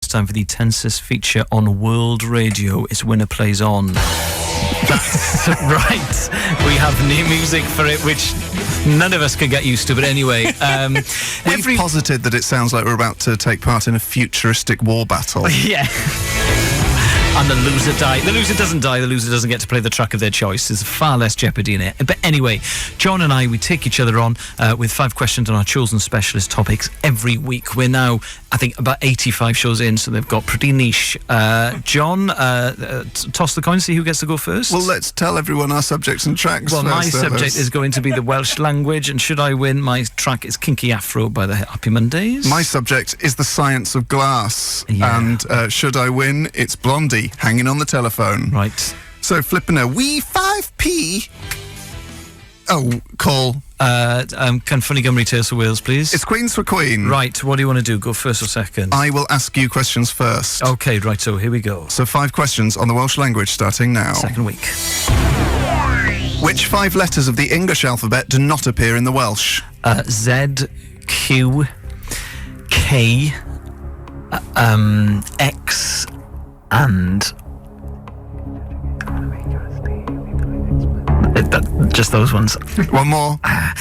time for the Tenses feature on World Radio. It's Winner Plays On. That's right. We have new music for it, which none of us can get used to. But anyway, we've posited that it sounds like we're about to take part in a futuristic war battle. Yeah. And the loser dies. The loser doesn't die. The loser doesn't get to play the track of their choice. There's far less jeopardy in it. But anyway, John and I, we take each other on with 5 questions on our chosen specialist topics every week. We're now, I think, about 85 shows in, so they've got pretty niche. John, toss the coin, see who gets to go first. Well, let's tell everyone our subjects and tracks. Well, my subject is going to be the Welsh language, and should I win, my track is Kinky Afro by the Happy Mondays. My subject is the science of glass, and should I win, it's Blondie, hanging on the telephone. Right. So flipping a wee 5p. Oh, call. Can Funny Gymru Tales for Wales, please? It's Queens for Queen. Right, what do you want to do? Go first or second? I will ask you questions first. Okay, right, so here we go. So 5 questions on the Welsh language starting now. Second week. Which 5 letters of the English alphabet do not appear in the Welsh? Z, Q, K, X, and... just those ones. One more. A,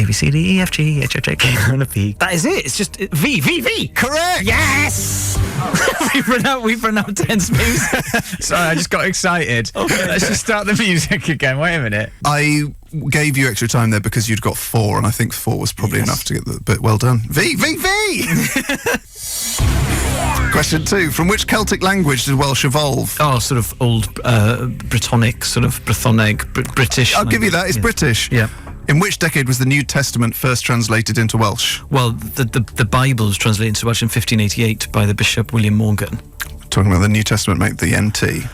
B, C, D, E, F, G, H, I, J, K, L, M, N, O, P. That is it. It's just V. Correct. Yes. We've run out 10 spaces. Sorry, I just got excited. Okay, let's just start the music again. Wait a minute. I gave you extra time there because you'd got 4, and I think 4 was probably enough to get the bit. Well done. V. Question 2. From which Celtic language did Welsh evolve? Oh, sort of old Brittonic, sort of Brythoneg, British. I'll give you that. It's British. Yeah. In which decade was the New Testament first translated into Welsh? Well, the Bible was translated into Welsh in 1588 by the Bishop William Morgan. Talking about the New Testament, mate, the NT.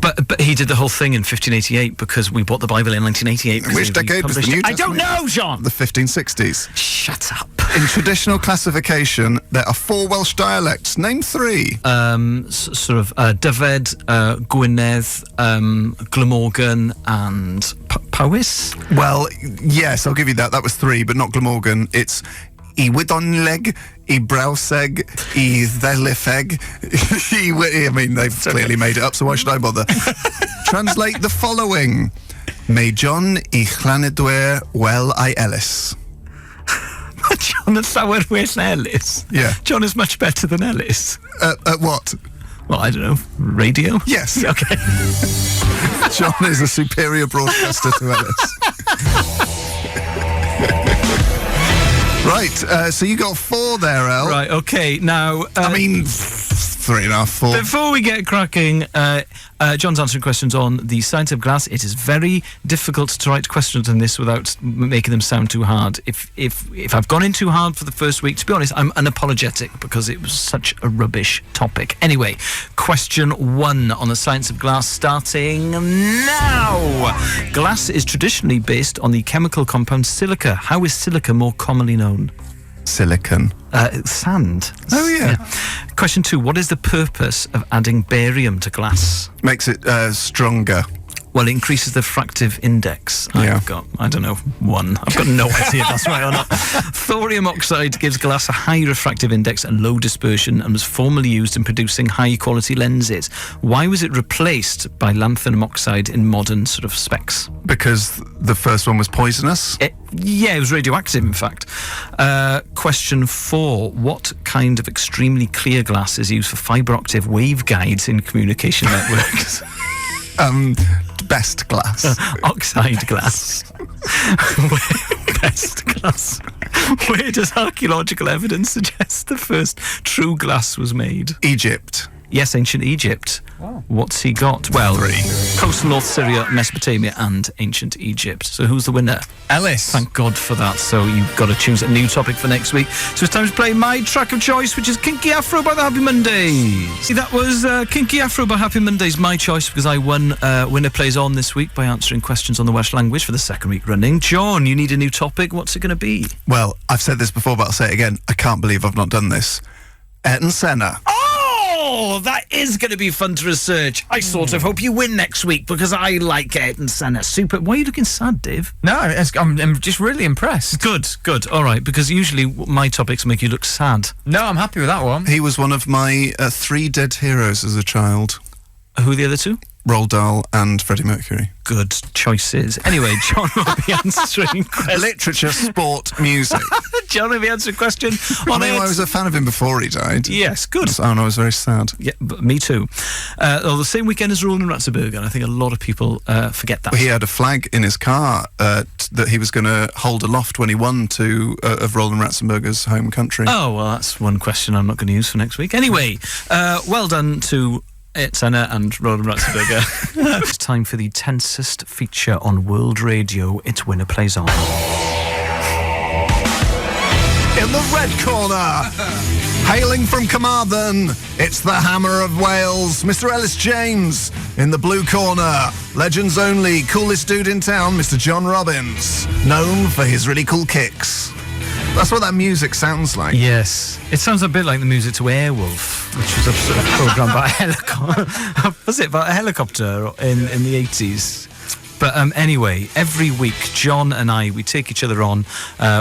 But he did the whole thing in 1588 because we bought the Bible in 1988. Which decade was the New Testament? I don't know, John! The 1560s. Shut up. In traditional classification, there are 4 Welsh dialects. Name 3. Sort of Dyfed, Gwynedd, Glamorgan, and Powys. Well, yes, I'll give you that. That was 3, but not Glamorgan. It's I Wydonleg, I Brawseg, I Ddelyffeg. I mean, they've clearly made it up, so why should I bother? Translate the following. May John I Llanedwer well I Elis. John is llawer well Elis. Yeah. John is much better than Elis. At what? Well, I don't know. Radio? Yes. Okay. John is a superior broadcaster to Elis. Right, so you got 4 there, El. Right, okay, now... I mean, 3.5, 4. Before we get cracking, John's answering questions on the science of glass. It is very difficult to write questions on this without making them sound too hard. If I've gone in too hard for the first week, to be honest, I'm unapologetic because it was such a rubbish topic. Anyway, question 1 on the science of glass starting now. Glass is traditionally based on the chemical compound silica. How is silica more commonly known? Silicon. Sand. Oh, yeah. Question 2. What is the purpose of adding barium to glass? Makes it stronger. Well, it increases the refractive index. Yeah. I've got, I don't know, 1. I've got no idea if that's right or not. Thorium oxide gives glass a high refractive index and low dispersion and was formerly used in producing high-quality lenses. Why was it replaced by lanthanum oxide in modern sort of specs? Because the first one was poisonous? It was radioactive, in fact. Question 4. What kind of extremely clear glass is used for fibre optic waveguides in communication networks? Best glass. Oxide glass. Best glass. Where does archaeological evidence suggest the first true glass was made? Egypt. Yes, ancient Egypt. Wow. What's he got? Well, 3. coastal North Syria, Mesopotamia, and ancient Egypt. So who's the winner? Elis. Thank God for that. So you've got to choose a new topic for next week. So it's time to play my track of choice, which is Kinky Afro by the Happy Mondays. See, that was Kinky Afro by Happy Mondays, my choice, because I won Winner Plays On this week by answering questions on the Welsh language for the 2nd week running. John, you need a new topic. What's it going to be? Well, I've said this before, but I'll say it again. I can't believe I've not done this. Ayrton Senna. Oh! Oh, that is going to be fun to research. I sort of hope you win next week because I like Ayrton Senna. Super. Why are you looking sad, Dave? No, I'm just really impressed. Good. All right, because usually my topics make you look sad. No, I'm happy with that one. He was one of my 3 dead heroes as a child. Who are the other two? Roald Dahl and Freddie Mercury. Good choices. Anyway, John will be answering questions. Literature, sport, music. John will be answering a question on I was a fan of him before he died. Yes, good. And I was very sad. Yeah, but me too. The same weekend as Roland Ratzenberger, and I think a lot of people forget that. He had a flag in his car that he was going to hold aloft when he won of Roland Ratzenberger's home country. Oh, well, that's one question I'm not going to use for next week. Anyway, well done to Senna and Roland Ratzenberger. It's time for the tensest feature on World Radio. It's Winner Plays On. In the red corner, hailing from Carmarthen, it's the Hammer of Wales, Mr. Elis James. In the blue corner, legends only, coolest dude in town, Mr. John Robbins, known for his really cool kicks. That's what that music sounds like. Yes. It sounds a bit like the music to Airwolf, which was a sort of programme about a helicopter. Was it about a helicopter in the 80s? But anyway, every week, John and we take each other on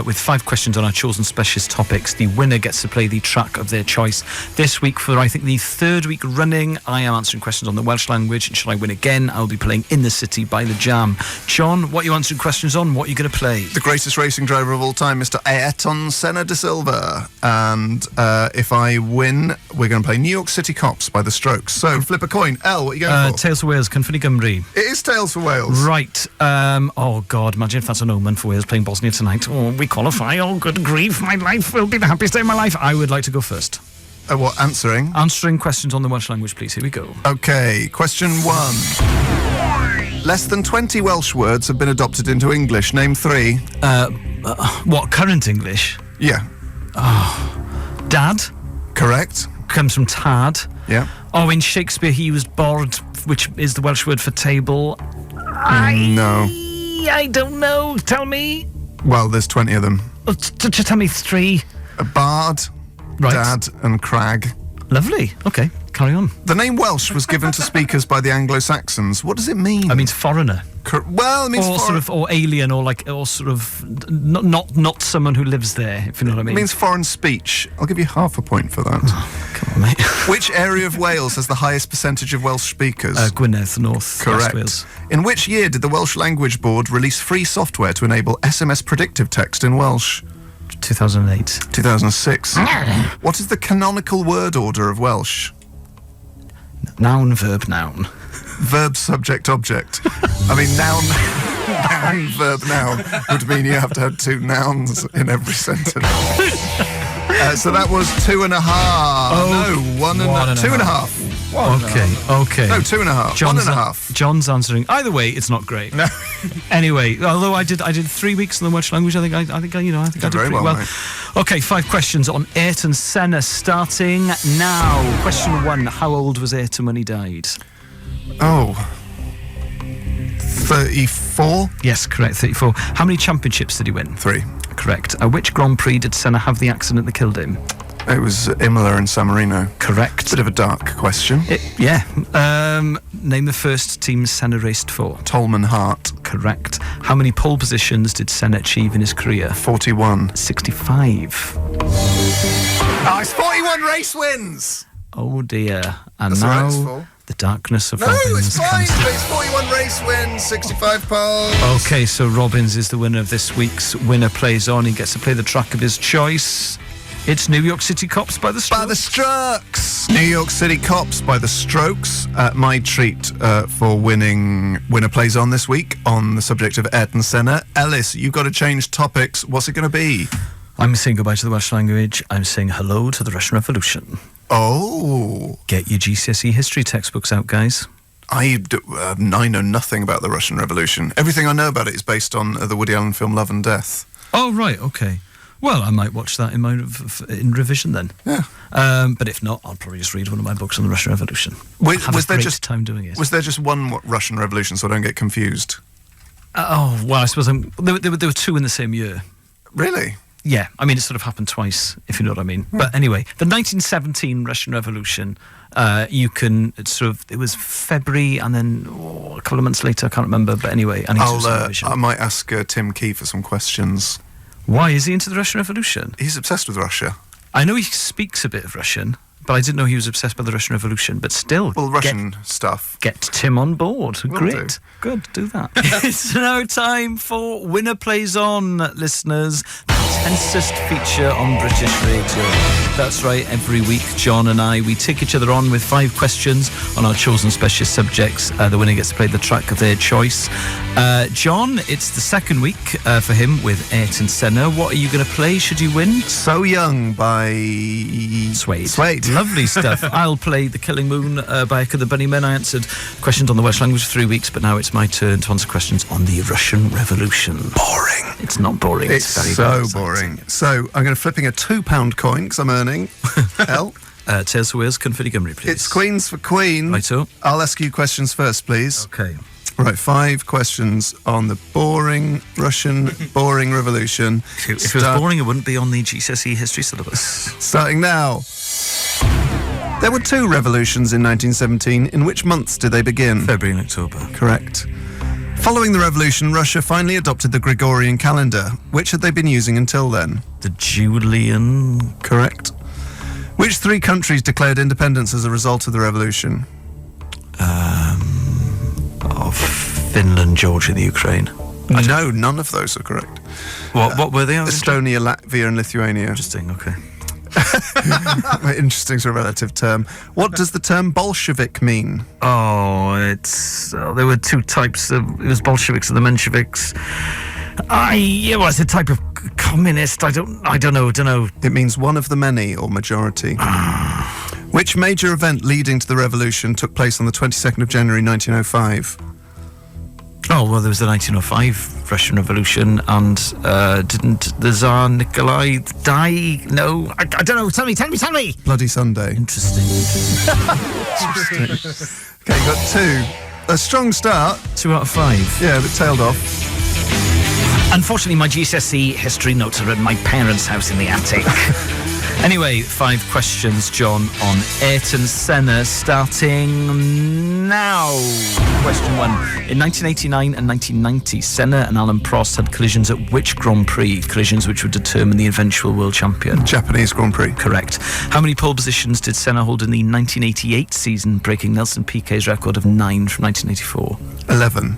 with 5 questions on our chosen specialist topics. The winner gets to play the track of their choice. This week, for I think the 3rd week running, I am answering questions on the Welsh language. And should I win again, I'll be playing In the City by The Jam. John, what are you answering questions on? What are you going to play? The greatest racing driver of all time, Mr. Ayrton Senna da Silva. And if I win, we're going to play New York City Cops by The Strokes. So, flip a coin. Elle, what are you going for? Tales for Wales, Cynfynnu Gymru. It is Tales for Wales. Right. Oh, God, imagine if that's an omen for Wales playing Bosnia tonight. Oh, we qualify. Oh, good grief. My life will be the happiest day of my life. I would like to go first. What, answering? Answering questions on the Welsh language, please. Here we go. Okay, question 1. Less than 20 Welsh words have been adopted into English. Name 3. What, current English? Yeah. Dad Correct. comes from tad. Yeah. Oh, in Shakespeare, he was bored, which is the Welsh word for table. No. I don't know. Tell me. Well, there's 20 of them. Just tell me 3. A bard, Right. dad, and crag. Lovely. Okay, carry on. The name Welsh was given to speakers by the Anglo-Saxons. What does it mean? I mean, foreigner. Well, it means Or sort of, or alien, or sort of, not someone who lives there, if you know what I mean. It means foreign speech. I'll give you half a point for that. Come on, mate. Which area of Wales has the highest percentage of Welsh speakers? Gwynedd, North, Correct. West Wales. In which year did the Welsh Language Board release free software to enable SMS predictive text in Welsh? 2008. 2006. What is the canonical word order of Welsh? Noun, verb, noun. Verb, subject, object. I mean, noun, verb, noun would mean you have to have 2 nouns in every sentence. So that was 2.5. No, 2.5. Okay. No, 2.5. John's 1.5. John's answering. Either way, it's not great. No. Anyway, although I did 3 weeks in the Welsh language, I think I did Did very pretty well, well. mate. Okay, 5 questions on Ayrton Senna starting now. Question 1: how old was Ayrton when he died? Oh. 34? Yes, correct. 34. How many championships did he win? 3. Correct. Which Grand Prix did Senna have the accident that killed him? It was Imola and San Marino. Correct. Bit of a dark question. Yeah. Name the first team Senna raced for. Tolman Hart. Correct. How many pole positions did Senna achieve in his career? 41. 65. Oh, it's 41 race wins! Oh dear. And That's all right, it's now full. the darkness of No, Robbins it's fine. comes. It's 41 race wins, 65 poles. Okay, so Robbins is the winner of this week's Winner Plays On. He gets to play the track of his choice. It's New York City Cops by the Strokes. By the Strokes. New York City Cops by the Strokes. My treat for winning Winner Plays On this week on the subject of Ayrton Senna. Elis, you've got to change topics. What's it going to be? I'm saying goodbye to the Welsh language. I'm saying hello to the Russian Revolution. Oh. Get your GCSE history textbooks out, guys. I know nothing about the Russian Revolution. Everything I know about it is based on the Woody Allen film Love and Death. Oh, right, okay. Well, I might watch that in revision then. Yeah. But if not, I'll probably just read one of my books on the Russian Revolution. Was Have a there great just time doing it. Was there just one Russian Revolution, so I don't get confused? Oh, well, I suppose there were 2 in the same year. Really? Yeah, I mean, it sort of happened twice, if you know what I mean. But anyway, the 1917 Russian Revolution, you can, it was February and then a couple of months later, I can't remember. But anyway, I need to do some revision. I might ask Tim Key for some questions. Why is he into the Russian Revolution? He's obsessed with Russia. I know he speaks a bit of Russian, but I didn't know he was obsessed by the Russian Revolution. But still, Well, Russian stuff. Get Tim on board. Will Great. do. Good, do that. It's now time for Winner Plays On, listeners. The intensest feature on British radio. That's right, every week, John and I, we take each other on with 5 questions on our chosen specialist subjects. The winner gets to play the track of their choice. John, it's the second week for him with Ayrton Senna. What are you going to play should you win? So Young by... Suede. Lovely stuff. I'll play The Killing Moon by Echo the Bunnymen. I answered questions on the Welsh language for 3 weeks, but now it's my turn to answer questions on the Russian Revolution. Boring. It's not boring. It's very, so very boring. So I'm going to flipping a £2 coin because I'm earning. L. Tales for Wales, Confetti Gymru, please. It's Queens for Queen. Righto. I'll ask you questions first, please. Okay. Right, 5 questions on the boring revolution. If it was boring, it wouldn't be on the GCSE history syllabus. Starting now. There were 2 revolutions in 1917. In which months did they begin? February and October. Correct. Following the revolution, Russia finally adopted the Gregorian calendar. Which had they been using until then? The Julian. Correct. Which 3 countries declared independence as a result of the revolution? Of Finland, Georgia, the Ukraine. No, none of those are correct. What were they? Estonia, Latvia and Lithuania. Interesting, okay. Interesting sort of relative term. What does the term Bolshevik mean? Oh, there were 2 types of... It was Bolsheviks and the Mensheviks. It's a type of communist. I don't know. It means one of the many or majority. Which major event leading to the revolution took place on the 22nd of January 1905? Oh, well, there was the 1905 Russian Revolution, and didn't the Tsar Nikolai die? No, I don't know. Tell me. Bloody Sunday. Interesting. Okay, you got 2. A strong start. 2 out of 5. Yeah, but tailed off. Unfortunately, my GCSE history notes are at my parents' house in the attic. Anyway, 5 questions, John, on Ayrton Senna, starting now. Question 1. In 1989 and 1990, Senna and Alain Prost had collisions at which Grand Prix? Collisions which would determine the eventual world champion. Japanese Grand Prix. Correct. How many pole positions did Senna hold in the 1988 season, breaking Nelson Piquet's record of 9 from 1984? 11.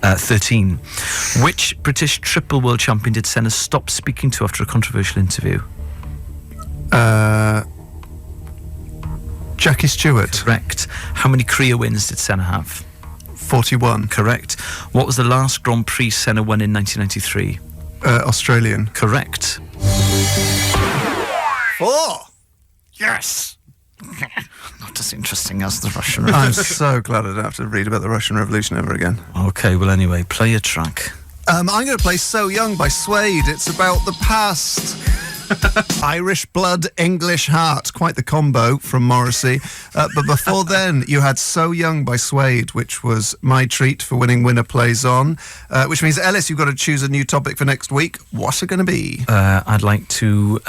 13. Which British triple world champion did Senna stop speaking to after a controversial interview? Jackie Stewart. Correct. How many career wins did Senna have? 41. Correct. What was the last Grand Prix Senna won in 1993? Australian. Correct. 4. Yes. Not as interesting as the Russian I'm Revolution. so glad I don't have to read about the Russian Revolution ever again. Okay, well anyway, play a track. I'm going to play So Young by Suede. It's about the past. Irish blood, English heart. Quite the combo from Morrissey. But before then, you had So Young by Suede, which was my treat for winning Winner Plays On. Which means, Elis, you've got to choose a new topic for next week. What's it going to be? I'd like to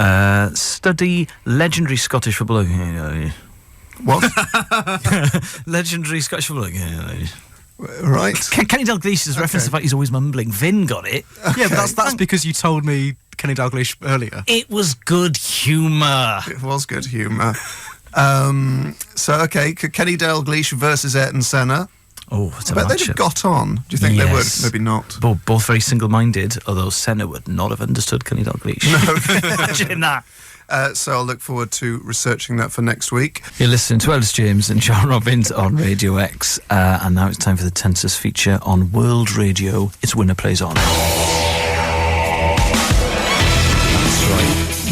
study legendary Scottish footballer. What? Legendary Scottish footballer. Right. Kenny Dalglish's reference to the fact he's always mumbling. Vin got it. Yeah, but that's because you told me Kenny Dalglish earlier. It was good humour. It was good humour. Okay, Kenny Dalglish versus Ayrton Senna. Oh, it's a I bet they'd matchup. have got on. Do you think they would? Yes. Maybe not. Both very single-minded, although Senna would not have understood Kenny Dalglish. No. Imagine that. So I'll look forward to researching that for next week. You're listening to Elis James and John Robbins on Radio X, and now it's time for the Tenses feature on World Radio. It's Winner Plays On.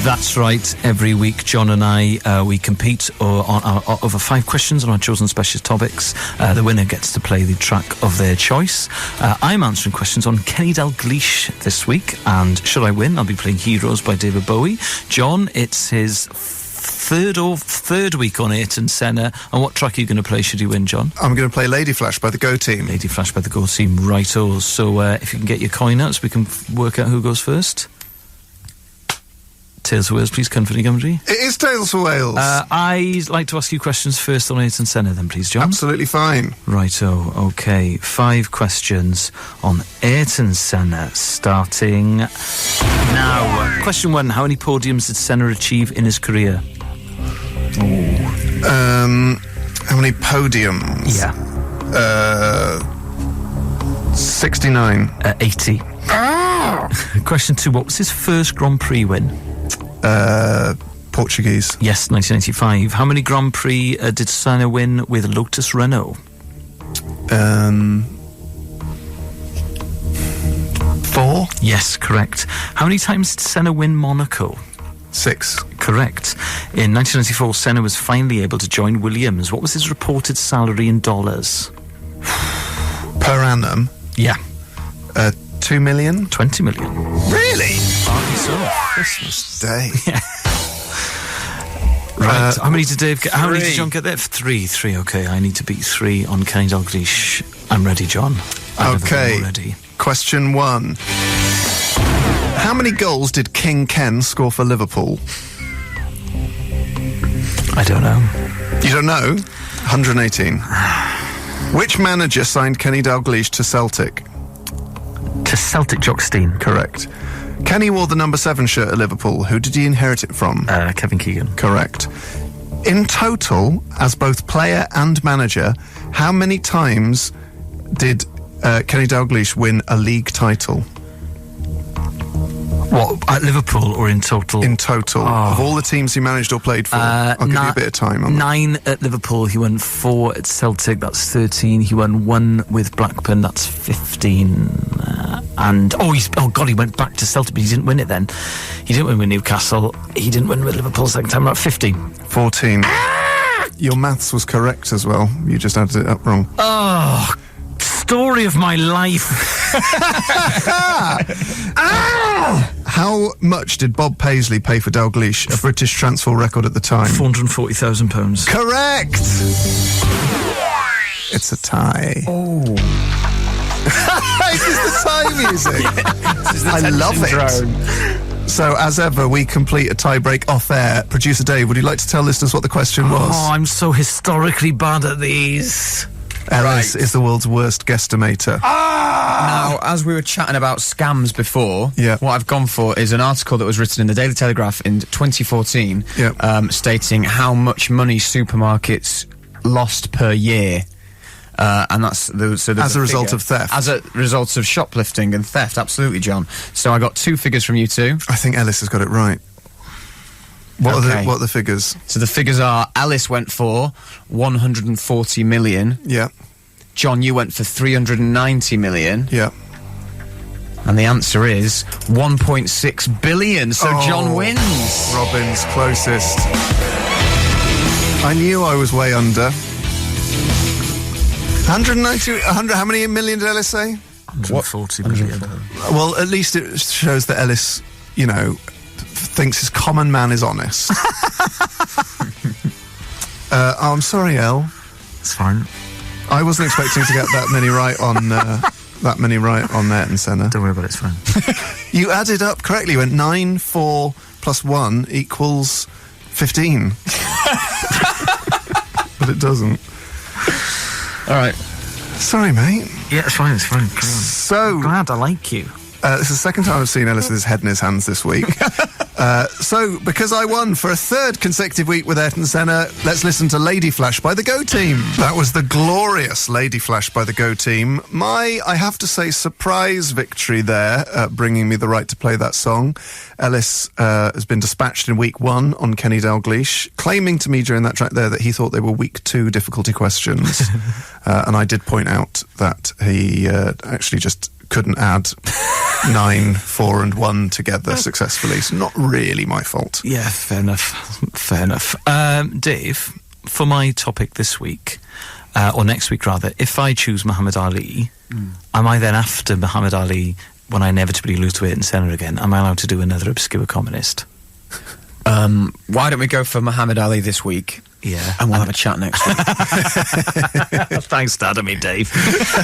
That's right. Every week, John and I, we compete over 5 questions on our chosen specialist topics. The winner gets to play the track of their choice. I'm answering questions on Kenny Dalglish this week, and should I win, I'll be playing Heroes by David Bowie. John, it's his third week on Ayrton Senna, and what track are you going to play should you win, John? I'm going to play Lady Flash by the Go Team. Lady Flash by the Go Team, righto. So if you can get your coin out so we can work out who goes first. Tales of Wales, please, Cynfynnu Gymru. It is Tales for Wales. I'd like to ask you questions first on Ayrton Senna then, please, John. Absolutely fine. Righto, okay. 5 questions on Ayrton Senna, starting now. Question 1, how many podiums did Senna achieve in his career? How many podiums? Yeah. 69. 80. Question 2, what was his first Grand Prix win? Portuguese. Yes, 1995. How many Grand Prix did Senna win with Lotus Renault? 4. Yes, correct. How many times did Senna win Monaco? 6. Correct. In 1994, Senna was finally able to join Williams. What was his reported salary in dollars? Per annum? Yeah. 2 million? 20 million. Really? So, Christmas Day. right. How many did Dave get? How many did 3. John get there? 3. Okay, I need to beat 3 on Kenny Dalglish. I'm ready, John. Okay. Ready. Question 1. How many goals did King Ken score for Liverpool? I don't know. You don't know? 118. Which manager signed Kenny Dalglish to Celtic? To Celtic Jockstein. Correct. Kenny wore the number 7 shirt at Liverpool. Who did he inherit it from? Kevin Keegan. Correct. In total, as both player and manager, how many times did Kenny Dalglish win a league title? What, at Liverpool or in total? In total. Of all the teams he managed or played for. I'll give you a bit of time on that. 9 at Liverpool, he won 4 at Celtic, that's 13. He won 1 with Blackburn, that's 15. He went back to Celtic, but he didn't win it then. He didn't win with Newcastle. He didn't win with Liverpool second time, about 15. 14. Your maths was correct as well. You just added it up wrong. Oh, story of my life. How much did Bob Paisley pay for Dalglish, a British transfer record at the time? £440,000. Correct! It's a tie. Oh. This is the tie music. I love it. So, as ever, we complete a tie-break off-air. Producer Dave, would you like to tell listeners what the question was? Oh, I'm so historically bad at these. Elis is the world's worst guesstimator. Now, as we were chatting about scams before, Yeah. what I've gone for is an article that was written in the Daily Telegraph in 2014, Yeah. stating how much money supermarkets lost per year. And that's so As a result of theft. As a result of shoplifting and theft, absolutely, John. So I got 2 figures from you two. I think Elis has got it right. What Okay. are the figures? So the figures are: Elis went for 140 million. Yeah, John, you went for 390 million. yeah. And the answer is 1.6 billion. So John wins. Robin's closest. I knew I was way under. 100, how many million did Elis say? 140 million. Well, at least it shows that Elis, thinks his common man is honest. I'm sorry, El. It's fine. I wasn't expecting to get that many right on Ayrton Senna. Don't worry about it, it's fine. You added up correctly. You went 9, 4 plus 1 equals 15. But it doesn't. All right. Sorry, mate. Yeah, it's fine, Carry on. So, Glad I like you. this is the second time I've seen Elis with his head in his hands this week. So, because I won for a 3rd consecutive week with Ayrton Senna, let's listen to Lady Flash by the Go Team. That was the glorious Lady Flash by the Go Team. I have to say, surprise victory there, bringing me the right to play that song. Elis has been dispatched in week 1 on Kenny Dalglish, claiming to me during that track there that he thought they were week 2 difficulty questions. And I did point out that he actually just couldn't add 9, 4 and 1 together successfully. It's not really my fault. Yeah, fair enough. Dave, for my topic this week, or next week rather, if I choose Muhammad Ali, am I then after Muhammad Ali, when I inevitably lose to Ayrton Senna again, am I allowed to do another obscure communist? Why don't we go for Muhammad Ali this week? Yeah. And we'll have a chat next week. Thanks, Dad. I mean, Dave.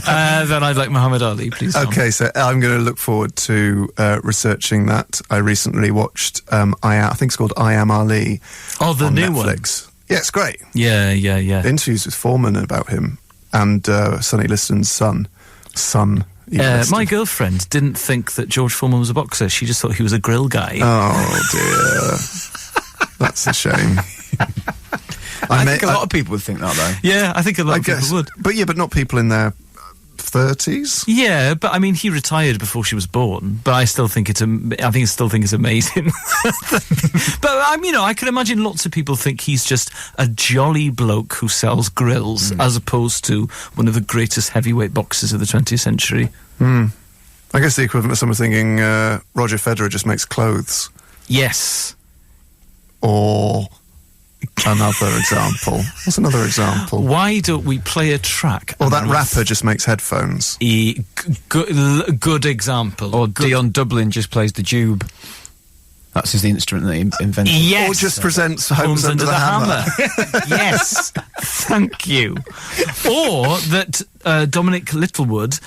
Then I'd like Muhammad Ali, please. Tom. Okay, so I'm going to look forward to researching that. I recently watched, I think it's called I Am Ali. Oh, the on new Netflix. Yeah, it's great. Yeah. Interviews with Foreman about him and Sonny Liston's son. My girlfriend didn't think that George Foreman was a boxer. She just thought he was a grill guy. Oh, dear. That's a shame. I think a lot of people would think that, though. Yeah, I think a lot of people would. But not people in their 30s. Yeah, but I mean, he retired before she was born. But I still think it's amazing. But I can imagine lots of people think he's just a jolly bloke who sells grills, as opposed to one of the greatest heavyweight boxers of the 20th century. I guess the equivalent of someone thinking Roger Federer just makes clothes. Yes. Or another example. What's another example? Why don't we play a track? Or that rapper just makes headphones. Good example. Or Dion Dublin just plays the dube. That's his instrument that he invented. Yes. Or just presents Homes Under the Hammer. Yes. Thank you. Or that Dominic Littlewood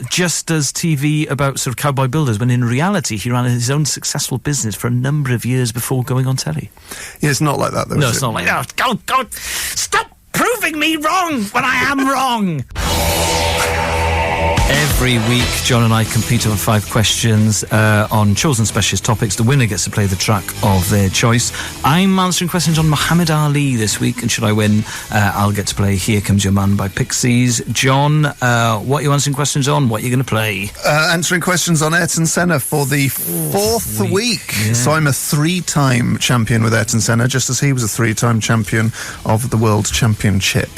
just does TV about sort of cowboy builders, when in reality he ran his own successful business for a number of years before going on telly. Yeah, it's not like that, though. No, it's not like that. Go. Stop proving me wrong when I am wrong. Every week, John and I compete on 5 questions on chosen specialist topics. The winner gets to play the track of their choice. I'm answering questions on Muhammad Ali this week, and should I win, I'll get to play Here Comes Your Man by Pixies. John, what are you answering questions on? What are you going to play? Answering questions on Ayrton Senna for the fourth week. Yeah. So I'm a 3-time champion with Ayrton Senna, just as he was a 3-time champion of the World Championship.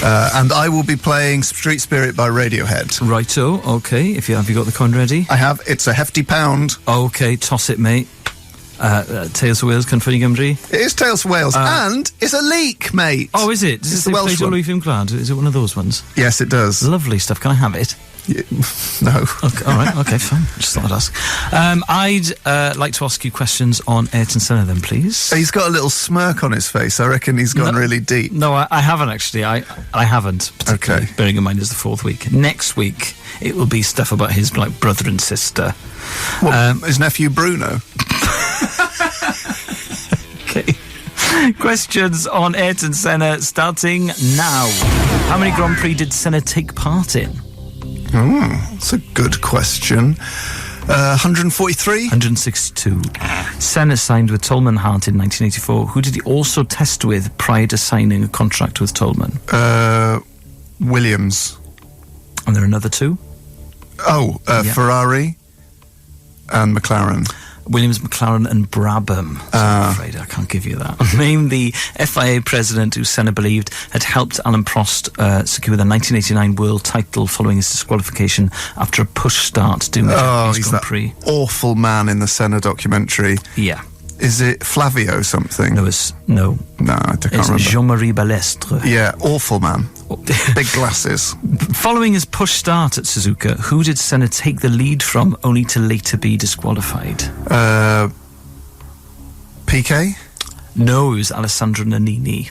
And I will be playing Street Spirit by Radiohead. Righto, okay. Have you got the coin ready? I have. It's a hefty pound. Okay, toss it, mate. Tales for Wales, Cynffoni Gymru. It is Tales for Wales, and it's a leak, mate. Oh, is it? Does It's it the Welsh play one. Louis Glad? Is it one of those ones? Yes, it does. Lovely stuff. Can I have it? No. Okay, all right, okay, fine. Just thought I'd ask. I'd like to ask you questions on Ayrton Senna then, please. He's got a little smirk on his face. I reckon he's gone really deep. No, I haven't actually. I haven't, particularly, Okay. bearing in mind it's the 4th week. Next week, it will be stuff about his brother and sister. His nephew Bruno. Okay. Questions on Ayrton Senna starting now. How many Grand Prix did Senna take part in? That's a good question. 143? 162. Senna signed with Tolman Hart in 1984. Who did he also test with prior to signing a contract with Tolman? Williams. And there are another 2? Yeah. Ferrari and McLaren. Williams, McLaren and Brabham. So I'm afraid I can't give you that. Name the FIA president who Senna believed had helped Alain Prost secure the 1989 world title following his disqualification after a push start doing the Japanese he's Grand that Prix. awful man in the Senna documentary. Yeah. Is it Flavio something? No. No, I can't It's remember. Jean-Marie Balestre. Yeah, awful man. Big glasses. Following his push start at Suzuka, who did Senna take the lead from only to later be disqualified? PK? No, it was Alessandro Nannini.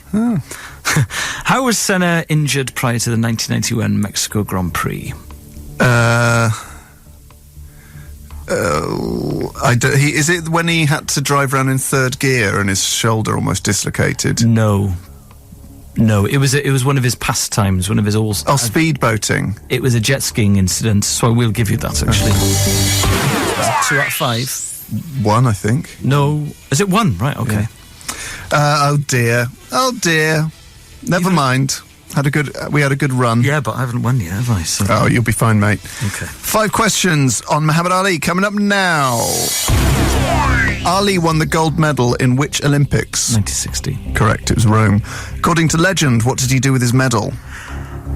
How was Senna injured prior to the 1991 Mexico Grand Prix? Is it when he had to drive around in 3rd gear and his shoulder almost dislocated? No, it was one of his pastimes, one of his Speedboating. It was a jet skiing incident, so I will give you that actually. 2 out of 5. 1, I think. No, is it 1? Right, okay. Oh dear. Never mind. We had a good run. Yeah, but I haven't won yet, have I? So. Oh, you'll be fine, mate. Okay. 5 questions on Muhammad Ali coming up now. Ali won the gold medal in which Olympics? 1960. Correct, it was Rome. According to legend, what did he do with his medal?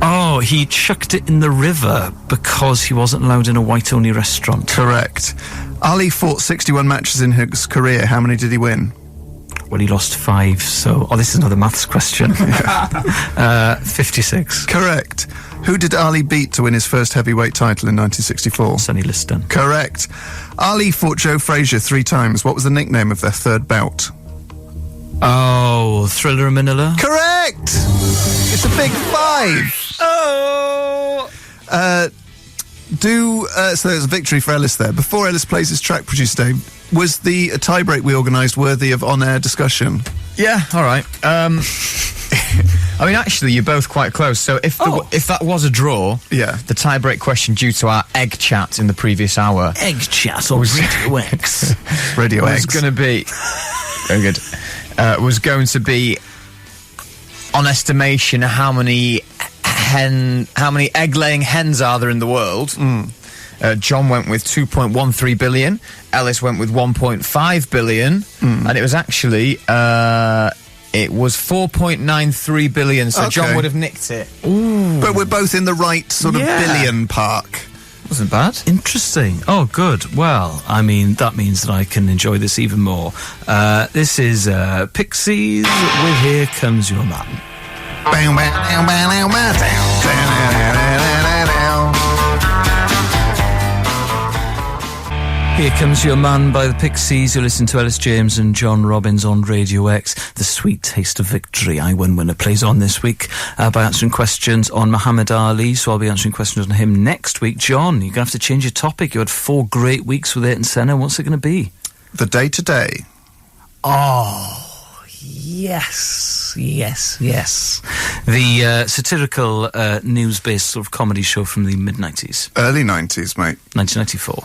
Oh, he chucked it in the river because he wasn't allowed in a white-only restaurant. Correct. Ali fought 61 matches in his career. How many did he win? Well, he lost 5, so... Oh, this is another maths question. 56. Correct. Who did Ali beat to win his first heavyweight title in 1964? Sonny Liston. Correct. Ali fought Joe Frazier 3 times. What was the nickname of their third bout? Oh, Thriller in Manila. Correct! It's a big 5. Oh! So there's a victory for Elis there. Before Elis plays his track, producer Dave, was the tie-break we organised worthy of on-air discussion? Yeah, all right. I mean, actually, you're both quite close. So if that was a draw, Yeah. the tie-break question due to our egg chat in the previous hour Egg chat on Radio X. Radio was Eggs. going to be very good. Was going to be on estimation how many egg-laying hens are there in the world. John went with 2.13 billion. Elis went with 1.5 billion, and it was actually it was 4.93 billion. So John Okay. would have nicked it. But we're both in the right sort of Yeah. billion park. Wasn't bad. Interesting. Oh, good. Well, I mean, that means that I can enjoy this even more. This is Pixies with Here Comes Your Man. Here Comes Your Man by the Pixies. You listen to Ellis James and John Robbins on Radio X. The sweet taste of victory. I Win Winner plays on this week by answering questions on Muhammad Ali. So I'll be answering questions on him next week. John, you're going to have to change your topic. You had 4 great weeks with Ayrton Senna. What's it going to be? The day-to-day. Oh, yes. The satirical, news-based sort of comedy show from the mid-90s. Early 90s, mate. 1994.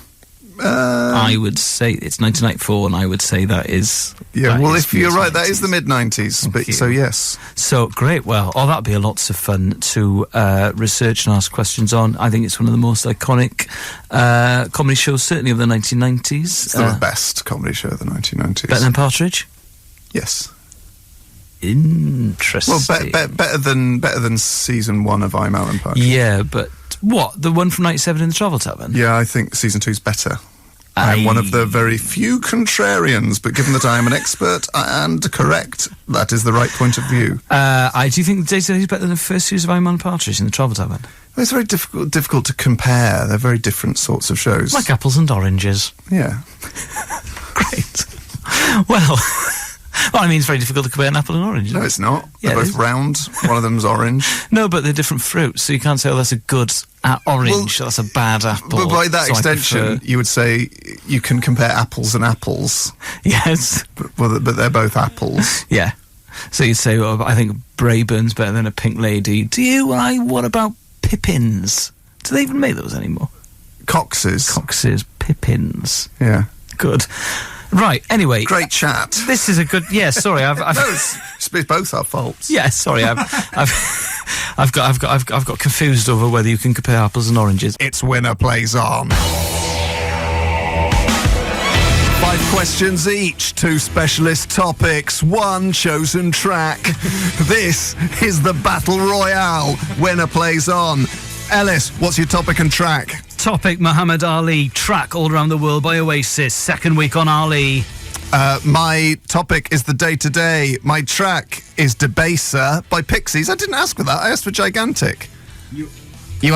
I would say it's 1994, and I would say that is. Yeah, that well, is if you're right, that 90s. is the mid-90s. But you. so, yes. So great. Well, that'd be a lots of fun to research and ask questions on. I think it's one of the most iconic comedy shows, certainly of the 1990s. It's the best comedy show of the 1990s. Better than Partridge. Yes. Interesting. Well, better than season 1 of I'm Alan Park. Yeah, but what, the one from 97 in the Travel Tavern? Yeah, I think season 2's better. I'm one of the very few contrarians, but given that I am an expert and correct, that is the right point of view. I do think the Day-to-Day is better than the first series of I'm on Partridge in the Travel Tavern. It's very difficult to compare. They're very different sorts of shows. Like apples and oranges. Yeah. Great. Well, I mean, it's very difficult to compare an apple and orange. No, it's not. Yeah, They're it both is. round. One of them's orange. No, but they're different fruits, so you can't say, oh, that's a good orange, that's a bad apple. But by that so I extension, prefer- you would say you can compare apples and apples. Yes. But they're both apples. Yeah. So you'd say, well, I think Brayburn's better than a Pink Lady. Do you? What about Pippins? Do they even make those anymore? Coxes. Coxes, Pippins. Yeah. Good. Right, anyway. Great chat. This is a good... Yeah, sorry, I've No, it's both our faults. yeah, sorry, I've got confused over whether you can compare apples and oranges. It's Winner Plays On. 5 questions each, 2 specialist topics, 1 chosen track. This is the Battle Royale. Winner Plays On. Elis, what's your topic and track? Topic: Muhammad Ali. Track All Around the World by Oasis. Second week on Ali. My topic is the day-to-day. My track is Debaser by Pixies. I didn't ask for that. I asked for Gigantic. You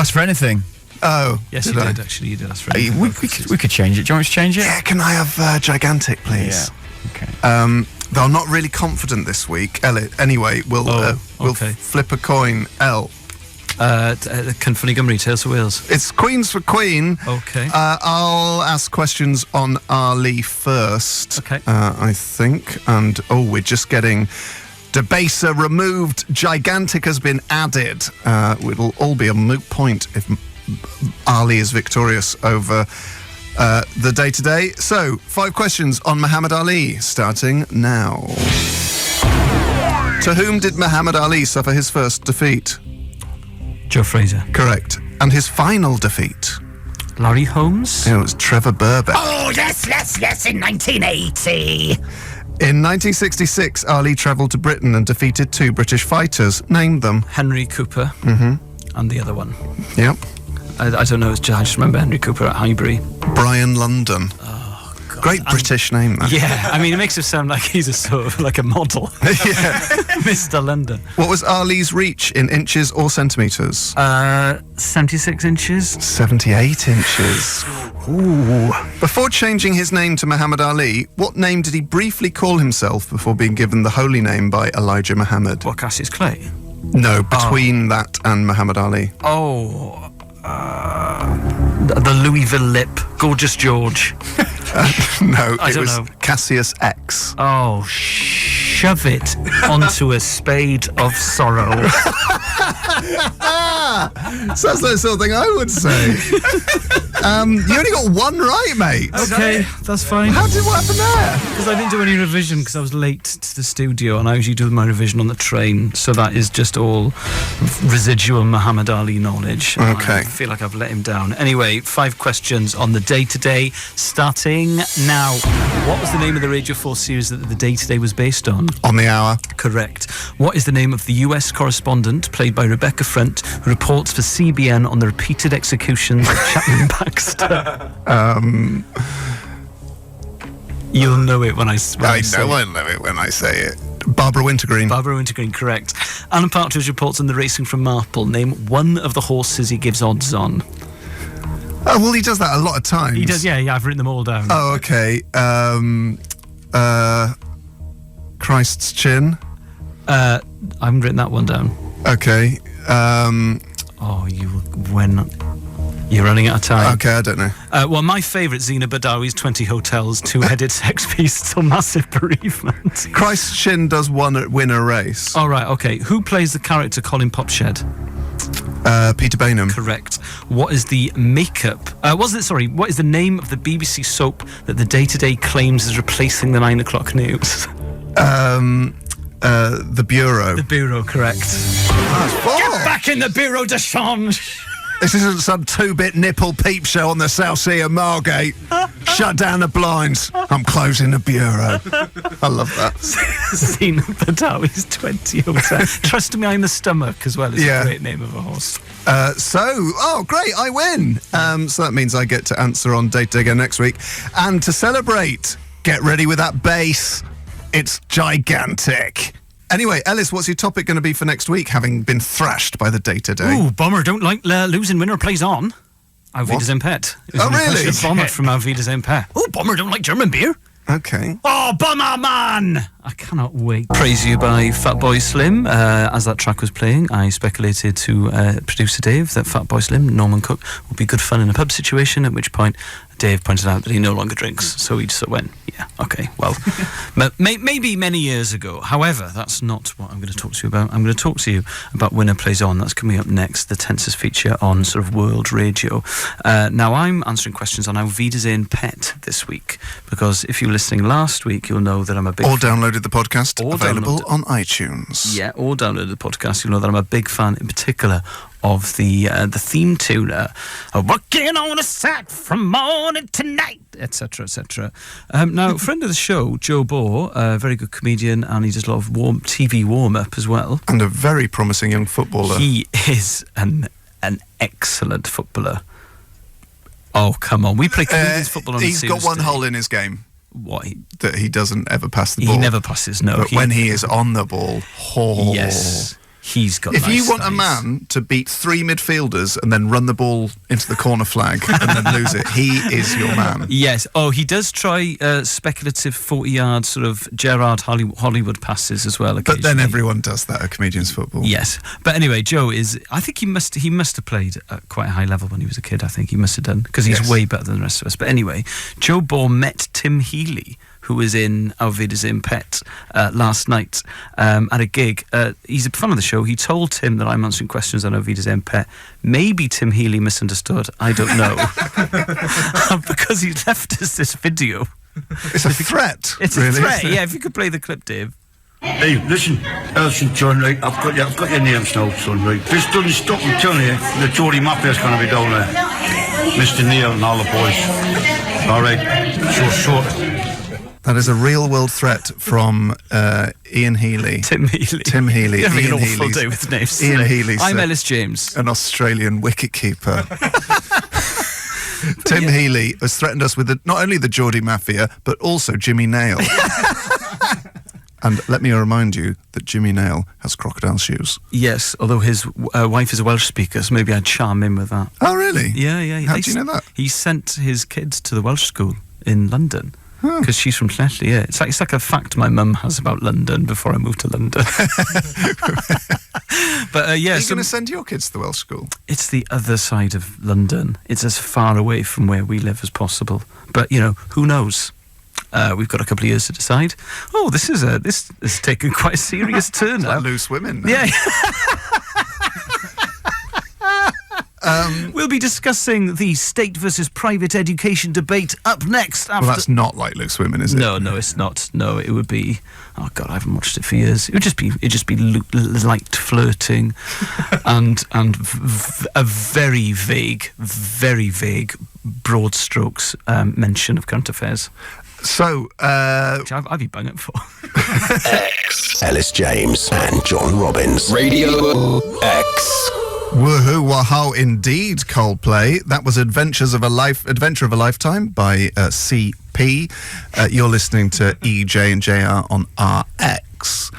asked for anything. Oh, Yes, did you I? did, actually. You did ask for We could change it. Do you want me to change it? Yeah, can I have Gigantic, please? Okay. Though I'm not really confident this week. Anyway, we'll okay. flip a coin. Can Funny Gumry, Tales of Wales. It's Queens for Queen. Okay. I'll ask questions on Ali first. Okay. I think. And, we're just getting Debaser removed. Gigantic has been added. It'll all be a moot point if Ali is victorious over the day-to-day. So, 5 questions on Muhammad Ali, starting now. To whom did Muhammad Ali suffer his first defeat? Joe Fraser. Correct. And his final defeat? Larry Holmes. It was Trevor Burbank. Oh, yes, in 1980. In 1966, Ali travelled to Britain and defeated 2 British fighters. Name them. Henry Cooper. And the other one. Yep. I don't know. I just remember Henry Cooper at Highbury. Brian London. God. Great British name, that. Yeah, I mean, it makes him sound like he's a sort of like a model. Yeah. Mr. London. What was Ali's reach in inches or centimetres? 76 inches. 78 inches. Ooh. Before changing his name to Muhammad Ali, what name did he briefly call himself before being given the holy name by Elijah Muhammad? What, Cassius Clay? No, between that and Muhammad Ali. Oh, the Louisville Lip. Gorgeous George. No, I it don't was know. Cassius X. Oh, shove it onto a spade of sorrow. Sounds like the sort of thing I would say. You only got one right, mate. Okay, that's fine. What happened there? Because I didn't do any revision because I was late to the studio, and I usually do my revision on the train, so that is just all residual Muhammad Ali knowledge. Okay. I feel like I've let him down. Anyway, 5 questions on the day-to-day, starting now. What was the name of the Radio 4 series that the day-to-day was based on? On the hour. Correct. What is the name of the US correspondent, played by Rebecca Front, who reports for CBN on the repeated executions of Chapman Baxter? You'll know it when I say it. I know it when I say it. Barbara Wintergreen. Barbara Wintergreen, correct. Alan Partridge reports on the racing from Marple. Name one of the horses he gives odds on. Oh, well, he does that a lot of times. He does, yeah, I've written them all down. Oh, okay. Christ's Chin. I haven't written that one down. Okay. You're running out of time. Okay, I don't know. Well, my favourite, Zina Badawi's 20 Hotels, Two-Headed Sex Beasts, or Massive Bereavement. Christ's Chin does win a race. All right, okay. Who plays the character Colin Popshed? Peter Bainham. Correct. What is the makeup? What is the name of the BBC soap that the Day-to-Day claims is replacing the 9 o'clock news? The Bureau. The Bureau, correct. Get back in the Bureau de Change! This isn't some 2-bit nipple peep show on the South Sea of Margate. Shut down the blinds. I'm closing the Bureau. I love that. Zina Badawi's 20 Hotels. Trust Me, I'm a Stomach as well is a great name of a horse. Great, I win. So that means I get to answer on Date Digger next week. And to celebrate, get ready with that bass. It's gigantic. Anyway, Elis, what's your topic going to be for next week, having been thrashed by the day-to-day? Ooh, Bomber don't like losing, winner plays on. Auf Wiedersehen Pet. Oh, really? Bomber from Auf Wiedersehen Pet. Oh, Bomber don't like German beer. Okay. Oh, Bomber Man! I cannot wait. Praise You by Fatboy Slim. As that track was playing, I speculated to producer Dave that Fatboy Slim, Norman Cook, would be good fun in a pub situation, at which point Dave pointed out that he no longer drinks. So he just went, yeah, okay, well, maybe many years ago. However, that's not what I'm going to talk to you about. I'm going to talk to you about Winner Plays On. That's coming up next, the Tenses feature on sort of world radio. Now, I'm answering questions on Auf Wiedersehen Pet this week, because if you were listening last week, you'll know that I'm a big Or downloaded the podcast, Or available downloaded. on iTunes. Yeah, or downloaded the podcast. You'll know that I'm a big fan, in particular, of the theme tuner, working on a set from morning to night, etc., etc. Now, friend of the show, Joe Bohr, a very good comedian, and he does a lot of TV warm-up as well. And a very promising young footballer. He is an excellent footballer. Oh, come on. We play Canadian football on He's got one hole in his game. What? That he doesn't ever pass the ball. He never passes, no. But when he is on the ball, Yes. He's got If nice you want a thighs. man to beat 3 midfielders and then run the ball into the corner flag and then lose it, he is your man. Yes. Oh, he does try speculative 40-yard sort of Gerrard Hollywood passes as well. But then occasionally. everyone does that at comedians football. Yes. But anyway, Joe is. I think he must have played at quite a high level when he was a kid. I think he must have done, because he's Yes. way better than the rest of us. But anyway, Joe Bohr met Tim Healy, who was in Auf Wiedersehen Pet last night at a gig. He's a fan of the show. He told Tim that I'm answering questions on Auf Wiedersehen Pet. Maybe Tim Healy misunderstood. I don't know. Because he left us this video. It's a threat. It's really, a threat. isn't it? Yeah, if you could play the clip, Dave. Hey, listen, Elson, John, right, I've got your names now, son, right? This doesn't stop, I'm telling you, the Geordie Mafia's going to be down there. Mr. Neil and all the boys. All right, short. That is a real-world threat from Ian Healy. Tim Healy. Tim Healy. You're having Ian an awful Healy's- day with names Ian today. Healy's I'm Ellis James. an Australian wicketkeeper. Tim Healy has threatened us with not only the Geordie Mafia, but also Jimmy Nail. And let me remind you that Jimmy Nail has crocodile shoes. Yes, although his wife is a Welsh speaker, so maybe I'd charm him with that. Oh, really? Yeah. How do you know that? He sent his kids to the Welsh school in London. Because she's from Llanelli, yeah. It's like a fact my mum has about London before I moved to London. But yeah, Are you going to send your kids to the Welsh school? It's the other side of London. It's as far away from where we live as possible. But, who knows? We've got a couple of years to decide. Oh, this has taken quite a serious turn now. Like loose women. Yeah. We'll be discussing the state versus private education debate up next. Well, that's not like loose women, is it? No, it's not. No, it would be. Oh God, I haven't watched it for years. It'd just be light flirting, and a very vague, broad strokes mention of current affairs. So, I've been banging it for. X. Elis James and John Robbins. Radio X. Woohoo, wow, indeed, Coldplay. That was Adventure of a Lifetime by CP. You're listening to EJ and JR on RX.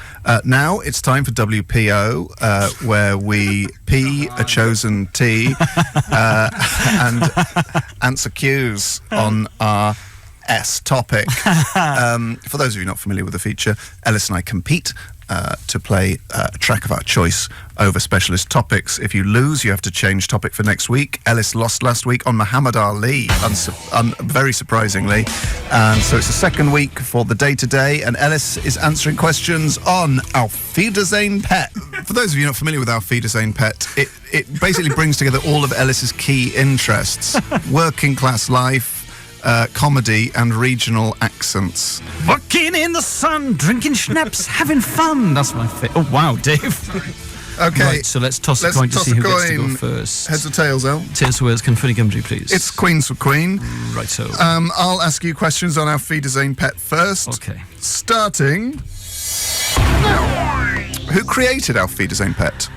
Now it's time for WPO, where we P a chosen T and answer Q's on our S topic. For those of you not familiar with the feature, Elis and I compete to play a track of our choice over specialist topics. If you lose, you have to change topic for next week. Elis lost last week on Muhammad Ali, very surprisingly. And so it's the second week for the day-to-day, and Elis is answering questions on Auf Wiedersehen Pet. For those of you not familiar with Auf Wiedersehen Pet, it basically brings together all of Elis's key interests. Working class life, comedy and regional accents. Walking in the sun, drinking schnapps, having fun. That's my favorite. Oh, wow, Dave. Okay. Right, so let's toss a coin to see who gets to go first. Heads or tails, El? Tails for Wales, Cynfynnu Gymru, please. It's Queens for Queen. Right, so. I'll ask you questions on Auf Wiedersehen Pet first. Okay. Starting now. Who created Auf Wiedersehen Pet?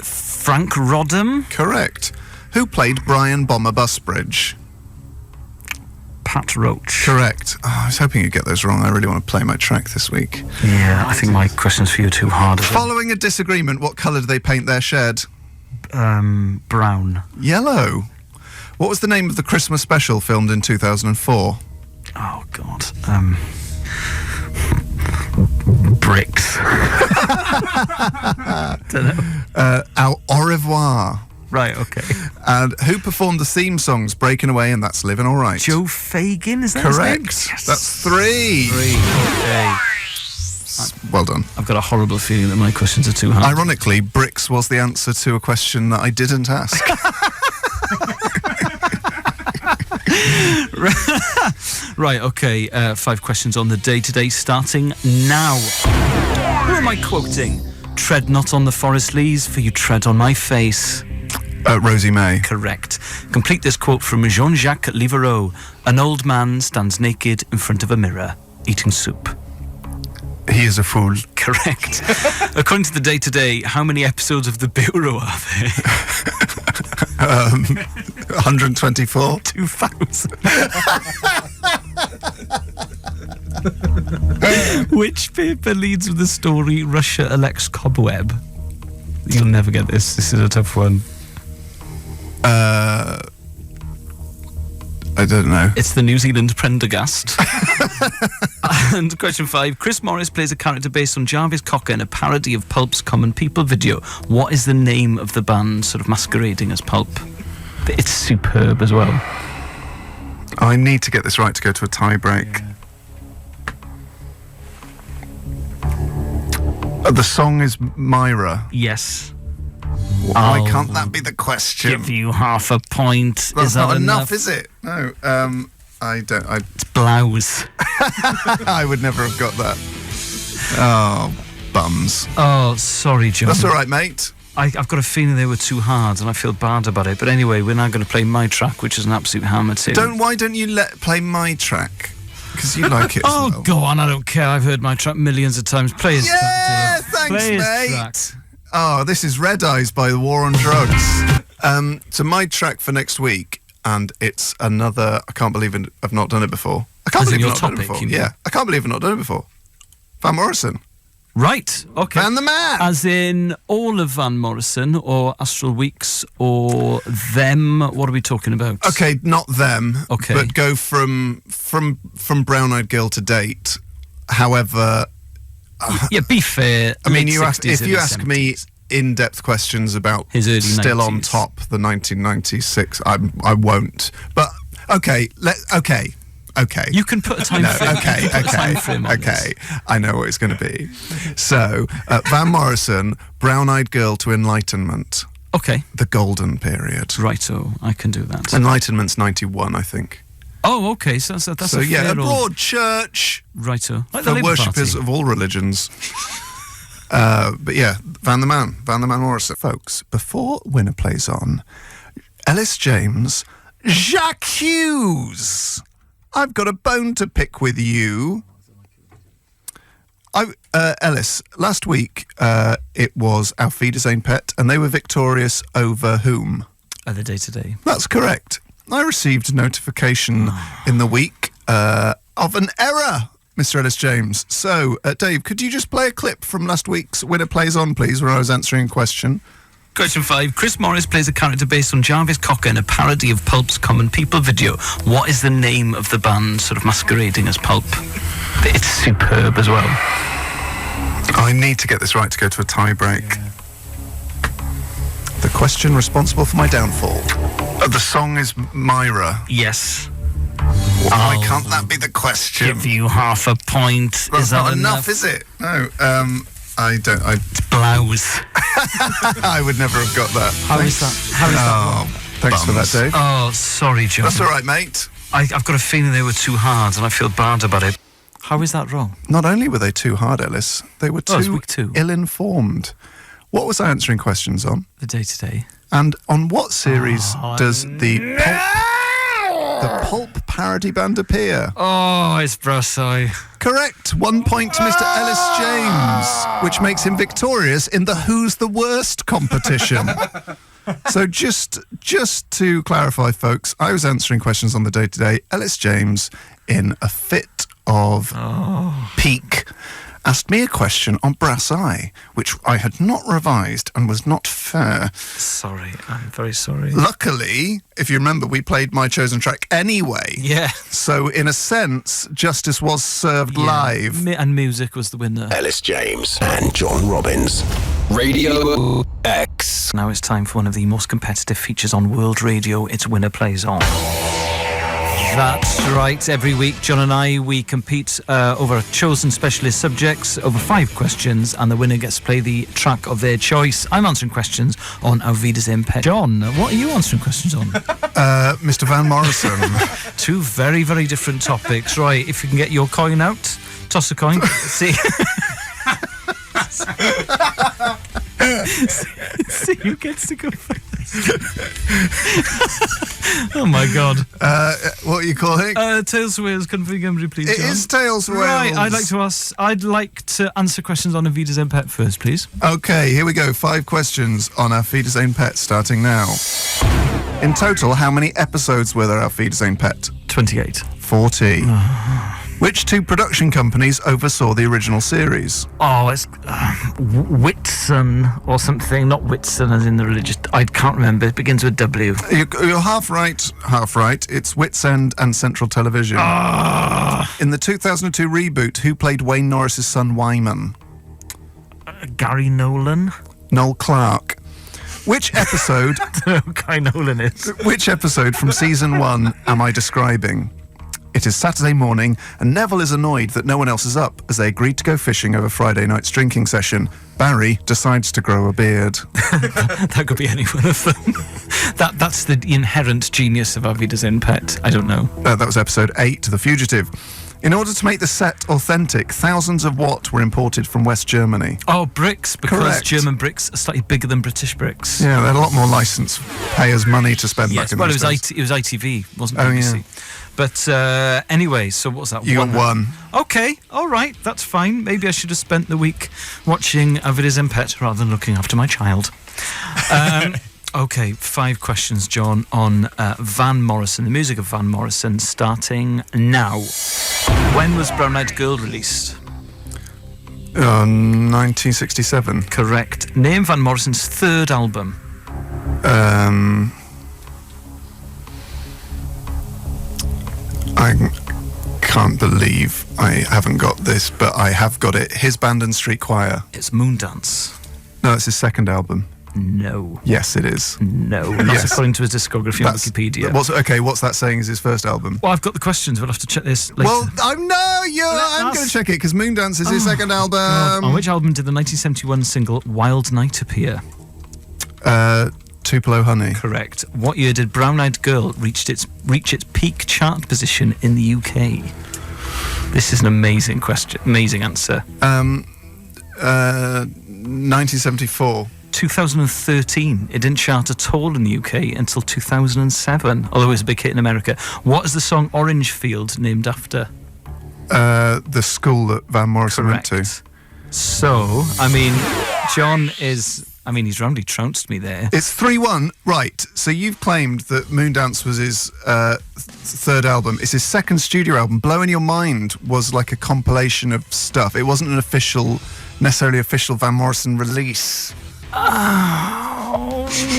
Frank Rodham. Correct. Who played Brian Bomber Busbridge? Pat Roach. Correct. Oh, I was hoping you'd get those wrong. I really want to play my track this week. Yeah, I think my questions for you are too hard. Following a disagreement, what colour did they paint their shed? Brown. Yellow. What was the name of the Christmas special filmed in 2004? Oh, God. Bricks. Don't know. Au revoir. Right, okay. And who performed the theme songs Breaking Away and That's Living Alright? Joe Fagan, is that Correct. his name? Yes. That's three. Okay. Well done. I've got a horrible feeling that my questions are too hard. Ironically, bricks was the answer to a question that I didn't ask. Right, okay. 5 questions on the day-to-day starting now. Who am I quoting? Tread not on the forest leaves, for you tread on my face. Rosie May. Correct. Complete this quote from Jean-Jacques Livarot. An old man stands naked in front of a mirror, eating soup. He is a fool. Correct. According to the day-to-day, how many episodes of The Bureau are there? 124. 2,000. Which paper leads with the story Russia elects Cobweb? You'll never get this. This is a tough one. I don't know. It's the New Zealand Prendergast. And question 5. Chris Morris plays a character based on Jarvis Cocker in a parody of Pulp's Common People video. What is the name of the band sort of masquerading as Pulp? It's superb as well. I need to get this right to go to a tie break. The song is Myra. Yes. Why can't that be the question? Give you half a point. That's is that not enough, is it? No. I don't. It's blouse. I would never have got that. Oh, bums. Oh, sorry, John. That's all right, mate. I've got a feeling they were too hard, and I feel bad about it. But anyway, we're now going to play my track, which is an absolute hammer too. Why don't you play my track? Because you like it. Oh, as well. go on! I don't care. I've heard my track millions of times. Play his track. Yeah, Dave. thanks, Play his mate. track. Oh, this is Red Eyes by The War on Drugs. So my track for next week, and it's another. I can't believe I've not done it before. I can't As in believe your I've not done it topic, before. you mean? Yeah, I can't believe I've not done it before. Van Morrison, Right. Okay. Van the Man. As in all of Van Morrison, or Astral Weeks, or them. What are we talking about? Okay, not them. Okay. But go from Brown Eyed Girl to date. However, Yeah, be fair. I mean, late you ask, 60s, if you early ask me 70s. in-depth questions about His early still on 90s. top the 1996, I won't. But okay. You can put a time No, frame. okay, you can put a time frame on okay. I know what it's going to be. So, Van Morrison, Brown Eyed Girl to Enlightenment, this. Okay. the golden period. Righto, I can do that. Enlightenment's 91, I think. Oh, okay. So that's So a yeah, fair a old- broad church Righto. Like the for Labour worshippers Party. of all religions. But yeah, Van the Man Morrison. Folks, before Winner plays on, Ellis James, Jacques Hughes. I've got a bone to pick with you. Ellis, last week it was Auf Wiedersehen Pet, and they were victorious over whom? The day-to-day. That's correct. I received a notification in the week of an error, Mr. Ellis James. So, Dave, could you just play a clip from last week's Winner Plays On, please, where I was answering a question? Question 5. Chris Morris plays a character based on Jarvis Cocker in a parody of Pulp's Common People video. What is the name of the band sort of masquerading as Pulp? It's superb as well. I need to get this right to go to a tie break. The question responsible for my downfall. The song is Myra. Yes. Why can't that be the question? Give you half a point. That's is that not enough, is it? No. I don't. Blouse. I would never have got that. How is that? How is that? Thanks for that, Dave. Oh, sorry, John. That's all right, mate. I've got a feeling they were too hard, and I feel bad about it. How is that wrong? Not only were they too hard, Ellis, they were Oh, it's too week 2. ill-informed. What was I answering questions on? The day-to-day. And on what series does the pulp parody band appear? Oh, it's Brassai. Correct. 1 point to Mr. Ellis James, which makes him victorious in the Who's the Worst competition. So just to clarify, folks, I was answering questions on the day-to-day. Ellis James, in a fit of pique, asked me a question on Brass Eye, which I had not revised and was not fair. Sorry, I'm very sorry. Luckily, if you remember, we played my chosen track anyway. Yeah. So, in a sense, justice was served live. And music was the winner. Ellis James and John Robbins. Radio X. Now it's time for one of the most competitive features on World Radio. It's Winner Plays On. That's right. Every week, John and I, we compete over chosen specialist subjects, over 5 questions, and the winner gets to play the track of their choice. I'm answering questions on Auf Wiedersehen Pet. John, what are you answering questions on? Mr. Van Morrison. 2 very, very different topics. Right, if you can get your coin out, toss a coin. See who gets to go first. Oh my God. What are you calling? Tales for Wales, confirm, please. It John. is Tales for Wales. Right, I'd like to answer questions on Avida's and Pet first, please. Okay, here we go. 5 questions on Auf Wiedersehen Pet, starting now. In total, how many episodes were there Auf Wiedersehen Pet? 28. 40. Which 2 production companies oversaw the original series? Oh, it's Whitson or something. Not Whitson as in the religious. I can't remember. It begins with W. You're half right, half right. It's Witsend and Central Television. In the 2002 reboot, who played Wayne Norris's son Wyman? Gary Nolan. Noel Clarke. Which episode? I don't know who Gary Nolan is. Which episode from season 1 am I describing? It is Saturday morning, and Neville is annoyed that no one else is up as they agreed to go fishing over Friday night's drinking session. Barry decides to grow a beard. That could be any one of them. That's the inherent genius of Auf Wiedersehen Pet. I don't know. That was episode 8, The Fugitive. In order to make the set authentic, thousands of watt were imported from West Germany. Oh, bricks, because Correct. German bricks are slightly bigger than British bricks. Yeah, they had a lot more licence payers' money to spend back Yes, in well, it those was, days. it was ITV, wasn't Oh, BBC. yeah. But anyway, so what was that? You got 1. Okay, all right, that's fine. Maybe I should have spent the week watching Auf Wiedersehen Pet rather than looking after my child. Okay, 5 questions, John, on Van Morrison, the music of Van Morrison, starting now. When was Brown Eyed Girl released? 1967. Correct. Name Van Morrison's third album. I can't believe I haven't got this, but I have got it. His Band and Street Choir. It's Moondance. No, it's his second album. No. Yes, it is. No, not Yes. according to his discography on Wikipedia. What's that saying is his first album? Well, I've got the questions. We'll have to check this later. Well, I'm going to check it because Moondance is his second album. On which album did the 1971 single Wild Night appear? Tupelo Honey. Correct. What year did Brown Eyed Girl reach its peak chart position in the UK? This is an amazing question. Amazing answer. 1974. 2013. It didn't chart at all in the UK until 2007, although it was a big hit in America. What is the song Orange Field named after? The school that Van Morrison went to. So, I mean, John is... I mean, he's roundly trounced me there. It's 3-1. Right, so you've claimed that Moondance was his third album. It's his second studio album. Blow in Your Mind was like a compilation of stuff. It wasn't an necessarily official Van Morrison release.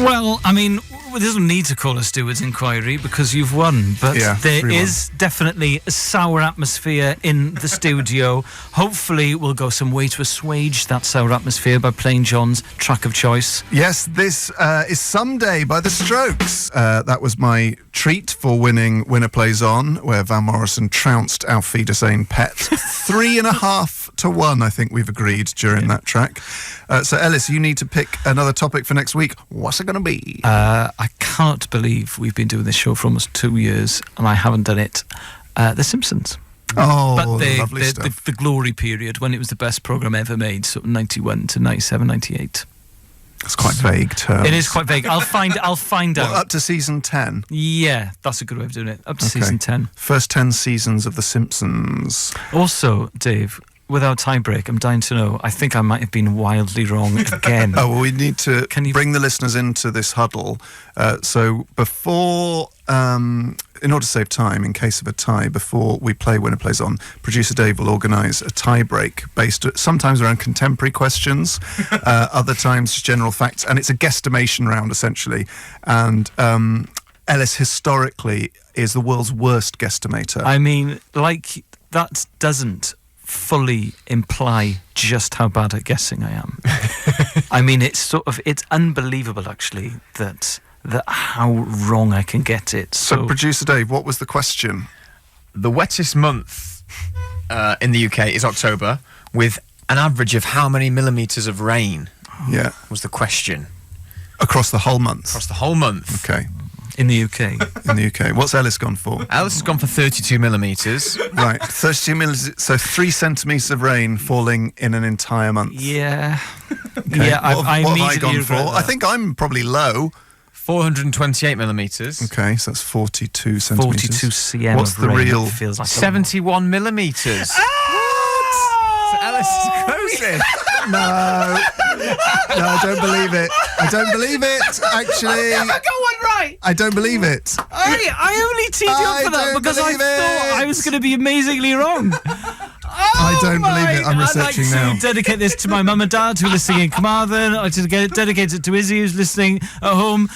Well, I mean, there's no need to call a steward's inquiry because you've won, but Yeah, there 3-1. is definitely a sour atmosphere in the studio. Hopefully we'll go some way to assuage that sour atmosphere by playing John's track of choice. Yes, this is Someday by The Strokes. That was my treat for winning Winner Plays On, where Van Morrison trounced Auf Wiedersehen Pet. 3.5-1, I think we've agreed during that track. So, Elis, you need to pick another topic for next week. What's it going to be? I can't believe we've been doing this show for almost 2 years and I haven't done it. The Simpsons. Oh, But lovely stuff. the glory period when it was the best programme ever made, so 91 to 97, 98. It's quite vague terms. It is quite vague. I'll find Well, out. up to season 10. Yeah, that's a good way of doing it. Up to Okay. season 10. First 10 seasons of The Simpsons. Also, Dave, without tiebreak, I'm dying to know, I think I might have been wildly wrong again. Oh, well, we need to Can you- bring the listeners into this huddle. So before, in order to save time, in case of a tie, before we play Winner Plays On, producer Dave will organise a tie break based sometimes around contemporary questions, other times general facts, and it's a guesstimation round essentially. And Elis historically is the world's worst guesstimator. I mean, like, that doesn't fully imply just how bad at guessing I am. I mean, it's unbelievable actually that how wrong I can get it. So, producer Dave, what was the question? The wettest month in the UK is October, with an average of how many millimetres of rain Yeah, was the question. across the whole month. Across the whole month. Okay, in the UK. in the UK. What's Ellis gone for? Alice has gone for 32 millimetres. Right, 32 millimetres, so 3 centimetres of rain falling in an entire month. Yeah. Okay. Yeah, what I have I immediately gone for? regret that. I think I'm probably low. 428 millimetres. Okay, so that's 42 centimetres. 42 cm What's of the rain. real? It feels like 71 millimetres. So Alice is closest. No, I don't believe it. I don't believe it, actually. I got one right. I don't believe it. I only teed you I up for that don't because I believe thought it. I was going to be amazingly wrong. I don't believe it. I'm researching I'd now. like to dedicate this to my mum and dad who are listening in Carmarthen. I'd like to dedicate it to Izzy who's listening at home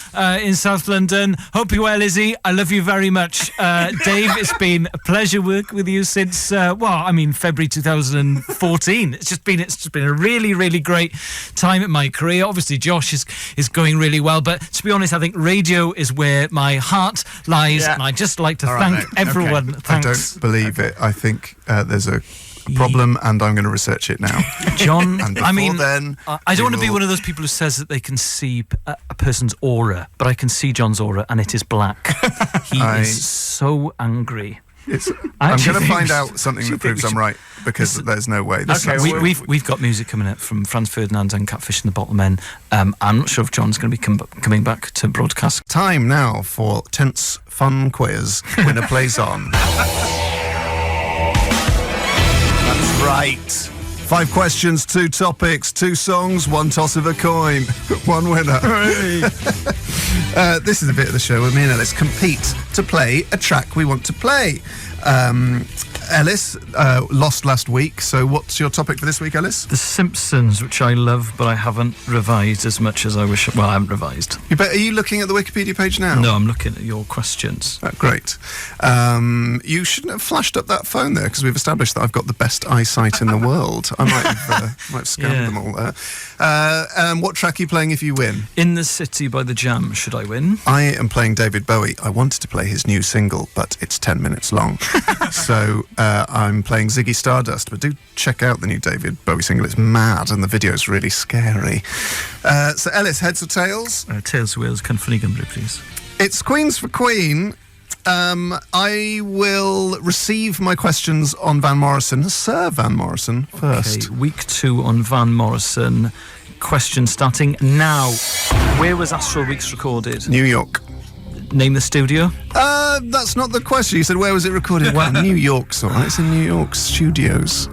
in South London. Hope you're well, Izzy. I love you very much. Dave, it's been a pleasure working with you since, February 2014. It's just been a really, really great time in my career. Obviously, Josh is going really well, but to be honest, I think radio is where my heart lies, Yeah. and I'd just like to All right, thank mate. everyone. Okay. I Thanks. don't believe it. I think there's a problem, and I'm going to research it now. John, And before then, I don't want to we be will- one of those people who says that they can see a person's aura, but I can see John's aura, and it is black. He is so angry. I'm actually going to think find we out should- something I that actually proves think I'm we right, because there's no way. This Okay, is- well, We've got music coming up from Franz Ferdinand and Catfish and the Bottlemen. I'm not sure if John's going to be coming back to broadcast. Time now for Tense Fun Quiz. Winner plays on. That's right. 5 questions, 2 topics, 2 songs, 1 toss of a coin, 1 winner. This is a bit of the show where me and Ellis compete to play a track we want to play. Ellis lost last week, so what's your topic for this week, Ellis? The Simpsons, which I love, but I haven't revised as much as I wish. Well, I haven't revised. Are you looking at the Wikipedia page now? No, I'm looking at your questions. Great. You shouldn't have flashed up that phone there, because we've established that I've got the best eyesight in the world. I might have scanned them all there. What track are you playing if you win? In the City by The Jam, should I win? I am playing David Bowie. I wanted to play his new single, but it's 10 minutes long. So I'm playing Ziggy Stardust, but do check out the new David Bowie single. It's mad, and the video's really scary. So Ellis, heads or tails? Tails, Wales, Cynffony Gymru, please. It's Queens for Queen. I will receive my questions on Van Morrison, Sir Van Morrison, first. Okay, week 2 on Van Morrison. Question starting now. Where was Astral Weeks recorded? New York. Name the studio. That's not the question. You said where was it recorded? Well, New York's all right. It's in New York Studios.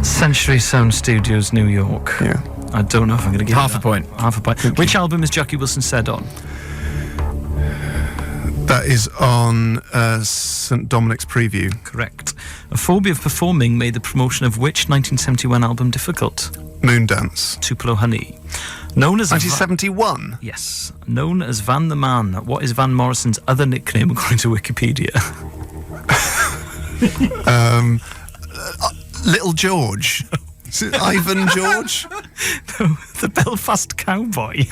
Century Sound Studios, New York. Yeah. I don't know if I'm going to get Half a point. Half a point. Which album is Jackie Wilson said on? That is on St. Dominic's Preview. Correct. A phobia of performing made the promotion of which 1971 album difficult? Moondance. Tupelo Honey. Known as 1971. Yes. Known as Van the Man, what is Van Morrison's other nickname according to Wikipedia? Little George. Is it Ivan George? No, the Belfast Cowboy.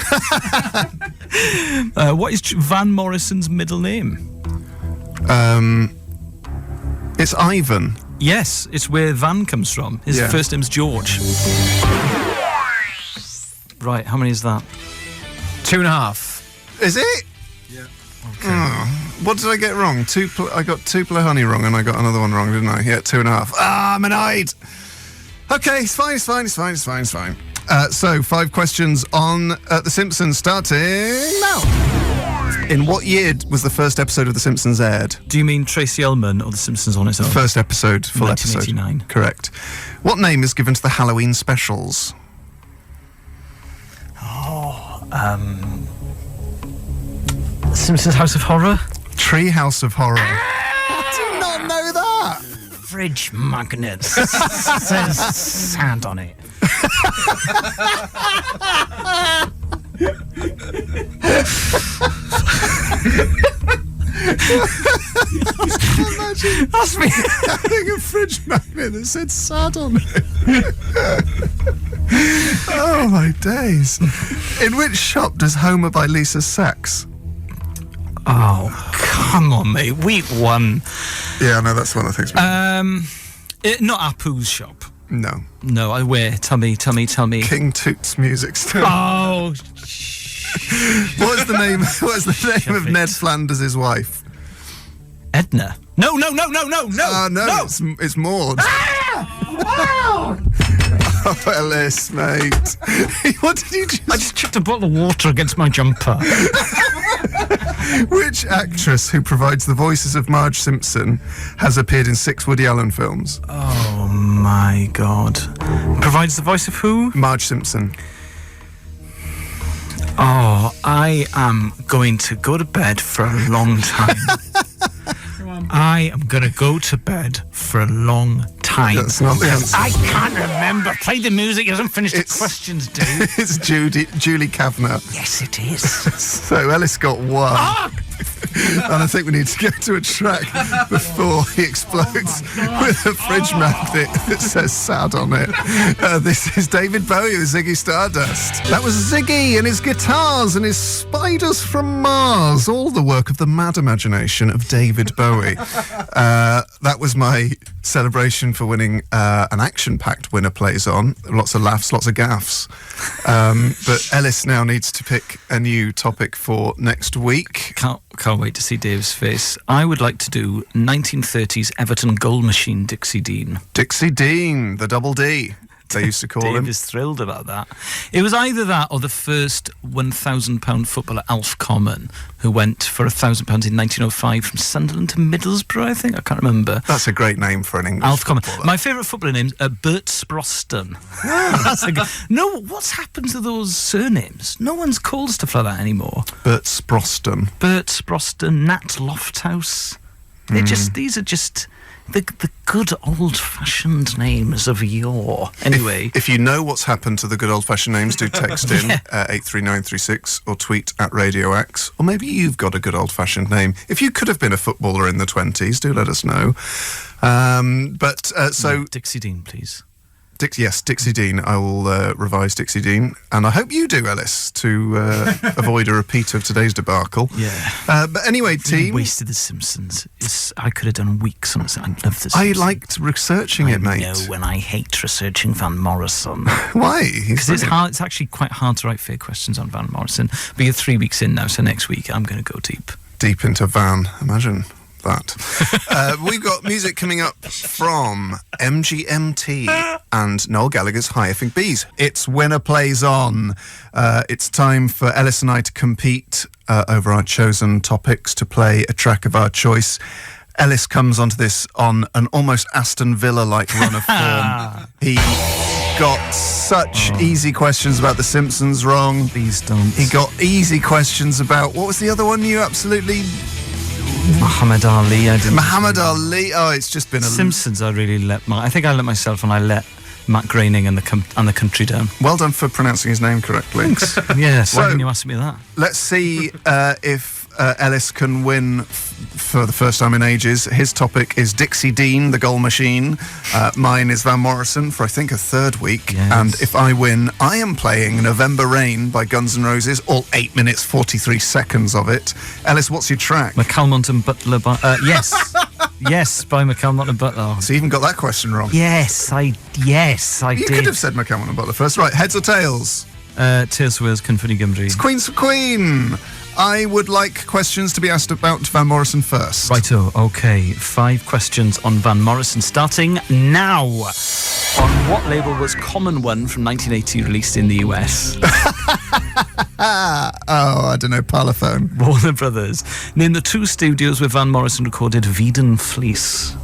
What is Van Morrison's middle name? It's Ivan. Yes, it's where Van comes from. His Yeah. first name's George. Right, how many is that? 2.5. Is it? Yeah. Oh, what did I get wrong? I got Tupelo Honey wrong, and I got another one wrong, didn't I? Yeah, 2.5. I'm annoyed. Okay, it's fine. So, 5 questions on The Simpsons, starting now. In what year was the first episode of The Simpsons aired? Do you mean Tracy Ullman or The Simpsons on its own? First episode, full 1989. episode. Correct. What name is given to the Halloween specials? Simpsons House of Horror? Tree House of Horror. I did not know that. Fridge magnets. Says sand on it. That's me having a fridge magnet that said sad on it. Oh my days. In which shop does Homer buy Lisa Sacks? Oh, come on, mate. Week 1. Yeah, I know, that's one I think's Not Apu's shop. No. No, I wear. Tell me. King Toots Music Store. Oh, What is the name of it. Ned Flanders' wife? Edna. No. No, it's Maud. Oh, Ellis, mate. What did you I just chucked a bottle of water against my jumper. Which actress who provides the voices of Marge Simpson has appeared in 6 Woody Allen films? Oh, my God. Provides the voice of who? Marge Simpson. Oh, I am going to go to bed for a long time. I am going to go to bed for a long time. That's not the answer. I can't remember. Play the music. It hasn't finished It's- the questions, dude. It's Julie Kavanagh. Yes, it is. So Ellis got 1. And I think we need to go to a track before he explodes with a fridge magnet that says sad on it. This is David Bowie with Ziggy Stardust. That was Ziggy and his guitars and his spiders from Mars. All the work of the mad imagination of David Bowie. That was my celebration for winning an action-packed Winner Plays On. Lots of laughs, lots of gaffs. But Ellis now needs to pick a new topic for next week. Can't wait to see Dave's face. I would like to do 1930s Everton goal machine Dixie Dean. Dixie Dean, the double D. they used to call Dave him. is thrilled about that. It was either that or the first £1,000 footballer, Alf Common, who went for £1,000 in 1905 from Sunderland to Middlesbrough, I think. I can't remember. That's a great name for an English Alf Common. footballer. My favourite footballer name's Bert Sproston. That's a good. No, what's happened to those surnames? No one's called stuff like that anymore. Bert Sproston. Bert Sproston, Nat Lofthouse. These are just the good old-fashioned names of yore. Anyway. If you know what's happened to the good old-fashioned names, do text in 83936 or tweet at Radio X. Or maybe you've got a good old-fashioned name. If you could have been a footballer in the 20s, do let us know. So Dixie Dean, please. Yes, Dixie Dean. I will revise Dixie Dean. And I hope you do, Ellis, to avoid a repeat of today's debacle. Yeah. But anyway, team... wasted The Simpsons. I could have done weeks on it. I love The Simpsons. I liked researching it, mate. I know when I hate researching Van Morrison. Why? Because it's hard. It's actually quite hard to write fair questions on Van Morrison. But you're 3 weeks in now, so next week I'm going to go deep. Deep into Van. Imagine that. We've got music coming up from MGMT and Noel Gallagher's Higher Think Bees. It's Winner Plays On. It's time for Elis and I to compete over our chosen topics, to play a track of our choice. Elis comes onto this on an almost Aston Villa-like run of form. He got such easy questions about The Simpsons wrong. Please don't. He got easy questions about... What was the other one you absolutely... Muhammad Ali. I didn't. Muhammad Ali. Oh, it's just been a... Simpsons. I think I let myself, and I let Matt Groening and the country down. Well done for pronouncing his name correctly. Yes. So- Why didn't you ask me that? Let's see if Elis can win for the first time in ages. His topic is Dixie Dean, the goal machine. Mine is Van Morrison for, I think, a third week. Yes. And if I win, I am playing November Rain by Guns N' Roses, all 8 minutes, 43 seconds of it. Elis, what's your track? McCalmont and Butler by... yes. Yes, by McCalmont and Butler. So you even got that question wrong. Yes, I You did. could have said McCalmont and Butler first. Right, heads or tails? Tears for Wales, Cynfynnu Gymru. It's Queen's for Queen. I would like questions to be asked about Van Morrison first. Righto, okay. 5 questions on Van Morrison, starting now. On what label was Common One from 1980 released in the US? I don't know, Parlophone. Warner Brothers. Name the 2 studios where Van Morrison recorded Veeden Fleece.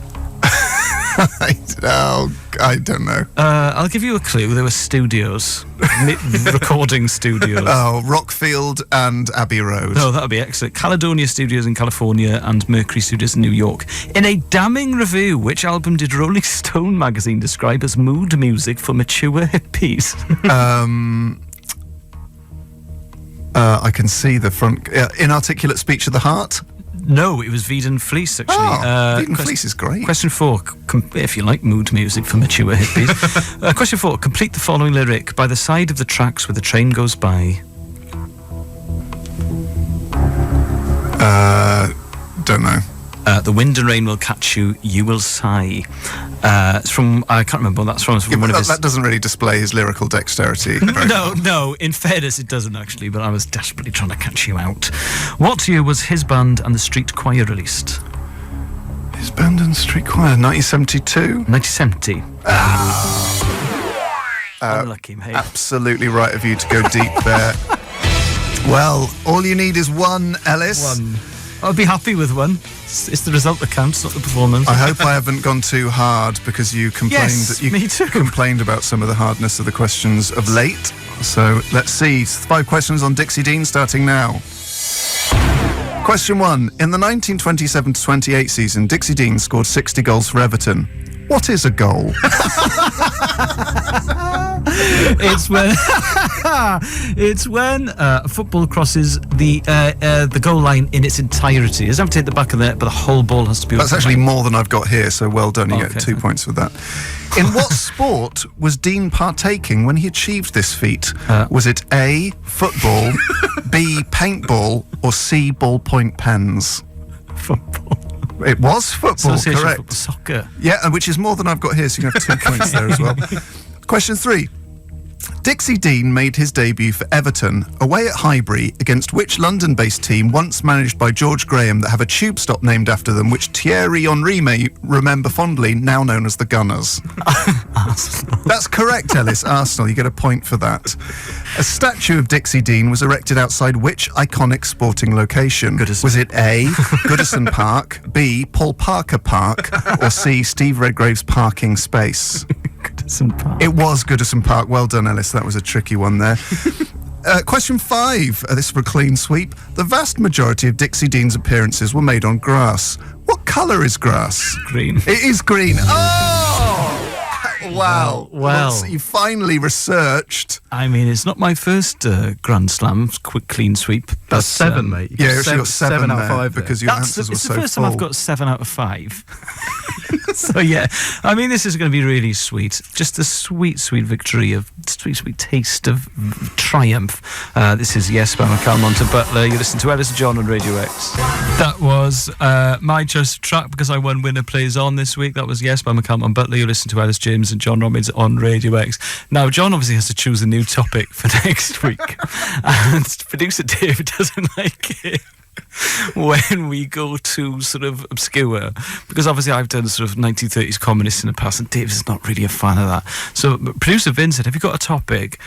I don't know. I'll give you a clue. There were studios. Recording studios. Oh, Rockfield and Abbey Road. No, that would be excellent. Caledonia Studios in California and Mercury Studios in New York. In a damning review, which album did Rolling Stone magazine describe as mood music for mature hippies? I can see the front. Inarticulate Speech of the Heart. No, it was Veeden Fleece, actually. Veeden Fleece is great. Question 4, if you like mood music for mature hippies. Question 4, complete the following lyric. By the side of the tracks where the train goes by. Don't know. The wind and rain will catch you, you will sigh. It's from, I can't remember what that's from. It's from one of his... That doesn't really display his lyrical dexterity. very well. No, in fairness, it doesn't actually, but I was desperately trying to catch you out. What year was his band and the Street Choir released? His band and street choir, 1972. 1970. Unlucky, mate. Absolutely right of you to go deep there. Well, all you need is one, Ellis. One. I'll be happy with one. It's the result that counts, not the performance. I hope I haven't gone too hard because you complained. Yes, you me too. complained about some of the hardness of the questions of late. So let's see. 5 questions on Dixie Dean starting now. Question 1. In the 1927-28 season, Dixie Dean scored 60 goals for Everton. What is a goal? It's when a football crosses the goal line in its entirety. It doesn't have to hit the back of the net, but the whole ball has to be... That's actually more than I've got here, so well done. You get 2 points for that. In what sport was Dean partaking when he achieved this feat? Was it A, football, B, paintball, or C, ballpoint pens? Football. It was football, Association correct. Football Soccer. Yeah, and which is more than I've got here, so you can have 2 points there as well. Question 3. Dixie Dean made his debut for Everton away at Highbury against which London-based team once managed by George Graham that have a tube stop named after them, which Thierry Henry may remember fondly, now known as the Gunners? That's correct, Elis. Arsenal. You get a point for that. A statue of Dixie Dean was erected outside which iconic sporting location? Goodison. Was it A, Goodison Park, B, Paul Parker Park, or C, Steve Redgrave's parking space? Goodison Park. It was Goodison Park. Well done, Elis. That was a tricky one there. Question 5. This is for a clean sweep. The vast majority of Dixie Dean's appearances were made on grass. What colour is grass? Green. It is green. Oh! Wow. Well. You finally researched. I mean, it's not my first Grand Slam quick clean sweep. That's 7, mate. You Yeah, got actually got 7 out of there 5 there. because your answers were It's so the first full. time I've got 7 out of 5. So yeah, I mean, this is going to be really sweet. Just a sweet, sweet victory of sweet, sweet taste of triumph. This is Yes by McCall Monta Butler. You listen to Elis and John on Radio X. That was my choice of track because I won Winner Plays On this week. That was Yes by McCall Butler. You listen to Elis James and John Robbins on Radio X. Now, John obviously has to choose a new topic for next week, and producer Dave doesn't like it when we go to sort of obscure, because obviously I've done sort of 1930s communists in the past and Dave is not really a fan of that. So producer Vin said, have you got a topic?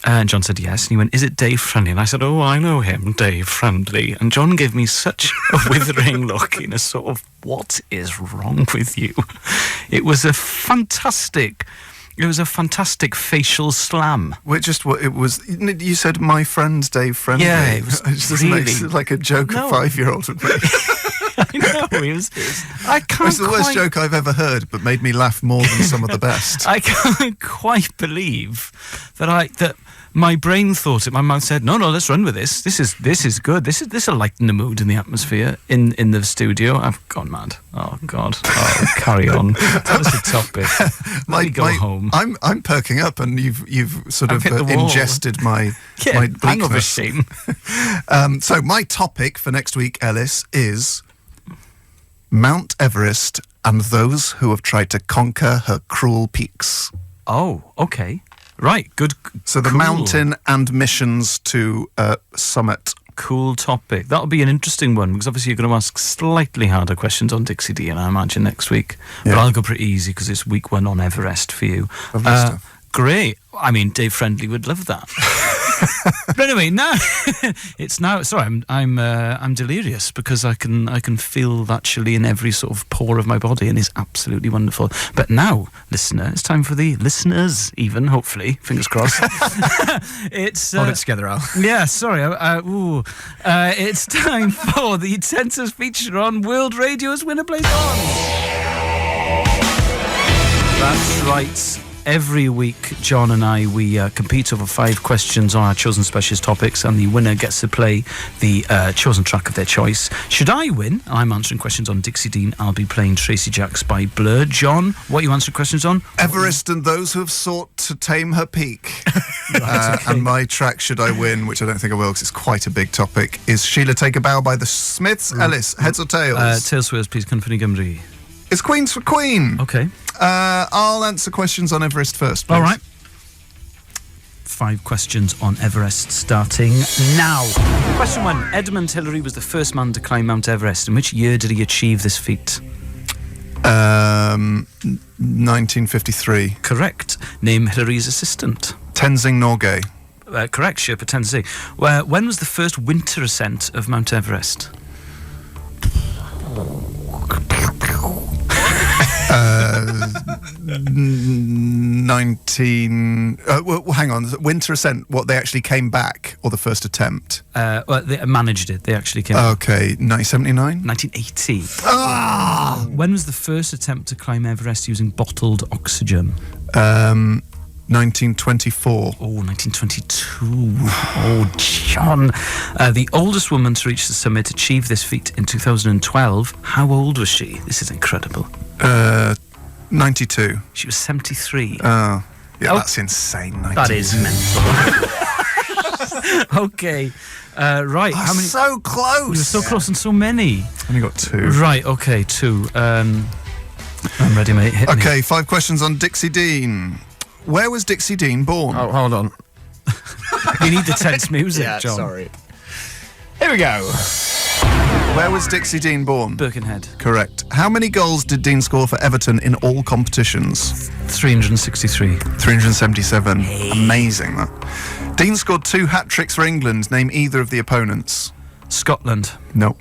And John said yes, and he went, is it Dave Friendly? And I said, oh, I know him, Dave Friendly. And John gave me such a withering look in a sort of, what is wrong with you? It was a fantastic facial slam. Well, just what it was. You said my friend Dave Friendly. Yeah, it was just really makes it like a joke a 5-year-old would make. I know, I can't It's the worst joke I've ever heard, but made me laugh more than some of the best. I can't quite believe that my brain thought it. My mouth said, "No, let's run with this. This is good. This will lighten the mood and the atmosphere in the studio." I've gone mad. Oh God! Oh, carry on. Tell us the topic. Let me go home. I'm perking up, and you've sort I've of hit the wall. ingested my my hangover bleakness. shame. So my topic for next week, Elis, is Mount Everest and those who have tried to conquer her cruel peaks. Oh, okay. Right, good. So the cool. mountain and missions to summit. Cool topic. That'll be an interesting one because obviously you're going to ask slightly harder questions on Dixie Dean, I imagine, next week. But Yeah. I'll go pretty easy because it's week 1 on Everest for you. Lovely stuff. Great. I mean, Dave Friendly would love that. But anyway, now it's now. Sorry, I'm delirious because I can feel that chili in every sort of pore of my body, and it's absolutely wonderful. But now, listener, it's time for the listeners. Even hopefully, fingers crossed. It's Hold it together, Al. yeah. Sorry. It's time for the census feature on World Radio's Winner Plays On. That's right. Every week, John and I, we compete over 5 questions on our chosen specialist topics, and the winner gets to play the chosen track of their choice. Should I win, I'm answering questions on Dixie Dean. I'll be playing Tracy Jacks by Blur. John, what are you answering questions on? Everest and those who have sought to tame her peak. And my track, Should I Win, which I don't think I will because it's quite a big topic, is Sheila Take a Bow by the Smiths. Elis, heads or tails? Tails Swears, please, Cynfynnu Gymru. It's Queens for Queen. Okay. I'll answer questions on Everest first, please. All right. 5 questions on Everest starting now. Question 1. Edmund Hillary was the first man to climb Mount Everest. In which year did he achieve this feat? 1953. Correct. Name Hillary's assistant. Tenzing Norgay. Correct, Sherpa Tenzing. When was the first winter ascent of Mount Everest? 19... well, hang on. Winter ascent, what, they actually came back, or the first attempt? Well, they managed it. They actually came. Okay, 1979? 1980. When was the first attempt to climb Everest using bottled oxygen? 1924. Oh, 1922. Oh, John. The oldest woman to reach the summit achieved this feat in 2012. How old was she? This is incredible. 92. She was 73. Yeah, Oh. that's insane. 92. That is mental. Okay. Right. How many? So close. You were so close and so many. Only got 2. Right. Okay. 2. I'm ready, mate. Hit me. Okay, 5 questions on Dixie Dean. Where was Dixie Dean born? Oh, hold on. We need the tense music, John. Sorry. Here we go. Where was Dixie Dean born? Birkenhead. Correct. How many goals did Dean score for Everton in all competitions? 363. 377. Amazing, that. Dean scored 2 hat-tricks for England. Name either of the opponents. Scotland. No.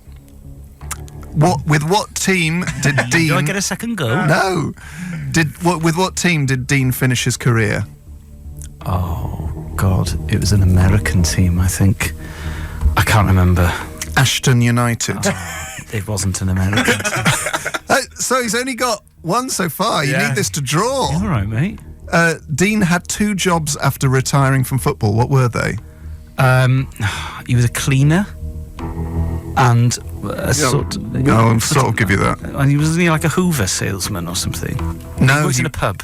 With what team did Dean... Do I get a second go? No. With what team did Dean finish his career? Oh, God. It was an American team, I think. I can't remember. Ashton United. It wasn't an American team. So he's only got 1 so far. You Yeah. need this to draw. All right, mate. Dean had 2 jobs after retiring from football. What were they? He was a cleaner and a sort of... I'll sort of give you that. And he was like a Hoover salesman or something. No, He worked in a pub.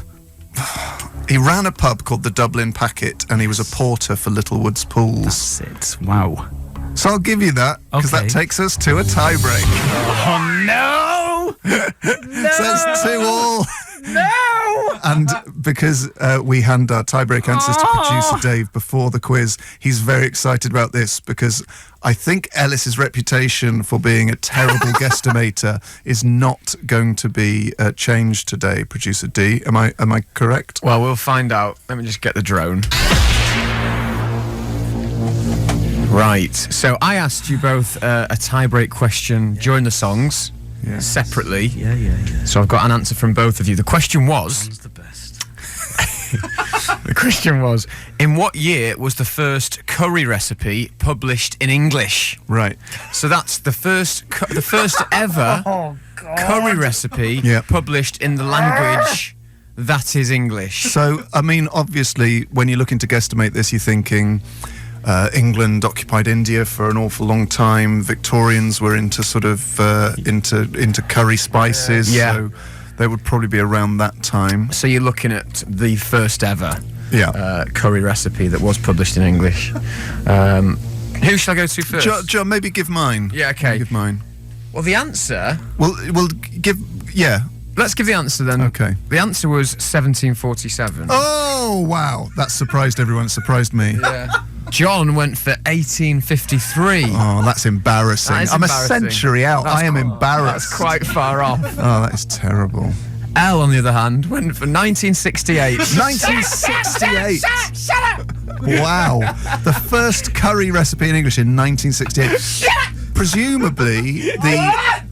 he ran a pub called the Dublin Packet, and he was a porter for Littlewoods Pools. That's it. Wow. So I'll give you that, because Okay. that takes us to a tiebreak. Oh, no! So it's 2-all. No! And because we hand our tiebreak answers to producer Dave before the quiz, he's very excited about this, because I think Ellis's reputation for being a terrible guesstimator is not going to be changed today, producer D. Am I correct? Well, we'll find out. Let me just get the drone. Right. So I asked you both a tie-break question during the songs, separately. Yeah. So I've got an answer from both of you. The question was... John's the best. The question was, in what year was the first curry recipe published in English? Right. So that's the first ever curry recipe published in the language that is English. So, I mean, obviously, when you're looking to guesstimate this, you're thinking... England occupied India for an awful long time. Victorians were into sort of into curry spices. Yeah. So they would probably be around that time. So you're looking at the first ever Yeah. curry recipe that was published in English. Who shall I go to first? John, maybe give mine. Yeah, okay. Give mine. Well, the answer... We'll give... Yeah. Let's give the answer then. Okay. The answer was 1747. Oh, wow. That surprised everyone. It surprised me. Yeah. John went for 1853. Oh, that's embarrassing. That is I'm embarrassing. a century out. I am embarrassed. That's quite far off. Oh, that is terrible. Elle, on the other hand, went for 1968. 1968. Shut up! Wow. The first curry recipe in English in 1968. Presumably,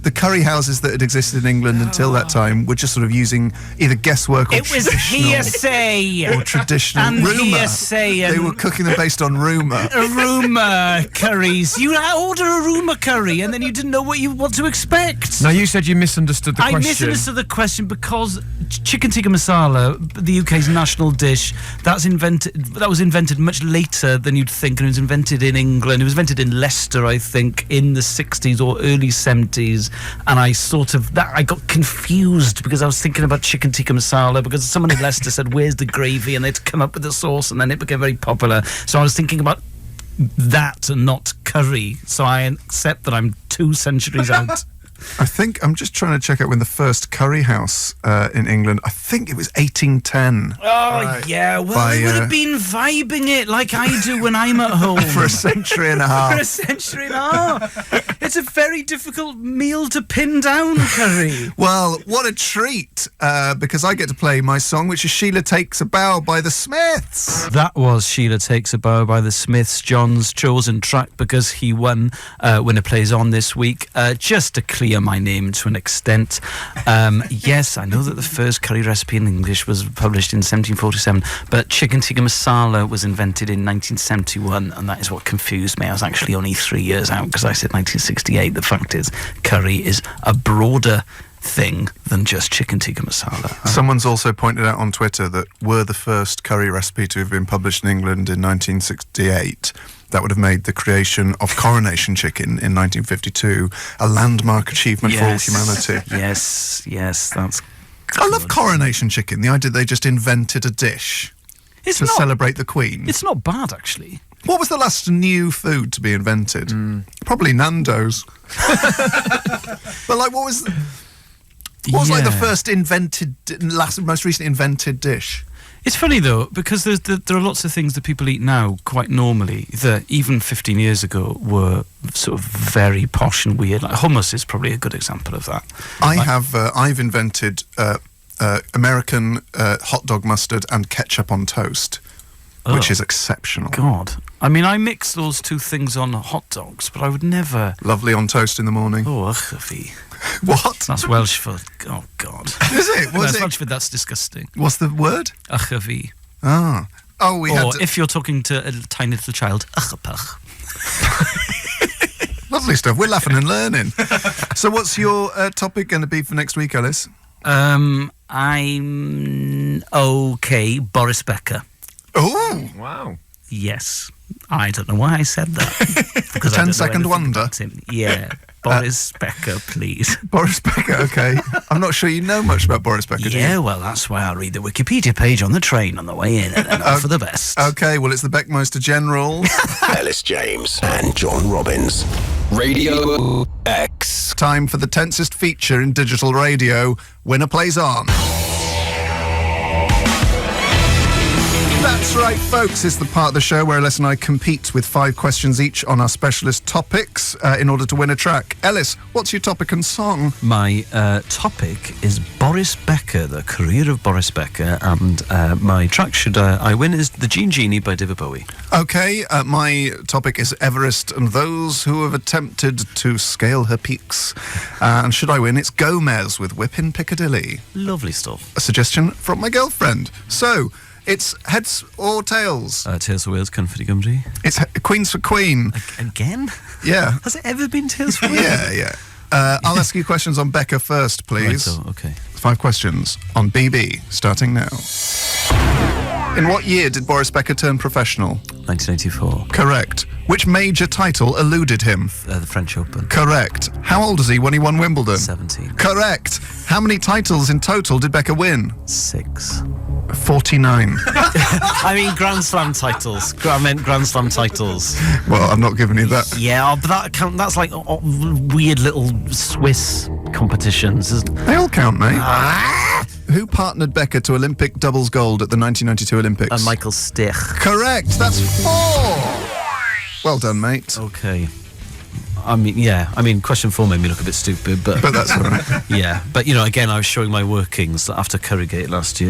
the curry houses that had existed in England until that time were just sort of using either guesswork or It was hearsay. or traditional And rumour. hearsay and- They were cooking them based on rumour. Rumour curries. You order a rumour curry and then you didn't know what to expect. Now, you said you misunderstood the I question. misunderstood the question because chicken tikka masala, the UK's national dish, that was invented much later than you'd think, and it was invented in England. It was invented in Leicester, I think, in the 60s or early 70s, and I got confused because I was thinking about chicken tikka masala because someone in Leicester said, "Where's the gravy?" and they'd come up with the sauce, and then it became very popular. So I was thinking about that and not curry. So I accept that I'm 2 centuries out. I think I'm just trying to check out when the first curry house in England. I think it was 1810. Oh, yeah. Well, I would have been vibing it like I do when I'm at home. For a century and a For half. a century and a half. It's a very difficult meal to pin down, curry. Well, what a treat, because I get to play my song, which is Sheila Takes a Bow by the Smiths. That was Sheila Takes a Bow by the Smiths, John's chosen track because he won Winner Plays On this week. Just to clear my name to an extent. Yes, I know that the first curry recipe in English was published in 1747, but chicken tikka masala was invented in 1971, and that is what confused me. I was actually only 3 years out because I said 1968. The fact is, curry is a broader thing than just chicken tikka masala. Someone's also pointed out on Twitter that were the first curry recipe to have been published in England in 1968, that would have made the creation of coronation chicken in 1952 a landmark achievement for all humanity. Yes, that's I love coronation chicken, the idea they just invented a dish to celebrate the Queen. It's not bad, actually. What was the last new food to be invented? Probably Nando's. But like, what was like the first most recent invented dish? It's funny though, because there are lots of things that people eat now quite normally that even 15 years ago were sort of very posh and weird. Like hummus is probably a good example of that. I've invented American hot dog mustard and ketchup on toast, which is exceptional. God. I mean, I mix those two things on hot dogs, but I would never... Lovely on toast in the morning. Oh, achafy. What? That's Welsh for... Oh, God. Is it? No, Was it's it? Welsh for that's disgusting. What's the word? Achafy. Ah. Oh, we had... Or if you're talking to a tiny little child, achapach. Lovely stuff. We're laughing and learning. So what's your topic going to be for next week, Elis? I'm okay, Boris Becker. Oh! Wow. Yes. I don't know why I said that. Because I don't know 10-second anything wonder. about him. Yeah. Boris Becker, please. Boris Becker, okay. I'm not sure you know much about Boris Becker, do you? Yeah, well, that's why I read the Wikipedia page on the train on the way in and then for the best. Okay, well, it's the Beckmeister General. Elis James and John Robbins. Radio X. Time for the tensest feature in digital radio. Winner plays on. That's right, folks. It's the part of the show where Elis and I compete with 5 questions each on our specialist topics in order to win a track. Elis, what's your topic and song? My topic is Boris Becker, the career of Boris Becker, and my track, should I win, is The Gene Genie by David Bowie. Okay, my topic is Everest and those who have attempted to scale her peaks. And should I win, it's Gomez with Whip in Piccadilly. Lovely stuff. A suggestion from my girlfriend. So, it's heads or tails? Tales for Wales, Cynfyd Gymru. It's Queens for Queen. Again? Yeah. Has it ever been Tales for Wales? Yeah. I'll ask you questions on Becca first, please. Right, so, okay. 5 questions on BB, starting now. In what year did Boris Becker turn professional? 1984. Correct. Which major title eluded him? The French Open. Correct. How old is he when he won Wimbledon? 17. Correct. How many titles in total did Becker win? 6. 49. I mean, Grand Slam titles. I meant Grand Slam titles. Well, I'm not giving you that. Yeah, but that's like weird little Swiss competitions, isn't it? They all count, mate. Who partnered Becker to Olympic doubles gold at the 1992 Olympics? And Michael Stich. Correct. That's 4. Well done, mate. Okay. I mean, question 4 made me look a bit stupid, but that's all right. yeah. But, again, I was showing my workings after Currygate last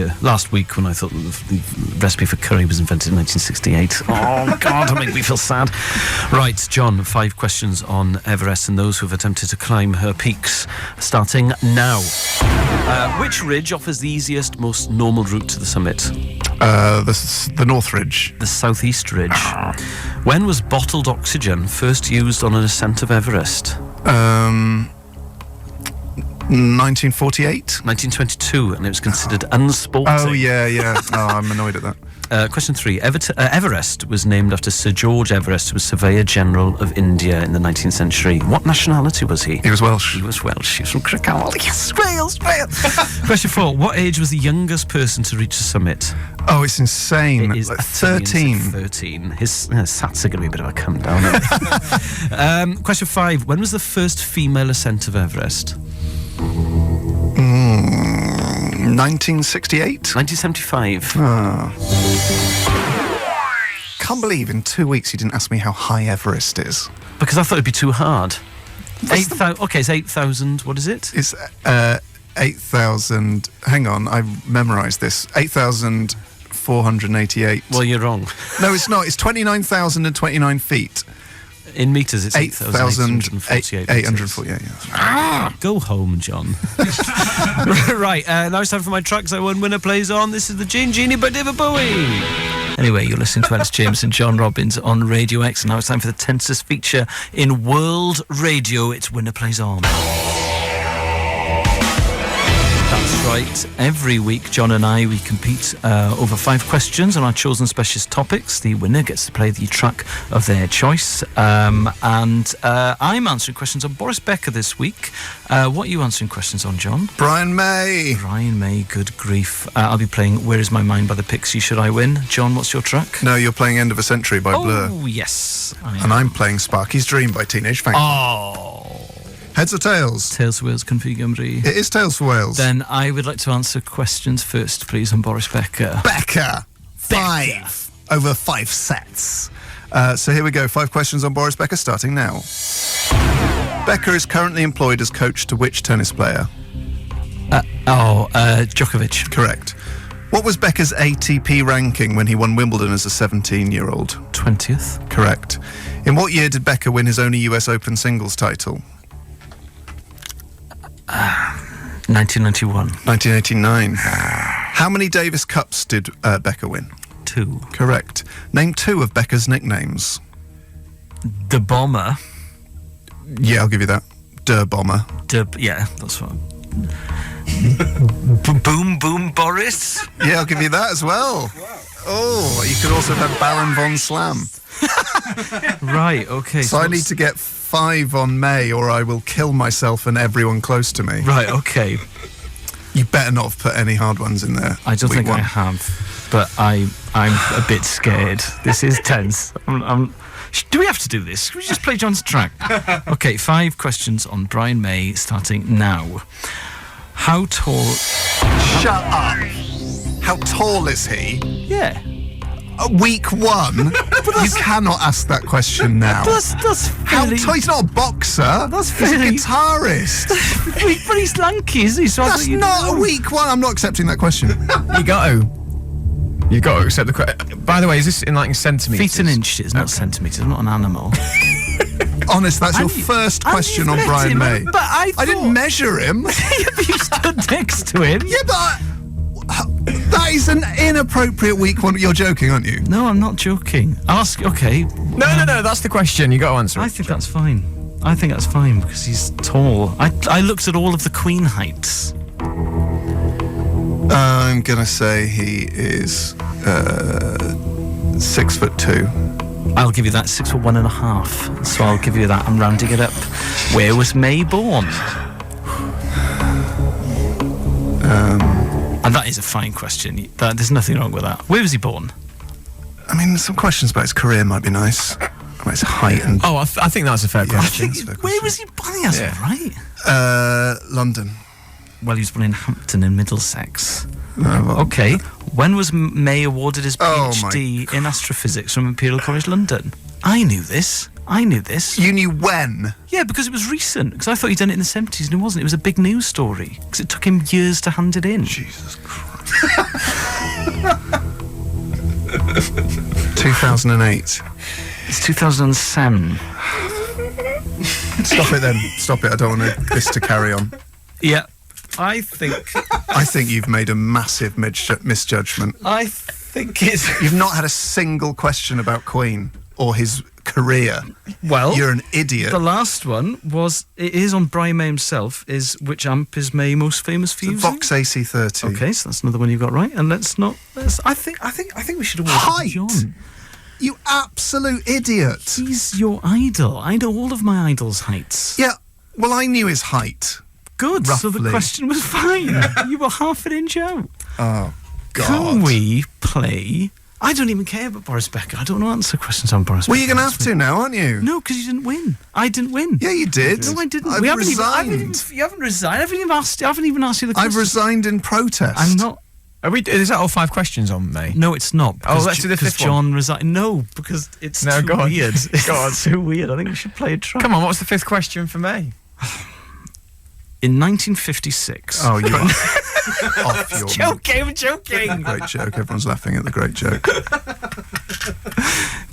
week when I thought the recipe for curry was invented in 1968. Oh, God, that makes me feel sad. Right, John, 5 questions on Everest and those who have attempted to climb her peaks, starting now. Which ridge offers the easiest, most normal route to the summit? The North Ridge. The Southeast Ridge. When was bottled oxygen first used on an ascent of Everest? 1948? 1922, and it was considered unsporting. Oh, yeah. Oh, I'm annoyed at that. Question 3. Everest was named after Sir George Everest, who was Surveyor General of India in the 19th century. What nationality was he? He was Welsh. He was Welsh. He was from Crickhowell. Yes, Wales. Question 4. What age was the youngest person to reach the summit? Oh, it's insane. It is like 13. 13. His sats are going to be a bit of a come down. Question 5. When was the first female ascent of Everest? 1968? 1975. Can't believe in 2 weeks you didn't ask me how high Everest is. Because I thought it'd be too hard. 8,000. Okay, it's 8,000. What is it? It's 8,000. Hang on, I memorised this. 8,488. Well, you're wrong. No, it's not. It's 29,029 feet. In metres, it's 8,848. 8,848. Yeah. Go home, John. Right, now it's time for my tracks. I won. Winner plays on. This is the Gene Genie by David Bowie. Anyway, you're listening to Elis James and John Robbins on Radio X, and now it's time for the tensest feature in world radio. It's Winner Plays On. That's right. Every week, John and I, we compete over 5 questions on our chosen specialist topics. The winner gets to play the track of their choice. And I'm answering questions on Boris Becker this week. What are you answering questions on, John? Brian May. Brian May, good grief. I'll be playing Where Is My Mind by the Pixies, Should I Win? John, what's your track? No, you're playing End of a Century by Blur. Oh, yes. And I'm playing Sparky's Dream by Teenage Fanclub. Oh. Heads or tails? Tails for Wales, Cynfi Gymru. It is tails for Wales. Then I would like to answer questions first, please, on Boris Becker. Becker. 5 over 5 sets. So here we go. 5 questions on Boris Becker starting now. Becker is currently employed as coach to which tennis player? Djokovic. Correct. What was Becker's ATP ranking when he won Wimbledon as a 17-year-old? 20th. Correct. In what year did Becker win his only US Open singles title? 1991. 1989. How many Davis Cups did Becker win? 2. Correct. Name 2 of Becker's nicknames. The Bomber. Yeah, I'll give you that. Der Bomber. Yeah, that's what. Boom Boom Boris. Yeah, I'll give you that as well. Oh, you could also have Baron von Slam. Right, okay. So I need to get 5 on May or I will kill myself and everyone close to me. Right, okay. You better not have put any hard ones in there. I don't Week think one. I have, but I'm a bit scared. This is tense. Do we have to do this? Can we just play John's track? Okay, 5 questions on Brian May starting now. How tall... Shut up. How tall is he? Yeah. Week 1? You cannot ask that question now. That's How fairly... tall? He's not a boxer. That's He's a fairly- guitarist. But he's lanky, isn't he? So I That's thought you'd not know. a week 1. I'm not accepting that question. You got to accept the question. By the way, is this in like centimetres? Feet and inches, not centimetres. I'm not an animal. Honest, that's your And you- first and question you've on met Brian him, May. But I didn't measure him. You stood next to him. Yeah, but that is an inappropriate week 1. You're joking, aren't you? No, I'm not joking. Ask. Okay. No, that's the question. You got to answer it. I think that's fine. I think that's fine because he's tall. I looked at all of the queen heights. I'm gonna say he is 6'2". I'll give you that 6'1.5". So I'll give you that. I'm rounding it up. Where was May born? And that is a fine question. There's nothing wrong with that. Where was he born? I mean, some questions about his career might be nice. About his height and... Oh, I think that's a fair Yeah, I question. think that's a fair Where question. was he born? I think that's right. London. Well, he was born in Hampton in Middlesex. Well, Okay. When was May awarded his Oh, PhD in astrophysics from Imperial College London? I knew this. You knew when? Yeah, because it was recent. Because I thought he'd done it in the 70s and it wasn't. It was a big news story. Because it took him years to hand it in. Jesus Christ. 2008. It's 2007. Stop it then. Stop it. I don't want this to carry on. Yeah. I think you've made a massive misjudgment. it's... You've not had a single question about Queen or his career. Well, You're an idiot. the last one was... It is on Brian May himself. Is which amp is May most famous for The using? Vox AC30. Okay, so that's another one you've got right. And I think we should award it to Height. John. You absolute idiot. He's your idol. I know all of my idols' heights. Yeah, well, I knew his height. Good. So the Roughly. question was fine. You were half an inch out. Oh, God. Can we play? I don't even care about Boris Becker. I don't answer questions on Boris Well, Becker. you're going to have to now, aren't you? No, because you didn't win. I didn't win. Yeah, you did. No, I didn't. I've We haven't resigned. you haven't resigned. I haven't even asked you the question. I've resigned in protest. I'm not. Is that all 5 questions on May? No, it's not. because let's do the because fifth one. John resigned. No, because it's No, too go on. weird. Go on. It's too weird. I think we should play a track. Come on, what's the 5th question for May? In 1956. Oh, you are off your... Joking, I'm joking. Great joke. Everyone's laughing at the great joke.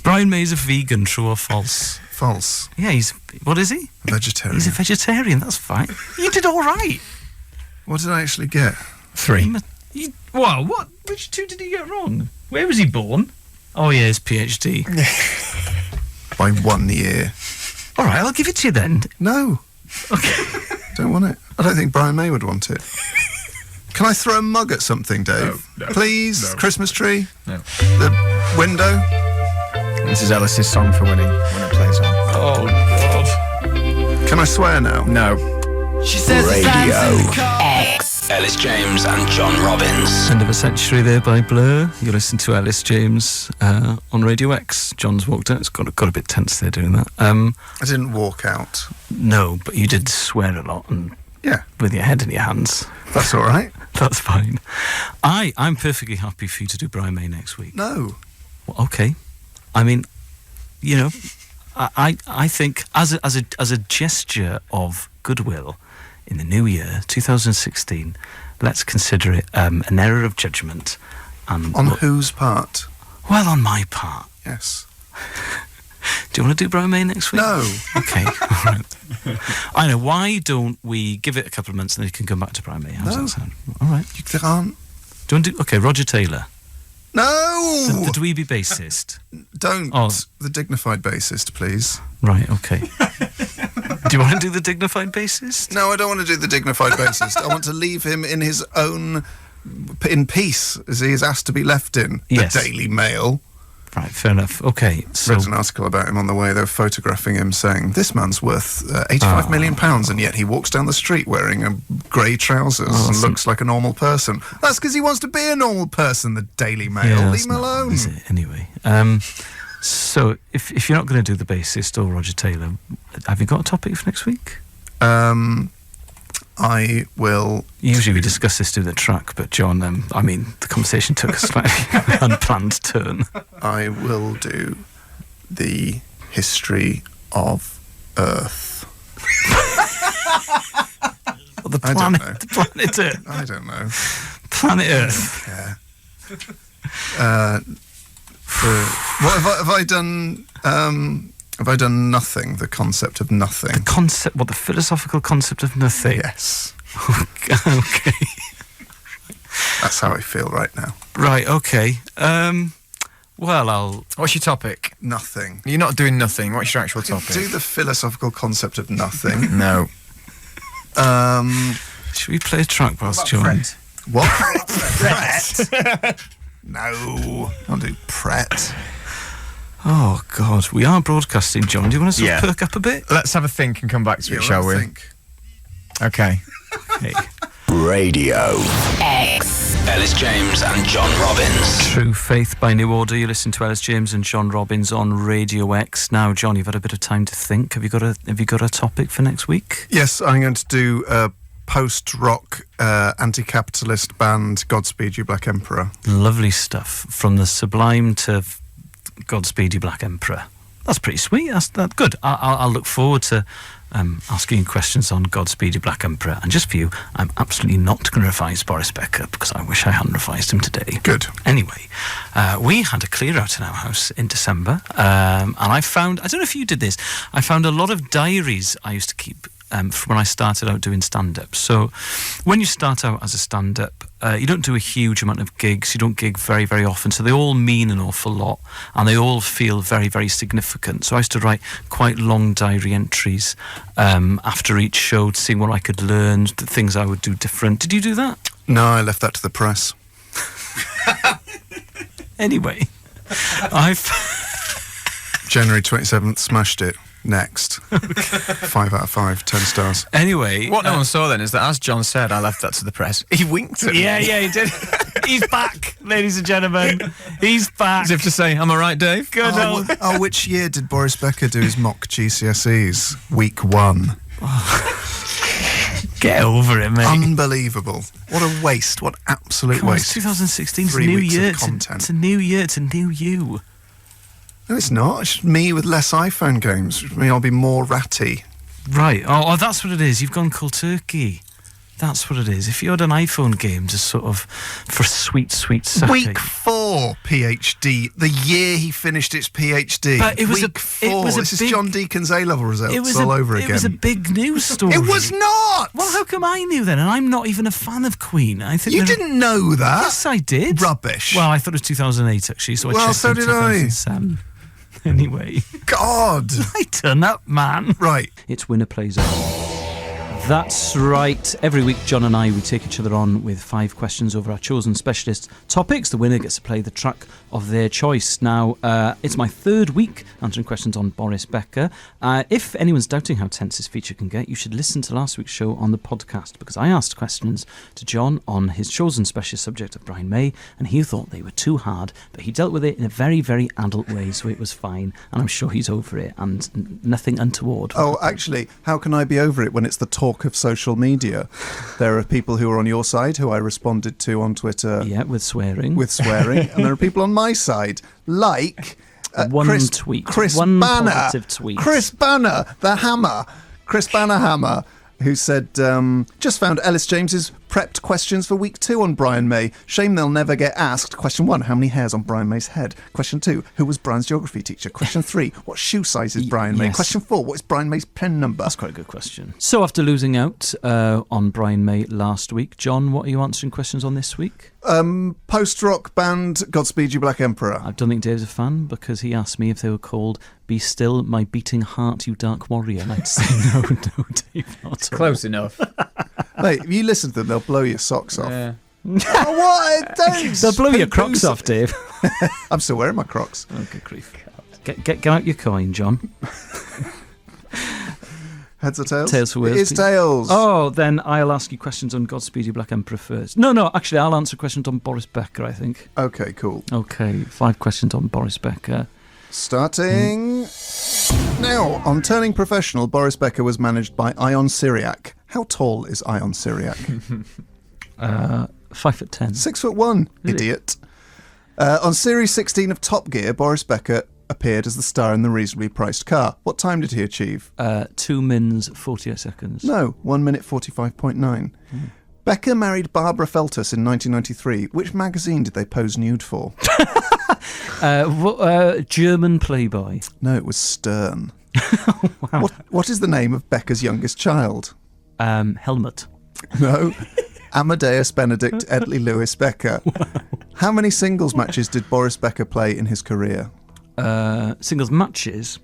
Brian May's a vegan, true or false? False. Yeah, what is he? Vegetarian. He's a vegetarian, that's fine. You did all right. What did I actually get? 3. Wow, what? Which 2 did he get wrong? Where was he born? Oh, yeah, his PhD. By 1 year. All right, I'll give it to you then. No. Okay. Don't want it. I don't think Brian May would want it. Can I throw a mug at something, Dave? No. Please? No. Christmas tree? No. The window? This is Elis's song for winning when it plays on. Oh, God. Can I swear now? No. Radio X. Elis James and John Robbins. End of a century there by Blur. You listen to Elis James on Radio X. John's walked out. It's got a bit tense there doing that. I didn't walk out. No, but you did swear a lot and Yeah, with your head in your hands. that's all right. That's fine. I'm perfectly happy for you to do Brian May next week. No. Well, okay. I mean, you know, I think as a gesture of goodwill in the new year, 2016, let's consider it an error of judgment. And On whose part? well, on my part. Yes. Do you want to do Brian May next week? No. Okay. All right. I know. Why don't we give it a couple of months and then you can come back to Brian May? How does No. that sound? All right. You can't. Do you want to do? Okay, Roger Taylor, No! the dweeby bassist. Don't. Oh. The dignified bassist, please. Right. Okay. Do you want to do the dignified bassist? No, I don't want to do the dignified bassist. I want to leave him in his own... in peace, as he is asked to be left in. Yes. The Daily Mail. Right. Fair enough. Okay. So Read an article about him on the way. They were photographing him saying, this man's worth £85 million, and yet he walks down the street wearing grey trousers and that's looks like a normal person. That's because he wants to be a normal person, the Daily Mail. yeah, Leave that's him not- alone. is it? Anyway. So if you're not going to do the bassist or Roger Taylor, have you got a topic for next week? I will... Usually we discuss this through the track, but John, I mean, the conversation took a slightly unplanned turn. I will do the history of Earth. Well, the I don't planet, know. the planet Earth. I don't know. Planet Earth. Yeah. What have I done? Have I done nothing? The concept of nothing. The philosophical concept of nothing. Yes. Okay. That's how I feel right now. Right, okay. Well, What's your topic? Nothing. You're not doing nothing. What's your actual topic? Do the philosophical concept of nothing. No. should we play a track whilst John... What? Pret? No. I'll do Pret. Oh, God. We are broadcasting, John. Do you want to sort of perk up a bit? Let's have a think and come back to it, shall we? Think. Okay. Okay. Radio X. Elis James and John Robbins. True Faith by New Order. You listen to Elis James and John Robbins on Radio X. Now, John, you've had a bit of time to think. Have you got a topic for next week? Yes, I'm going to do a post-rock anti-capitalist band, Godspeed You Black Emperor. Lovely stuff. From the Sublime to Godspeed You Black Emperor. That's pretty sweet. That's good. I'll look forward to asking you questions on Godspeed You Black Emperor. And just for you, I'm absolutely not going to revise Boris Becker because I wish I hadn't revised him today. Good. Anyway, we had a clear out in our house in December, and I found, I don't know if you did this, I found a lot of diaries I used to keep from when I started out doing stand-up. So when you start out as a stand-up, you don't do a huge amount of gigs, you don't gig very, very often, so they all mean an awful lot, and they all feel very, very significant. So I used to write quite long diary entries after each show, seeing what I could learn, the things I would do different. Did you do that? No, I left that to the press. Anyway, I've... January 27th, smashed it. Next. 5 out of 5, 10 stars. Anyway... What no one saw then is that, as John said, I left that to the press. He winked at me. Yeah, he did. He's back, ladies and gentlemen. He's back. As if to say, am I right, Dave? Good old... Which year did Boris Becker do his mock GCSEs? Week 1. Get over it, mate. Unbelievable. What a waste. What absolute Come on, it's waste. 2016. It's a 3 new weeks of year. content. It's a new year. It's a new you. No, it's not. It's me with less iPhone games. Which means I'll be more ratty. Right. Oh, that's what it is. You've gone cold turkey. That's what it is. If you had an iPhone game just sort of for sweet sucker. Week 4 PhD. The year he finished his PhD. But it was Week a- 4. it was a This is big- John Deacon's A-level results It was all over again. It was a big news story. It was not! Well, how come I knew then? And I'm not even a fan of Queen. I think You they're- didn't know that? Yes, I did. Rubbish. Well, I thought it was 2008 actually, so I Well, checked so in did I. 2007. Anyway, God. I turn up, man. Right. It's Winner Plays On. That's right. Every week, John and I, we take each other on with 5 questions over our chosen specialist topics. The winner gets to play the track of their choice. Now, it's my 3rd week answering questions on Boris Becker. If anyone's doubting how tense this feature can get, you should listen to last week's show on the podcast, because I asked questions to John on his chosen specialist subject of Brian May, and he thought they were too hard, but he dealt with it in a very, very adult way, so it was fine, and I'm sure he's over it, and nothing untoward. Oh, actually, how can I be over it when it's the talk of social media? There are people who are on your side who I responded to on Twitter. Yeah, with swearing. And there are people on my side, like one Chris, tweet. Chris One Banner, positive tweet. Chris Banner, the hammer, Chris Banner Hammer, who said, just found Ellis James's prepped questions for week 2 on Brian May. Shame they'll never get asked. Question 1, how many hairs on Brian May's head? Question 2, who was Brian's geography teacher? Question 3, what shoe size is Brian May? Yes. Question 4, what is Brian May's pen number? That's quite a good question. So after losing out on Brian May last week, John, what are you answering questions on this week? Post-rock band Godspeed You Black Emperor. I don't think Dave's a fan, because he asked me if they were called Be Still My Beating Heart You Dark Warrior, and I'd say no, Dave, not at all. Close enough. Mate, if you listen to them, they'll blow your socks off. Yeah. Oh, what? Don't They'll blow your Crocs off, Dave. I'm still wearing my Crocs. Oh, good grief. Get out your coin, John. Heads or tails? Tails for Wales, It is please. tails. Oh, then I'll ask you questions on Godspeed You Black Emperor first. No, actually, I'll answer questions on Boris Becker, I think. Okay, cool. Okay, 5 questions on Boris Becker. Starting now. On turning professional, Boris Becker was managed by Ion Syriac. How tall is Ion Syriac? 5'10". 6'1", idiot. On Series 16 of Top Gear, Boris Becker appeared as the star in the reasonably priced car. What time did he achieve? 2 mins, 48 seconds. No, 1 minute 45.9. Becker married Barbara Feltus in 1993. Which magazine did they pose nude for? German Playboy. No, it was Stern. Wow. What is the name of Becker's youngest child? Helmut. No. Amadeus Benedict Edley Lewis Becker. How many singles matches did Boris Becker play in his career? Singles matches,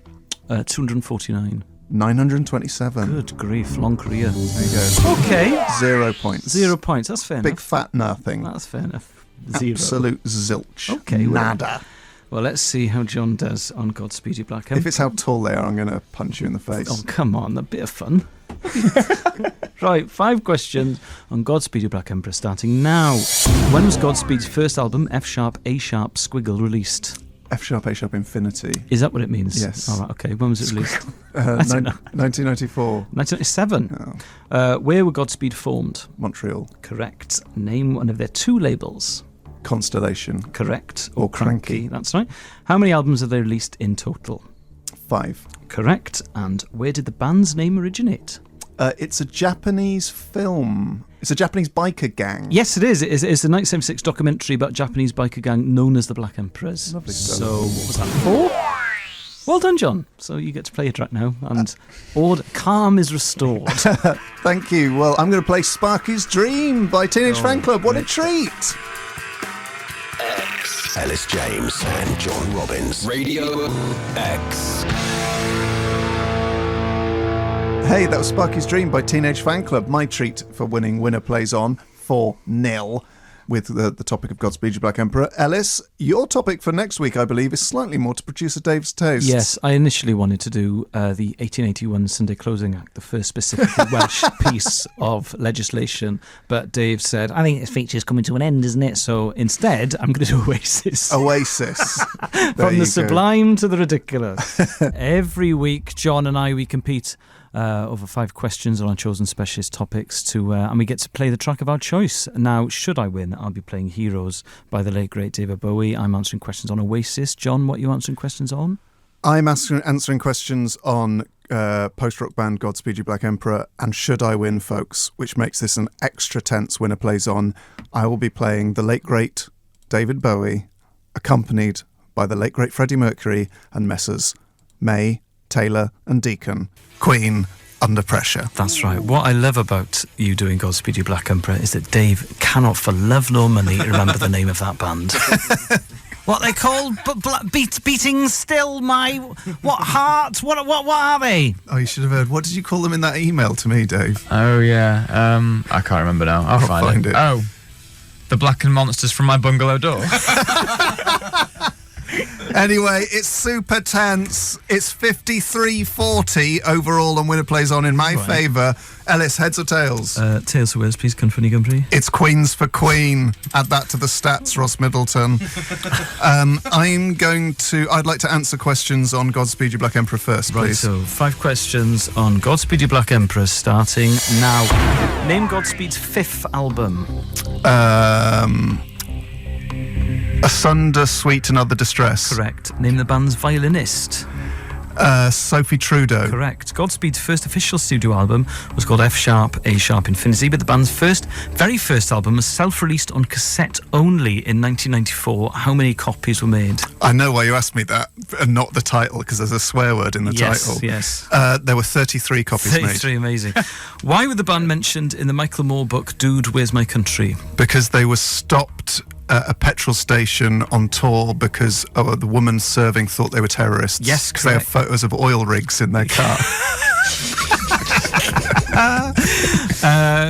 249. 927. Good grief, long career. There you go. Okay. 0 points. 0 points, that's fair Big enough. fat nothing. That's fair enough. 0. Absolute zilch. Okay, well- Nada. Well, let's see how John does on Godspeed You Black Emperor. If it's how tall they are, I'm going to punch you in the face. Oh, come on, a bit of fun. Right, 5 questions on Godspeed You Black Emperor starting now. When was Godspeed's first album, F sharp, A sharp, squiggle, released? F sharp, A sharp, infinity. Is that what it means? Yes. All right, okay. When was it released? Uh, don't know. 1994. 1997. Oh, Where were Godspeed formed? Montreal. Correct. Name one of their 2 labels. Constellation. Correct. Or Cranky. That's right. How many albums have they released in total? 5. Correct. And where did the band's name originate? It's a Japanese film. It's a Japanese biker gang. Yes, it is. It's a 1976 documentary about Japanese biker gang known as the Black Emperors. Lovely stuff. So, what was that, 4? Well done, John. So you get to play a track now, and calm is restored. Thank you. Well, I'm going to play Sparky's Dream by Teenage Fan Club. What a treat! X. Ellis James and John Robbins. Radio X. Hey, that was Sparky's Dream by Teenage Fan Club. My treat for winning Winner Plays On 4-0 with the topic of Godspeed You Black Emperor. Ellis, your topic for next week, I believe, is slightly more to producer Dave's taste. Yes, I initially wanted to do the 1881 Sunday Closing Act, the first specifically Welsh piece of legislation, but Dave said, I think this feature's coming to an end, isn't it? So instead, I'm going to do Oasis. Oasis. There From you the go. sublime to the ridiculous. Every week, John and I, we compete over 5 questions on our chosen specialist topics and we get to play the track of our choice. Now, should I win, I'll be playing Heroes by the late, great David Bowie. I'm answering questions on Oasis. John, what are you answering questions on? I'm answering questions on post-rock band Godspeed You Black Emperor, and should I win, folks, which makes this an extra tense Winner Plays On, I will be playing the late, great David Bowie, accompanied by the late, great Freddie Mercury and Messrs. May, Taylor and Deacon. Queen, Under Pressure. That's right. What I love about you doing Godspeed You Black Emperor is that Dave cannot for love nor money remember the name of that band. What they call beating still my what heart? What are they? Oh, you should have heard. What did you call them in that email to me, Dave? Oh, yeah. I can't remember now. I'll find it. Oh, the blackened monsters from my bungalow door. Anyway, it's super tense. It's 53-40 overall on Winner Plays On in my favour. Ellis, heads or tails? Tails for Wales, please. Funny Company. It's Queens for Queen. Add that to the stats, Ross Middleton. I'd like to answer questions on Godspeed You Black Emperor first, please. Right, so 5 questions on Godspeed You Black Emperor starting now. Name Godspeed's 5th album. Asunder, Sweet and Other Distress. Correct. Name the band's violinist. Sophie Trudeau. Correct. Godspeed's first official studio album was called F Sharp, A Sharp Infinity, but the band's very first album was self-released on cassette only in 1994. How many copies were made? I know why you asked me that, and not the title, because there's a swear word in the title. Yes. There were 33 copies 33, made. amazing. Why were the band mentioned in the Michael Moore book, Dude, Where's My Country? Because they were stopped at a petrol station on tour because the woman serving thought they were terrorists. Yes, because they have photos of oil rigs in their car.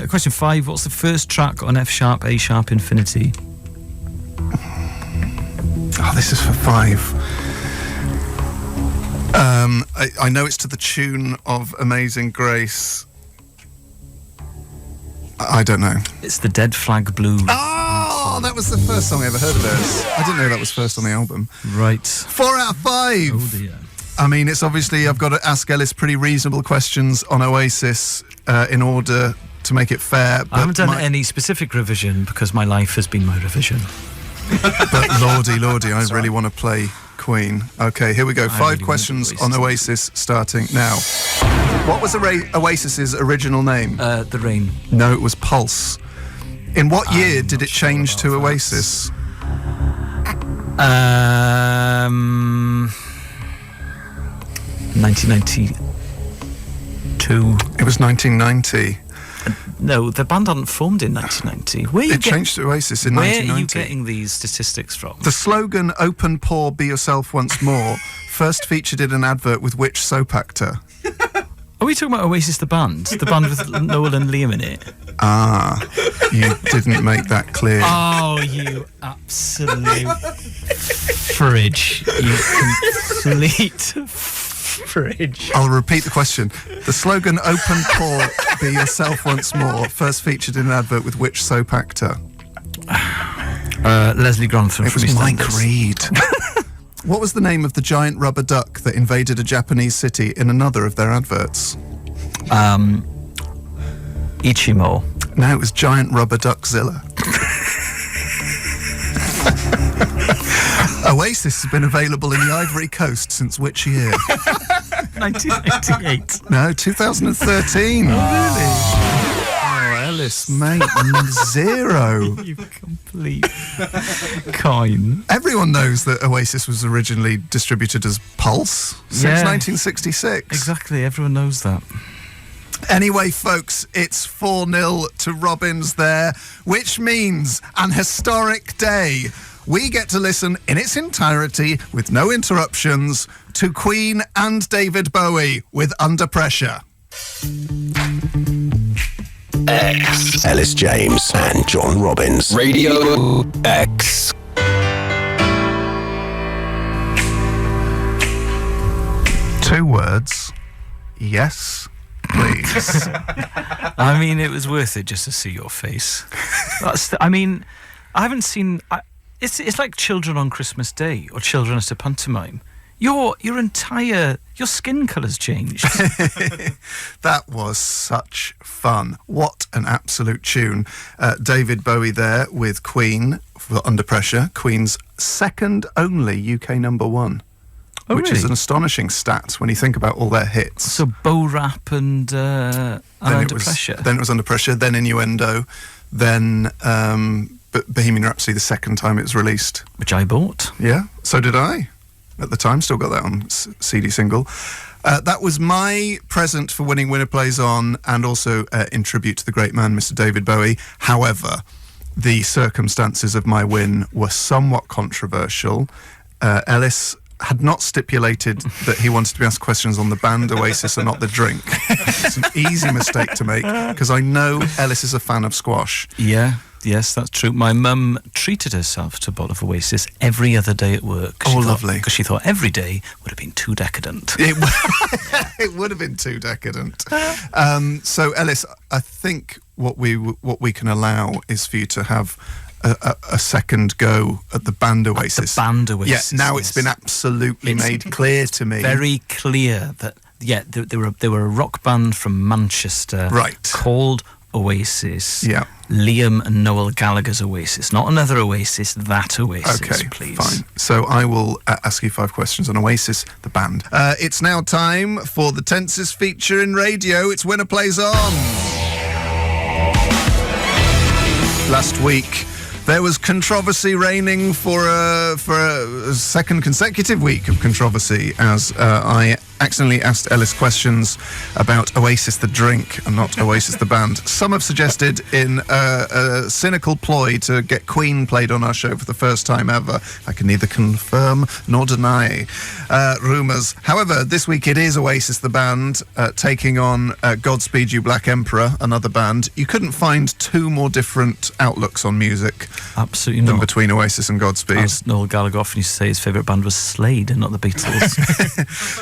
Question 5. What's the first track on F Sharp, A Sharp Infinity? Oh, this is for 5. I know it's to the tune of Amazing Grace. I don't know. It's the Dead Flag Blues. Oh, that was the first song I ever heard of theirs. I didn't know that was first on the album. Right. 4 out of 5. Oh dear. I mean, it's obviously I've got to ask Ellis pretty reasonable questions on Oasis in order to make it fair. I haven't done any specific revision because my life has been my revision. But lordy, I really want to play Queen. Okay, here we go. 5 questions on Oasis starting now. What was Oasis's original name? The Rain. No, it was Pulse. In what year did it change to Oasis? 1992. It was 1990. No, the band hadn't formed in 1990. It changed to Oasis in 1990. Where are you getting these statistics from? The slogan, "Open Pore, Be Yourself Once More," first featured in an advert with which soap actor? Are we talking about Oasis the band? The band with Noel and Liam in it? Ah, you didn't make that clear. Oh, you absolute fridge. You complete fridge. I'll repeat the question. The slogan, "Open Pore, Be Yourself Once More," first featured in an advert with which soap actor? Leslie Grantham. It was Mike Reed. What was the name of the giant rubber duck that invaded a Japanese city in another of their adverts? Ichimo. No, it was Giant Rubber Duckzilla. Oasis has been available in the Ivory Coast since which year? 1998. No, 2013. Oh, really? Oh, Ellis, mate, 0. You complete coin. Everyone knows that Oasis was originally distributed as Pulse since 1966. Exactly, everyone knows that. Anyway, folks, it's 4-0 to Robbins there, which means an historic day. We get to listen in its entirety, with no interruptions, to Queen and David Bowie with Under Pressure. X. Ellis James and John Robbins. Radio X. Two words. Yes, please. I mean, it was worth it just to see your face. I haven't seen... It's like Children on Christmas Day or Children at a Pantomime. Your skin colour's changed. That was such fun. What an absolute tune. David Bowie there with Queen for Under Pressure, Queen's second only UK number 1. Oh, which really? is an astonishing stat when you think about all their hits. So Bo Rap and Under Pressure. Then it was Under Pressure, then Innuendo, then Bohemian Rhapsody the second time it was released. Which I bought. Yeah, so did I. At the time, still got that on CD single. That was my present for winning Winner Plays On, and also in tribute to the great man, Mr. David Bowie. However, the circumstances of my win were somewhat controversial. Elis had not stipulated that he wanted to be asked questions on the band Oasis and not the drink. It's an easy mistake to make, because I know Elis is a fan of squash. Yes, that's true. My mum treated herself to a bottle of Oasis every other day at work. Oh, lovely. Because she thought every day would have been too decadent. It would have been too decadent. So, Elis, I think what we can allow is for you to have a second go at the band Oasis. The band Oasis. Yeah, now it's been absolutely made clear to me. Very clear that, they were a rock band from Manchester. Right. Called Oasis. Yeah. Liam and Noel Gallagher's Oasis. Not another Oasis, that Oasis, Okay, please. fine. So I will ask you 5 questions on Oasis, the band. It's now time for the tensest feature in radio. It's Winner Plays On. Last week, there was controversy reigning for a second consecutive week of controversy as I accidentally asked Elis questions about Oasis the drink and not Oasis the band. Some have suggested in a cynical ploy to get Queen played on our show for the first time ever. I can neither confirm nor deny rumours. However, this week it is Oasis the band taking on Godspeed You Black Emperor, another band. You couldn't find 2 more different outlooks on music Absolutely than not. between Oasis and Godspeed. As Noel Gallagher often used to say, his favourite band was Slade and not the Beatles.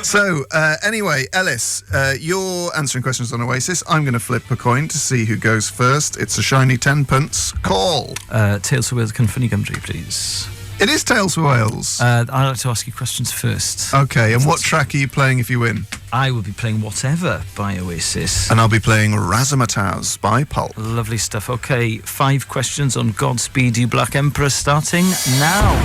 So, anyway, Elis, you're answering questions on Oasis. I'm going to flip a coin to see who goes first. It's a shiny 10pence. Call. Tales for Wales, Cynfunny Gymru, please. It is Tales for Wales. I'd like to ask you questions first. Okay, and what track are you playing if you win? I will be playing Whatever by Oasis. And I'll be playing Razzmatazz by Pulp. Lovely stuff. Okay, 5 questions on Godspeed You Black Emperor starting now.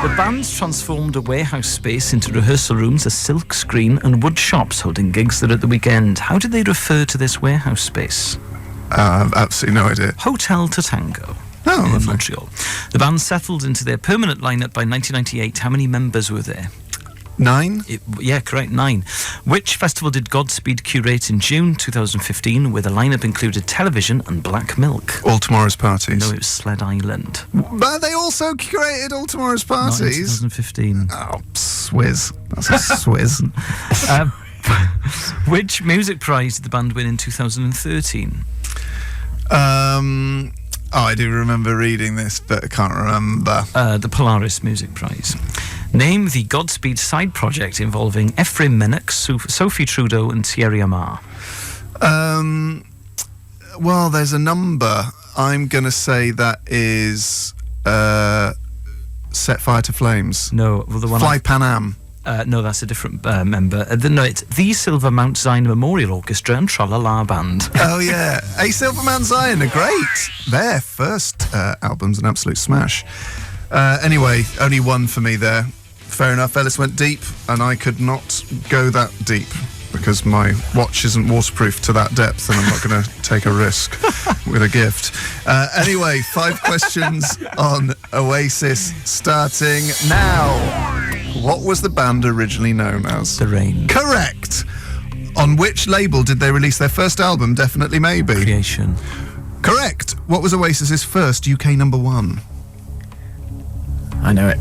The band's transformed a warehouse space into rehearsal rooms, a silk screen and wood shops holding gigs there at the weekend. How did they refer to this warehouse space? I've absolutely no idea. Hotel Tatango. Oh, in lovely. Montreal. The band settled into their permanent lineup by 1998. How many members were there? 9? Yeah, correct, 9. Which festival did Godspeed curate in June 2015, where the lineup included Television and Black Milk? All Tomorrow's Parties. No, it was Sled Island. But they also curated All Tomorrow's Not in Parties. 2015. Oh, swizz. That's a swizz. Which music prize did the band win in 2013? I do remember reading this, but I can't remember. The Polaris Music Prize. Name the Godspeed side project involving Ephraim Minnock, Sophie Trudeau and Thierry Amar. Well, there's a number. I'm going to say that is Set Fire to Flames. No, well, the one Fly Pan Am. no, that's a different member. No, it's the Silver Mount Zion Memorial Orchestra and Tra-La-La Band. Oh, yeah. A Silverman Zion are great. Their first album's an absolute smash. Anyway, only 1 for me there. Fair enough. Elis went deep, and I could not go that deep because my watch isn't waterproof to that depth, and I'm not going to take a risk with a gift. Anyway, 5 questions on Oasis starting now. What was the band originally known as? The Rain. Correct. On which label did they release their first album, Definitely Maybe? Creation. Correct. What was Oasis's first UK number 1? I know it.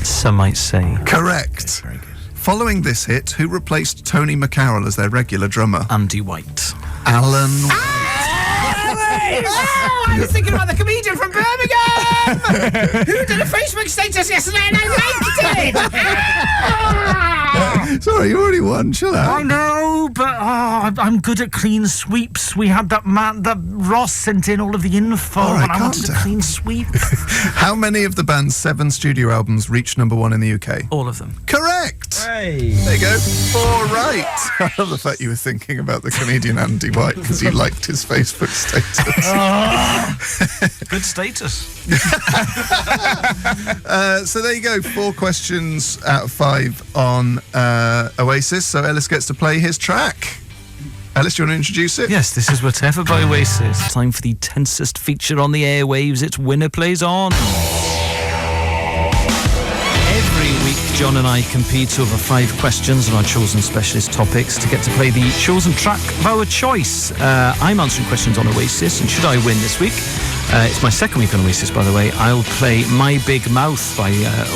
Some might say. Correct. Very good. Following this hit, who replaced Tony McCarroll as their regular drummer? Andy White. Alan. I was thinking about the comedian from Birmingham who did a Facebook status yesterday and I liked it. Sorry, you already won. Chill I out. know, but I'm good at clean sweeps. We had that Ross sent in all of the info, All right, and I calm wanted a down. clean sweep. How many of the band's 7 studio albums reached number 1 in the UK? All of them. Correct. Hey. There you go. 4 right. I love the fact you were thinking about the comedian Andy White because you liked his Facebook status. Good status. So there you go. 4 questions out of 5 on Oasis. So Elis gets to play his track. Elis, do you want to introduce it? Yes, this is Whatever by Oasis. Time for the tensest feature on the airwaves. It's Winner Plays On. Every week, John and I compete over 5 questions on our chosen specialist topics to get to play the chosen track of our choice. I'm answering questions on Oasis, and should I win this week, It's my second week on Oasis, by the way. I'll play My Big Mouth by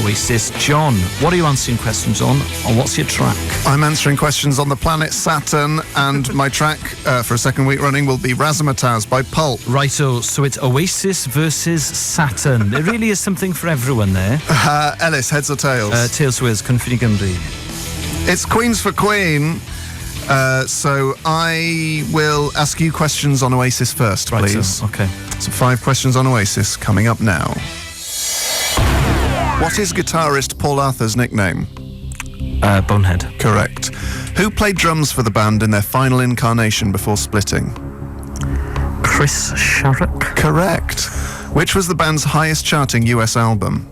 Oasis. John, what are you answering questions on, or what's your track? I'm answering questions on the planet Saturn, and my track for a second week running will be Razzmatazz by Pulp. Righto, so it's Oasis versus Saturn. There really is something for everyone there. Elis, heads or tails? Tails Wiz, Cynfini Gymru. It's Queens for Queen. So I will ask you questions on Oasis first, please. Okay. So 5 questions on Oasis coming up now. What is guitarist Paul Arthur's nickname? Bonehead. Correct. Who played drums for the band in their final incarnation before splitting? Chris Sharrock. Correct. Which was the band's highest charting US album?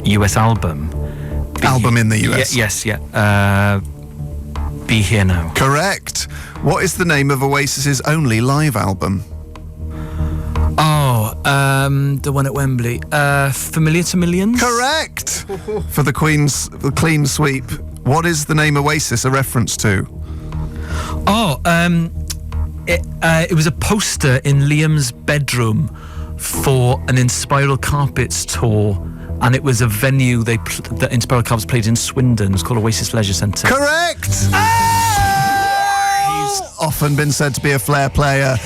US album. Album in the US. Yes. Be Here Now. Correct. What is the name of Oasis's only live album? The one at Wembley. Familiar to Millions? Correct. For the clean sweep, what is the name Oasis a reference to? It was a poster in Liam's bedroom for an Inspiral Carpets tour, and it was a venue that Inspiral Carpets played in Swindon. It was called Oasis Leisure Centre. Correct. He's often been said to be a flair player,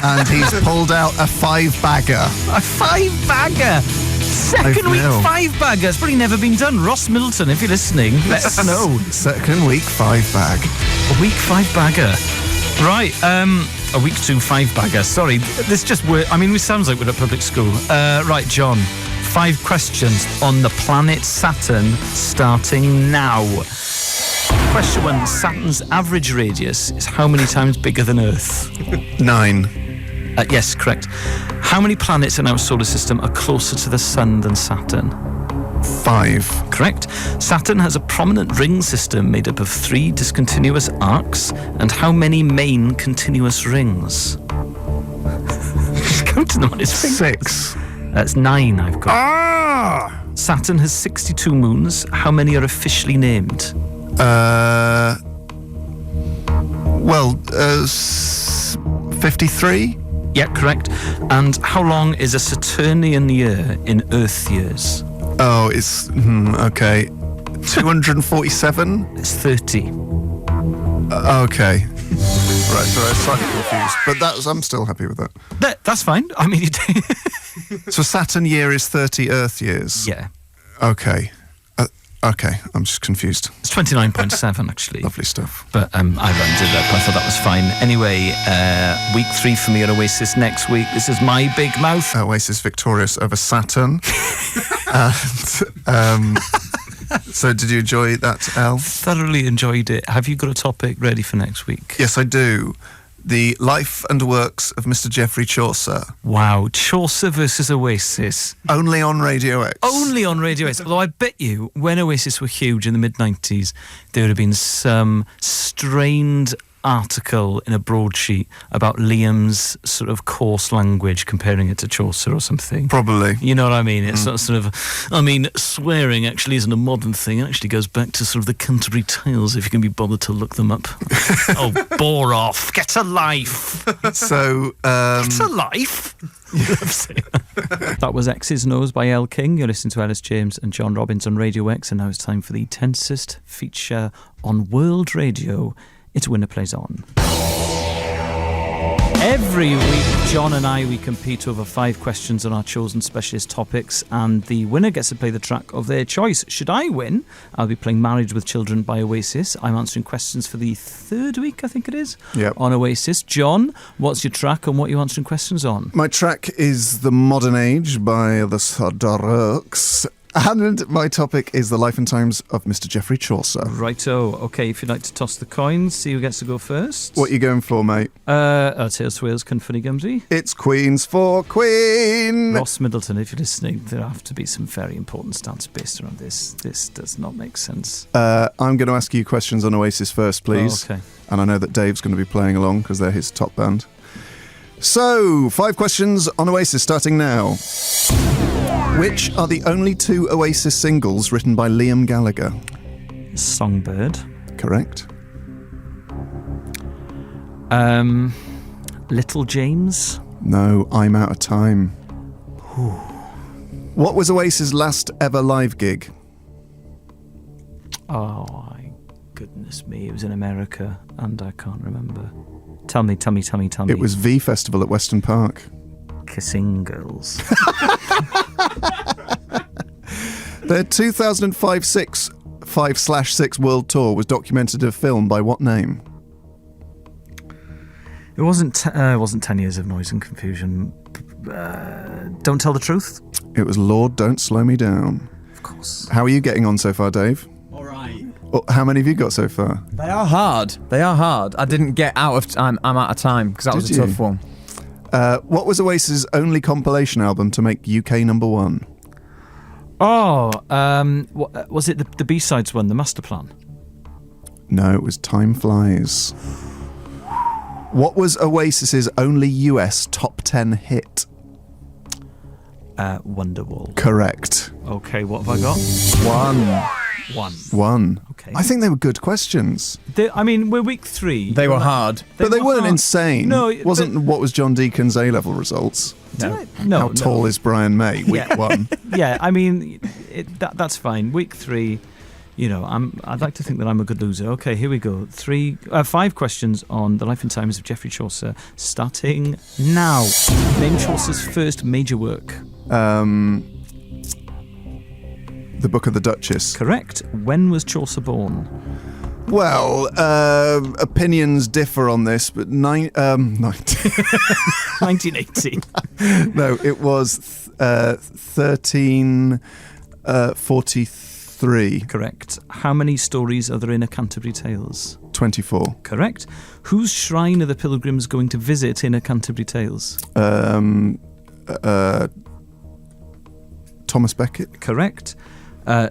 and he's pulled out a 5-bagger. A 5-bagger! Second week 5-bagger. It's probably never been done. Ross Middleton, if you're listening, let us know. Second week 5-bag. A week 5-bagger. Right, a week 2 5-bagger. Sorry, this just it sounds like we're at public school. Right, John, 5 questions on the planet Saturn, starting now. Question 1, Saturn's average radius is how many times bigger than Earth? 9. Yes, correct. How many planets in our solar system are closer to the Sun than Saturn? 5. Correct. Saturn has a prominent ring system made up of 3 discontinuous arcs, and how many main continuous rings? He's counting them on his fingers. 6. That's 9 I've got. Saturn has 62 moons. How many are officially named? 53? Yeah, correct. And how long is a Saturnian year in Earth years? Oh, it's... okay. 247? It's 30. Okay. Right, so I was slightly confused. But I'm still happy with that. That's fine. I mean, So Saturn year is 30 Earth years? yeah. Okay. Okay, I'm just confused. It's 29.7, actually. Lovely stuff. But I rounded up. I thought that was fine. Anyway, week 3 for me at Oasis next week. This is My Big Mouth. Oasis victorious over Saturn. And, so did you enjoy that, Al? Thoroughly enjoyed it. Have you got a topic ready for next week? Yes, I do. The life and works of Mr. Geoffrey Chaucer. Wow, Chaucer versus Oasis. Only on Radio X. Only on Radio X. Although I bet you, when Oasis were huge in the mid-90s, there would have been some strained article in a broadsheet about Liam's sort of coarse language, comparing it to Chaucer or something. Probably. You know what I mean? It's sort of, swearing actually isn't a modern thing. It actually goes back to sort of the Canterbury Tales, if you can be bothered to look them up. Oh, bore off. Get a life. So, Get a life. That was X's Nose by Elle King. You're listening to Ellis James and John Robbins on Radio X, and now it's time for the tensest feature on World Radio. It's Winner Plays On. Every week, John and we compete over 5 questions on our chosen specialist topics, and the winner gets to play the track of their choice. Should I win, I'll be playing Marriage with Children by Oasis. I'm answering questions for the 3rd week, I think it is, on Oasis. John, what's your track and what are you answering questions on? My track is The Modern Age by the Sodarooks. And my topic is the life and times of Mr. Geoffrey Chaucer. Righto. Okay, if you'd like to toss the coins, see who gets to go first. What are you going for, mate? Tails Wales, Cynfini Gymru. It's Queens for Queen. Ross Middleton, if you're listening, there have to be some very important stats based around this. This does not make sense. I'm going to ask you questions on Oasis first, please. Oh, okay. And I know that Dave's going to be playing along because they're his top band. So, 5 questions on Oasis starting now. Which are the only 2 Oasis singles written by Liam Gallagher? Songbird. Correct. Little James. No, I'm out of time. What was Oasis' last ever live gig? Oh, my goodness me. It was in America, and I can't remember. Tell me. It was V Festival at Weston Park. Kissing Girls. Their 2005/6 World Tour was documented in a film by what name? It wasn't 10 Years of Noise and Confusion. Don't Tell the Truth? It was Lord, Don't Slow Me Down. Of course. How are you getting on so far, Dave? All right. Oh, how many have you got so far? They are hard. I didn't get out of time. I'm out of time because that was a Did you? tough one. What was Oasis' only compilation album to make UK number one? Oh, was it the B-sides one, the Master Plan? No, it was Time Flies. What was Oasis' only US top 10 hit? Wonderwall. Correct. Okay, what have I got? One. Okay. I think they were good questions. We're week 3. They were hard. But they weren't hard. insane. No, What was John Deacon's A-level results? No. How tall is Brian May? Week 1. Yeah, that's fine. Week 3, I'd like to think that I'm a good loser. Okay, here we go. 5 questions on the life and times of Geoffrey Chaucer, starting now. Name Chaucer's first major work. The Book of the Duchess. Correct. When was Chaucer born? Well, opinions differ on this, but 1980. No, it was 1343. Correct. How many stories are there in A Canterbury Tales? 24. Correct. Whose shrine are the pilgrims going to visit in A Canterbury Tales? Thomas Becket. Correct.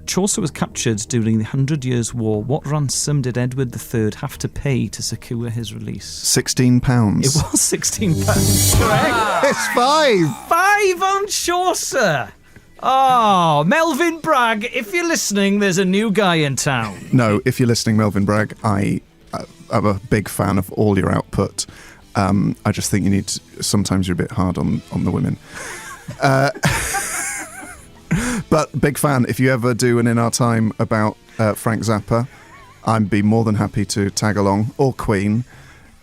Chaucer was captured during the 100 Years' War. What ransom did Edward III have to pay to secure his release? £16. It was £16. Correct. It's 5. 5 on Chaucer. Oh, Melvin Bragg, if you're listening, there's a new guy in town. No, if you're listening, Melvin Bragg, I'm a big fan of all your output. I just think you need to, sometimes you're a bit hard on the women. But big fan. If you ever do an In Our Time about Frank Zappa, I'd be more than happy to tag along, or Queen,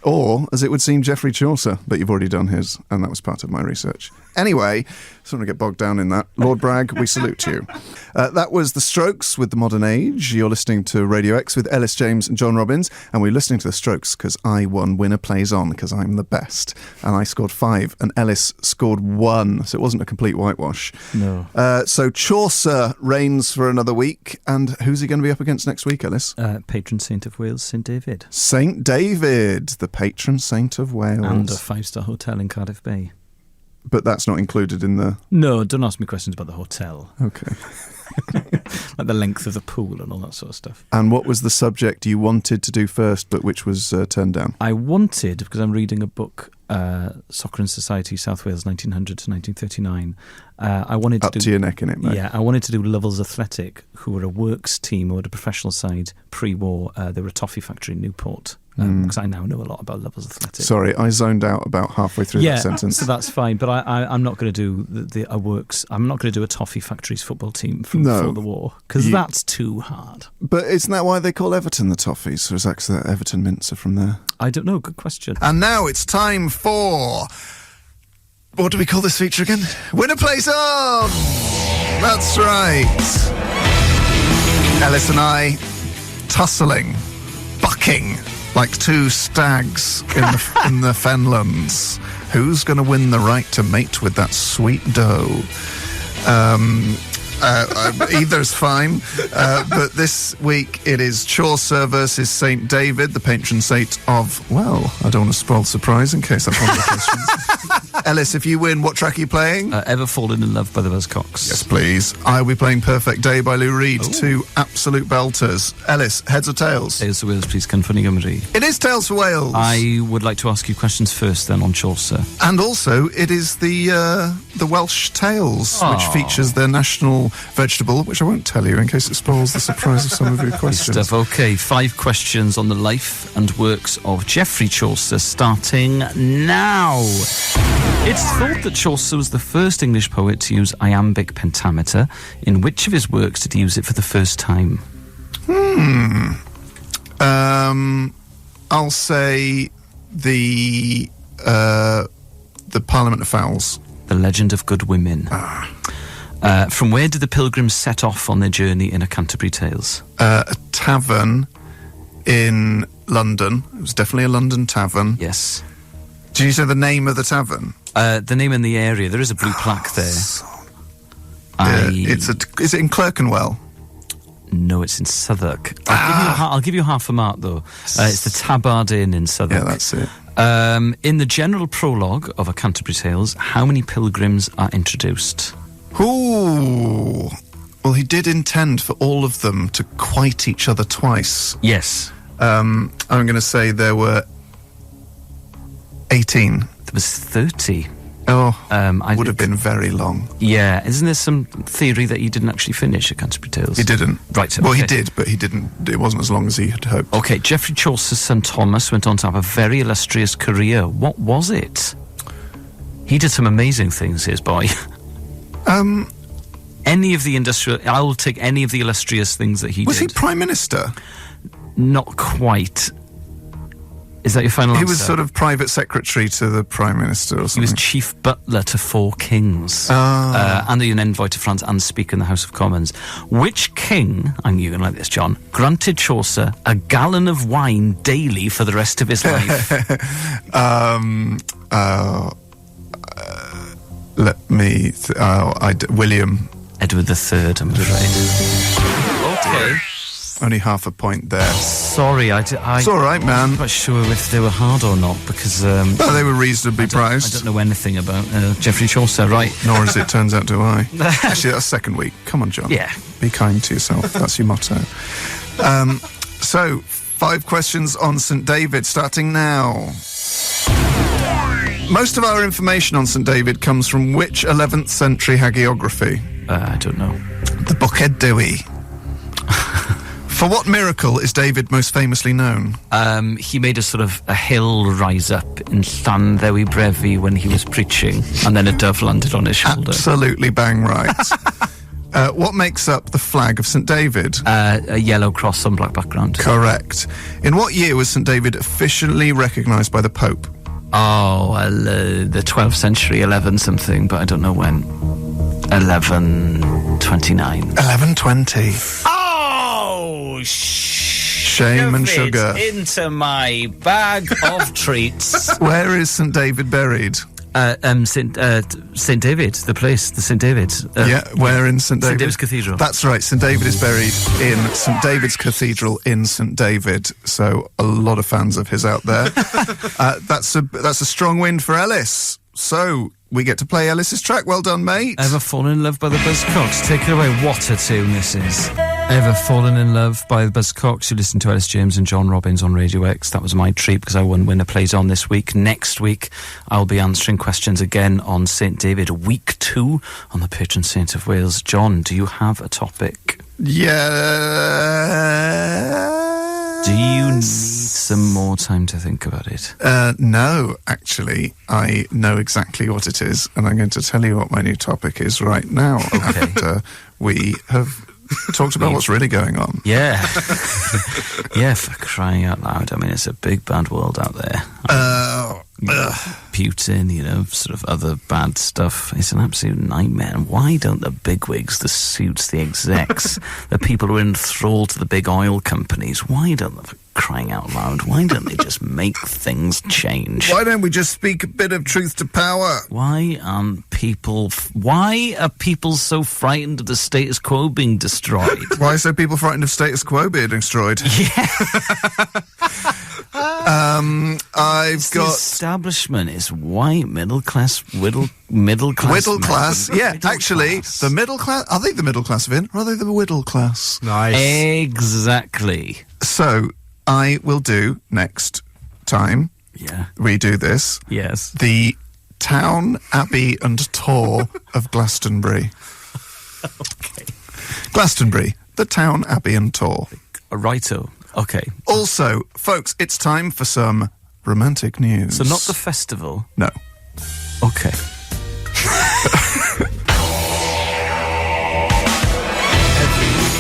or, as it would seem, Geoffrey Chaucer, but you've already done his, and that was part of my research. Anyway, just want to get bogged down in that. Lord Bragg, we salute you. That was The Strokes with The Modern Age. You're listening to Radio X with Elis James and John Robbins, and we're listening to The Strokes because I won Winner Plays On, because I'm the best. And I scored 5, and Ellis scored 1, so it wasn't a complete whitewash. No. So Chaucer reigns for another week, and who's he going to be up against next week, Ellis? Patron saint of Wales, St David. St David, the patron saint of Wales. And a 5-star hotel in Cardiff Bay. But that's not included in the... No, don't ask me questions about the hotel. Okay. Like the length of the pool and all that sort of stuff. And what was the subject you wanted to do first, but which was turned down? I wanted, because I'm reading a book, Soccer and Society, South Wales, 1900 to 1939. I wanted to Up to your neck in it, mate. Yeah, I wanted to do Lovell's Athletic, who were a works team or a professional side pre-war. They were a toffee factory in Newport. Because I now know a lot about Lovell's Athletic. Sorry, I zoned out about halfway through that sentence. So that's fine. But I'm not going to do a works. I'm not going to do a toffee factory's football team from before the war, because that's too hard. But isn't that why they call Everton the Toffees? Or is that 'cause the Everton mints are from there? I don't know. Good question. And now it's time for... What do we call this feature again? Winner Plays On! That's right. Ellis and I tussling, bucking like two stags in the fenlands. Who's going to win the right to mate with that sweet doe? Either's fine. But this week it is Chaucer versus St. David, the patron saint of, well, I don't want to spoil the surprise in case that's one of the questions. Ellis, if you win, what track are you playing? Ever Fallen in Love by the Buzzcocks. Yes, please. I'll be playing Perfect Day by Lou Reed. Ooh. Two absolute belters. Ellis, heads or tails? Tails for Wales, please. Cynffoni Gymru. It is Tails for Wales. I would like to ask you questions first, then, on Chaucer. And also, it is the Welsh Tales, which features their national vegetable, which I won't tell you in case it spoils the surprise of some of your questions. Stuff. Okay, 5 questions on the life and works of Geoffrey Chaucer, starting now. It's thought that Chaucer was the first English poet to use iambic pentameter. In which of his works did he use it for the first time? I'll say the Parliament of Fowls. The Legend of Good Women. From where did the pilgrims set off on their journey in A Canterbury Tales? A tavern in London. It was definitely a London tavern. Yes. Did you say the name of the tavern? The name in the area. There is a blue plaque there. Is it in Clerkenwell? No, it's in Southwark. I'll give you half a mark, though. It's the Tabard Inn in Southwark. Yeah, that's it. In the general prologue of A Canterbury Tales, how many pilgrims are introduced? Ooh. Well, he did intend for all of them to quite each other twice. Yes. I'm going to say there were 18. There was 30. Oh, I would have been very long. Yeah. Isn't there some theory that he didn't actually finish A Canterbury Tales? He didn't. Right. Well, okay. he did, but he didn't. It wasn't as long as he had hoped. Okay, Geoffrey Chaucer's son Thomas went on to have a very illustrious career. What was it? He did some amazing things, his boy. Any of the I will take any of the illustrious things that he Was did. he Prime Minister? Not quite. Is that your final answer? He was sort of private secretary to the Prime Minister or something. He was chief butler to 4 kings. And an envoy to France and speaker in the House of Commons. Which king, and you're going to like this, John, granted Chaucer a gallon of wine daily for the rest of his life? Let me... William. Edward III, I'm afraid. Okay. Only half a point there. Sorry, It's all right, man. I'm not sure if they were hard or not, because... No, they were reasonably I priced. don't know anything about Geoffrey Chaucer, right? Nor as it turns out do I. Actually, that's second week. Come on, John. Yeah. Be kind to yourself. That's your motto. So, 5 questions on St. David, starting now. Most of our information on St. David comes from which 11th century hagiography? I don't know. The Boced Dewi. For what miracle is David most famously known? He made a sort of a hill rise up in Llanddewi Brefi when he was preaching, and then a dove landed on his shoulder. Absolutely bang right. What makes up the flag of St. David? A yellow cross on black background. Correct. In what year was St. David officially recognised by the Pope? Oh, the 12th century, 11 something, but I don't know when. 1129. 1120. Oh, Shame and sugar. Into my bag of treats. Where is St. David buried? St. David, the place, the St. David. Where in St. David? St. David's Cathedral. That's right. St. David is buried in St. David's Cathedral in St. David. So a lot of fans of his out there. That's a strong win for Elis. So we get to play Elis's track. Well done, mate. Ever Fallen in Love by the Buzzcocks. Take it away. What a tune this is. Ever Fallen in Love by the Buzzcocks. You listen to Ellis James and John Robbins on Radio X. That was my treat because I won Winner Plays On this week. Next week, I'll be answering questions again on St. David. Week 2 on the patron saint of Wales. John, do you have a topic? Yeah. Do you need some more time to think about it? No, actually, I know exactly what it is, and I'm going to tell you what my new topic is right now. Okay. After we have talked about what's really going on. Yeah. Yeah, for crying out loud. I mean, it's a big, bad world out there. Putin, sort of other bad stuff. It's an absolute nightmare. And why don't the bigwigs, the suits, the execs, the people who are enthralled to the big oil companies, why don't they, for crying out loud, why don't they just make things change? Why don't we just speak a bit of truth to power? Why are people so frightened of the status quo being destroyed? Why are so people frightened of status quo being destroyed? Yeah. The establishment is white, middle class. Middle class, yeah. Actually, the middle class. Are they the middle class, Vin? Or are they the middle class? Nice. Exactly. So, I will do next time we do this. Yes. The Town, Abbey and Tor of Glastonbury. Okay. Glastonbury, the Town, Abbey and Tor. Righto. Okay. Also, folks, it's time for some romantic news. So not the festival. No. Okay.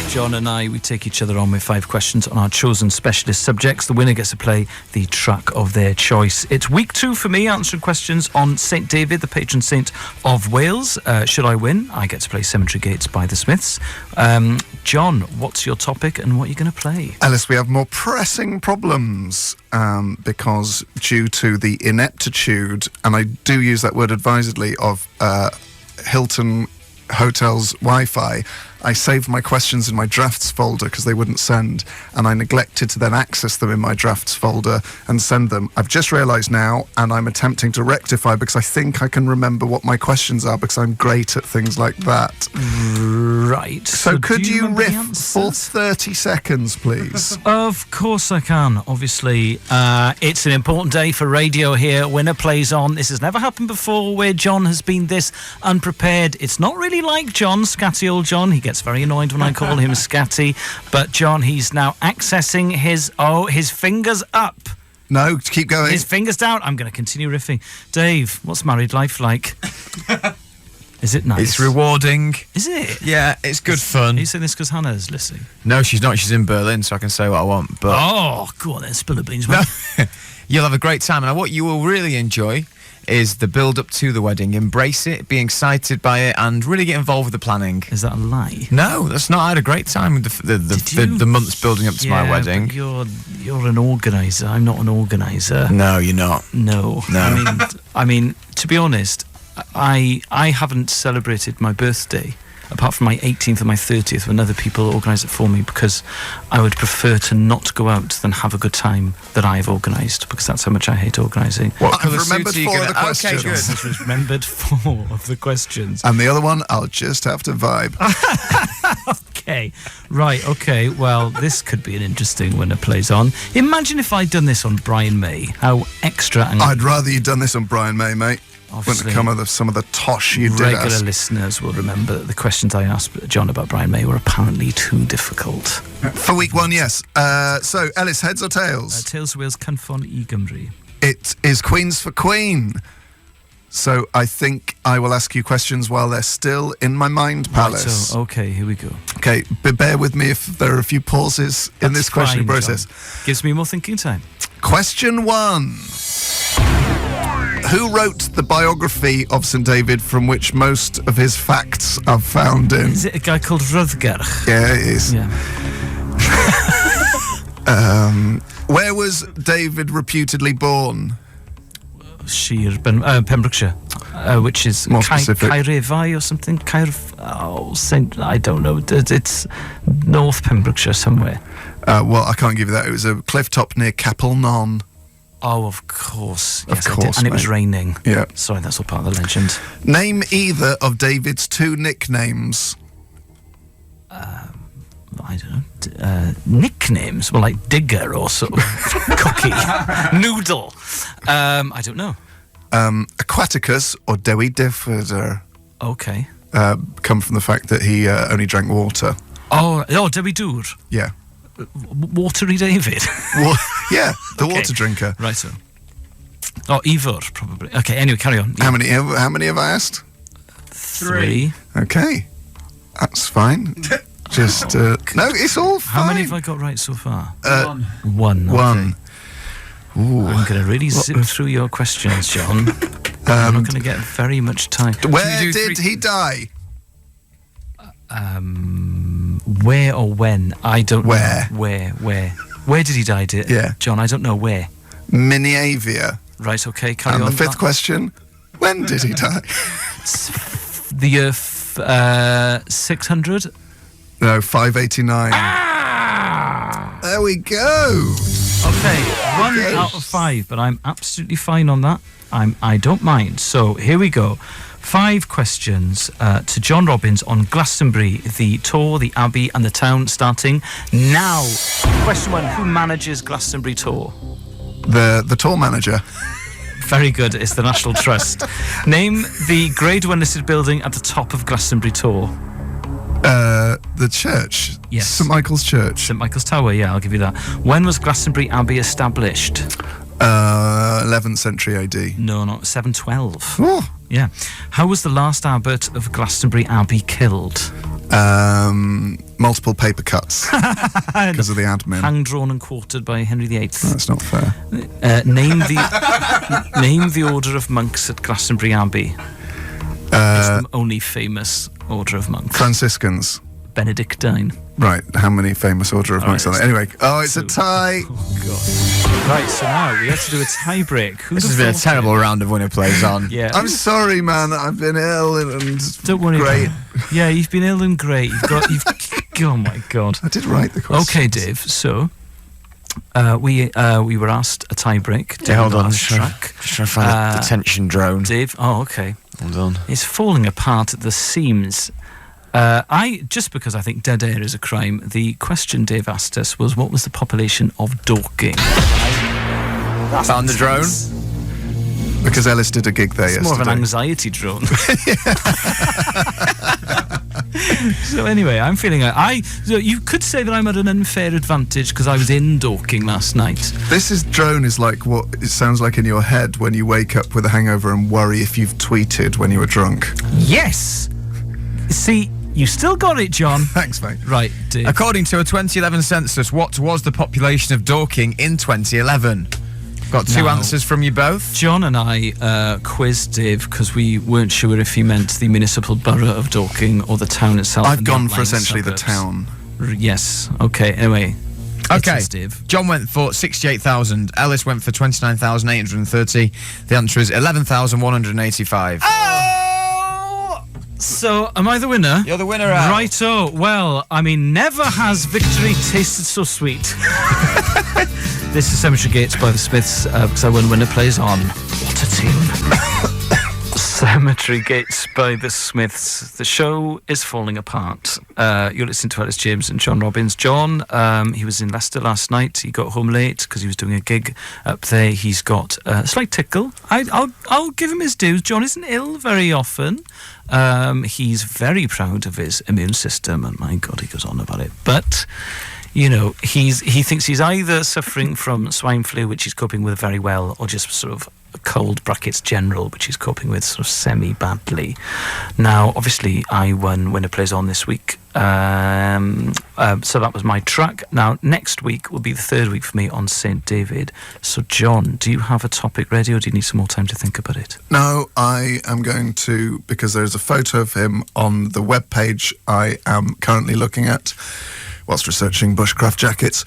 John and I, we take each other on with 5 questions on our chosen specialist subjects. The winner gets to play the track of their choice. It's week 2 for me, answering questions on St David, the patron saint of Wales. Should I win, I get to play Cemetery Gates by the Smiths. John, what's your topic and what are you going to play? Alice, we have more pressing problems because due to the ineptitude, and I do use that word advisedly, of Hilton Hotel's Wi-Fi, I saved my questions in my drafts folder because they wouldn't send, and I neglected to then access them in my drafts folder and send them. I've just realised now, and I'm attempting to rectify because I think I can remember what my questions are because I'm great at things like that. Right. So could you remember the riff answers? for 30 seconds, please? Of course I can. Obviously, it's an important day for radio here. Winner plays on. This has never happened before where John has been this unprepared. It's not really like John, scatty old John. He gets very annoyed when I call him scatty. But John, he's now accessing his fingers up. No, keep going. His fingers down. I'm going to continue riffing. Dave, what's married life like? Is it nice? It's rewarding. Is it? Yeah, it's good fun. Are you saying this because Hannah's listening? No, she's not. She's in Berlin, so I can say what I want. But Oh, go on then, spill the beans, man. you'll have a great time. And what you will really enjoy is the build-up to the wedding. Embrace it, be excited by it, and really get involved with the planning. Is that a lie? No, that's not. I had a great time with the months building up to my wedding. But you're an organizer. I'm not an organizer. No, you're not. No. No. I mean, to be honest, I haven't celebrated my birthday apart from my 18th and my 30th when other people organise it for me because I would prefer to not go out than have a good time that I've organised because that's how much I hate organising. What I've colour remembered suit are you 4 of gonna- the questions. Okay, good. I've remembered 4 of the questions. And the other one, I'll just have to vibe. Okay, right, okay, well, this could be an interesting winner plays on. Imagine if I'd done this on Brian May, how extra and I'd rather you'd done this on Brian May, mate. When Obviously, it come of some of the tosh you did regular ask. listeners will remember that the questions I asked John about Brian May were apparently too difficult. For week 1, yes. So, Ellis, heads or tails? Tales of Wales Cynffon I Gymru. It is Queens for Queen. So I think I will ask you questions while they're still in my mind palace. Right, so, okay, here we go. Okay, but bear with me if there are a few pauses in That's this questioning fine, process. John. Gives me more thinking time. Question 1. Who wrote the biography of St David from which most of his facts are found in? Is it a guy called Rutger? Yeah, it is. Yeah. Where was David reputedly born? Shir, Pembrokeshire, which is More specific. Caerphilly or something. I don't know. It's North Pembrokeshire somewhere. Well, I can't give you that. It was a cliff top near Capel Non. Oh, of course. Of Yes, I course, did. And it was mate. raining. Yeah. Sorry, that's all part of the legend. Name either of David's 2 nicknames. I don't know. Nicknames? Well, like Digger or sort of Cookie. Noodle. I don't know. Aquaticus or Dewi Diffider Okay. come from the fact that he only drank water. Oh, Debbie Dŵr. Yeah. Watery David. Yeah, the Okay. water drinker. Right, so. Oh, Ivor, probably. Okay, anyway, carry on. How many have I asked? 3. Okay. That's fine. Just, no, it's all fine. How many have I got right so far? 1. 1. Okay. 1. Ooh. I'm going to really zip through your questions, John. I'm not going to get very much time. Where do did 3? he die? Where or when? I don't Where? know. Where did he die, dear? Yeah. John, I don't know where. Miniavia. Right, okay, carry And on. the 5th question, when did he die? The year 600? No, 589. Ah! There we go. Okay, 1 out of 5, but I'm absolutely fine on that. I don't mind. So here we go. 5 questions to John Robbins on Glastonbury, the tour, the Abbey, and the town starting now. Question 1: Who manages Glastonbury tour? The tour manager. Very good. It's the National Trust. Name the Grade 1 listed building at the top of Glastonbury tour. The church. Yes. St Michael's Church. St Michael's Tower. Yeah, I'll give you that. When was Glastonbury Abbey established? 11th century AD. No, not 712. Oh. Yeah. How was the last abbot of Glastonbury Abbey killed? Multiple paper cuts because of the admin. Hanged, drawn, and quartered by Henry VIII. That's not fair. Name the order of monks at Glastonbury Abbey. It's the only famous order of monks. Franciscans. Benedictine. Right, how many famous order of monks are there? Anyway, it's a tie. Oh, God. Right, so now we have to do a tie break. This has been a terrible round of winner plays on. Yeah. I'm sorry, man. I've been ill and Don't worry. great. Yeah, you've been ill and great. Oh my God. I did write the question. Okay, Dave. So we were asked a tie break. Yeah, hold on. Last track. Just trying to find the detention drone. Dave. Oh, okay. Hold on. It's falling apart at the seams. Just because I think dead air is a crime, the question Dave asked us was, what was the population of Dorking? Found the drone. Because Elis did a gig there It's yesterday. more of an anxiety drone. So anyway, I'm feeling so you could say that I'm at an unfair advantage because I was in Dorking last night. This drone is like what it sounds like in your head when you wake up with a hangover and worry if you've tweeted when you were drunk. Yes. See, you still got it, John. Thanks, mate. Right, Dave. According to a 2011 census, what was the population of Dorking in 2011? Got two Now- answers from you both. John and I quizzed Dave because we weren't sure if he meant the municipal borough of Dorking or the town itself. I've and the gone for outlying essentially the suburbs. town. Yes. Okay. Anyway. Okay. It's Dave. John went for 68,000. Ellis went for 29,830. The answer is 11,185. So, am I the winner? You're the winner, Al. Righto. Well, I mean, never has victory tasted so sweet. This is Cemetery Gates by the Smiths, because I won Winner Plays On. What a tune. Cemetery Gates by the Smiths. The show is falling apart. You're listening to Elis James and John Robbins. John, he was in Leicester last night. He got home late because he was doing a gig up there. He's got a slight tickle. I'll give him his dues. John isn't ill very often. He's very proud of his immune system, and my God, he goes on about it. But you know, he thinks he's either suffering from swine flu, which he's coping with very well, or just sort of a cold brackets general, which he's coping with sort of semi-badly. Now, obviously, I won Winner Plays On this week. So that was my track. Now, next week will be the third week for me on St. David. So, John, do you have a topic ready, or do you need some more time to think about it? No, I am going to, because there's a photo of him on the webpage I am currently looking at whilst researching bushcraft jackets.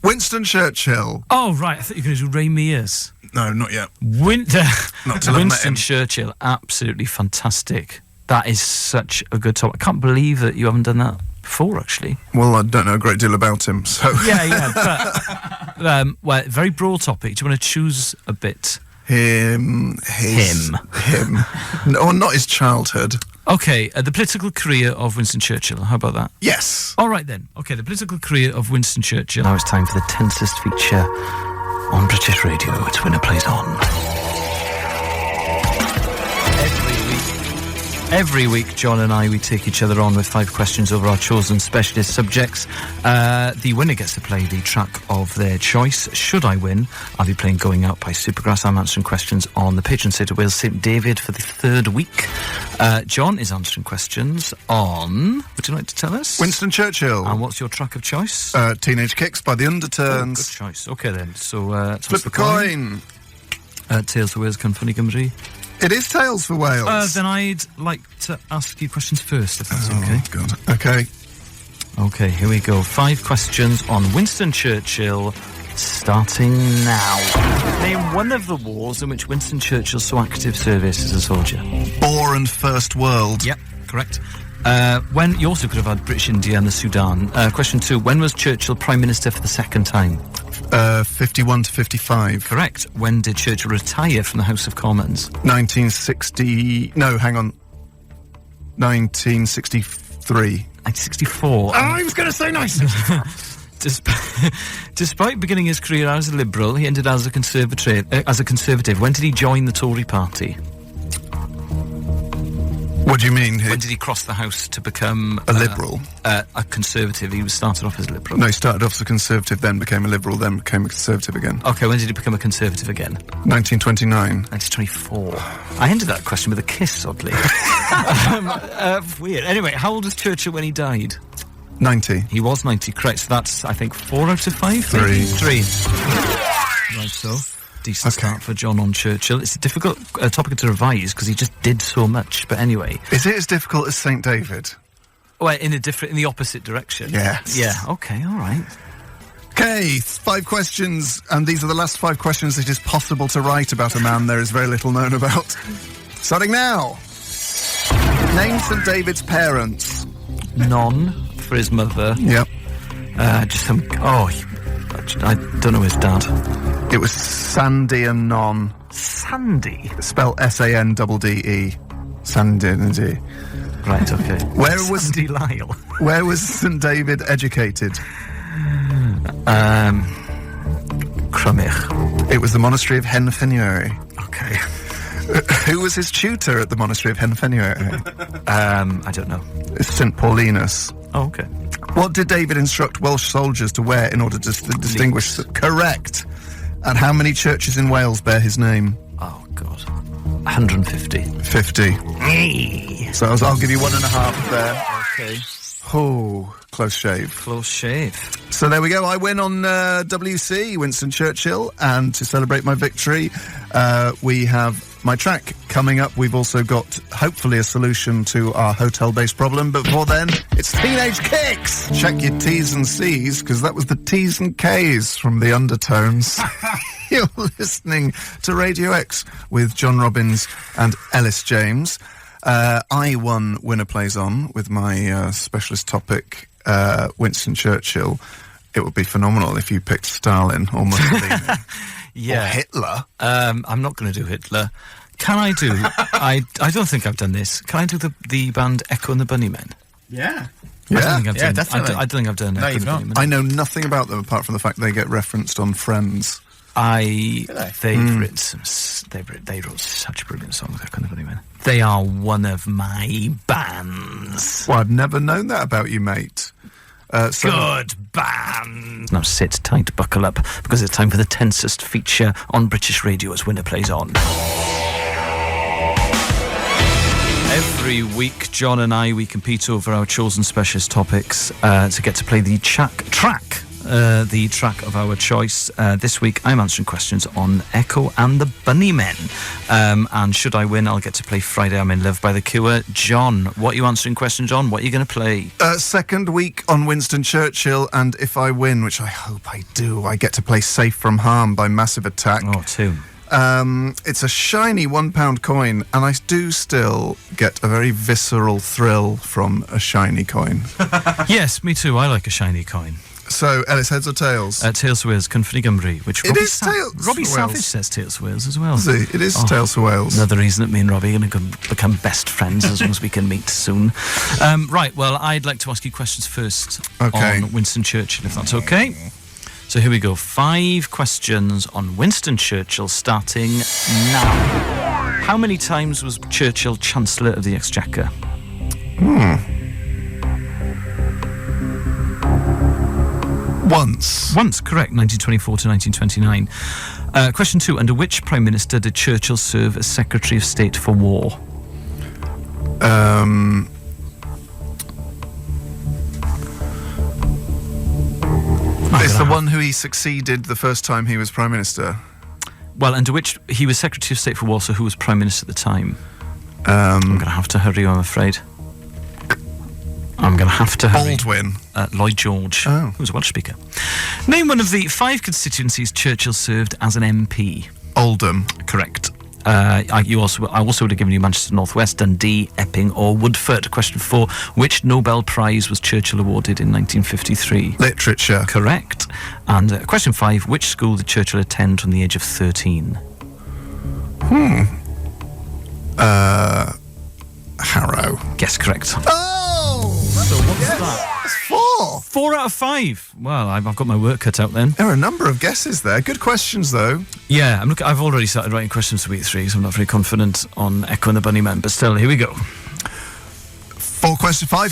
Winston Churchill. Oh, right. I thought you were going to do Ray Mears. No, not yet. Not till I've met him. Winston Churchill, absolutely fantastic. That is such a good topic. I can't believe that you haven't done that before, actually. Well, I don't know a great deal about him, so... Yeah, but well, very broad topic. Do you want to choose a bit? Him. No, not his childhood. Okay, the political career of Winston Churchill. How about that? Yes. All right, then. Okay, the political career of Winston Churchill. Now it's time for the tensest feature on British Radio. It's Winner Plays On. Every week, John and I, we take each other on with 5 questions over our chosen specialist subjects. The winner gets to play the track of their choice. Should I win, I'll be playing Going Out by Supergrass. I'm answering questions on the patron saint of Wales, St. David, for the 3rd week. John is answering questions on... Would you like to tell us? Winston Churchill. And what's your track of choice? Teenage Kicks by the Oh, good Undertones. choice. Okay, then. So, Flip the coin. Tales for Wales, Cynffony Gymru. It is Tales for Wales. Then I'd like to ask you questions first, if that's okay. Oh, God. Okay. Okay, here we go. 5 questions on Winston Churchill, starting now. Name one of the wars in which Winston Churchill saw active service as a soldier. Boer and First World. Yep, correct. When you also could have had British India and the Sudan. Question 2. When was Churchill Prime Minister for the 2nd time? 51 to 55. Correct. When did Churchill retire from the House of Commons? 1960... No, hang on. 1963. 1964. I was going to say 1963. Despite beginning his career as a Liberal, he ended as a Conservative. When did he join the Tory party? What do you mean? When did he cross the House to become A Liberal? A Conservative. He was started off as a Liberal. No, he started off as a Conservative, then became a Liberal, then became a Conservative again. Okay, when did he become a Conservative again? 1929. 1924. I ended that question with a kiss, oddly. Weird. Anyway, how old was Churchill when he died? 90. He was 90, correct. So that's, I think, 4 out of 5? Three. 3. Right, so decent start for John on Churchill. It's a difficult topic to revise because he just did so much. But anyway, Is it as difficult as St. David? well, in the opposite direction. Yes. Yeah. Okay. All right. Okay, 5 questions, and these are the last 5 questions it is possible to write about a man there is very little known about. Starting now. Name St. David's parents. None for his mother. Yep. Just some. Oh, I don't know his dad. It was Sandy and Non. Sandy. Spelled S-A-N-D-D-E. Sandy. Right. Okay. Where was Sandy Lyle? Where was St. David educated? Crymych. It was the monastery of Henfenuary. Okay. Who was his tutor at the monastery of Henfenuary? I don't know. St. Paulinus. Oh, okay. What did David instruct Welsh soldiers to wear in order to distinguish them? Correct. And how many churches in Wales bear his name? Oh God. 150. 50. Hey. So I'll give you 1.5 there. Okay. Oh, close shave. Close shave. So there we go. I win on WC, Winston Churchill. And to celebrate my victory, we have my track coming up. We've also got, hopefully, a solution to our hotel-based problem. But before then, it's Teenage Kicks. Check your T's and C's, because that was the T's and K's from the Undertones. You're listening to Radio X with John Robbins and Elis James. I won Winner Plays On with my specialist topic, Winston Churchill. It would be phenomenal if you picked Stalin or Mussolini. Yeah. Or Hitler. I'm not going to do Hitler. Can I do? I don't think I've done this. Can I do the band Echo and the Bunnymen? Yeah. I don't Yeah. think I've done. Definitely. I don't think I've done. No, Echo you've and the not. Bunnymen. I know nothing about them apart from the fact they get referenced on Friends. They wrote such brilliant songs. Echo and the Bunnymen. They are one of my bands. Well, I've never known that about you, mate. So Good band. Now sit tight, buckle up, because it's time for the tensest feature on British radio as Winner Plays On. Every week, John and we compete over our chosen specialist topics to get to play the track of our choice. This week, I'm answering questions on Echo and the Bunnymen. And should I win, I'll get to play Friday I'm in Love by The Cure. John, what are you answering questions on? What are you going to play? second week on Winston Churchill, and if I win, which I hope I do, I get to play Safe from Harm by Massive Attack. Oh, 2. It's a shiny £1 coin, and I do still get a very visceral thrill from a shiny coin. Yes, me too. I like a shiny coin. So, Elis, heads or tails? Tails for Wales, Cynfrey Gymru, which It is Tails Robbie for Wales. Savage says Tails for Wales as well. See, it is Tails for Wales. Another reason that me and Robbie are going to become best friends as long as we can meet soon. Right, well, I'd like to ask you questions first Okay. on Winston Churchill, if that's okay. So here we go. 5 questions on Winston Churchill, starting now. How many times was Churchill Chancellor of the Exchequer? Once, correct. 1924 to 1929. Question 2. Under which Prime Minister did Churchill serve as Secretary of State for War? It's the one who he succeeded the first time he was Prime Minister. Well, under which he was Secretary of State for War, so who was Prime Minister at the time? I'm going to have to hurry, I'm afraid. I'm going to have to hurry. Baldwin. Lloyd George, Oh. who was a Welsh speaker. Name one of the 5 constituencies Churchill served as an MP. Oldham. Correct. I also would have given you Manchester North West, Dundee, Epping or Woodford. Question 4. Which Nobel Prize was Churchill awarded in 1953? Literature. Correct. And question 5. Which school did Churchill attend from the age of 13? Harrow. Guess correct. Oh! So what's that? That's 4. 4 out of 5. Well, I've got my work cut out then. There are a number of guesses there. Good questions, though. Yeah, I've already started writing questions for week 3, so I'm not very confident on Echo and the Bunnymen, but still, here we go. 5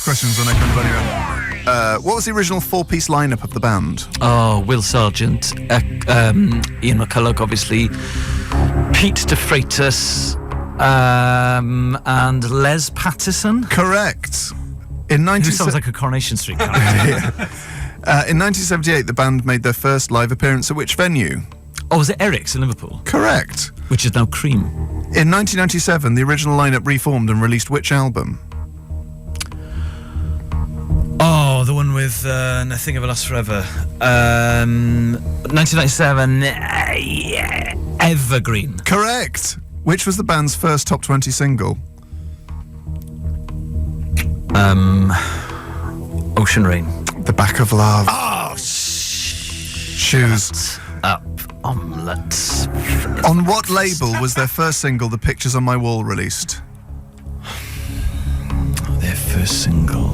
questions on Echo and Bunnyman. What was the original 4-piece lineup of the band? Oh, Will Sargent, Ian McCulloch, obviously, Pete DeFreitas, and Les Patterson. Correct. Who sounds like a Coronation Street character. In 1978, the band made their first live appearance at which venue? Oh, was it Eric's in Liverpool? Correct. Which is now Cream. In 1997, the original lineup reformed and released which album? Oh, the one with Nothing Ever Lasts Forever. 1997, Evergreen. Correct. Which was the band's first top 20 single? Ocean Rain. The Back of Love. Oh, Shoes. Up omelets. On what label was their first single, The Pictures on My Wall, released? Their first single.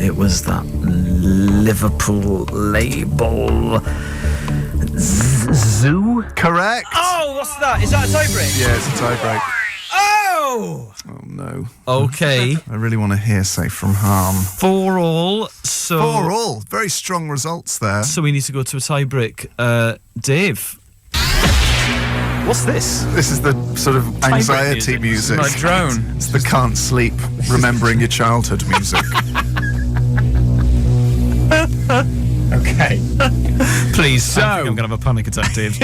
It was that Liverpool label. Zoo? Correct. Oh, what's that? Is that a tiebreak? Yeah, it's a tiebreak. Oh! Oh, no. Okay. I really want to hear Safe from Harm. 4-4. So 4-4. Very strong results there. So we need to go to a tiebreak. Dave. What's this? This is the sort of anxiety music. My drone. It's the can't sleep, remembering your childhood music. Okay. Please. So- I think I'm going to have a panic attack, Dave.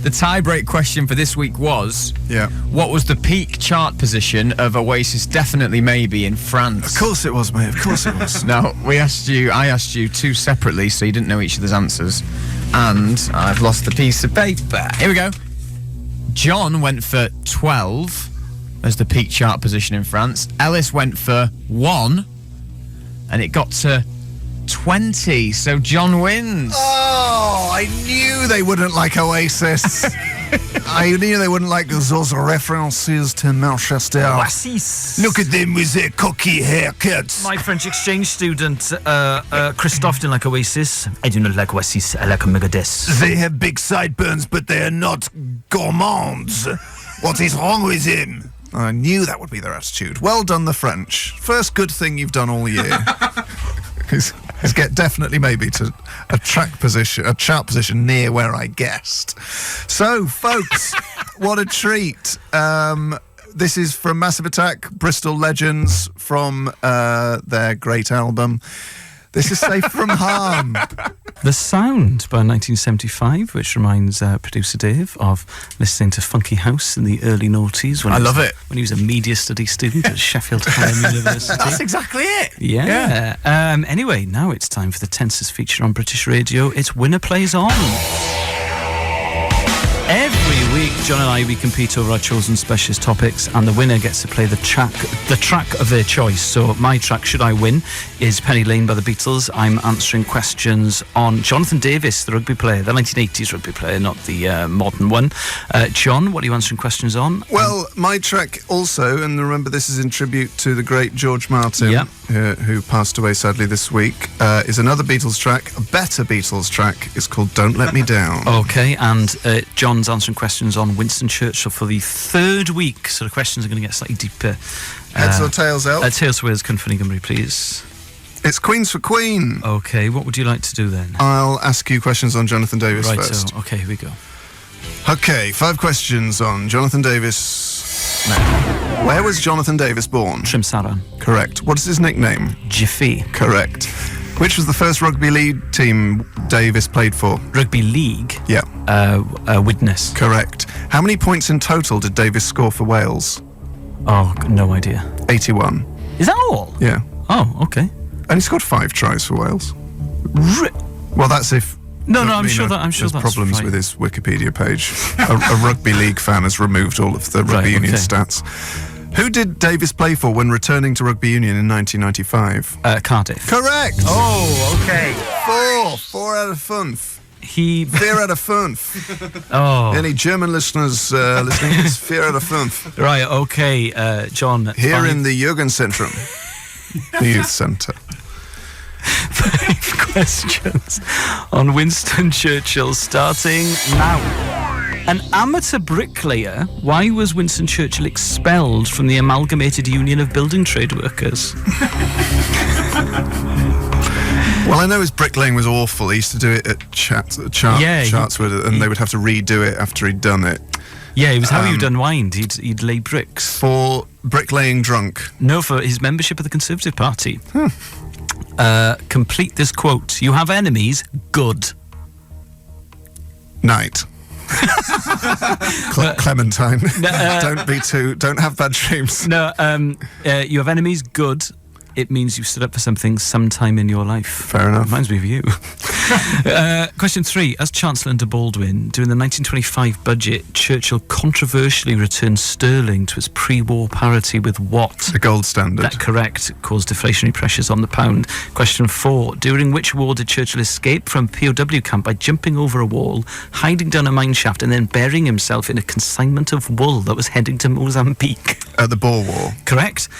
The tie-break question for this week was, Yeah. what was the peak chart position of Oasis Definitely Maybe in France? Of course it was, mate. Of course it was. No, I asked you two separately, so you didn't know each other's answers. And I've lost the piece of paper. Here we go. John went for 12 as the peak chart position in France. Elis went for 1, and it got to 20, so John wins. Oh, I knew they wouldn't like Oasis. I knew they wouldn't like those references to Manchester. Oasis. Look at them with their cocky haircuts. My French exchange student, Christophe, didn't like Oasis. I do not like Oasis. I like Megadeth. They have big sideburns, but they are not gourmands. What is wrong with him? I knew that would be their attitude. Well done, the French. First good thing you've done all year. is get definitely maybe to a chart position near where I guessed. So, folks, what a treat. This is from Massive Attack, Bristol Legends, from their great album. This is Safe from Harm. The Sound by 1975, which reminds producer Dave of listening to Funky House in the early noughties. I love it. When he was a media studies student at Sheffield Hallam University. That's exactly it. Yeah. Anyway, now it's time for the tensest feature on British radio. It's Winner Plays On. Every week, John and I, we compete over our chosen specialist topics, and the winner gets to play the track of their choice. So my track, Should I Win, is Penny Lane by the Beatles. I'm answering questions on Jonathan Davis, the rugby player, the 1980s rugby player, not the modern one. John, what are you answering questions on? Well, my track also, and remember this is in tribute to the great George Martin, Yeah. who passed away sadly this week, is another Beatles track, a better Beatles track. It's called Don't Let Me Down. Okay, and John's answering questions on Winston Churchill for the third week, so the questions are going to get slightly deeper. Heads or tails out? Tails for Wales, Cynfynny Gymru, please. It's Queens for Queen. Okay, what would you like to do then? I'll ask you questions on Jonathan Davis Right, first. so, okay, here we go. Okay, 5 questions on Jonathan Davis. Now, where was Jonathan Davis born? Trimsaran. Correct. What is his nickname? Jiffy. Correct. Which was the first rugby league team Davis played for? Rugby League. Yeah. Widnes. Correct. How many points in total did Davis score for Wales? Oh, no idea. 81. Is that all? Yeah. Oh, okay. And he scored 5 tries for Wales. Well, that's if... No, I I'm mean, sure there's that's problems right. with his Wikipedia page. a rugby league fan has removed all of the rugby union okay. stats. Who did Davis play for when returning to rugby union in 1995? Cardiff. Correct. Oh, okay. 4 out of 5. He. 4 out of 5. Oh. Any German listeners listening? It's 4 out of 5. Right. Okay, John. Here in the Jugendzentrum, the youth centre. 5 questions on Winston Churchill, starting now. An amateur bricklayer, why was Winston Churchill expelled from the Amalgamated Union of Building Trade Workers? Well, I know his bricklaying was awful. He used to do it at Chartswood, and they would have to redo it after he'd done it. Yeah, it was how you'd unwind. He'd lay bricks. For bricklaying drunk. No, for his membership of the Conservative Party. Complete this quote. You have enemies, good. Night. Clementine. Don't have bad dreams. No, you have enemies, good. It means you've stood up for something sometime in your life. Fair enough. Reminds me of you. Question 3. As Chancellor under Baldwin, during the 1925 budget, Churchill controversially returned sterling to its pre-war parity with what? The gold standard. That correct. Caused deflationary pressures on the pound. Question 4. During which war did Churchill escape from POW camp by jumping over a wall, hiding down a mine shaft, and then burying himself in a consignment of wool that was heading to Mozambique? The Boer War. Correct.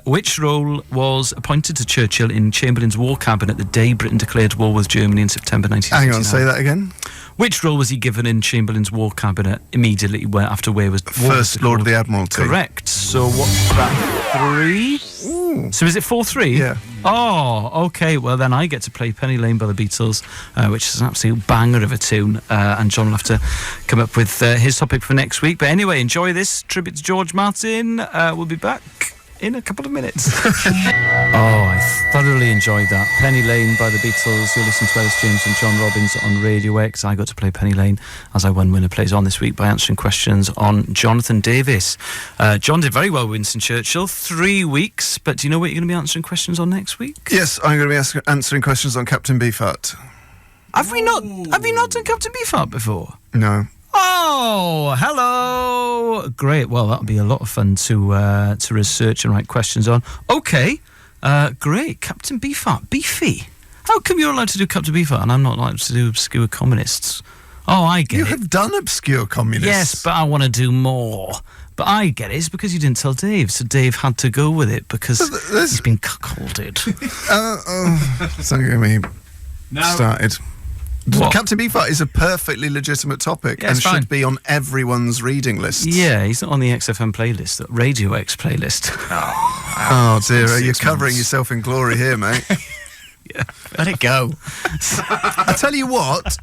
Which role was appointed to Churchill in Chamberlain's war cabinet the day Britain declared war with Germany in September 1969? Hang on, say that again. Which role was he given in Chamberlain's war cabinet immediately after war was First Lord of the Admiralty. Correct. So what's that? 3? Ooh. So is it 4-3? Yeah. Oh, okay. Well, then I get to play Penny Lane by the Beatles, which is an absolute banger of a tune. And John will have to come up with his topic for next week. But anyway, enjoy this tribute to George Martin. We'll be back in a couple of minutes. I thoroughly enjoyed that. Penny Lane by the Beatles. You're listening to Elis James and John Robbins on Radio X. I got to play Penny Lane as I won Winner Plays On this week by answering questions on Jonathan Davis. John did very well with Winston Churchill. 3 weeks, but do you know what you're going to be answering questions on next week? Yes, I'm going to be answering questions on Captain Beefheart. Have we not done Captain Beefheart before? No. Oh, hello! Great. Well, that'll be a lot of fun to research and write questions on. Okay, great. Captain Beefheart, beefy. How come you're allowed to do Captain Beefheart and I'm not allowed to do obscure communists? Oh, I get it. You have done obscure communists. Yes, but I want to do more. But I get it. It's because you didn't tell Dave, so Dave had to go with it because he's been cuckolded. Don't get me started. What? Captain Beefheart is a perfectly legitimate topic and should be on everyone's reading list. Yeah, he's not on the XFM playlist, the Radio X playlist. Oh dear, you're covering yourself in glory here, mate. Yeah, let it go. I tell you what.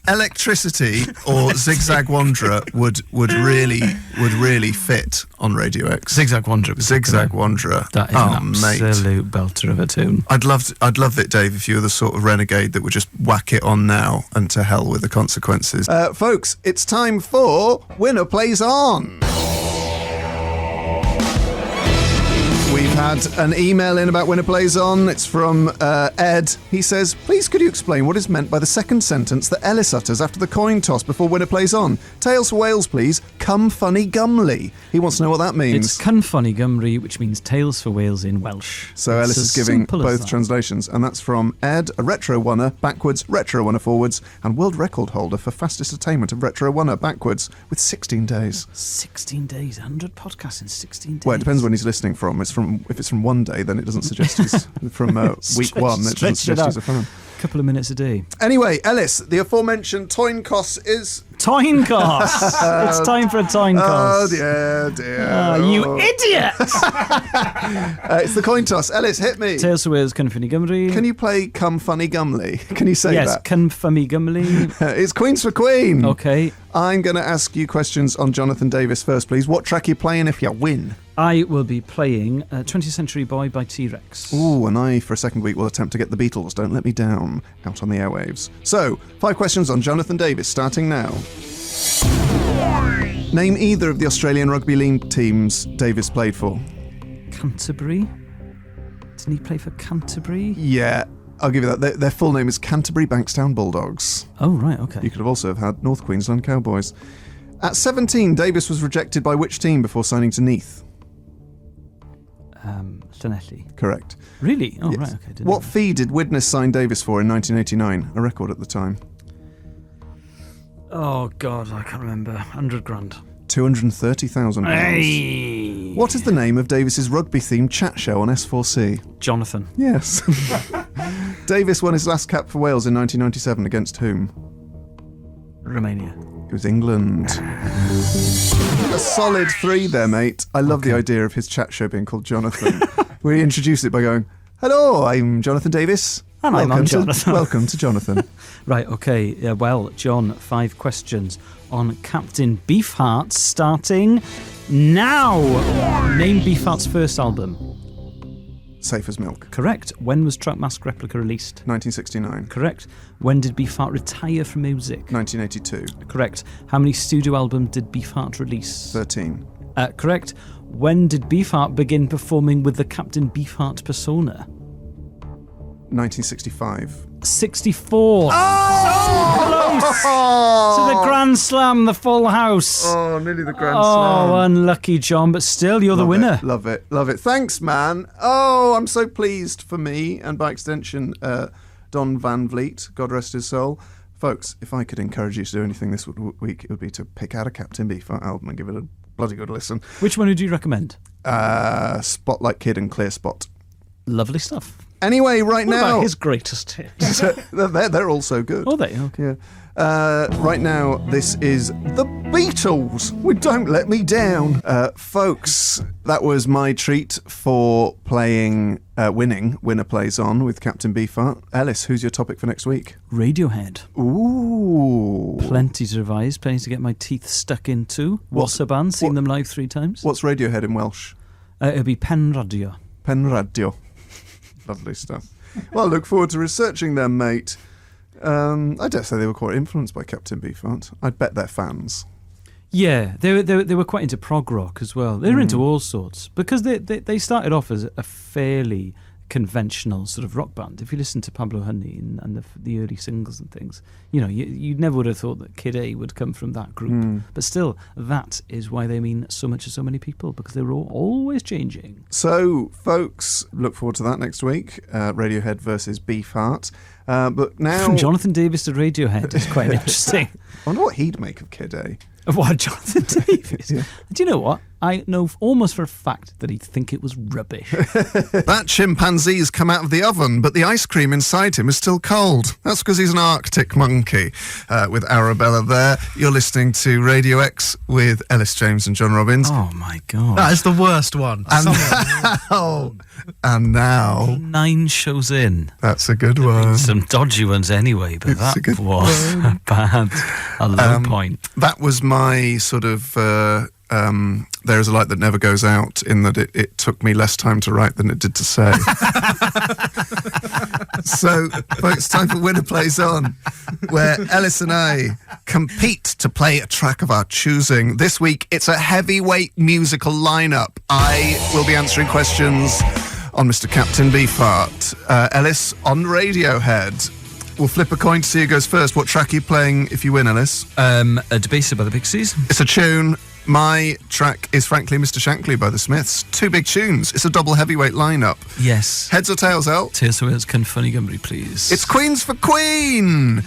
Electricity or Zigzag Wanderer would really fit on Radio X. Zigzag Wanderer. Zigzag Wanderer. That is an absolute belter of a tune. I'd love it, Dave, if you were the sort of renegade that would just whack it on now and to hell with the consequences. Folks, it's time for Winner Plays On. We've had an email in about Winner Plays On. It's from Ed. He says, please could you explain what is meant by the second sentence that Elis utters after the coin toss before Winner Plays On? Tails for Wales, please. Come funny gumly. He wants to know what that means. It's Cun funny gumry, which means tails for Wales in Welsh. So Elis is giving both translations, and that's from Ed, a retro oneer backwards, retro oneer forwards, and world record holder for fastest attainment of retro oneer backwards with 16 days. 16 days, 100 podcasts in 16 days. Well, it depends when he's listening from. If it's from one day, then it doesn't suggest he's from week one. It doesn't suggest he's a fan. Couple of minutes a day. Anyway, Elis, the aforementioned Toincos is... Toincos! It's time for a Toincos. Oh, dear. Oh, you idiot! It's the coin toss. Elis, hit me. Tails for Wales, Cun funny gumry. Can you play Come Funny Gumly? Can you say that? Yes, Cun funny gumly. It's Queens for Queen. Okay. I'm going to ask you questions on Jonathan Davis first, please. What track are you playing if you win? I will be playing 20th Century Boy by T-Rex. Ooh, and I, for a second week, will attempt to get the Beatles, Don't Let Me Down, out on the airwaves. So, 5 questions on Jonathan Davis, starting now. Name either of the Australian rugby league teams Davis played for. Canterbury? Didn't he play for Canterbury? Yeah, I'll give you that. Their full name is Canterbury Bankstown Bulldogs. Oh, right, okay. You could have also have had North Queensland Cowboys. At 17, Davis was rejected by which team before signing to Neath? Llanelli. Correct. Really? Oh, Yes. right, okay. What fee did Widnes sign Davis for in 1989? A record at the time. Oh, God, I can't remember. 100 grand. £230,000. Hey! What is the name of Davis's rugby-themed chat show on S4C? Jonathan. Romania. It was England. A solid 3 there, mate. I love the idea of his chat show being called Jonathan. We introduced it by going, "Hello, I'm Jonathan Davis." And I'm Jonathan. Welcome to Jonathan. Right, okay. Well, John, 5 questions on Captain Beefheart starting now. Name Beefheart's first album. Safe as Milk. Correct. When was Truck Mask Replica released? 1969. Correct. When did Beefheart retire from music? 1982. Correct. How many studio albums did Beefheart release? 13. Correct. When did Beefheart begin performing with the Captain Beefheart persona? 1965. 64. So close to the Grand Slam, the full house. Oh, nearly the Grand Oh, Slam. unlucky, John, but still, you're the winner. Love it. Thanks, man. Oh, I'm so pleased for me, and by extension, Don Van Vliet, God rest his soul. Folks, if I could encourage you to do anything this week, it would be to pick out a Captain Beefheart album and give it a bloody good listen. Which one would you recommend? Spotlight Kid and Clear Spot. Lovely stuff. Anyway, right What now... about his greatest hits? they're all so good. Oh, they? Okay. Yeah. Right now, this is The Beatles with Don't Let Me Down. Folks, that was my treat for playing Winner Plays On with Captain Beefheart. Elis, who's your topic for next week? Radiohead. Ooh. Plenty to revise, plenty to get my teeth stuck into. What's a band? Seen them live 3 times. What's Radiohead in Welsh? It'll be Pen Radio. Pen Radio. Lovely stuff. Well, I look forward to researching them, mate. I dare say they were quite influenced by Captain Beefheart. I'd bet they're fans. Yeah, they were quite into prog rock as well. They were into all sorts because they started off as a fairly conventional sort of rock band. If you listen to Pablo Honey and the early singles and things, you know, you never would have thought that Kid A would come from that group. But still, that is why they mean so much to so many people, because they were always changing. So, folks, look forward to that next week. Radiohead versus Beefheart. But now... From Jonathan Davis to Radiohead is quite interesting. I wonder what he'd make of Kid A. What, Jonathan Davis? Yeah. Do you know what? I know almost for a fact that he'd think it was rubbish. That chimpanzee's come out of the oven, but the ice cream inside him is still cold. That's because he's an Arctic monkey. With Arabella there, you're listening to Radio X with Elis James and John Robbins. Oh, my God. That is the worst one. And now... 9 shows in. That's a good one. Some dodgy ones anyway, but It's a good that was bad. A low point. That was my sort of... There's a light that never goes out, in that it took me less time to write than it did to say. So, folks, time for Winner Plays On, where Elis and I compete to play a track of our choosing. This week, it's a heavyweight musical lineup. I will be answering questions on Mr. Captain Beefheart. Elis on Radiohead. We'll flip a coin to see who goes first. What track are you playing if you win, Elis? A Debaser by the Pixies. It's a tune. My track is, frankly, Mr. Shankly by the Smiths. 2 big tunes. It's a double heavyweight lineup. Yes. Heads or tails, El? Tails or Wales, can Funny Gumby, please? It's Queens for Queen!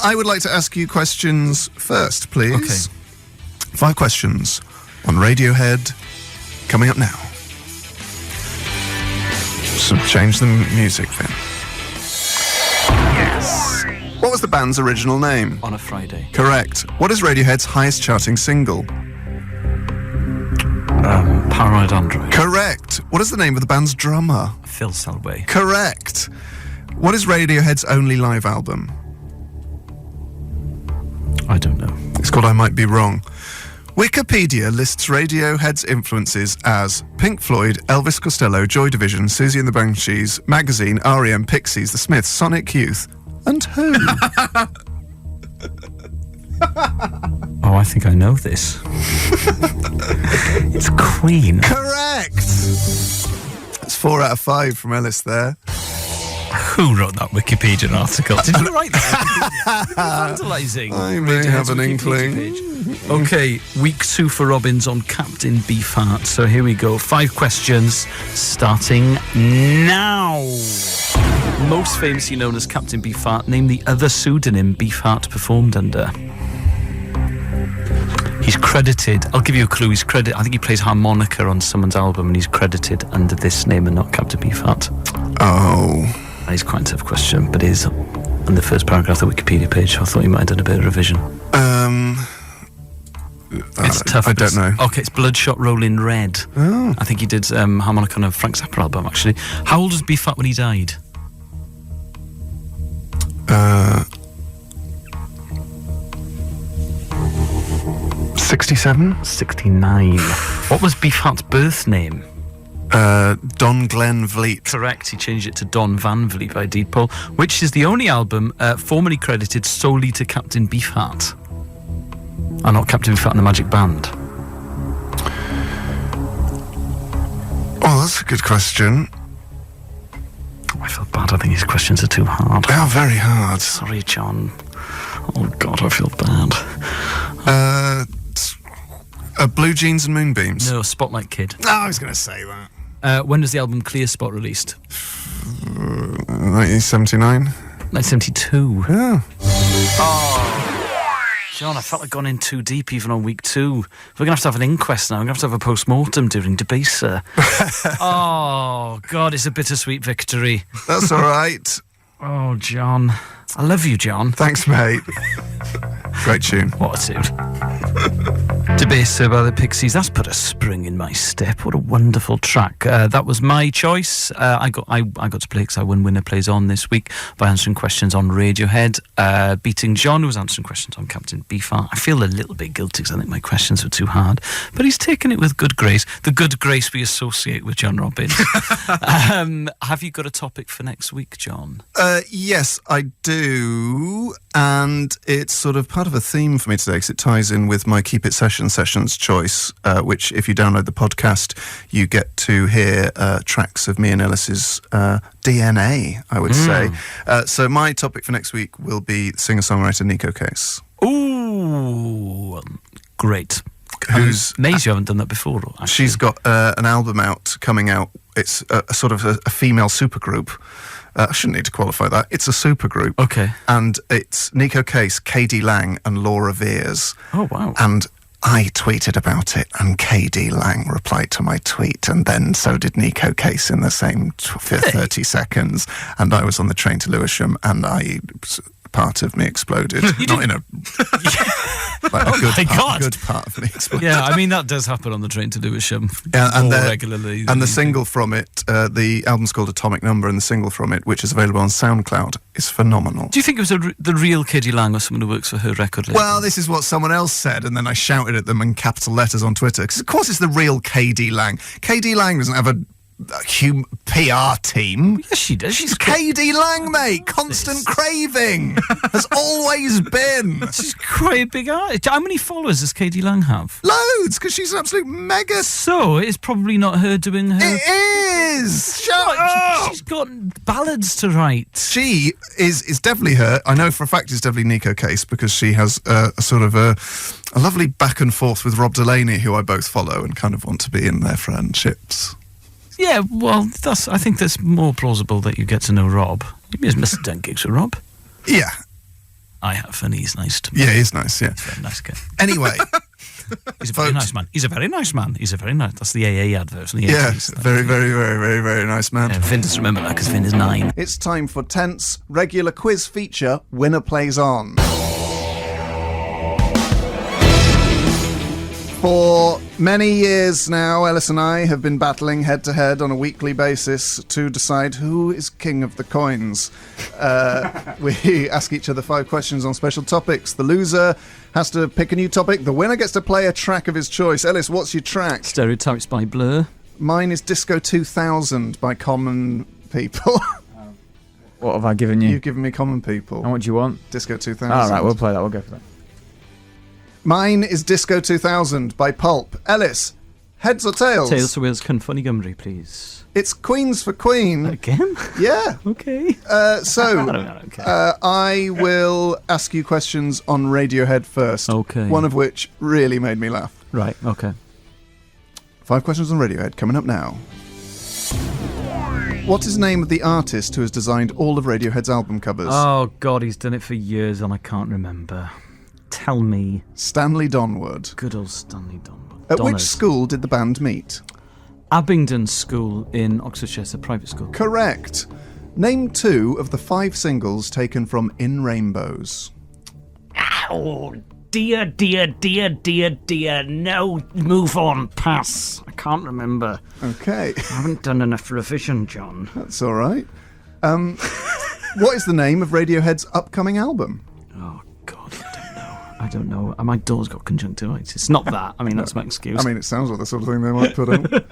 I would like to ask you questions first, please. Okay. 5 questions on Radiohead coming up now. So change the music then. Yes. What was the band's original name? On a Friday. Correct. What is Radiohead's highest charting single? Paranoid Android. Correct. What is the name of the band's drummer? Phil Selway. Correct. What is Radiohead's only live album? I don't know. It's called I Might Be Wrong. Wikipedia lists Radiohead's influences as Pink Floyd, Elvis Costello, Joy Division, Susie and the Banshees, Magazine, R.E.M., Pixies, The Smiths, Sonic Youth, and who? Oh, I think I know this. It's Queen. Correct! That's 4 out of 5 from Elis there. Who wrote that Wikipedia article? Did you write that? Vandalising. I may have an inkling. Okay, week 2 for Robbins on Captain Beefheart. So here we go. 5 questions starting now. Most famously known as Captain Beefheart, name the other pseudonym Beefheart performed under. He's credited, I'll give you a clue, I think he plays harmonica on someone's album and he's credited under this name and not Captain Beefheart. Oh. That is quite a tough question, but it is on the first paragraph of the Wikipedia page. So I thought you might have done a bit of revision. It's tough. I don't know. Okay, it's Bloodshot Rollin' Red. Oh. I think he did harmonica on a Frank Zappa album, actually. How old was Beef Fat when he died? 67? 69. What was Beef Fat's birth name? Don Glenn Vliet. Correct, he changed it to Don Van Vliet by Deed Poll, which is the only album formerly credited solely to Captain Beefheart. And not Captain Beefheart and the Magic Band. Oh, that's a good question. Oh, I feel bad, I think these questions are too hard. They are very hard. Sorry, John. Oh, God, I feel bad. Blue Jeans and Moonbeams. No, Spotlight Kid. Oh, I was going to say that. When was the album Clear Spot released? 1979. 1972. Yeah. John, I felt like gone in too deep even on week 2. We're going to have an inquest now. We're going to have a post-mortem during Debaser. Oh, God, it's a bittersweet victory. That's all right. Oh, John. I love you, John. Thanks, mate. Great tune. What a tune. Debaser by the Pixies. That's put a spring in my step. What a wonderful track. That was my choice. I got to play because I won Winner Plays On this week by answering questions on Radiohead, beating John, who was answering questions on Captain Beefheart. I feel a little bit guilty because I think my questions were too hard, but he's taken it with good grace. The good grace we associate with John Robbins. Have you got a topic for next week, John? Yes, I do. And it's sort of part of a theme for me today because it ties in with my Keep It Sessions choice, which if you download the podcast, you get to hear tracks of me and Elis's DNA, I would say. So my topic for next week will be singer-songwriter Nico Case. Ooh, great. Who's amazed you haven't done that before. Actually. She's got an album coming out. It's a sort of a female supergroup. I shouldn't need to qualify that. It's a supergroup. Okay. And it's Nico Case, KD Lang and Laura Veers. Oh, wow. And I tweeted about it and KD Lang replied to my tweet, and then so did Nico Case in the same 30 seconds. And I was on the train to Lewisham and part of me exploded. Not in a... like a good part of me exploded. Yeah, I mean, that does happen on the train to Lewisham and more regularly. And the single from it, the album's called Atomic Number, and the single from it, which is available on SoundCloud, is phenomenal. Do you think it was the real KD Lang or someone who works for her record label? Well, this is what someone else said, and then I shouted at them in capital letters on Twitter, because of course it's the real KD Lang. KD Lang doesn't have a PR team. Yes, she does. She's KD Lang, mate. Constant craving. Has always been. She's quite a big artist. How many followers does KD Lang have? Loads, because she's an absolute mega. So it's probably not her doing her. It is. Shut up. She's got ballads to write. She is definitely her. I know for a fact it's definitely Nico Case, because she has a sort of a lovely back and forth with Rob Delaney, who I both follow and kind of want to be in their friendships. Yeah, well, I think that's more plausible that you get to know Rob. You must have done gigs with Rob. Yeah. I have, and he's nice to me. Yeah, he's nice, yeah. He's a very nice guy. Anyway. He's a very nice man. He's a very nice man. He's a very nice... That's the AA advert from the 80s. Yeah, very, very, very, very, very nice man. Yeah, Vin doesn't remember that because Vin is 9. It's time for Tense regular quiz feature, Winner Plays On. For many years now, Elis and I have been battling head-to-head on a weekly basis to decide who is king of the coins. We ask each other 5 questions on special topics. The loser has to pick a new topic. The winner gets to play a track of his choice. Elis, what's your track? Stereotypes by Blur. Mine is Disco 2000 by Common People. What have I given you? You've given me Common People. And what do you want? Disco 2000. All right, we'll play that. We'll go for that. Mine is Disco 2000 by Pulp. Elis, heads or tails? Tails to Wales, Cyn Funny Gymru, please. It's Queens for Queen. Again? Yeah. Okay. I will ask you questions on Radiohead first. Okay. One of which really made me laugh. Right, okay. 5 questions on Radiohead coming up now. What is the name of the artist who has designed all of Radiohead's album covers? Oh, God, he's done it for years and I can't remember. Tell me. Stanley Donwood. Good old Stanley Donwood. At which school did the band meet? Abingdon School in Oxfordshire, it's a private school. Correct. Name 2 of the 5 singles taken from In Rainbows. Oh, dear. No, move on. Pass. I can't remember. Okay, I haven't done enough revision, John. that's all right. What is the name of Radiohead's upcoming album? Oh, God, I don't know. My door's got conjunctivitis. It's not that. I mean, that's my excuse. I mean, it sounds like the sort of thing they might put out.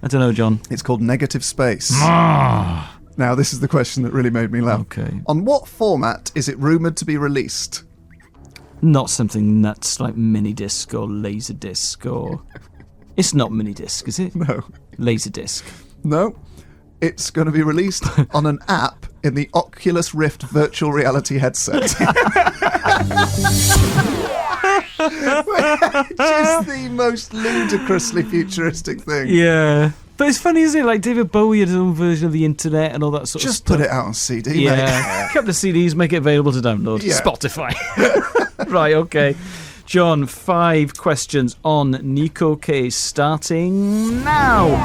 I don't know, John. It's called Negative Space. Now, this is the question that really made me laugh. Okay. On what format is it rumoured to be released? Not something nuts like mini disc or laser disc or. It's not mini disc, is it? No. Laser disc. No. It's going to be released on an app in the Oculus Rift virtual reality headset. Which is the most ludicrously futuristic thing. Yeah. But it's funny, isn't it? Like David Bowie had his own version of the internet and all that sort of Just stuff. put it out on CD, Yeah. mate. A couple of CDs, make it available to download. Yeah. Spotify. Right, okay. John, 5 questions on Nico Case, starting now.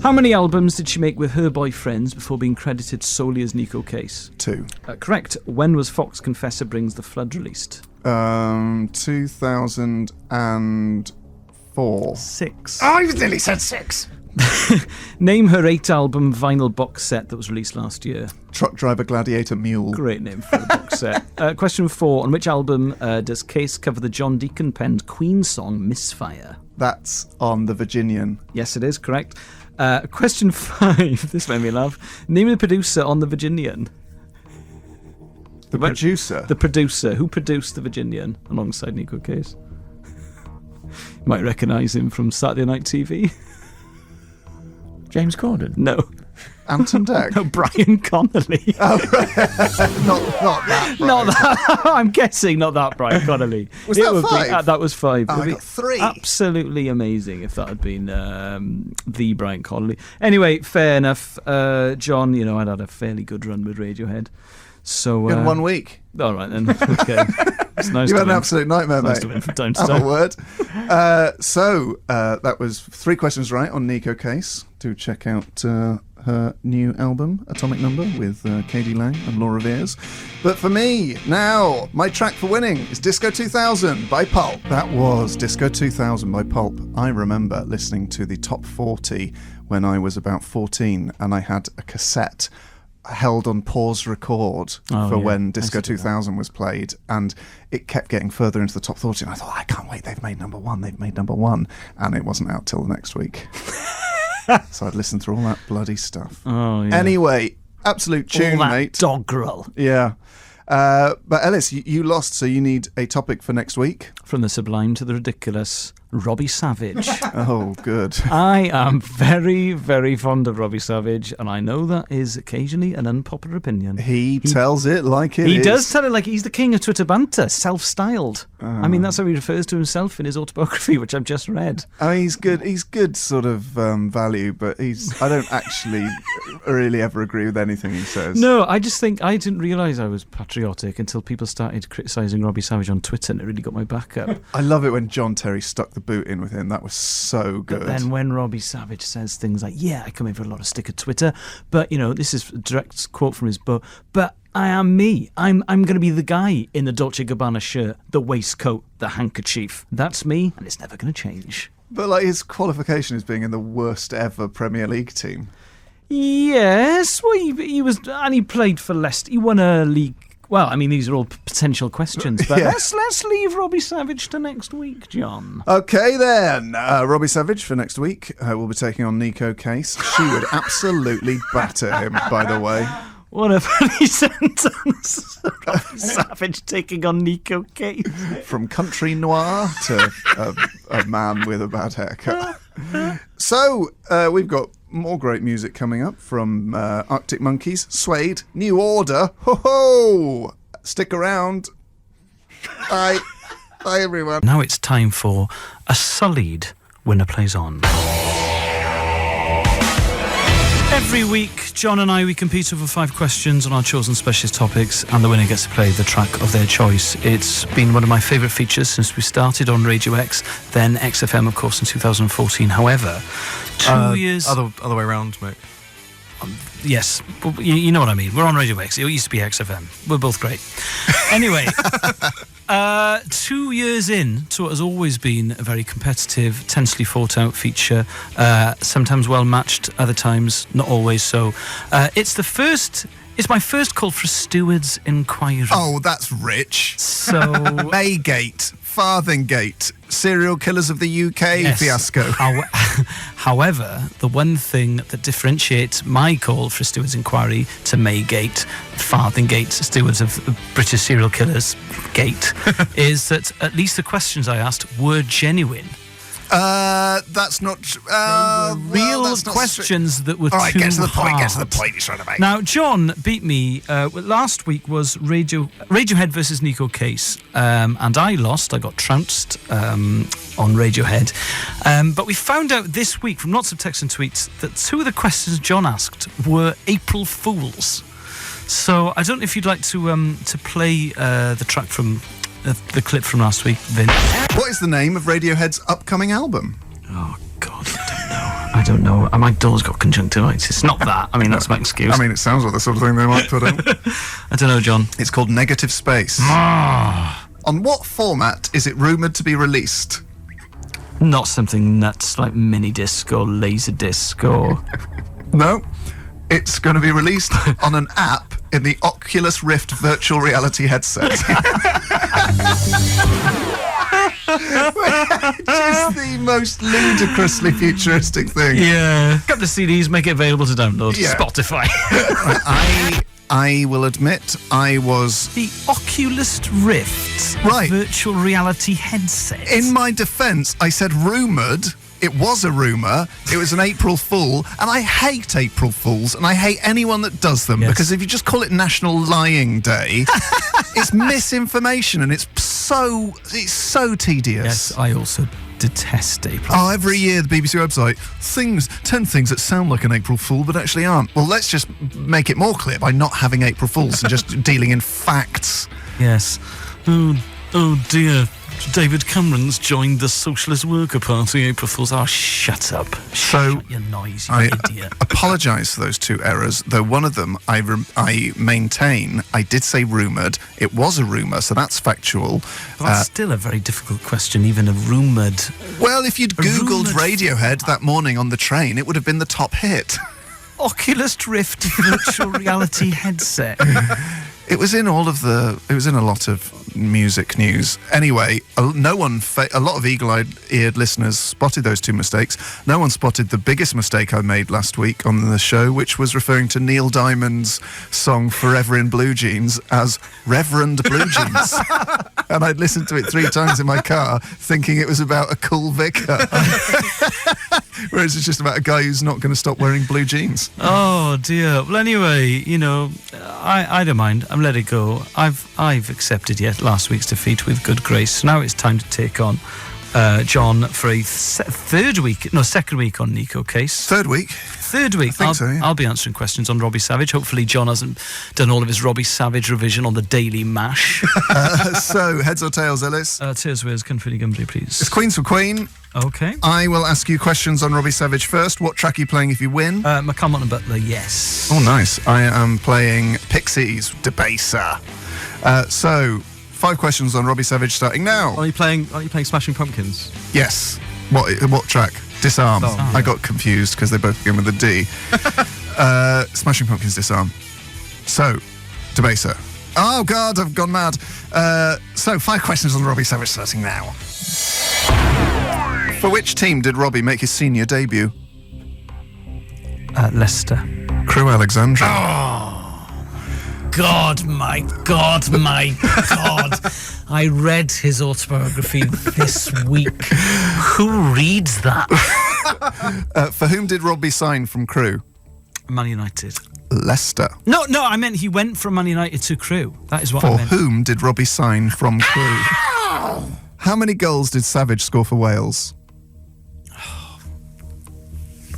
How many albums did she make with her boyfriends before being credited solely as Nico Case? 2. Correct. When was Fox Confessor Brings the Flood released? 2004. 6. Oh, you nearly said 6. Name her 8-album vinyl box set that was released last year. Truck Driver Gladiator Mule. Great name for a box set. Question 4. On which album does Case cover the John Deacon penned Queen song Misfire? That's on the Virginian. Yes, it is, correct. Question 5. This made me laugh. Name the producer on the Virginian. The producer? The producer. Who produced the Virginian alongside Nico Case? You might recognise him from Saturday Night TV. James Corden. No. Anton Deck? No, Brian Connolly. Not that. Not that. I'm guessing not that Brian Connolly. Was It that would be- 5? that was 5. Oh, It would I be got 3. Absolutely amazing if that had been the Brian Connolly. Anyway, fair enough. John, you know, I'd had a fairly good run with Radiohead. So In 1 week. all right then. Okay. It's nice You to had an win. absolute nightmare, Nice mate. to win from time to Have time. a word. That was 3 questions right on Nico Case. Do check out her new album, Atomic Number, with Katie Lang and Laura Veers. But for me, now, my track for winning is Disco 2000 by Pulp. That was Disco 2000 by Pulp. I remember listening to the top 40 when I was about 14, and I had a cassette held on pause record for when Disco 2000 was played, and it kept getting further into the top 40, and I thought, I can't wait, they've made number one, and it wasn't out till the next week. So I'd listen through all that bloody stuff. Oh, yeah. Anyway, absolute tune, All that mate. doggerel. Yeah. But Ellis, you lost, so you need a topic for next week. From the sublime to the ridiculous, Robbie Savage. Oh, good. I am very, very fond of Robbie Savage, and I know that is occasionally an unpopular opinion. He tells it like it is. He does tell it like he's the king of Twitter banter, self-styled. I mean, that's how he refers to himself in his autobiography, which I've just read. I mean, he's good. He's good sort of value, but I don't actually really ever agree with anything he says. No, I just think I didn't realise I was patriotic until people started criticising Robbie Savage on Twitter, and it really got my back up. I love it when John Terry stuck the boot in with him. That was so good. But then when Robbie Savage says things like, yeah, I come in for a lot of stick at Twitter, but, you know, this is a direct quote from his book, but I am me. I'm going to be the guy in the Dolce & Gabbana shirt, the waistcoat, the handkerchief. That's me, and it's never going to change. But like his qualification is being in the worst ever Premier League team. Yes, well, he was, and he played for Leicester. He won a league. Well, I mean, these are all potential questions, but Yeah. let's leave Robbie Savage to next week, John. Okay then, Robbie Savage for next week. We'll be taking on Nico Case. She would absolutely batter him, by the way. What a funny sentence. Robbie Savage taking on Nico Case. From country noir to a man with a bad haircut. So, we've got more great music coming up from Arctic Monkeys, Suede, New Order. Ho ho! Stick around. Bye. Bye, everyone. Now it's time for a sullied winner plays on. Every week, John and we compete over 5 questions on our chosen specialist topics, and the winner gets to play the track of their choice. It's been one of my favourite features since we started on Radio X, then XFM, of course, in 2014. However, 2 years... Other way around, mate. Yes, but you know what I mean. We're on Radio X. It used to be XFM. We're both great. Anyway, 2 years in to what has always been a very competitive, tensely fought out feature, sometimes well matched, other times not always so. It's my first call for a steward's inquiry. Oh, that's rich. So Maygate, Farthingate, serial killers of the UK fiasco. However, the one thing that differentiates my call for a steward's inquiry to Maygate, Farthingate, stewards of British serial killers gate, is that at least the questions I asked were genuine. That's not Real questions that were all right, too get to the point. hard. Get to the point you're trying to make. Now, John beat me. Last week was Radiohead versus Nico Case, and I lost. I got trounced on Radiohead. But we found out this week from lots of texts and tweets that two of the questions John asked were April Fools. So I don't know if you'd like to play the track from the clip from last week, Vin. What is the name of Radiohead's upcoming album? Oh, God, I don't know. My door's got conjunctivitis. It's not that. I mean, that's my excuse. I mean, it sounds like the sort of thing they might put in. I don't know, John. It's called Negative Space. On what format is it rumoured to be released? Not something nuts like mini disc or laser disc or... No. It's going to be released on an app in the Oculus Rift virtual reality headset. Which is the most ludicrously futuristic thing. Yeah. A couple of CDs, make it available to download. Yeah. Spotify. I will admit I was... The Oculus Rift virtual reality headset. In my defence, I said rumoured. It was a rumour. It was an April Fool. And I hate April Fools, and I hate anyone that does them, because if you just call it National Lying Day, it's misinformation, and it's so tedious. Yes, I also detest April. Oh, every year the BBC website, 10 things that sound like an April Fool but actually aren't. Well, let's just make it more clear by not having April Fools and just dealing in facts. Yes. Oh dear. David Cameron's joined the Socialist Worker Party, April Fools. Oh, shut up. Shut your noise, you idiot. Apologise for those two errors, though one of them I maintain, I did say rumoured. It was a rumour, so that's factual. But that's still a very difficult question, even a rumoured... Well, if you'd Googled Radiohead that morning on the train, it would have been the top hit. Oculus Rift virtual reality headset. It was in a lot of music news. Anyway, a lot of eagle-eared listeners spotted those two mistakes. No one spotted the biggest mistake I made last week on the show, which was referring to Neil Diamond's song Forever in Blue Jeans as Reverend Blue Jeans. And I'd listened to it 3 times in my car, thinking it was about a cool vicar. Whereas it's just about a guy who's not going to stop wearing blue jeans. Oh dear. Well, anyway, I don't mind. I'm let it go. I've accepted last week's defeat with good grace. Now it's time to take on John for a second week on Nico Case. Third week. I'll be answering questions on Robbie Savage. Hopefully John hasn't done all of his Robbie Savage revision on the Daily Mash. So, heads or tails, Elis? Tails, where's Confetti Gumsy, please? It's Queens for Queen. Okay. I will ask you questions on Robbie Savage first. What track are you playing if you win? McCommon and Butler, yes. Oh, nice. I am playing Pixies, Debaser. So, 5 questions on Robbie Savage starting now. Are you playing Smashing Pumpkins? Yes. What track? Disarm. Oh. I got confused because they both begin with a D. Smashing Pumpkins, Disarm. So, Debaser. Oh, God, I've gone mad. So, 5 questions on Robbie Savage starting now. For which team did Robbie make his senior debut? Leicester. Crewe Alexandra. God, my God. I read his autobiography this week. Who reads that? For whom did Robbie sign from Crewe? Man United. Leicester. No, I meant he went from Man United to Crewe. That is what I For meant. whom did Robbie sign from Crewe? How many goals did Savage score for Wales?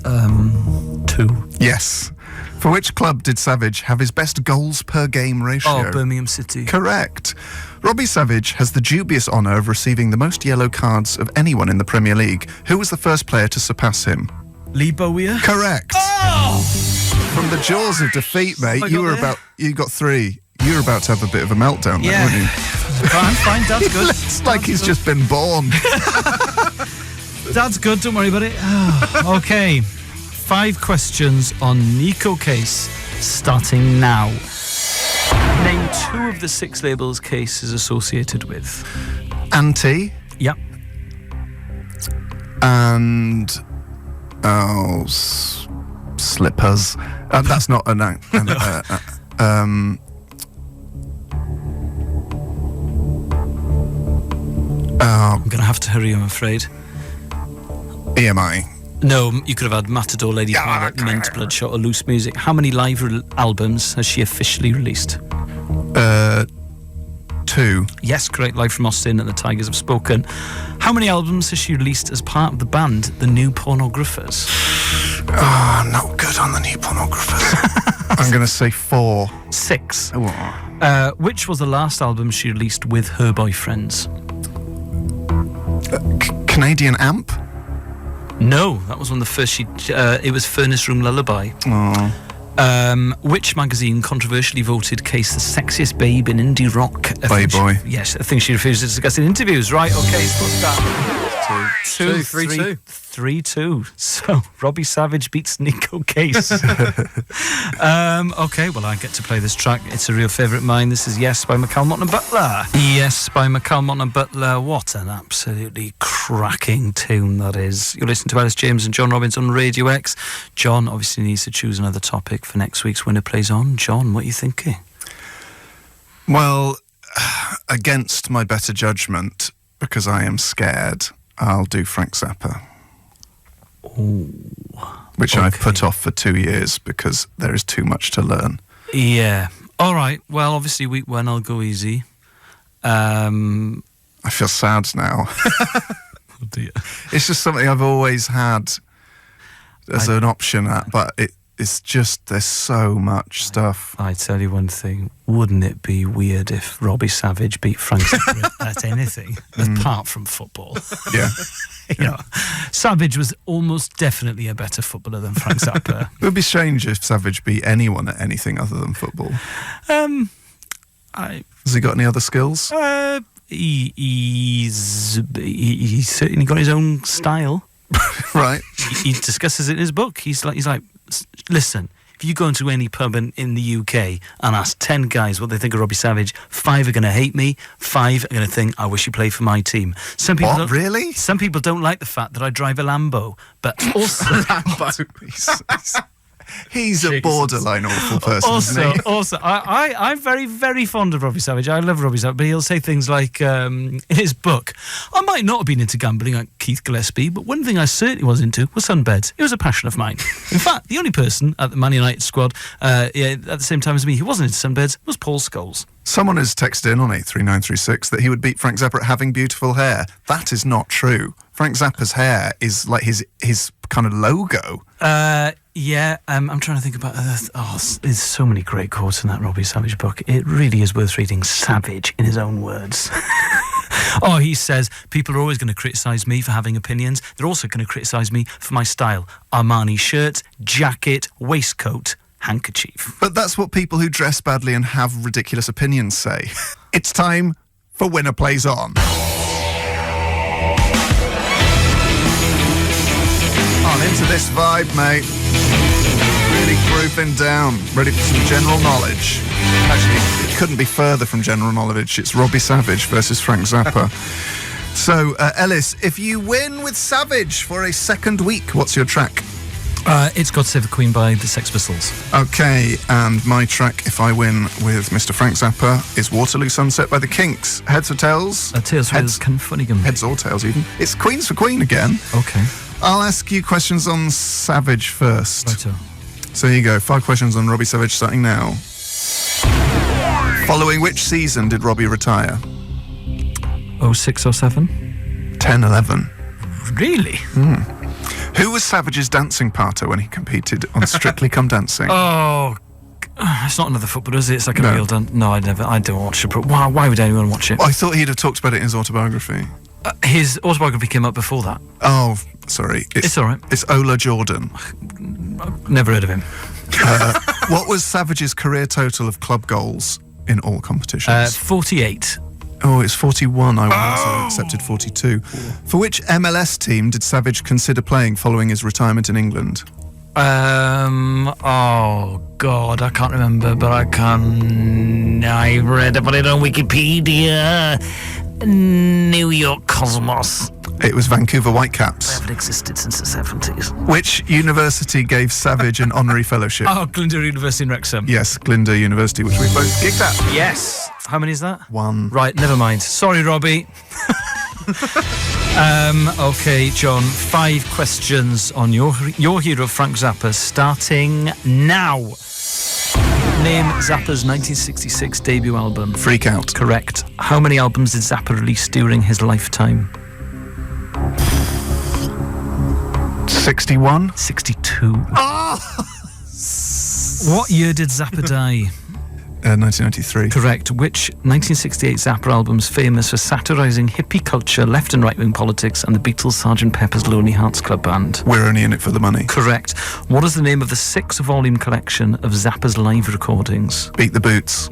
2. Yes. For which club did Savage have his best goals per game ratio? Oh, Birmingham City. Correct. Robbie Savage has the dubious honour of receiving the most yellow cards of anyone in the Premier League. Who was the first player to surpass him? Lee Bowyer. Correct. Oh! from the jaws of defeat, mate. I You got were there. you got 3. You were about to have a bit of a meltdown there, Yeah. weren't you? Fine, Dad's good. It's like he's just been born. Dad's good, don't worry about it. Okay. 5 questions on Nico Case, starting now. Name 2 of the 6 labels Case is associated with. Auntie Yep. and slippers. That's not a no. I'm going to have to hurry, I'm afraid. EMI. No, you could have had Matador, Lady Pilot, Mint, Bloodshot, or Loose Music. How many live albums has she officially released? 2. Yes, correct. Live from Austin and the Tigers Have Spoken. How many albums has she released as part of the band The New Pornographers? Oh, not good on the new pornographers. I'm going to say 4. 6. Oh. Which was the last album she released with her boyfriends? Canadian Amp? No, that was one of the first. It was Furnace Room Lullaby. Oh. Which magazine controversially voted Case the sexiest babe in indie rock? Playboy. Yes, I think she refused to discuss in interviews. Right, okay, so what's that? 3-2. 3-2. So Robbie Savage beats Nico Case. Okay, well, I get to play this track. It's a real favourite of mine. This is Yes by McCall and Butler. Yes by McCall and Butler. What an absolutely cracking tune that is. You're listening to Elis James and John Robbins on Radio X. John obviously needs to choose another topic for next week's Winner Plays On. John, what are you thinking? Well, against my better judgment, because I am scared, I'll do Frank Zappa. Which I've put off for 2 years because there is too much to learn. Yeah. All right. Well, obviously, week 1, I'll go easy. I feel sad now. Oh dear. It's just something I've always had as an option, but it's just, there's so much stuff. I tell you one thing, wouldn't it be weird if Robbie Savage beat Frank Zappa at anything, apart from football? Yeah. You know, Savage was almost definitely a better footballer than Frank Zappa. It would be strange if Savage beat anyone at anything other than football. Has he got any other skills? He's certainly got his own style. Right. He discusses it in his book. He's like, listen, if you go into any pub in the UK and ask 10 guys what they think of Robbie Savage, 5 are going to hate me, 5 are going to think, I wish you played for my team. Some people What, really? Some people don't like the fact that I drive a Lambo, but also... He's a borderline awful person, isn't he? Also, I'm very, very fond of Robbie Savage. I love Robbie Savage, but he'll say things like, in his book, I might not have been into gambling like Keith Gillespie, but one thing I certainly was into was sunbeds. It was a passion of mine. In fact, the only person at the Man United squad at the same time as me who wasn't into sunbeds was Paul Scholes. Someone has texted in on 83936 that he would beat Frank Zappa at having beautiful hair. That is not true. Frank Zappa's hair is like his kind of logo. I'm trying to think about... there's so many great quotes in that Robbie Savage book. It really is worth reading. Savage, in his own words. He says, people are always going to criticise me for having opinions. They're also going to criticise me for my style. Armani shirt, jacket, waistcoat, handkerchief. But that's what people who dress badly and have ridiculous opinions say. It's time for Winner Plays On. On into this vibe, mate. Really grooving down. Ready for some general knowledge. Actually, it couldn't be further from general knowledge. It's Robbie Savage versus Frank Zappa. So, Elis, if you win with Savage for a second week, what's your track? It's God Save the Queen by the Sex Pistols. Okay, and my track, if I win with Mr. Frank Zappa, is Waterloo Sunset by the Kinks. Heads or tails? Tails for Heads. Funnigan. Heads or tails, even. It's Queens for Queen again. Okay. I'll ask you questions on Savage first. Righto. So here you go, 5 questions on Robbie Savage starting now. Following which season did Robbie retire? 06 or 07? 10-11. Really? Who was Savage's dancing partner when he competed on Strictly Come Dancing? Oh, it's not another footballer, is it? It's like a No. real dance. No, I don't watch it. But why would anyone watch it? I thought he'd have talked about it in his autobiography. His autobiography came out before that. Oh, sorry. It's all right. It's Ola Jordan. Never heard of him. What was Savage's career total of club goals in all competitions? 48. Oh, it's 41. I once accepted 42. For which MLS team did Savage consider playing following his retirement in England? Oh God, I can't remember, but I read about it on Wikipedia. New York Cosmos. It was Vancouver Whitecaps. Haven't existed since the 70s. Which university gave Savage an honorary fellowship? Oh, Glyndŵr University in Wrexham. Yes, Glyndŵr University, which we both gigged at. Yes. How many is that? 1. Right, never mind. Sorry, Robbie. Okay, John. 5 questions on your hero, Frank Zappa, starting now. Name Zappa's 1966 debut album. Freak Out. Correct. How many albums did Zappa release during his lifetime? 61. 62. What year did Zappa die? 1993. Correct. Which 1968 Zappa album's famous for satirising hippie culture, left and right-wing politics, and the Beatles' Sgt. Pepper's Lonely Hearts Club Band? We're only in it for the money. Correct. What is the name of the 6-volume collection of Zappa's live recordings? Beat the Boots.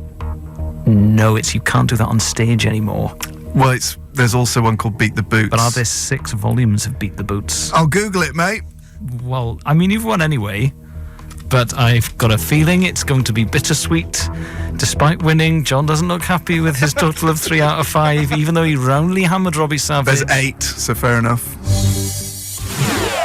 No, it's You Can't Do That on Stage Anymore. Well, there's also one called Beat the Boots. But are there 6 volumes of Beat the Boots? I'll Google it, mate. Well, I mean, you've won anyway. But I've got a feeling it's going to be bittersweet. Despite winning, John doesn't look happy with his total of 3 out of 5, even though he roundly hammered Robbie Savage. There's 8, so fair enough.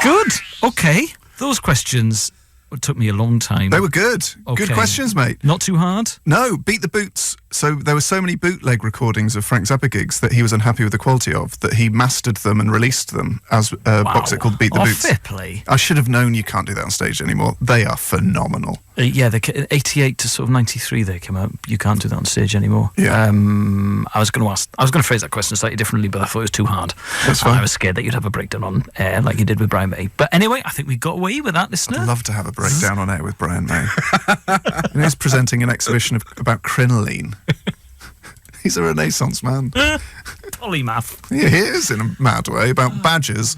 Good. Okay. Those questions took me a long time. They were good. Okay. Good questions, mate. Not too hard? No, Beat the Boots. So there were so many bootleg recordings of Frank Zappa gigs that he was unhappy with the quality of, that he mastered them and released them as a box set called Beat the Boots. Fair play. I should have known You Can't Do That on Stage Anymore. They are phenomenal. Yeah, 88 to sort of 93 they came out. You Can't Do That on Stage Anymore. Yeah. I was going to phrase that question slightly differently, but I thought it was too hard. That's fine. I was scared that you'd have a breakdown on air like you did with Brian May. But anyway, I think we got away with that, listener. I'd love to have a breakdown on air with Brian May. And he's presenting an exhibition about crinoline. He's a Renaissance man. Polymath. Yeah, he is in a mad way about badgers,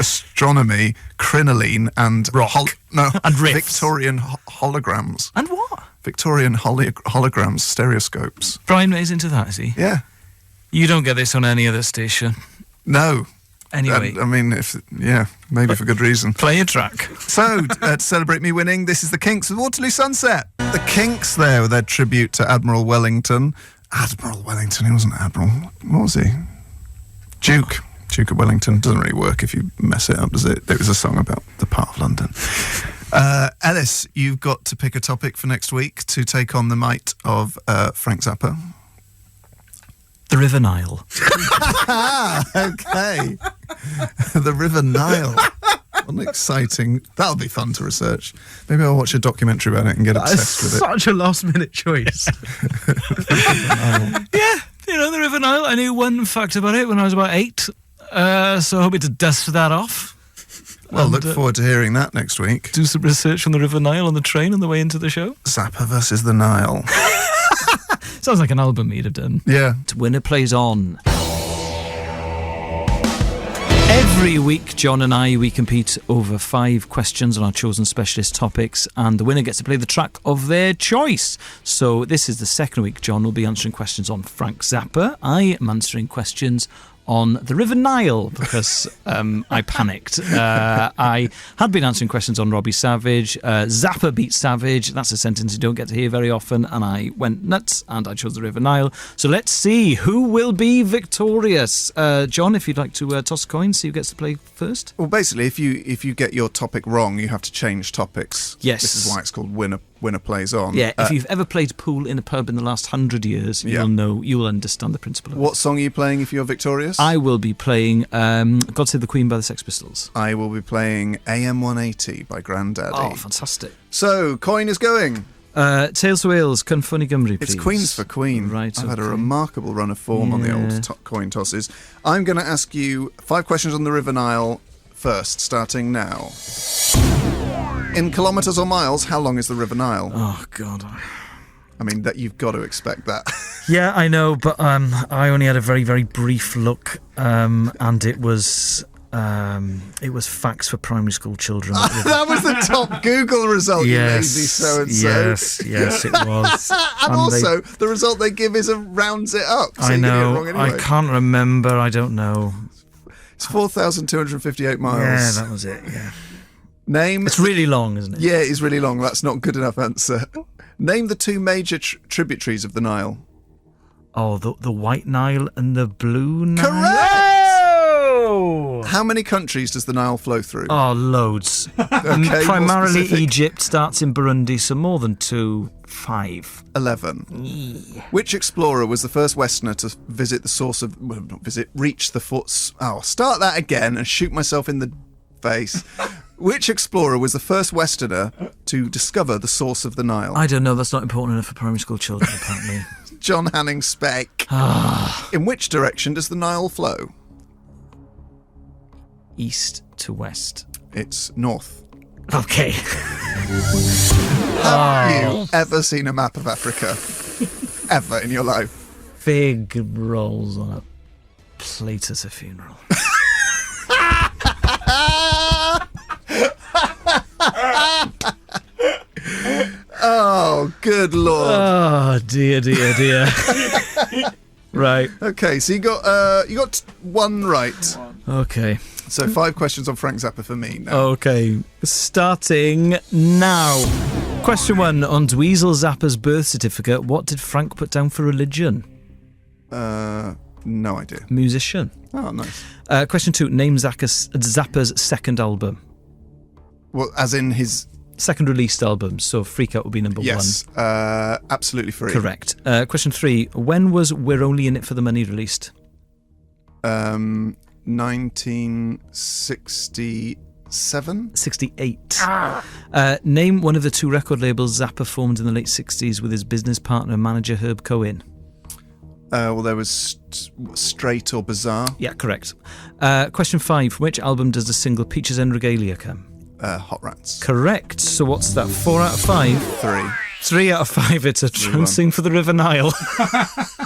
astronomy, crinoline, and rock, and riffs. Victorian holograms. And what? Victorian holograms, stereoscopes. Brian May's into that, is he? Yeah. You don't get this on any other station. No. Anyway. I mean, maybe for good reason. Play a track. So, to celebrate me winning, this is the Kinks with Waterloo Sunset. The Kinks there with their tribute to Admiral Wellington. Admiral Wellington, he wasn't Admiral. What was he? Duke of Wellington. Doesn't really work if you mess it up, does it? It was a song about the part of London. Elis, you've got to pick a topic for next week to take on the might of Frank Zappa. The River Nile. Okay. The River Nile. What an exciting... That'll be fun to research. Maybe I'll watch a documentary about it and get obsessed with it. Such a last-minute choice. Yeah, the River Nile. I knew one fact about it when I was about 8, so I hope to dust that off. Well, look forward to hearing that next week. Do some research on the River Nile on the train on the way into the show. Zappa versus the Nile. Sounds like an album he'd have done. Yeah. Winner plays on. Every week, John and we compete over 5 questions on our chosen specialist topics, and the winner gets to play the track of their choice. So this is the second week. John will be answering questions on Frank Zappa. I am answering questions on the River Nile because I panicked. I had been answering questions on Robbie Savage. Zappa beat Savage. That's a sentence you don't get to hear very often, and I went nuts and I chose the River Nile. So let's see who will be victorious. John, if you'd like to toss a coin, see who gets to play first. Well, basically, if you get your topic wrong, you have to change topics. Yes. This is why it's called winner plays on. Yeah, if you've ever played pool in a pub in the last 100 years, you will understand the principle of it. What song are you playing if you're victorious? I will be playing God Save the Queen by the Sex Pistols. I will be playing AM 180 by Grandaddy. Oh, fantastic. So, coin is going. Tales for Wales, Cynffoni Gymru, please. It's Queens for Queen. Right, I've had a remarkable run of form on the old coin tosses. I'm going to ask you 5 questions on the River Nile first, starting now. In kilometres or miles, how long is the River Nile? Oh, God. I mean, that you've got to expect that. Yeah, I know, but I only had a very, very brief look, and it was It was facts for primary school children. That was the top Google result. Yes, you lazy so-and-so. yes, it was. and also, the result they give is rounds it up. So I you get it know. wrong anyway. I can't remember. I don't know. It's 4,258 miles. Yeah, that was it. Yeah. Name. It's really long, isn't it? Yeah, it's really long. That's not a good enough answer. Name the two major tributaries of the Nile. Oh, the White Nile and the Blue Nile. Correct! Oh! How many countries does the Nile flow through? Oh, loads. Okay, Primarily more specific. Egypt, starts in Burundi, so more than 2, 5. 11. Which explorer was the first Westerner to visit the source of... Well, not visit, reach the foot... Oh, start that again and shoot myself in the face. Which explorer was the first Westerner to discover the source of the Nile? I don't know, that's not important enough for primary school children, apparently. John Hanning Speke. In which direction does the Nile flow? East to west. It's north. Okay. Have you ever seen a map of Africa? Ever in your life? Fig rolls on a plate at a funeral. Oh, good lord. Oh, dear. Right. Okay, so you got one right. Okay. So 5 questions on Frank Zappa for me now. Okay. Starting now. Question 1. On Dweezil Zappa's birth certificate, what did Frank put down for religion? No idea. Musician. Oh, nice. Question 2. Name Zappa's second album. Well, as in his... Second released album, so Freak Out would be number 1. Yes, absolutely free. Correct. Question 3. When was We're Only In It For The Money released? 1967? 68. Name one of the 2 record labels Zappa formed in the late 60s with his business partner, manager Herb Cohen. Well, there was Straight or Bizarre. Yeah, correct. Question 5. From which album does the single Peaches and Regalia come? Hot Rats. Correct. So what's that? 4 out of 5? 3. 3 out of 5. It's a trouncing for the River Nile.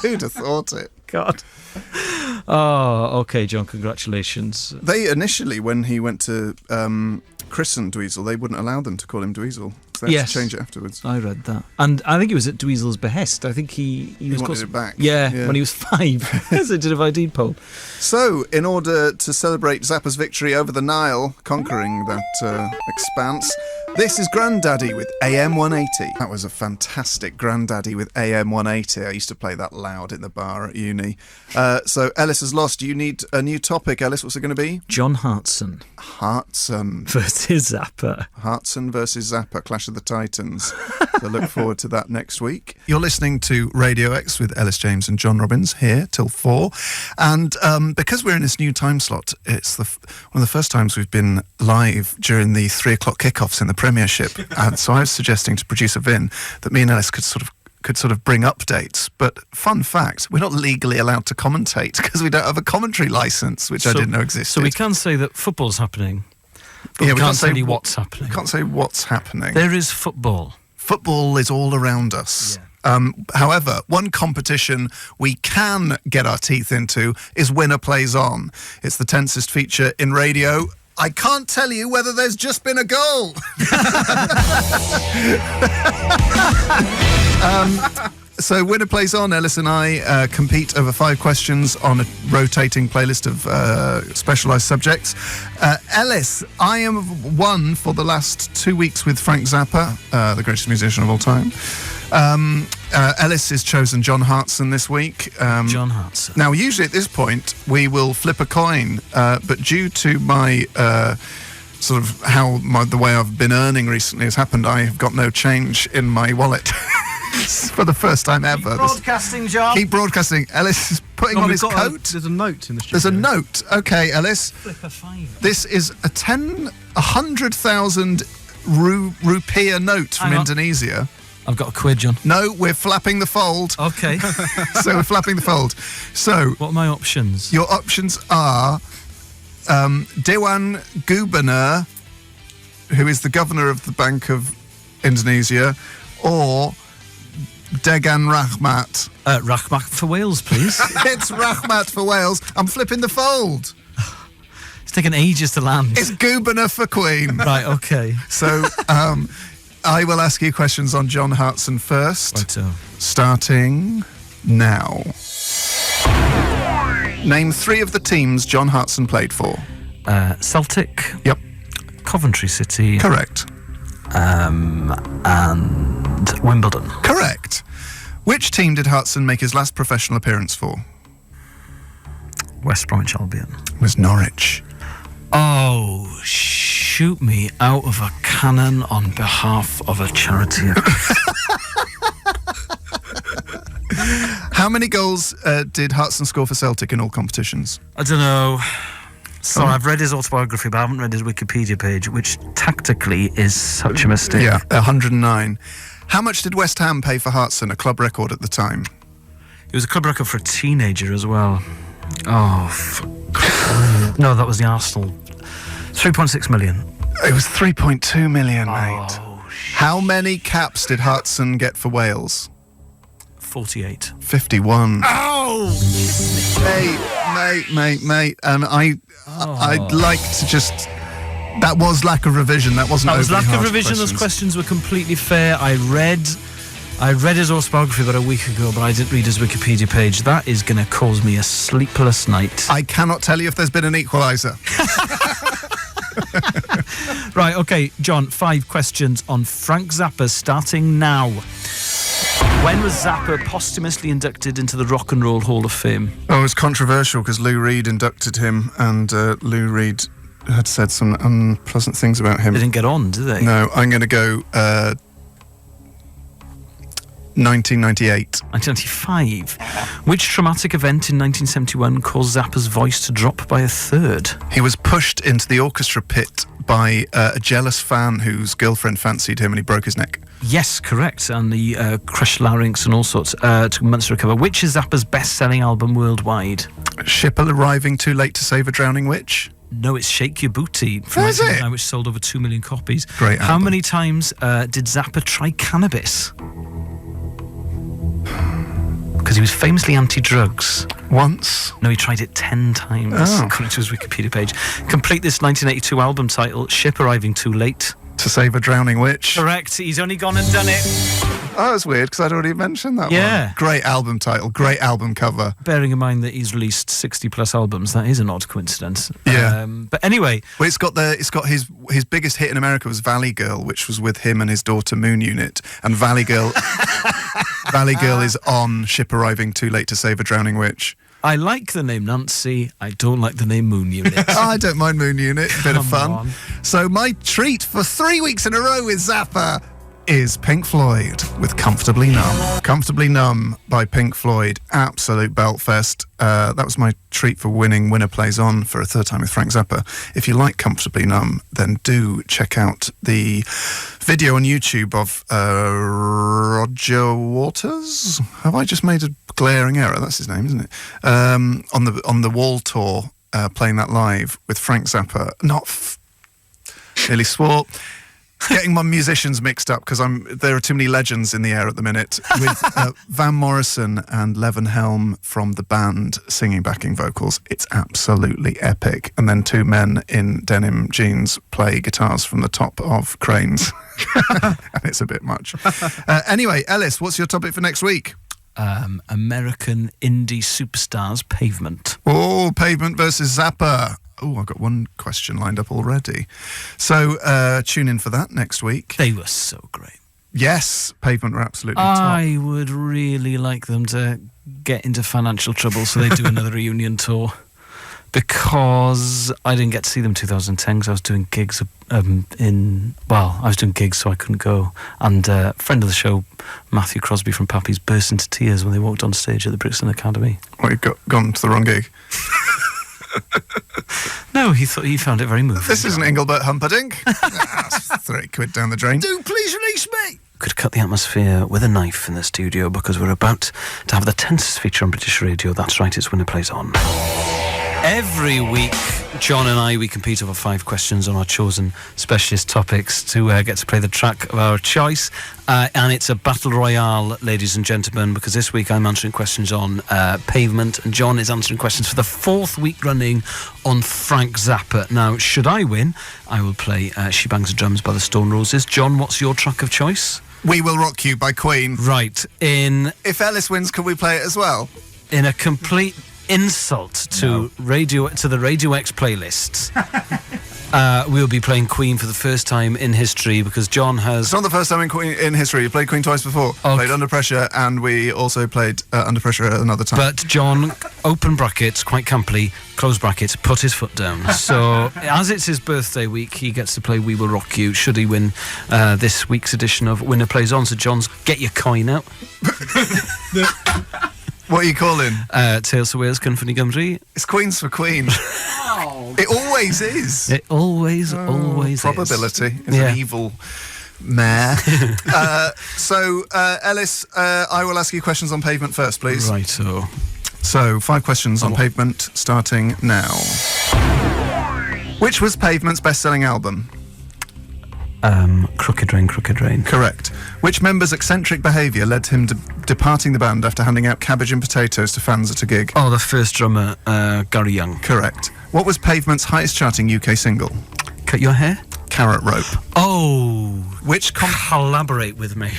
Who'd have thought it? God. Oh, okay, John. Congratulations. They initially, when he went to christen Dweezil, they wouldn't allow them to call him Dweezil. So they had Yes. to change it afterwards. I read that. And I think it was at Dweezil's behest. I think he was wanted it back. Yeah, Yeah. when he was 5. As they did a ID poll. So, in order to celebrate Zappa's victory over the Nile, conquering that expanse, this is Grandaddy with AM 180. That was a fantastic Grandaddy with AM 180. I used to play that loud in the bar at uni. So, Elis has lost. You need a new topic, Elis. What's it going to be? John Hartson Hartson. versus Zappa. Hartson versus Zappa, Clash of the Titans. So look forward to that next week. You're listening to Radio X with Elis James and John Robbins here till 4. And because we're in this new time slot, it's one of the first times we've been live during the 3 o'clock kickoffs in the Premiership. And so I was suggesting to producer Vin that me and Elis could sort of bring updates. But fun fact, we're not legally allowed to commentate because we don't have a commentary licence, which I didn't know existed. So we can say that football's happening. But Yeah, we we can't can't say tell you what- what's happening. I can't say what's happening. There is football. Football is all around us. However, one competition we can get our teeth into is Winner Plays On. It's the tensest feature in radio. I can't tell you whether there's just been a goal. So Winner Plays On. Elis and I compete over 5 questions on a rotating playlist of specialised subjects. Elis, I am won for the last 2 weeks with Frank Zappa, the greatest musician of all time. Elis has chosen John Hartson this week. John Hartson. Now, usually at this point, we will flip a coin, but due to my sort of the way I've been earning recently has happened, I have got no change in my wallet. For the first time ever. Broadcasting, John. Keep broadcasting. Ellis is putting on his coat. There's a note in the studio. There's a note. Okay, Ellis. Flip a 5. This is a 100,000 rupiah note from Hang on. Indonesia. I've got a quid, John. No, we're flapping the fold. Okay. So we're flapping the fold. So What are my options? your options are Dewan Gubernur, who is the governor of the Bank of Indonesia, or Degan Rahmat. Rahmat for Wales, please. It's Rahmat for Wales. I'm flipping the fold. It's taken ages to land. It's Gubernor for Queen. Right, okay. So, I will ask you questions on John Hartson first. Righto. Starting now. Name 3 of the teams John Hartson played for. Celtic, Yep, Coventry City, correct. and Wimbledon. Correct. Which team did Hartson make his last professional appearance for? West Bromwich Albion. It was Norwich. Oh, shoot me out of a cannon on behalf of a charity. How many goals did Hartson score for Celtic in all competitions? I don't know. Sorry, I've read his autobiography, but I haven't read his Wikipedia page, which tactically is such a mistake. Yeah, 109. How much did West Ham pay for Hartson, a club record at the time? It was a club record for a teenager as well. Oh, no, that was the Arsenal. 3.6 million. It was 3.2 million, mate. Oh, How many caps did Hartson get for Wales? 48. 51. Oh! Mate. And I'd like to just... That was lack of revision. That wasn't That was overly lack of hard revision. questions. Those questions were completely fair. I read his autobiography about a week ago, but I didn't read his Wikipedia page. That is going to cause me a sleepless night. I cannot tell you if there's been an equaliser. Right, okay, John, 5 questions on Frank Zappa, starting now. When was Zappa posthumously inducted into the Rock and Roll Hall of Fame? Oh, it was controversial because Lou Reed inducted him, and Lou Reed had said some unpleasant things about him. They didn't get on, did they? No, I'm going to go 1998. 1995. Which traumatic event in 1971 caused Zappa's voice to drop by a third? He was pushed into the orchestra pit by a jealous fan whose girlfriend fancied him, and he broke his neck. Yes, correct. And the crushed larynx and all sorts took months to recover. Which is Zappa's best-selling album worldwide? Ship arriving too late to save a drowning witch. No, it's Shake Your Booty from Is it? 1999, which sold over 2 million copies. Great How album. many times did Zappa try cannabis? Because he was famously anti-drugs. Once. No, he tried it 10 times, Oh. according to his Wikipedia page. Complete this 1982 album title, Ship Arriving Too Late. To save a drowning witch. Correct, he's only gone and done it. Oh, that's weird because I'd already mentioned that Yeah. one. Great album title, great album cover. Bearing in mind that he's released 60 plus albums, that is an odd coincidence. Yeah. But anyway, Well, it's got his biggest hit in America was Valley Girl, which was with him and his daughter Moon Unit. And Valley Girl is on Ship Arriving Too Late to Save a Drowning Witch. I like the name Nancy, I don't like the name Moon Unit. I don't mind Moon Unit, bit of Come fun. on. So my treat for 3 weeks in a row with Zappa is Pink Floyd with Comfortably Numb. Comfortably Numb by Pink Floyd, absolute beltfest. That was my treat for winning Winner Plays On for a third time with Frank Zappa. If you like Comfortably Numb, then do check out the video on YouTube of Roger Waters. Have I just made a glaring error? That's his name, isn't it? On the Wall tour, playing that live with Frank Zappa. Nearly swore. Getting my musicians mixed up because there are too many legends in the air at the minute, with Van Morrison and Levin Helm from the band singing backing vocals. It's absolutely epic. And then 2 men in denim jeans play guitars from the top of cranes. And it's a bit much. Anyway, Elis, what's your topic for next week? American indie superstars Pavement. Oh, Pavement versus Zappa. Oh, I've got one question lined up already. So tune in for that next week. They were so great. Yes, Pavement were absolutely top. I would really like them to get into financial trouble so they do another reunion tour. Because I didn't get to see them in 2010 because I was doing gigs I was doing gigs so I couldn't go. And a friend of the show, Matthew Crosby from Pappy's, burst into tears when they walked on stage at the Brixton Academy. Well, you've gone to the wrong gig. No, he found it very moving. This isn't Engelbert Humperdinck. That's £3 down the drain. Do please release me! Could cut the atmosphere with a knife in the studio because we're about to have the tensest feature on British radio. That's right, it's Winner Plays On. Every week, John and I, we compete over 5 questions on our chosen specialist topics to get to play the track of our choice. And it's a battle royale, ladies and gentlemen, because this week I'm answering questions on pavement and John is answering questions for the 4th week running on Frank Zappa. Now, should I win, I will play She Bangs the Drums by the Stone Roses. John, what's your track of choice? We Will Rock You by Queen. Right, If Elis wins, can we play it as well? in a complete insult to the Radio X playlists. We'll be playing Queen for the first time in history because John has... It's not the first time in history. We played Queen twice before. Okay. Played Under Pressure, and we also played Under Pressure another time. But John, open brackets, quite camply, close brackets, put his foot down. So, as it's his birthday week, he gets to play We Will Rock You, should he win this week's edition of Winner Plays On. So, John's, get your coin out. What are you calling? Tales of Wales, Cynffony Gymru. It's Queens for Queen. It always is. It always Probability is. is an evil mare. So, Elis, I will ask you questions on pavement first, please. Right, so... So, 5 questions on pavement, starting now. Which was Pavement's best-selling album? Crooked Rain, Crooked Rain. Correct. Which member's eccentric behaviour led to him departing the band after handing out cabbage and potatoes to fans at a gig? Oh, the first drummer, Gary Young. Correct. What was Pavement's highest-charting UK single? Cut Your Hair? Carrot Rope. Oh, Which collaborate with me.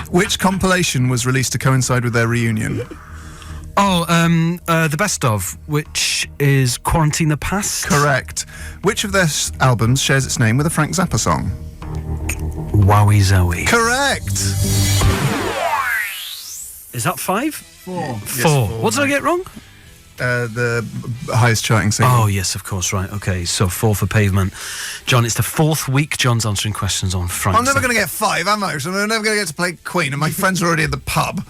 Which compilation was released to coincide with their reunion? Oh, the best of, which is Quarantine the Past. Correct. Which of their albums shares its name with a Frank Zappa song? Wowie Zowie. Correct. Is that 5? 4. Four. What did I get wrong? The highest charting single. Oh, yes, of course, right. Okay, so 4 for Pavement. John, it's the 4th week John's answering questions on Frank. I'm never going to get 5, am I? So I'm never going to get to play Queen, and my friends are already at the pub.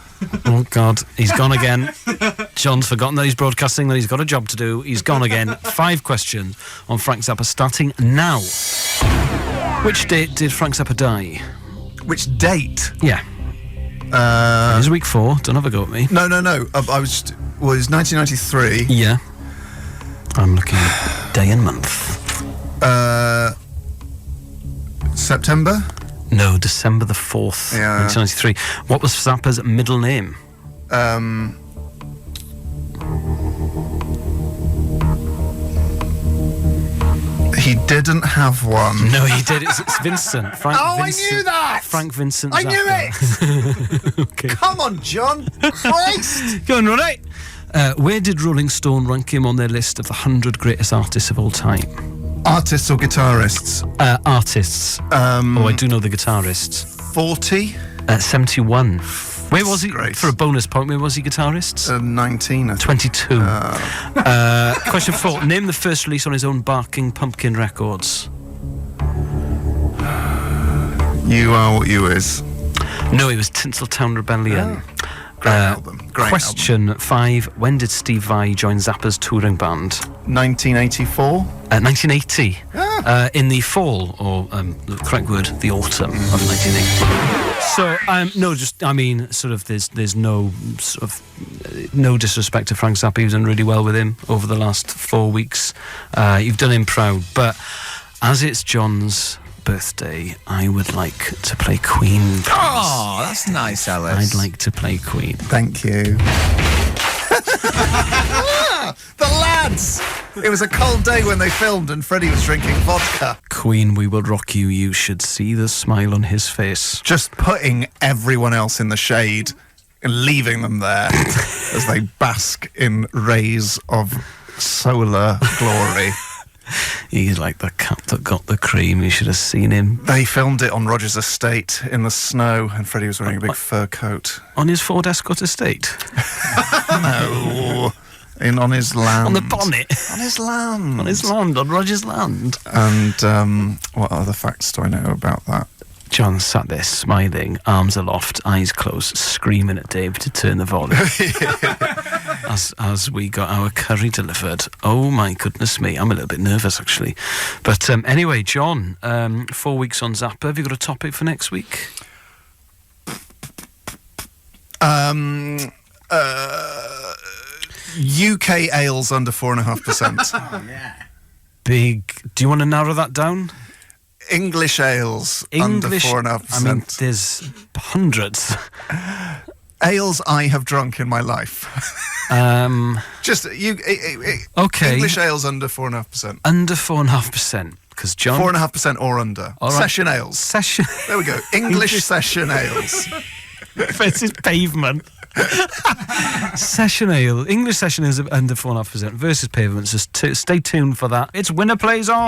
Oh, God, he's gone again. John's forgotten that he's broadcasting, that he's got a job to do. He's gone again. 5 questions on Frank Zappa, starting now. Which date did Frank Zappa die? Which date? Yeah. It was week 4. Don't have a go at me. No. I was 1993. Yeah. I'm looking at day and month. September? No, December the 4th, Yeah. 1993. What was Zappa's middle name? He didn't have one. No, he did. It's Vincent. Frank Oh, Vincent. I knew that! Frank Vincent I knew Zappa. it! Okay. Come on, John. Christ! Go on, right. Where did Rolling Stone rank him on their list of the 100 greatest artists of all time? Artists or guitarists? Artists. I do know the guitarists. 40? 71. Where was he? Great. For a bonus point, where was he guitarist? 19, I think. 22. Question 4. Name the first release on his own Barking Pumpkin Records. You Are What You Is. No, it was Tinseltown Rebellion. Great album. Great Question 5. When did Steve Vai join Zappa's touring band? album. 1984? 1980. In the fall, or the correct word, the autumn of 1980. So, there's no sort of no disrespect to Frank Zappa. You've done really well with him over the last 4 weeks. You've done him proud. But as it's John's birthday, I would like to play Queen. Please. Oh, that's nice, Elis. I'd like to play Queen. Thank you. The lads! It was a cold day when they filmed and Freddie was drinking vodka. Queen, We Will Rock You. You should see the smile on his face. Just putting everyone else in the shade and leaving them there as they bask in rays of solar glory. He's like the cat that got the cream. You should have seen him. They filmed it on Roger's estate in the snow, and Freddie was wearing a big fur coat. On his Ford Escort estate? No, on his land. On the bonnet? On his land. On his land, on Roger's land. And what other facts do I know about that? John sat there smiling, arms aloft, eyes closed, screaming at Dave to turn the volume. as we got our curry delivered. Oh my goodness me, I'm a little bit nervous actually. But anyway, John, 4 weeks on Zappa. Have you got a topic for next week? UK ales under 4.5%. Big. Do you want to narrow that down? English ales under 4.5%. I mean, there's hundreds. Ales I have drunk in my life. Just Okay. English ales under 4.5%. Under 4.5%. Because John. 4.5% or under. All right. Session ales. Session. There we go. English session ales. versus pavement. Session ale. English session is under 4.5% versus pavement. So stay tuned for that. It's Winner Plays On.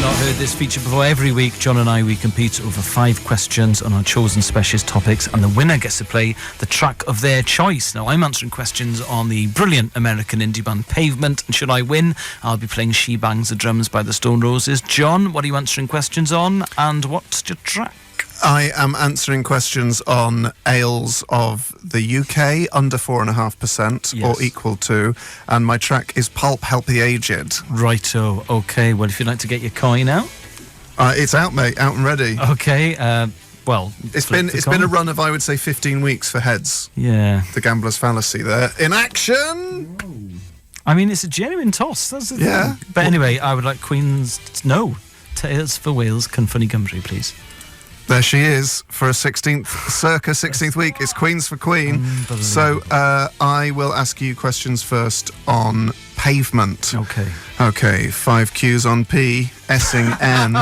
Not heard this feature before. Every week, John and we compete over 5 questions on our chosen specialist topics, and the winner gets to play the track of their choice. Now, I'm answering questions on the brilliant American indie band Pavement, and should I win, I'll be playing She Bangs the Drums by the Stone Roses. John, what are you answering questions on, and what's your track? I am answering questions on ales of the UK under 4.5% Yes. or equal to, and my track is Pulp Help the Aged. Righto. Okay, well, if you'd like to get your coin out. It's out, mate, out and ready. Okay, well... It's flip been the it's coin. been a run of, I would say, 15 weeks for Heads. Yeah. The gambler's fallacy there. In action! I mean, it's a genuine toss. That's the Yeah. thing. But anyway, I would like Queen's... No. Tales for Wales, Cynffony Gymru, please. There she is for a 16th week. It's Queens for Queen. So I will ask you questions first on Pavement. Okay. Okay, 5 Qs on P, Essing N.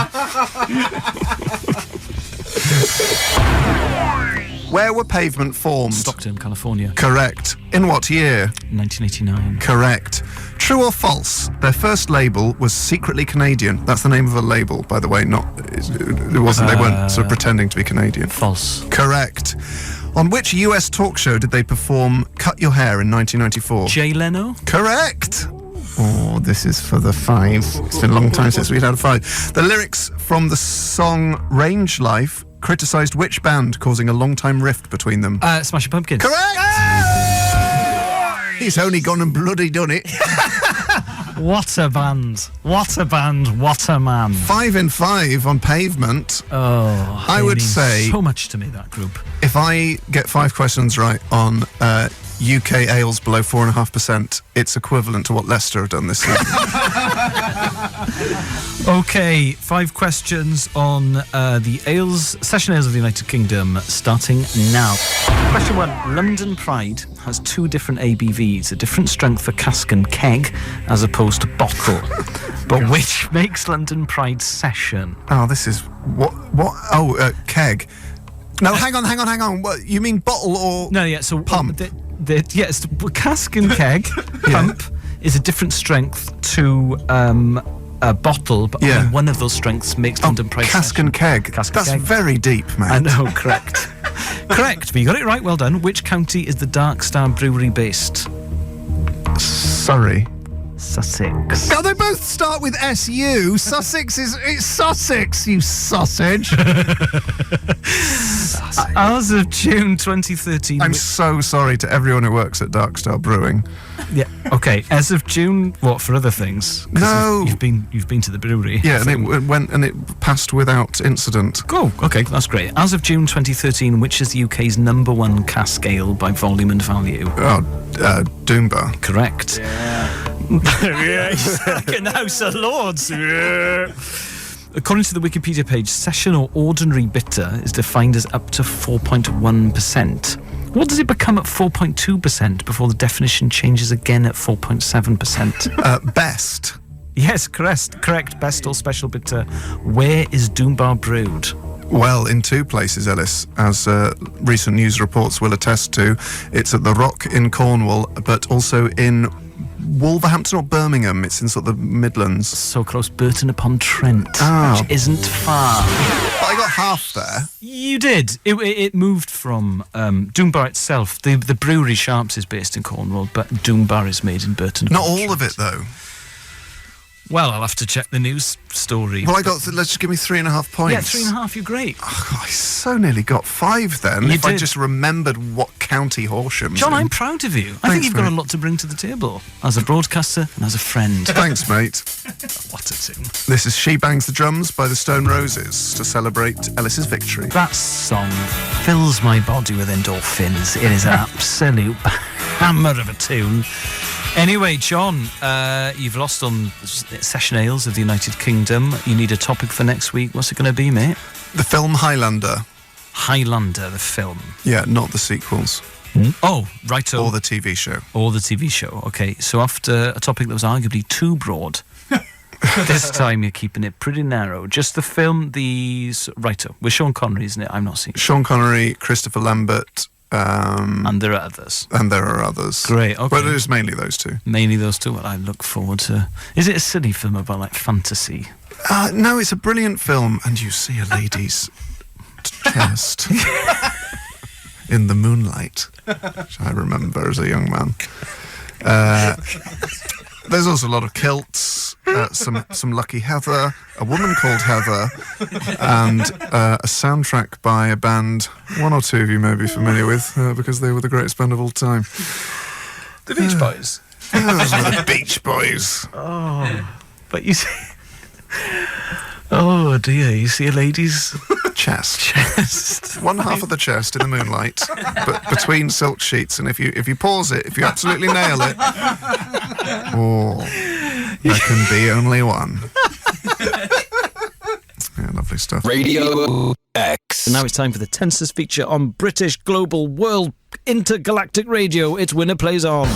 Where were Pavement formed? Stockton, California. Correct. In what year? 1989. Correct. True or false? Their first label was secretly Canadian. That's the name of a label, by the way. It wasn't. They weren't sort of pretending to be Canadian. False. Correct. On which US talk show did they perform "Cut Your Hair" in 1994? Jay Leno? Correct. Oh, this is for the 5. It's been a long time since we'd had a 5. The lyrics from the song "Range Life" criticised which band, causing a long-time rift between them? Smashing Pumpkins. Correct. He's only gone and bloody done it. What a band. What a band. What a man. 5 in 5 on Pavement. Oh, I they would mean say- so much to me, that group. If I get 5 questions right on UK ales below 4.5%, it's equivalent to what Leicester have done this season. Okay, 5 questions on the session ales of the United Kingdom, starting now. Question 1. London Pride has 2 different ABVs, a different strength for cask and keg as opposed to bottle. But which makes London Pride session? Oh, this is... What? Oh, keg. No, hang on. What, you mean bottle or... No, yeah, so... Pump. Yes, cask and keg, pump, is a different strength to a bottle, but only one of those strengths makes London Pride cask session. and keg. Cask and That's keg. very deep, mate. I know, correct. Correct, but you got it right, well done. Which county is the Dark Star Brewery based? Sorry. Sussex. God, they both start with SU. Sussex it's Sussex, you sausage. As of June 2013... I'm so sorry to everyone who works at Dark Star Brewing. Yeah, okay, as of June... What, for other things? 'Cause No. You've been to the brewery. Yeah, and it went and it passed without incident. Oh, okay, that's great. As of June 2013, which is the UK's #1 cask ale by volume and value? Oh, Doombar. Correct. Yeah, he's like in the House of Lords. According to the Wikipedia page, session or ordinary bitter is defined as up to 4.1%. What does it become at 4.2% before the definition changes again at 4.7%? Best. Yes, correct. Best or special bitter. Where is Doombar brewed? Well, in 2 places, Elis, as recent news reports will attest to. It's at the Rock in Cornwall, but also in Wolverhampton or Birmingham. It's in sort of the Midlands. So close, Burton upon Trent, Oh. which isn't far. But I got half there. You did. It moved from Doombar itself. The brewery Sharps is based in Cornwall, but Doombar is made in Burton. Not all of it, though. Well, I'll have to check the news story. Well, let's just give me 3.5 points. Yeah, 3.5, you're great. Oh, I so nearly got 5 then. You if I did. just remembered what county Horsham's John, in. I'm proud of you. I think Thanks, you've got a mate. lot to bring to the table as a broadcaster and as a friend. Thanks, mate. What a tune. This is She Bangs the Drums by the Stone Roses to celebrate Elis's victory. That song fills my body with endorphins. It is an absolute hammer of a tune. Anyway, John, you've lost on Session Ales of the United Kingdom. You need a topic for next week. What's it going to be, mate? The film Highlander. Highlander, the film. Yeah, not the sequels. Oh, righto. Or the TV show. Or the TV show. Okay, so after a topic that was arguably too broad, this time you're keeping it pretty narrow. Just the film, righto. With Sean Connery, isn't it? I'm not seeing it. Sean Connery, Christopher Lambert. And there are others. And there are others. Great, okay. But it is mainly those two. Mainly those two. Well, I look forward to... Is it a silly film about, like, fantasy? No, it's a brilliant film. And you see a lady's chest in the moonlight, which I remember as a young man. There's also a lot of kilts, some Lucky Heather, a woman called Heather, and a soundtrack by a band one or two of you may be familiar with because they were the greatest band of all time. The Beach Boys. Those were the Beach Boys. Oh, but you see... Oh, dear, you see a lady's... chest. One half of the chest in the moonlight, but between silk sheets, and if you pause it, if you absolutely nail it, there can be only one. Yeah, lovely stuff. Radio X. And now it's time for the Tenses feature on British Global World Intergalactic Radio. It's Winner Plays On.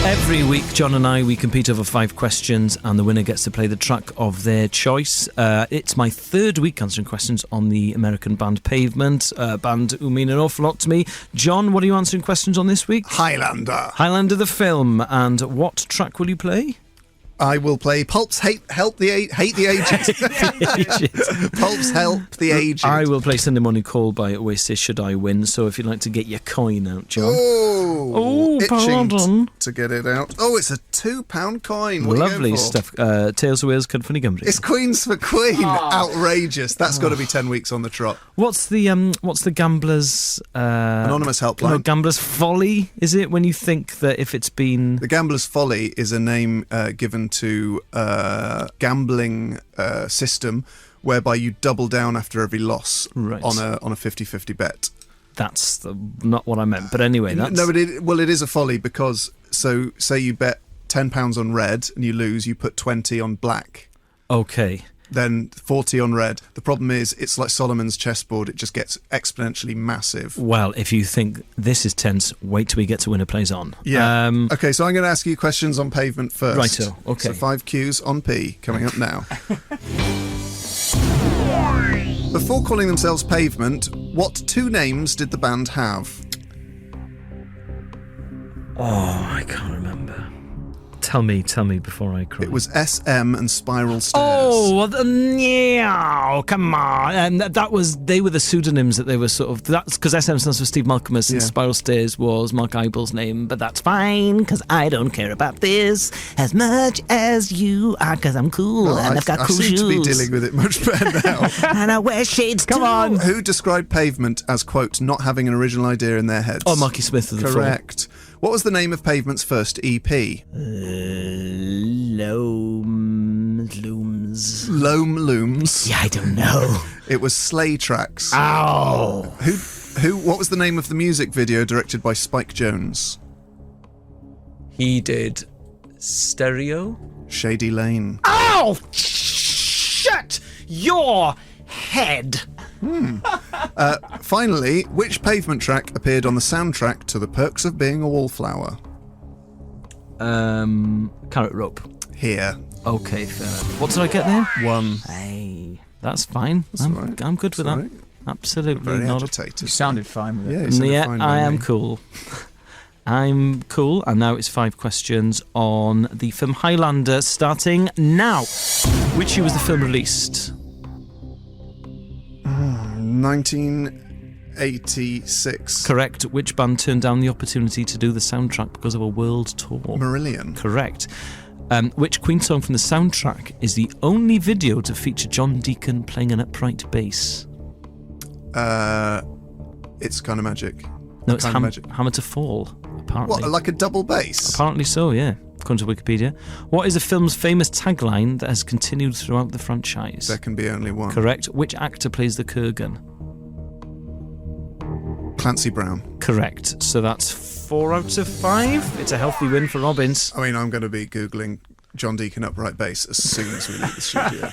Every week, John and I, we compete over 5 questions, and the winner gets to play the track of their choice. It's my 3rd week answering questions on the American band Pavement, band who mean an awful lot to me. John, what are you answering questions on this week? Highlander. Highlander the film, and what track will you play? I will play Pulp's Hate the Aged. Pulp's Help the Aged. I will play Sunday Morning Call by Oasis should I win, so if you'd like to get your coin out, John. Oh, itching pardon. to get it out. Oh, it's a £2 coin. What Lovely are you going for? stuff. Tales of Wales, Cynfynnu Gymru. It's Queens for Queen. Outrageous. That's got to be 10 weeks on the trot. What's the Gamblers Anonymous helpline. No, Gamblers Folly, is it, when you think that if it's been... The Gambler's Folly is a name given to a gambling system whereby you double down after every loss Right. on a 50-50 bet. That's not what I meant, but anyway, that's... No, but it is a folly because, so say you bet £10 on red and you lose, you put 20 on black. Okay. Then 40 on red. The problem is, it's like Solomon's chessboard. It just gets exponentially massive. Well, if you think this is tense, wait till we get to Winner Plays On. Yeah. Okay, so I'm going to ask you questions on Pavement first. Righto, okay. So 5 Qs on P coming up now. Before calling themselves Pavement, what 2 names did the band have? Oh, I can't remember. Tell me before I cry. It was SM and Spiral Stairs. Oh, well, yeah, come on. And they were the pseudonyms that they were sort of, that's because SM stands for Steve Malcolmus and Yeah. Spiral Stairs was Mark Eibel's name, but that's fine because I don't care about this as much as you are because I'm cool Well, and I've got I cool seem shoes. to be dealing with it much better now. And I wear shades Come on. Who described Pavement as, quote, not having an original idea in their heads? Oh, Marky Smith of the Fall. Correct. What was the name of Pavement's first EP? Looms. Loam Looms. Yeah, I don't know. It was Sleigh Tracks. Ow. What was the name of the music video directed by Spike Jonze? He did Stereo. Shady Lane. Oh, shut your head. Finally, which Pavement track appeared on the soundtrack to The Perks of Being a Wallflower? Carrot Rope. Here. Okay, fair enough. What did I get there? 1. Hey, that's fine. all right. I'm good with That's that. all right. Absolutely Very not. agitated. You sounded fine with it. Yeah, you sounded Yeah, fine I by am me. cool. I'm cool, and now it's 5 questions on the film Highlander, starting now. Which year was the film released? 19 1986. Correct. Which band turned down the opportunity to do the soundtrack because of a world tour? Marillion. Correct. Which Queen song from the soundtrack is the only video to feature John Deacon playing an upright bass? It's Kind of Magic. No, it's Kind of Magic. Hammer to Fall, apparently. What, like a double bass? Apparently so, yeah, according to Wikipedia. What is the film's famous tagline that has continued throughout the franchise? There can be only one. Correct. Which actor plays the Kurgan? Clancy Brown. Correct. So that's 4 out of 5. It's a healthy win for Robbins. I mean, I'm going to be Googling John Deacon upright bass as soon as we leave the studio.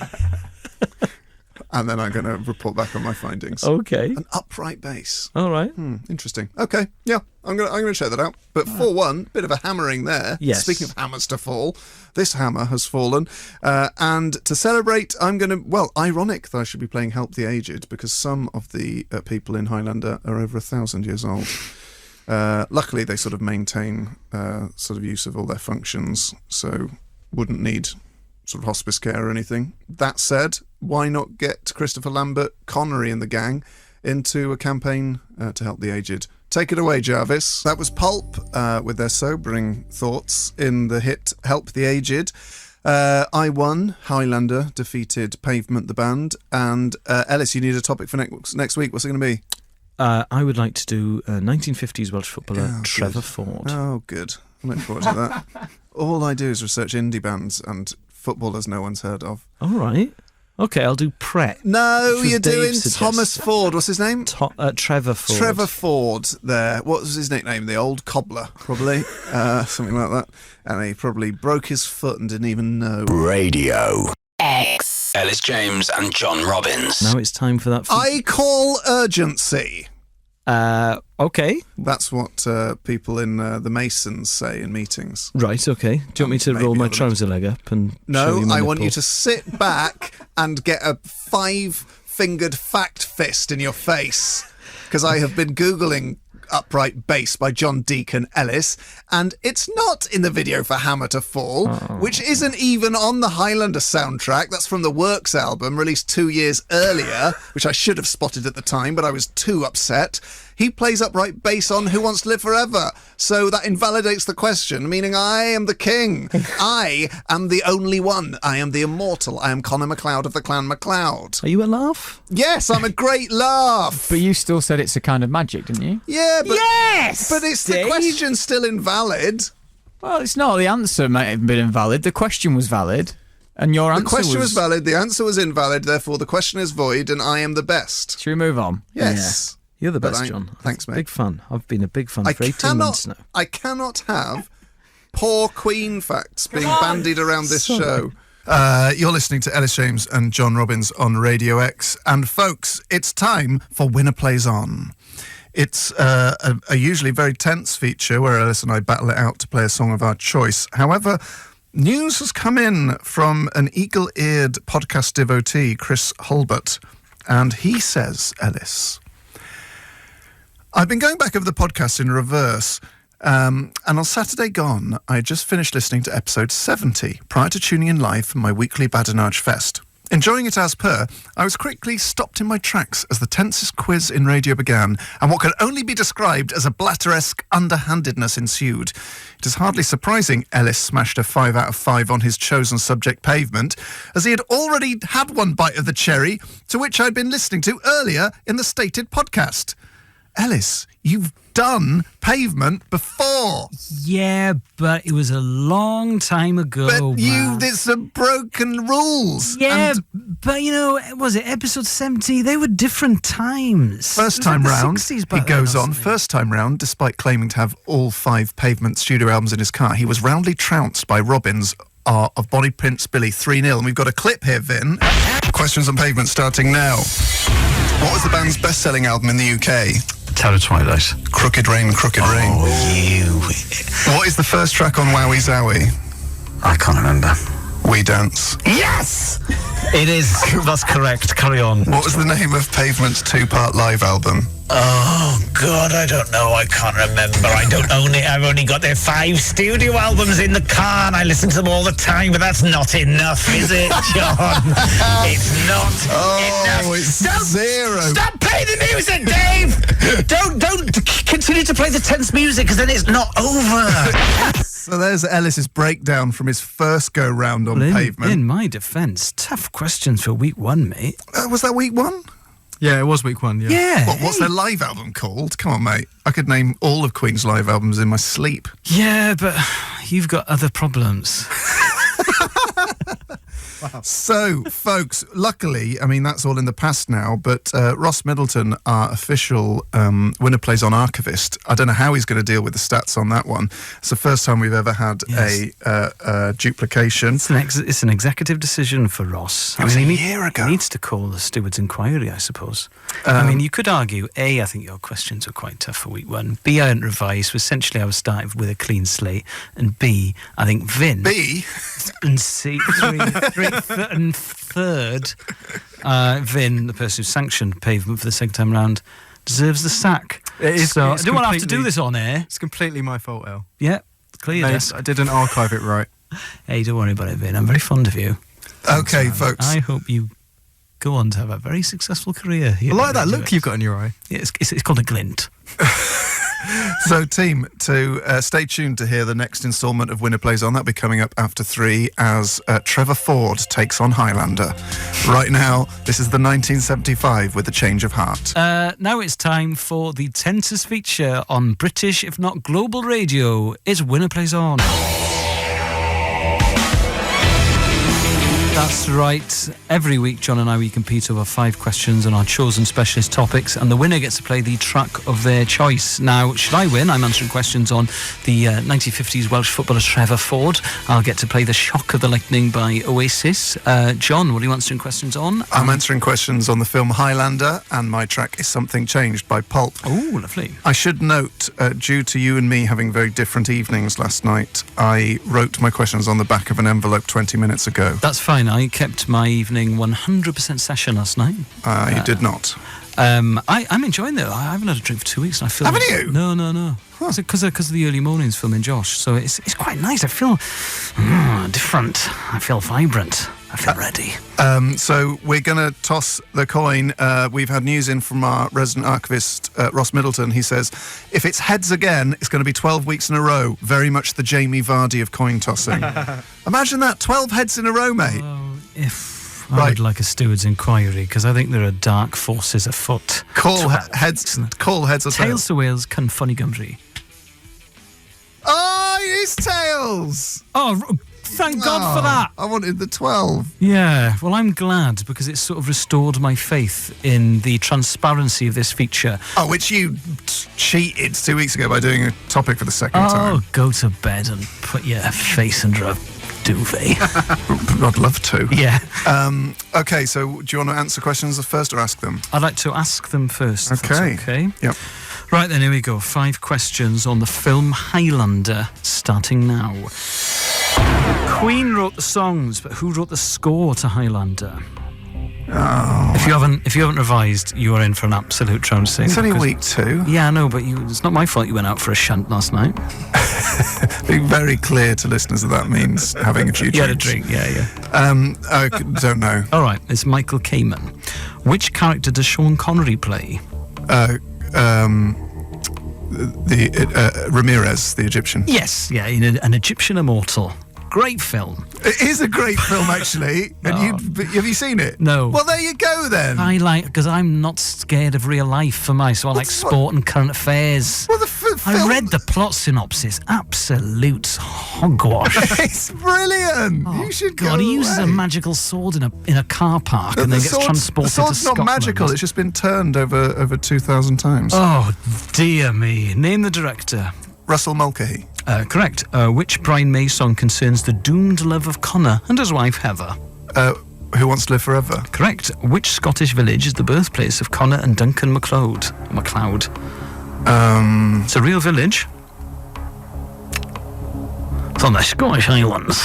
And then I'm going to report back on my findings. Okay. An upright bass. All right. Interesting. Okay, yeah, I'm going to check that out. But 4-1, bit of a hammering there. Yes. Speaking of hammers to fall, this hammer has fallen. And to celebrate, I'm going to, well, ironic that I should be playing Help the Aged, because some of the people in Highlander are over 1,000 years old. Luckily, they sort of maintain sort of use of all their functions, so wouldn't need sort of hospice care or anything. That said, why not get Christopher Lambert, Connery and the gang into a campaign to help the aged? Take it away, Jarvis. That was Pulp with their sobering thoughts in the hit Help the Aged. I won. Highlander defeated Pavement the band. And Elis, you need a topic for next week. What's it going to be? I would like to do 1950s Welsh footballer Oh, Trevor good. Ford. Oh, good. I'm looking forward to that. All I do is research indie bands and footballers no one's heard of. All right. Okay, I'll do Pret. No, which was you're Dave doing suggested. Thomas Ford. What's his name? Trevor Ford. Trevor Ford there. What was his nickname? The Old Cobbler, probably. Something like that. And he probably broke his foot and didn't even know. Radio X. Elis James and John Robbins. Now it's time for that. I call urgency. Okay. That's what people in the Masons say in meetings. Right, okay. Do you want me to Maybe roll my I would. trouser leg up and show No, you my I want you nipple? to sit back and get a 5-fingered fact fist in your face. Because I have been Googling upright bass by John Deacon Elis, and it's not in the video for Hammer to Fall, which isn't even on the Highlander soundtrack. That's from the Works album, released 2 years earlier, which I should have spotted at the time, but I was too upset. He plays upright bass on Who Wants to Live Forever, so that invalidates the question, meaning I am the king. I am the only one. I am the immortal. I am Connor MacLeod of the Clan MacLeod. Are you a laugh? Yes, I'm a great laugh. But you still said it's a kind of magic, didn't you? Yeah, but Yes! but it's the Dave. question's still invalid. Well, it's not. The answer might have been invalid. The question was valid. And your answer The question was valid, the answer was invalid, therefore the question is void, and I am the best. Should we move on? Yes. You're the But best, I- John. thanks, mate. Big fan. I've been a big fan for 18 months now. I cannot have poor Queen facts being bandied around this show. You're listening to Elis James and John Robbins on Radio X. And folks, it's time for Winner Plays On. It's a usually very tense feature where Elis and I battle it out to play a song of our choice. However, news has come in from an eagle-eared podcast devotee, Chris Hulbert, and he says, Elis, I've been going back over the podcast in reverse, and on Saturday gone, I just finished listening to episode 70 prior to tuning in live for my weekly Badinage Fest. Enjoying it as per, I was quickly stopped in my tracks as the tensest quiz in radio began, and what could only be described as a Blatter-esque underhandedness ensued. It is hardly surprising Elis smashed a 5 out of 5 on his chosen subject, Pavement, as he had already had one bite of the cherry, to which I'd been listening to earlier in the stated podcast. Elis, you've done Pavement before. Yeah, but it was a long time ago. But man. there's some broken rules. Yeah, And but you know, was it episode 70? They were different times. first It was time like the round, 60s he back then goes or on, something. first time round, despite claiming to have all 5 Pavement studio albums in his car, he was roundly trounced by Robbins of Bonnie Prince Billy 3-0. And we've got a clip here, Vin. Questions on Pavement starting now. What was the band's best-selling album in the UK? Terror Twilight. Crooked Rain, Crooked Rain. What is the first track on Wowie Zowie? I can't remember. We Dance. Yes! It is. That's correct. Carry on. What was the name of Pavement's 2-part live album? Oh, God, I don't know. I can't remember. I don't own it. I've only got their 5 studio albums in the car, and I listen to them all the time, but that's not enough, is it, John? It's not enough. It's Don't 0. Stop playing the music, Dave! Don't continue to play the tense music, because then it's not over. So there's Ellis's breakdown from his first go-round on Pavement. In my defence, tough questions for week 1, mate. Was that week 1? Yeah, it was week 1, yeah. Yeah. What's their live album called? Come on, mate. I could name all of Queen's live albums in my sleep. Yeah, but you've got other problems. So, folks, luckily, I mean, that's all in the past now, but Ross Middleton, our official Winner Plays On archivist, I don't know how he's going to deal with the stats on that one. It's the first time we've ever had a duplication. It's an executive decision for Ross. It was a year ago. He needs to call the steward's inquiry, I suppose. I mean, you could argue, A, I think your questions were quite tough for week 1. B, I hadn't revised, so essentially I was starting with a clean slate. And B, I think Vin... B? And C, and third, Vin, the person who sanctioned Pavement for the second time round, deserves the sack. It is, so I don't want to have to do this on air. It's completely my fault, El. Yeah, clear your Mate, desk. I didn't archive it right. Hey, don't worry about it, Vin. I'm very fond of you. Okay, folks. I hope you go on to have a very successful career here. I like that look you've got in your eye. Yeah, it's called a glint. So, team, to stay tuned to hear the next instalment of Winner Plays On. That'll be coming up after 3 as Trevor Ford takes on Highlander. Right now, this is the 1975 with A Change of Heart. Now it's time for the tenses feature on British, if not global radio. It's Winner Plays On. That's right. Every week, John and we compete over 5 questions on our chosen specialist topics, and the winner gets to play the track of their choice. Now, should I win, I'm answering questions on the 1950s Welsh footballer Trevor Ford. I'll get to play The Shock of the Lightning by Oasis. John, what are you answering questions on? I'm answering questions on the film Highlander, and my track is Something Changed by Pulp. Oh, lovely. I should note, due to you and me having very different evenings last night, I wrote my questions on the back of an envelope 20 minutes ago. That's fine. I kept my evening 100% session last night. You did not. I'm enjoying it. I haven't had a drink for 2 weeks, and I feel. Haven't you? No. Huh. Because of the early mornings filming Josh, so it's quite nice. I feel different. I feel vibrant. I feel ready. So we're going to toss the coin. We've had news in from our resident archivist, Ross Middleton. He says, if it's heads again, it's going to be 12 weeks in a row. Very much the Jamie Vardy of coin tossing. Imagine that, 12 heads in a row, mate. If I would like a steward's inquiry, because I think there are dark forces afoot. Call heads or Tails to Wales, cyn funny Gymru. Oh, it is tails. Oh, thank God for that. I wanted the 12. Yeah, well, I'm glad, because it's sort of restored my faith in the transparency of this feature. Oh, which you cheated 2 weeks ago by doing a topic for the second time. Oh, go to bed and put your face under a duvet. I'd love to. Yeah. Okay, so do you want to answer questions first or ask them? I'd like to ask them first. if that's Okay. okay. Yep. Right then, here we go. 5 questions on the film Highlander, starting now. Queen wrote the songs, but who wrote the score to Highlander? Oh. If you haven't revised, you are in for an absolute trouncing. It's only week 2. Yeah, I know, but it's not my fault you went out for a shunt last night. Being very clear to listeners that means having a few drinks. You had a drink, yeah. I don't know. All right, it's Michael Kamen. Which character does Sean Connery play? Ramirez, the Egyptian. Yes, yeah, an Egyptian immortal. Great film. It is a great film, actually. And have you seen it? No. Well, there you go then. I like, because I'm not scared of real life for my, so I like sport and current affairs. Well, the film... I read the plot synopsis. Absolute hogwash. It's brilliant. You should go. God, he uses a away. magical sword in a car park and then gets transported to The sword's Scotland. not magical. It's just been turned over 2,000 times. Oh, dear me. Name the director. Russell Mulcahy. Correct. Which Brian May song concerns the doomed love of Connor and his wife Heather? Who Wants to Live Forever. Correct. Which Scottish village is the birthplace of Connor and Duncan MacLeod? It's a real village. It's on the Scottish Highlands.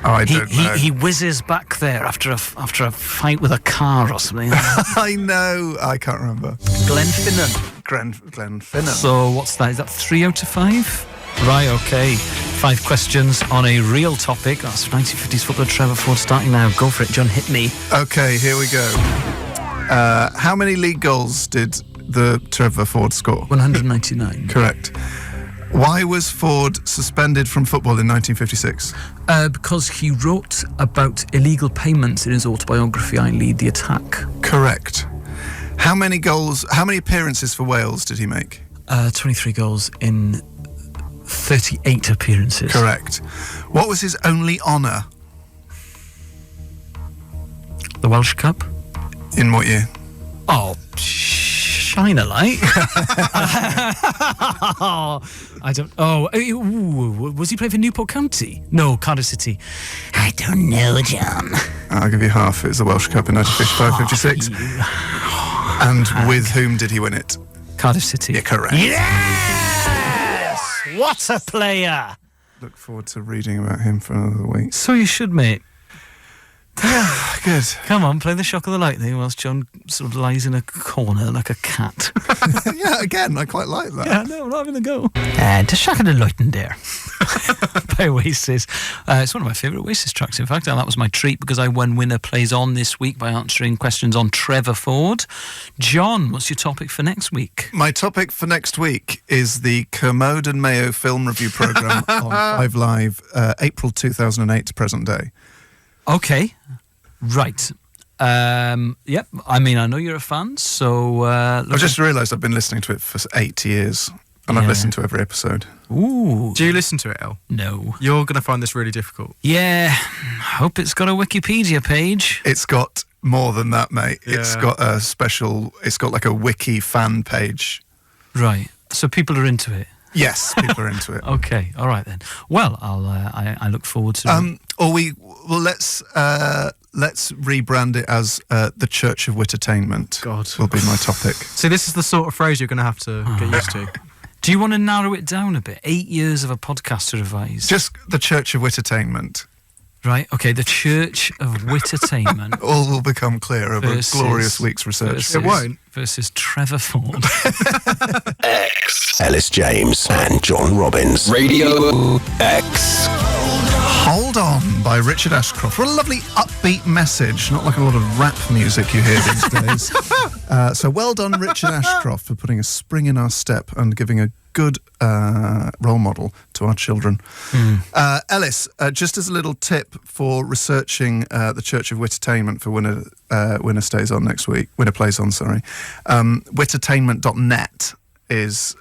Oh, I don't know. He whizzes back there after a fight with a car or something. I know. I can't remember. Glenfinnan. Glenfinnan. So what's that? Is that 3 out of 5? Right, okay. 5 questions on a real topic. That's 1950s footballer Trevor Ford starting now. Go for it, John. Hit me. Okay, here we go. How many league goals did the Trevor Ford score? 199. Correct. Why was Ford suspended from football in 1956? Because he wrote about illegal payments in his autobiography, I Lead the Attack. Correct. How many appearances for Wales did he make? 23 goals in 38 appearances. Correct. What was his only honour? The Welsh Cup? In what year? Oh, shine a light. I don't... Oh, was he playing for Newport County? No, Cardiff City. I don't know, John. I'll give you half. It was the Welsh Cup in 1955-56. And with whom did he win it? Cardiff City. Yeah, correct. Yes! What a player! Look forward to reading about him for another week. So you should, mate. Good. Come on, play the shock of the lightning whilst John sort of lies in a corner like a cat. Yeah, again, I quite like that. Yeah, no, I'm not having a go. The shock of the lightning there. By Oasis. It's one of my favourite Oasis tracks, in fact, and that was my treat because I won Winner Plays On this week by answering questions on Trevor Ford. John, what's your topic for next week? My topic for next week is the Kermode and Mayo film review programme on 5 Live, April 2008 to present day. Okay, right. Yep, I mean, I know you're a fan, so... I've just realised I've been listening to it for 8 years, and I've listened to every episode. Ooh. Do you listen to it, El? No. You're going to find this really difficult. Yeah, hope it's got a Wikipedia page. It's got more than that, mate. Yeah. It's got it's got like a wiki fan page. Right, so people are into it. Yes, people are into it. Okay, all right then. Well, I look forward to... let's rebrand it as the Church of Wittertainment. God. Will be my topic. See, this is the sort of phrase you're going to have to get used to. Do you want to narrow it down a bit? 8 years of a podcast to revise. Just the Church of Wittertainment. Right, okay, the Church of Wittertainment. All will become clear over a glorious week's research. It won't. Versus Trevor Ford. X. Elis James and John Robbins. Radio X. Hold On by Richard Ashcroft. What a lovely upbeat message, not like a lot of rap music you hear these days. So well done, Richard Ashcroft, for putting a spring in our step and giving a good role model to our children. Elis, just as a little tip for researching the Church of Wittertainment for Winner Plays On next week, Wittertainment.net is...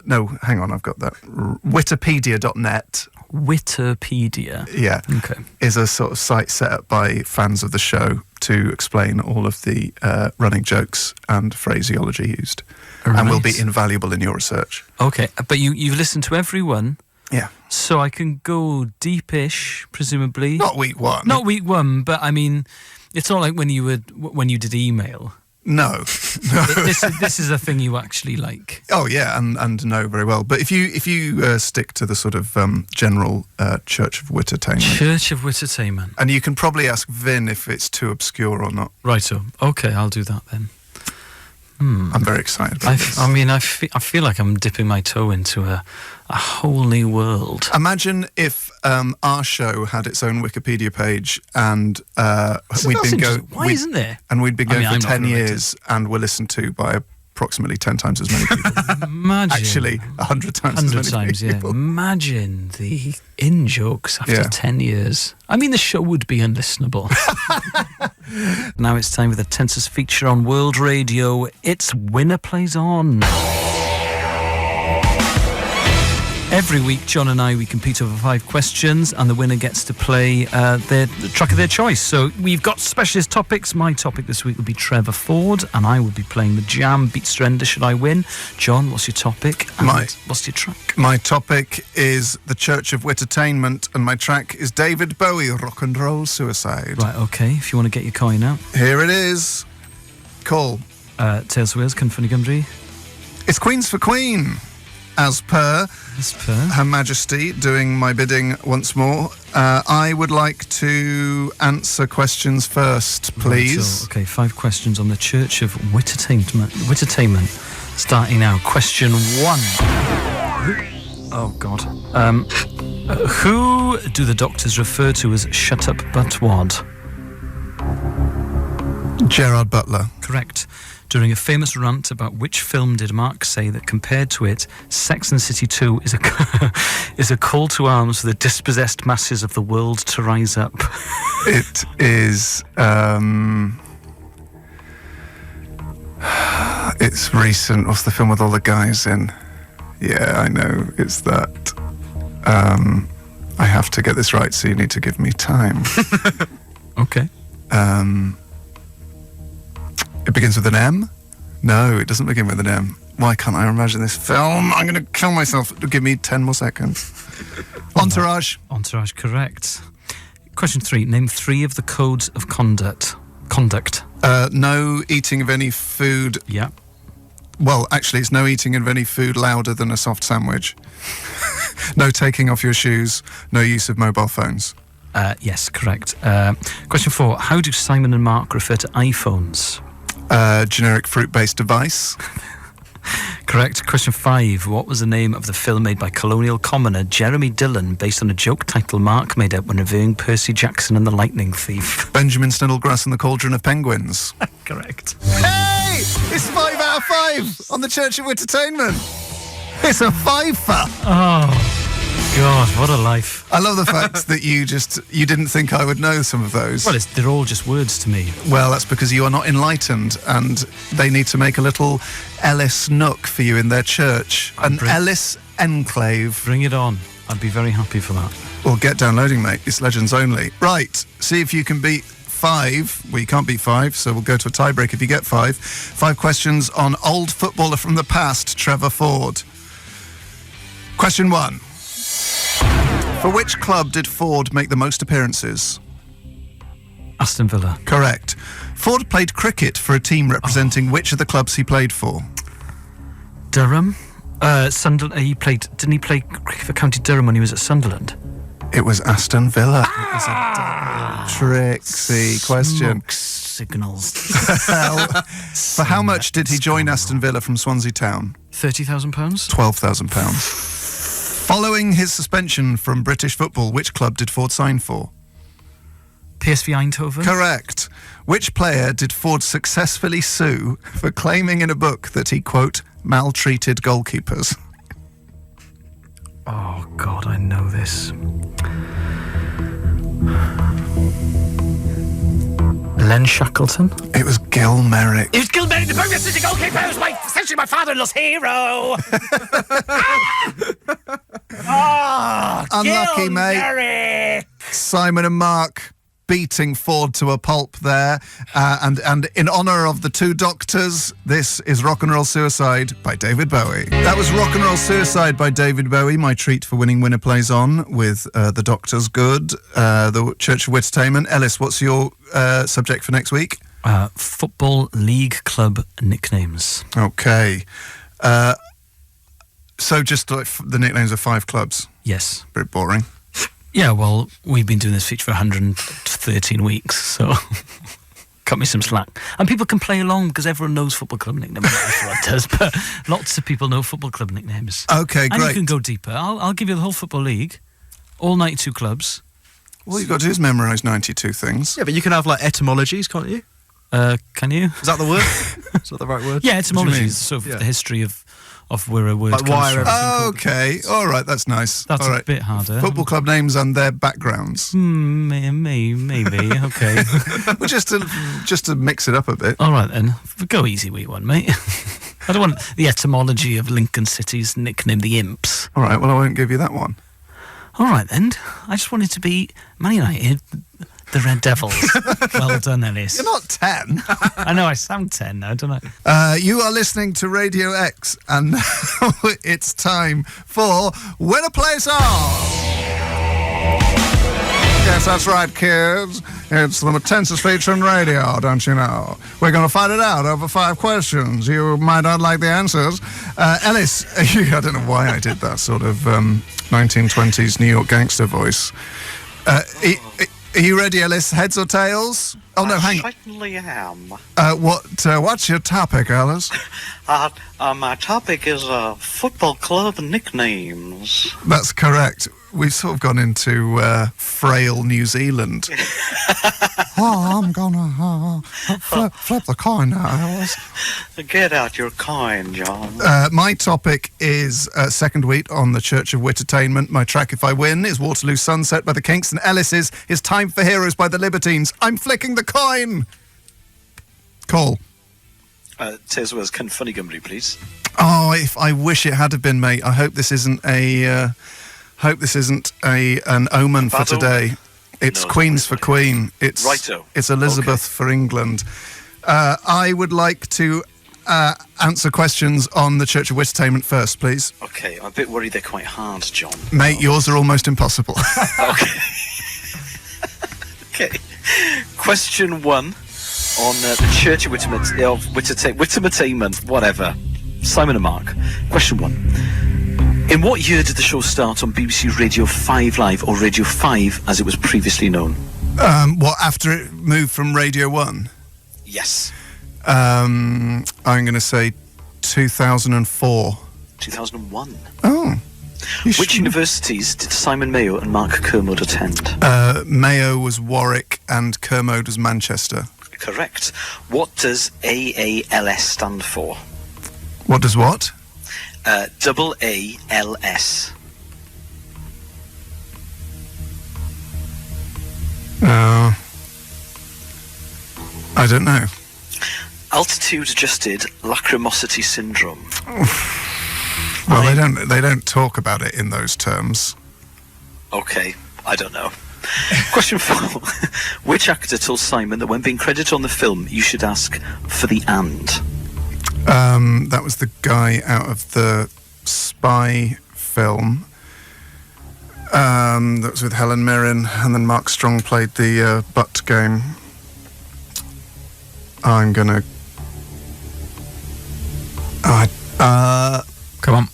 no, hang on, I've got that. Witterpedia.net. Witterpedia. Yeah. Okay. Is a sort of site set up by fans of the show to explain all of the running jokes and phraseology used. Right. And will be invaluable in your research. Okay, but you've listened to every one. Yeah. So I can go deepish, presumably. Not week one. Not week one, but I mean, it's not like when you did email. No. This is a thing you actually like. Oh yeah, and know very well. But if you stick to the sort of general Church of Wittertainment. Church of Wittertainment. And you can probably ask Vin if it's too obscure or not. Righto. Okay, I'll do that then. I'm very excited about this. I mean, I feel like I'm dipping my toe into a whole new world. Imagine if our show had its own Wikipedia page and we'd been going... Why isn't there? And we'd been going I'm for not 10 years and were listened to by approximately 10 times as many people. Imagine. Actually, 100 times as many 100 times, people. yeah. Imagine the in-jokes after 10 years. I mean, the show would be unlistenable. Now it's time for the tensest feature on World Radio. It's Winner Plays On. Every week, John and I, we compete over 5 questions, and the winner gets to play the track of their choice. So we've got specialist topics. My topic this week will be Trevor Ford, and I will be playing the Jam Beat Strender Should I Win. John, what's your topic? And what's your track? My topic is the Church of Wittertainment, and my track is David Bowie, Rock and Roll Suicide. Right, okay. If you want to get your coin out. Here it is. Call. Tales of Wales, Cynfunny Gymru. It's Queens for Queen. as per Her Majesty doing my bidding once more, I would like to answer questions first, please. Right, so, okay, 5 questions on the Church of Wittertainment. Starting now. Question 1. Oh, God. Who do the doctors refer to as Shut Up Buttwad? Gerard Butler. Correct. During a famous rant about which film did Mark say that compared to it, Sex and the City 2 is a call to arms for the dispossessed masses of the world to rise up? It is... it's recent. What's the film with all the guys in? Yeah, I know. It's that. I have to get this right, so you need to give me time. Okay. It begins with an M? No, it doesn't begin with an M. Why can't I imagine this film? I'm going to kill myself. Give me 10 more seconds. Entourage. Entourage, correct. Question 3. Name 3 of the codes of conduct. No eating of any food. Yeah. Well, actually, it's no eating of any food louder than a soft sandwich. No taking off your shoes. No use of mobile phones. Yes, correct. Question 4. How do Simon and Mark refer to iPhones? Generic fruit-based device. Correct. Question 5. What was the name of the film made by colonial commoner Jeremy Dillon based on a joke title Mark made up when reviewing Percy Jackson and the Lightning Thief? Benjamin Sniddelgrass and the Cauldron of Penguins. Correct. Hey! It's 5 out of 5 on the Church of Entertainment. It's a 5-fer. Oh, God, what a life. I love the fact that you didn't think I would know some of those. Well, they're all just words to me. Well, that's because you are not enlightened, and they need to make a little Elis nook for you in their church. An Elis enclave. Bring it on. I'd be very happy for that. Well, get downloading, mate. It's Legends only. Right, see if you can beat 5. Well, you can't beat 5, so we'll go to a tiebreak if you get 5. 5 questions on old footballer from the past, Trevor Ford. Question 1. For which club did Ford make the most appearances? Aston Villa. Correct. Ford played cricket for a team representing which of the clubs he played for? Durham. Sunderland. Didn't he play cricket for County Durham when he was at Sunderland? It was Aston Villa. It was a tricksy question. Smoke signals. For how much did he join Aston Villa from Swansea Town? £30,000. £12,000. Following his suspension from British football, which club did Ford sign for? PSV Eindhoven. Correct. Which player did Ford successfully sue for claiming in a book that he, quote, maltreated goalkeepers? Oh, God, I know this. Len Shackleton? It was Gil Merrick. It was Gil Merrick, the Birmingham City goalkeeper, who was essentially my father-in-law's hero. Unlucky, Gil mate. Merrick. Simon and Mark beating Ford to a pulp there. And in honour of the 2 doctors, this is Rock and Roll Suicide by David Bowie. That was Rock and Roll Suicide by David Bowie, my treat for winning Winner Plays On with the Doctors Good, the Church of Entertainment. Elis, what's your subject for next week? Football League Club nicknames. Okay. So just like the nicknames of 5 clubs? Yes. Bit boring. Yeah, well, we've been doing this feature for 113 weeks, so cut me some slack. And people can play along because everyone knows football club nicknames. Everyone does, but lots of people know football club nicknames. Okay, and great. you can go deeper. I'll give you the whole football league, all 92 clubs. All you've got to do is memorise 92 things. Yeah, but you can have like etymologies, can't you? Can you? Is that the word? Is that the right word? Yeah, etymology mean? is sort of Yeah. the history of where a word Like comes why from. everything- Okay, all right, that's nice. That's all a right. bit harder. Football club names and their backgrounds. Maybe. Okay. Well, just to mix it up a bit. All right then. Go easy with one, mate. I don't want the etymology of Lincoln City's nickname, the Imps. All right, well, I won't give you that one. All right then. I just wanted to be Man United, the Red Devils. Well done, Elis. You're not 10. I know I sound 10 now, don't I? You are listening to Radio X, and now it's time for Winner Plays On. Yes, that's right, kids. It's the intensest feature in radio, don't you know? We're going to find it out over 5 questions. You might not like the answers. Elis, I don't know why I did that sort of 1920s New York gangster voice. Are you ready, Elis? Heads or tails? Oh, no, hang on. I certainly am. What's your topic, Elis? My topic is football club nicknames. That's correct. We've sort of gone into frail New Zealand. I'm gonna flip the coin now, Elis. Get out your coin, John. My topic is second week on the Church of Wittertainment. My track, If I Win, is Waterloo Sunset by the Kinks, and Ellis's is Time for Heroes by the Libertines. I'm flicking the coin. Call. Tears Wells, Ken Funny Gumby, please. Oh, if I wish it had have been, mate. I hope this isn't an omen for today. It's Queens for Queen. It's Righto. It's Elizabeth for England. I would like to answer questions on the Church of Wittertainment first, please. Okay, I'm a bit worried they're quite hard, John. Mate, yours are almost impossible. Okay. Okay. Question 1 on the Church of Wittertainment, whatever. Simon and Mark. Question 1. In what year did the show start on BBC Radio 5 Live, or Radio 5 as it was previously known? What, after it moved from Radio 1? Yes. I'm going to say 2004. 2001. Oh. Which universities did Simon Mayo and Mark Kermode attend? Mayo was Warwick and Kermode was Manchester. Correct. What does AALS stand for? What does what? AALS. I don't know. Altitude adjusted lacrimosity syndrome. Well, they don't talk about it in those terms. Okay, I don't know. Question 4. Which actor told Simon that when being credited on the film, you should ask for the and? That was the guy out of the spy film. That was with Helen Mirren, and then Mark Strong played the butt game. I'm gonna. Come on.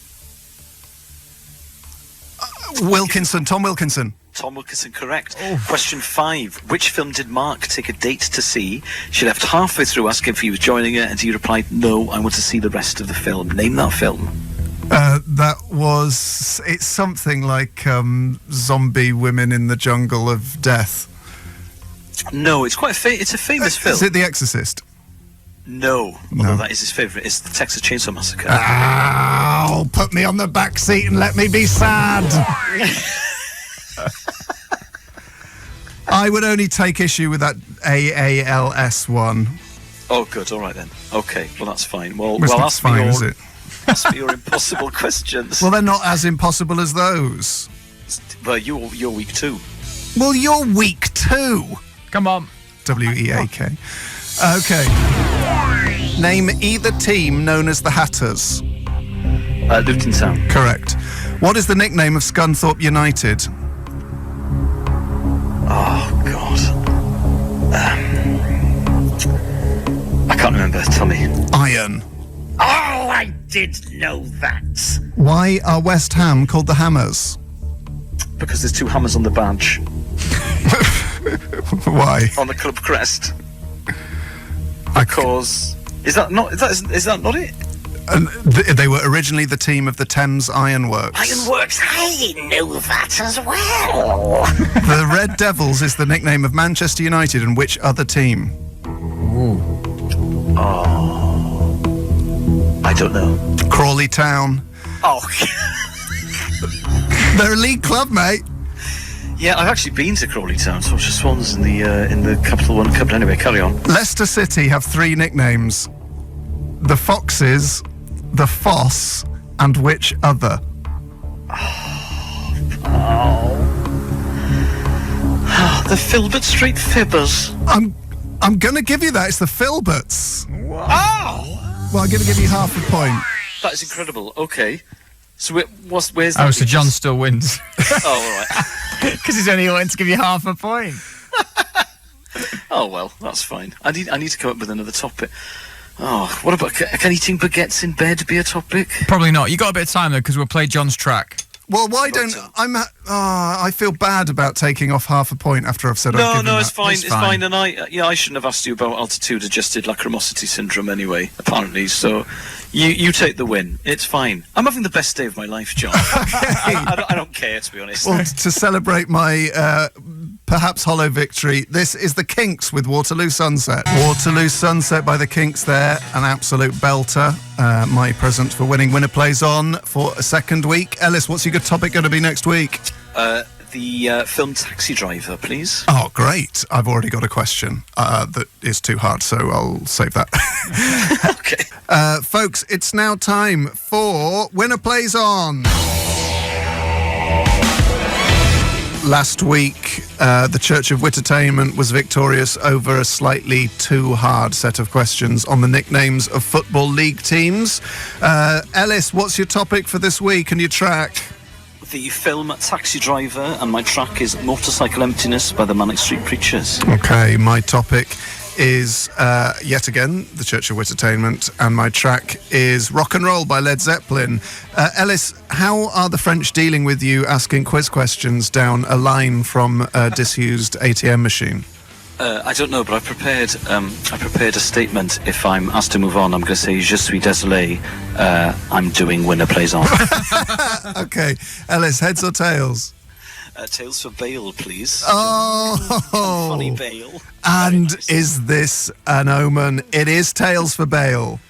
Wilkinson, Tom Wilkinson. Tom Wilkinson, correct. Question 5. Which film did Mark take a date to see? She left halfway through asking if he was joining her, and he replied, "No, I want to see the rest of the film." Name that film. It's something like Zombie Women in the Jungle of Death. No, it's quite it's a famous film. Is it The Exorcist? No, although that is his favourite. It's the Texas Chainsaw Massacre. Ow, put me on the back seat and let me be sad. I would only take issue with that AALS one. Oh, good. All right then. Okay. Well, that's fine. Well, It's not ask fine, me is your it? ask me your impossible questions. Well, they're not as impossible as those. Well, you're weak too. Well, you're weak too. Come on. WEAK. Okay. Name either team known as the Hatters. Luton Town. Correct. What is the nickname of Scunthorpe United? Oh God. I can't remember. Tell me. Iron. Oh, I did know that. Why are West Ham called the Hammers? Because there's 2 hammers on the badge Why? on the club crest. Because is that not it? And they were originally the team of the Thames Ironworks. Ironworks, I know that as well. The Red Devils is the nickname of Manchester United, and which other team? I don't know. Crawley Town. Oh. They're a league club, mate. Yeah, I've actually been to Crawley Town, so just Swans in the Capital One Cup. Anyway, carry on. Leicester City have 3 nicknames: the Foxes, the Foss, and which other? The Filbert Street Fibbers. I'm gonna give you that. It's the Filberts. Oh! Well, I'm gonna give you half a point. That is incredible. Okay. So where's that? Oh, so John still wins. Oh, all right. Because he's only wanting to give you half a point. Oh well, that's fine. I need to come up with another topic. Oh, what about can eating baguettes in bed be a topic? Probably not. You got a bit of time though, because we'll play John's track. Well, why don't I feel bad about taking off half a point after I've said I've given No, that. it's fine. It's fine. And I shouldn't have asked you about altitude-adjusted lachrymosity syndrome anyway. Apparently, so you take the win. It's fine. I'm having the best day of my life, John. I don't care, to be honest. Well, to celebrate my perhaps hollow victory, this is the Kinks with Waterloo Sunset. Waterloo Sunset by the Kinks there, an absolute belter. My present for winning Winner Plays On for a second week. Elis, what's your good topic going to be next week? The film Taxi Driver, please. Oh, great. I've already got a question that is too hard, so I'll save that. Okay. Folks, it's now time for Winner Plays On. Last week, the Church of Wittertainment was victorious over a slightly too hard set of questions on the nicknames of Football League teams. Elis, what's your topic for this week and your track? The film Taxi Driver, and my track is Motorcycle Emptiness by the Manic Street Preachers. Okay, my topic is yet again the Church of Wittertainment, and my track is Rock and Roll by Led Zeppelin. Elis, how are the French dealing with you asking quiz questions down a line from a disused ATM machine? I don't know, but I prepared a statement. If I'm asked to move on, I'm going to say Je suis désolé. I'm doing Winner Plays On. Okay, Elis, heads or tails? Tails for Bale, please. Oh, Funny Bale. And nice. is this an omen? It is tails for Bale.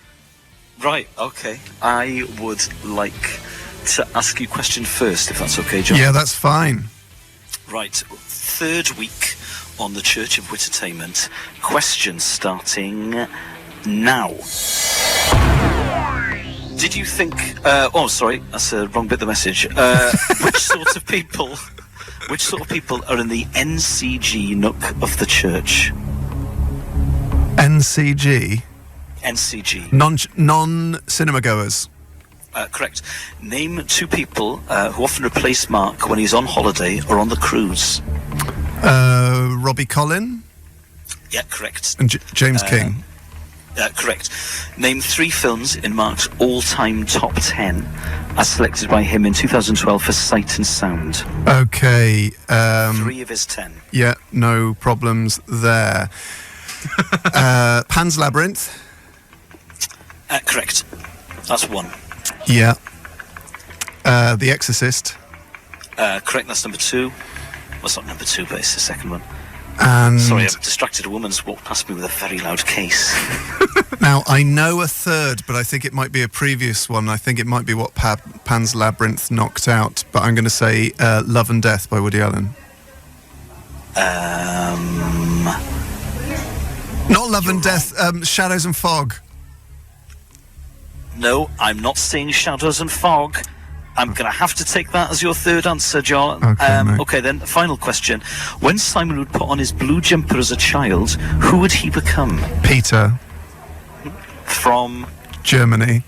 Right, okay. I would like to ask you a question first, if that's okay, John. Yeah, that's fine. Right, third week on the Church of Wittertainment. Question starting now. Did you think... oh, sorry, that's a wrong bit of the message. Which sort of people are in the NCG nook of the church? NCG? NCG. Non-cinema goers. Correct. Name two people who often replace Mark when he's on holiday or on the cruise. Robbie Collin? Yeah, correct. And James King? Correct. Name three films in Mark's all-time top 10 as selected by him in 2012 for Sight and Sound. Okay. 3 of his 10. Yeah, no problems there. Pan's Labyrinth? Correct. That's 1. Yeah. The Exorcist? Correct, that's number 2. Well, it's not number 2, but it's the second one. And Sorry, I've distracted a woman's walked past me with a very loud case. now, I know a third, but I think it might be a previous one. I think it might be what Pan's Labyrinth knocked out, but I'm going to say Love and Death by Woody Allen. Not Love and Death, Shadows and Fog. No, I'm not saying Shadows and Fog. I'm going to have to take that as your third answer, John. Okay, then, final question. When Simon would put on his blue jumper as a child, who would he become? Peter. From? Germany.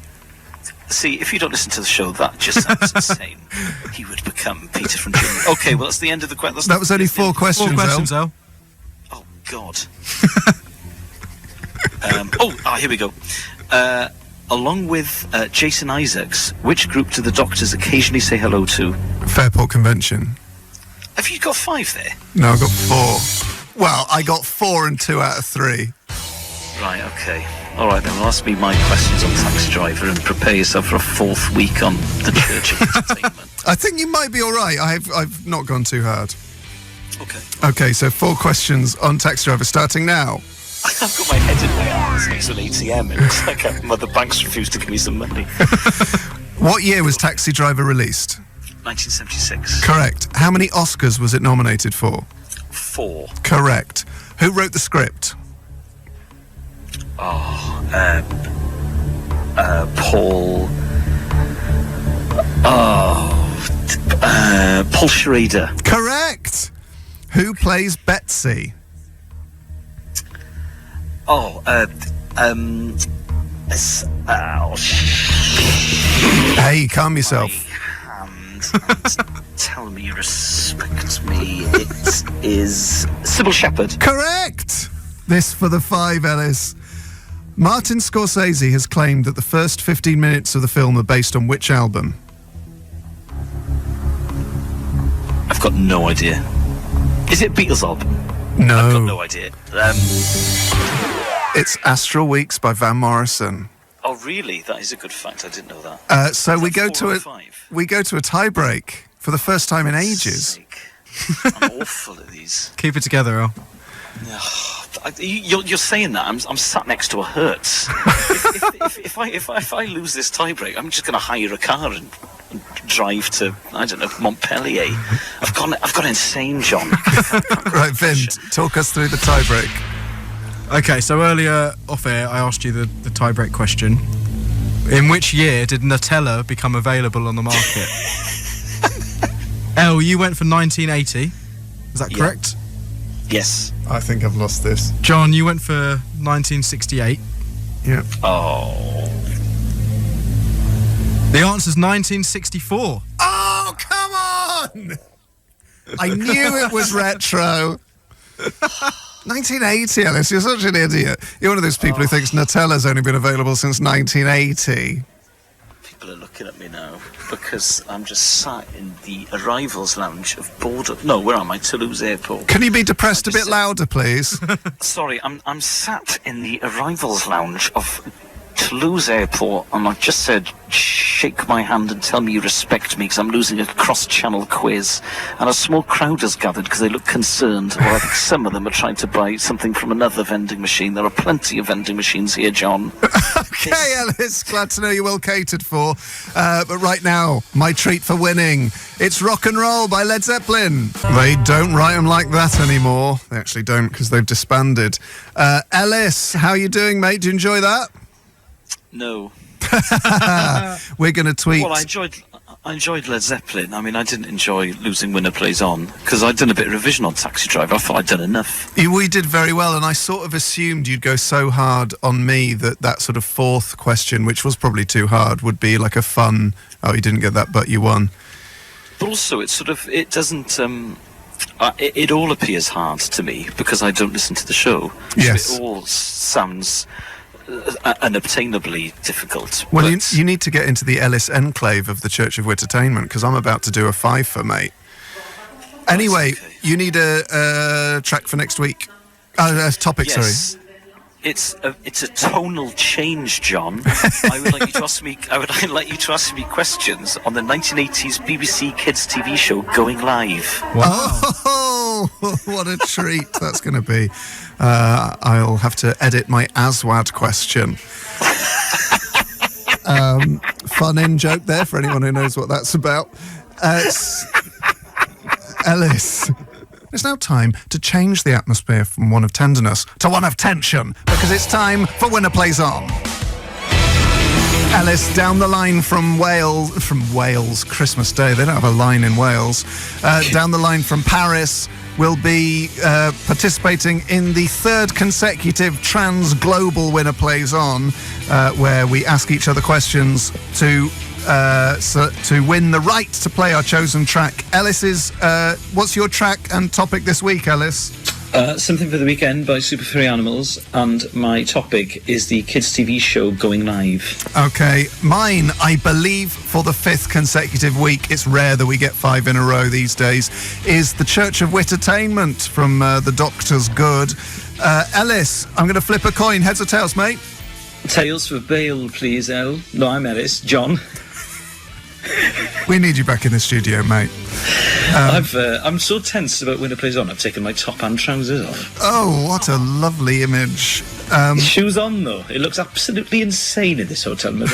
See, if you don't listen to the show, that just sounds insane. He would become Peter from Germany. Okay, well, that's the end of the question. That was only 4 questions, 4 questions, though. Oh, God. Here we go. Along with Jason Isaacs, which group do the Doctors occasionally say hello to? Fairport Convention. Have you got 5 there? No, I got 4. Well, I got 4 and 2 out of 3. Right, okay. All right, then, well, ask me my questions on Taxi Driver and prepare yourself for a 4th week on the Church of Entertainment. I think you might be all right. I've not gone too hard. Okay. Okay, so 4 questions on Taxi Driver starting now. I've got my head in my arms next to an ATM. It looks like Mother Banks refused to give me some money. What year was Taxi Driver released? 1976. Correct. How many Oscars was it nominated for? 4. Correct. Who wrote the script? Paul Schrader. Correct. Who plays Betsy? Hey, calm yourself. Tell me you respect me. It is Sybil Shepherd. Correct. This for the 5, Ellis. Martin Scorsese has claimed that the first 15 minutes of the film are based on which album? I've got no idea. Is it Beatles album? No. I've got no idea. It's Astral Weeks by Van Morrison. Oh, really? That is a good fact. I didn't know that. So we go 4 to or a 5? we go to a tie break for the first time in ages. Sake. I'm awful at these. Keep it together, Al. You're saying that I'm sat next to a Hertz. if I lose this tiebreak, I'm just going to hire a car and drive to, I don't know, Montpellier. I've gone insane, John. Right, Vin, talk us through the tie break. Okay, so earlier off air, I asked you the tie-break question. In which year did Nutella become available on the market? Elle, you went for 1980. Is that correct? Yes. I think I've lost this. John, you went for 1968. Yeah. Oh. The answer's 1964. Oh, come on! I knew it was retro. 1980, Ellis, you're such an idiot. You're one of those people who thinks Nutella's only been available since 1980. People are looking at me now because I'm just sat in the arrivals lounge of Bordeaux. No, where am I? Toulouse Airport. Can you be depressed a bit louder, please? Sorry, I'm sat in the arrivals lounge of Toulouse Airport, and I've just said, shake my hand and tell me you respect me because I'm losing a cross-channel quiz. And a small crowd has gathered because they look concerned. Well, I think some of them are trying to buy something from another vending machine. There are plenty of vending machines here, John. Okay, Ellis, glad to know you're well catered for. But right now, my treat for winning. It's Rock and Roll by Led Zeppelin. They don't write them like that anymore. They actually don't because they've disbanded. Ellis, how you doing, mate? Do you enjoy that? No. We're going to tweet. Well, I enjoyed Led Zeppelin. I mean, I didn't enjoy Losing Winner Plays On because I'd done a bit of revision on Taxi Driver. I thought I'd done enough. We did very well, and I sort of assumed you'd go so hard on me that sort of fourth question, which was probably too hard, would be like a fun, oh, you didn't get that, but you won. But also, it doesn't... it all appears hard to me because I don't listen to the show. Yes. So it all sounds... unobtainably difficult. Well, you need to get into the Ellis enclave of the Church of Wittertainment because I'm about to do a fiver, mate. Anyway, okay. You need a track for next week. A topic, Yes. sorry. It's a tonal change, John. I would like you to ask me questions on the 1980s BBC Kids TV show Going Live. Wow. Oh, what a treat that's going to be. I'll have to edit my Aswad question. Fun in-joke there for anyone who knows what that's about. Ellis, it's now time to change the atmosphere from one of tenderness to one of tension, because it's time for Winner Plays On. Ellis, down the line from Wales, Christmas Day, they don't have a line in Wales, down the line from Paris, will be participating in the third consecutive Trans-Global Winner Plays On, where we ask each other questions to win the right to play our chosen track. Ellis, what's your track and topic this week, Ellis? Something for the Weekend by Super Furry Animals, and my topic is the kids' TV show Going Live. Okay, mine, I believe, for the fifth consecutive week, it's rare that we get 5 in a row these days, is the Church of Wittertainment from The Doctor's Good. Ellis, I'm going to flip a coin. Heads or tails, mate? Tails for bail, please, El. No, I'm Ellis. John. We need you back in the studio, mate. I'm so tense about Winner Plays On, I've taken my top and trousers off. Oh, what a lovely image. Shoes on, though. It looks absolutely insane in this hotel, mother.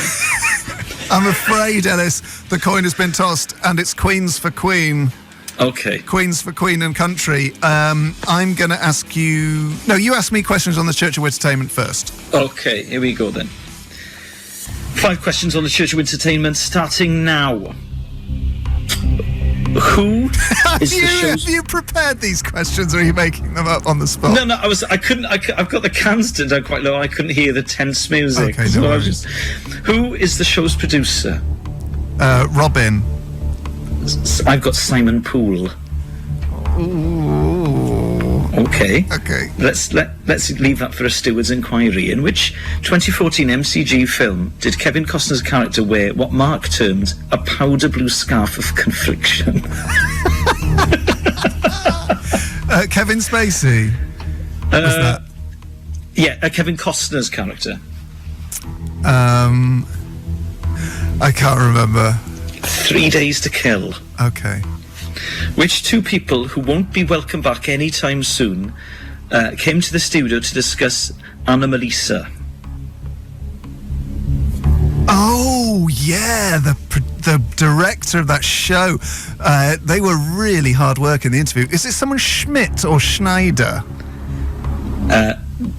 I'm afraid, Ellis, the coin has been tossed, and it's Queens for Queen. Okay. Queens for Queen and Country. I'm going to ask you... No, you ask me questions on the Church of Wittertainment first. Okay, here we go, then. 5 questions on the Church of Entertainment, starting now. Who is the show's... Have you prepared these questions, or are you making them up on the spot? No, I've got the cans turned down quite low. I couldn't hear the tense music. Okay, no worries. Who is the show's producer? Robin. I've got Simon Poole. Ooh. Okay. Okay. Let's leave that for a steward's inquiry. In which 2014 MCG film did Kevin Costner's character wear what Mark termed a powder blue scarf of confliction? Kevin Spacey. Was that? Yeah, Kevin Costner's character. I can't remember. 3 Days to Kill. Okay. Which two people who won't be welcome back anytime soon came to the studio to discuss Anomalisa? Oh yeah, the director of that show. They were really hard work in the interview. Is it someone Schmidt or Schneider?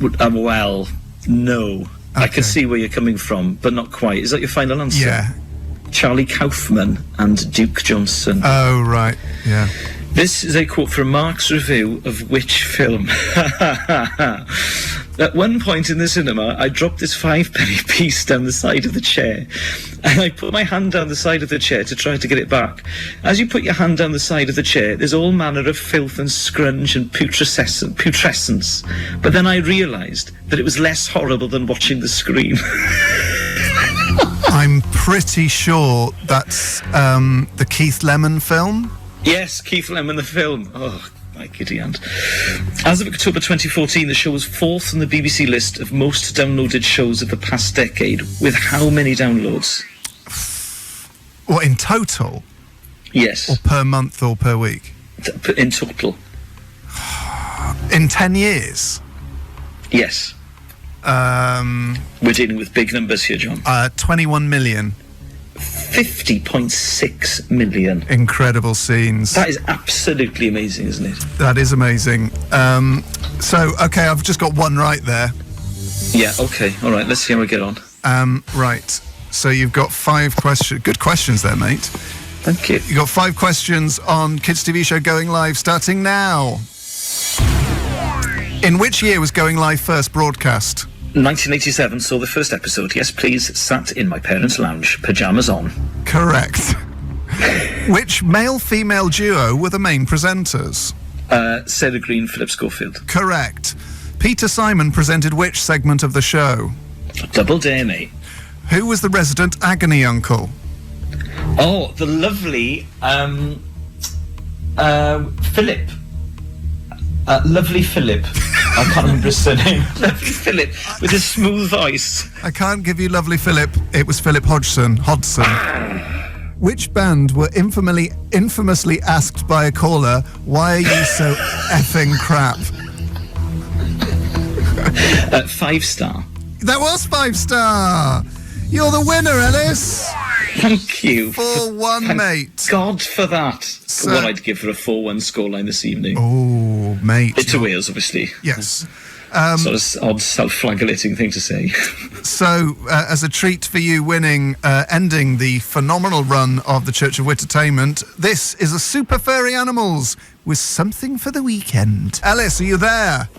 Well, no. I can see where you're coming from, but not quite. Is that your final answer? Yeah. Charlie Kaufman and Duke Johnson. Oh right, yeah. This is a quote from Mark's review of which film? At one point in the cinema, I dropped this 5-penny piece down the side of the chair, and I put my hand down the side of the chair to try to get it back. As you put your hand down the side of the chair, there's all manner of filth and scrunge and putrescence. But then I realised that it was less horrible than watching the screen. I'm pretty sure that's the Keith Lemon film. Yes, Keith Lemon, the film. Oh, my giddy aunt. As of October 2014, the show was fourth on the BBC list of most downloaded shows of the past decade, with how many downloads? What, in total? Yes. Or per month or per week? In total. In 10 years? Yes. We're dealing with big numbers here, John. 21 million. 50.6 million. Incredible scenes. That is absolutely amazing, isn't it? That is amazing. So, okay, I've just got one right there. Yeah, okay. All right, let's see how we get on. Right. So you've got 5 questions. Good questions there, mate. Thank you. You've got 5 questions on Kids TV show Going Live, starting now. In which year was Going Live first broadcast? 1987 saw the first episode. Yes, please. Sat in my parents' lounge, pyjamas on. Correct. Which male-female duo were the main presenters? Sarah Green, Philip Schofield. Correct. Peter Simon presented which segment of the show? Double Dare, mate. Who was the resident agony uncle? Oh, the lovely Philip. Lovely Philip. I can't remember his surname. Lovely Philip, with his smooth voice. I can't give you Lovely Philip. It was Philip Hodgson. Which band were infamously asked by a caller, "Why are you so effing crap?" 5 Star. That was 5 Star. You're the winner, Elis. Thank you. 4-1, mate. God for that. So, what I'd give for a 4-1 scoreline this evening. Oh, mate. It's to Wales, obviously. Yes. Sort of odd self-flagellating thing to say. So, as a treat for you winning, ending the phenomenal run of the Church of Wittertainment, this is a Super Furry Animals with something for the weekend. Elis, are you there?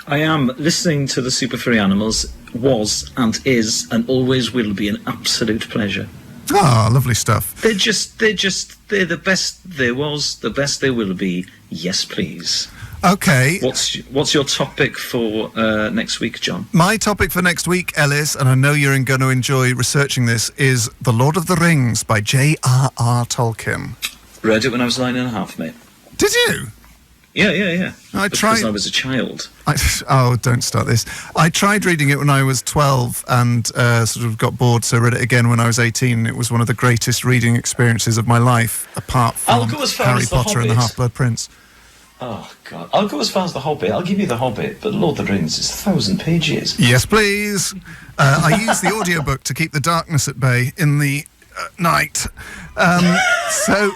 I am. Listening to the Super Furry Animals was and is and always will be an absolute pleasure. Ah, lovely stuff. They're the best there was, the best there will be. Yes, please. Okay. What's your topic for next week, John? My topic for next week, Elis, and I know you're going to enjoy researching this, is The Lord of the Rings by J.R.R. Tolkien. Read it when I was 9.5, mate. Did you? Yeah. Because I was a child. Don't start this. I tried reading it when I was 12 and sort of got bored, so read it again when I was 18. It was one of the greatest reading experiences of my life, apart from Harry Potter and the Half-Blood Prince. Oh, God. I'll go as far as The Hobbit. I'll give you The Hobbit, but Lord of the Rings is 1,000 pages. Yes, please. I use the audiobook to keep the darkness at bay in the night. So...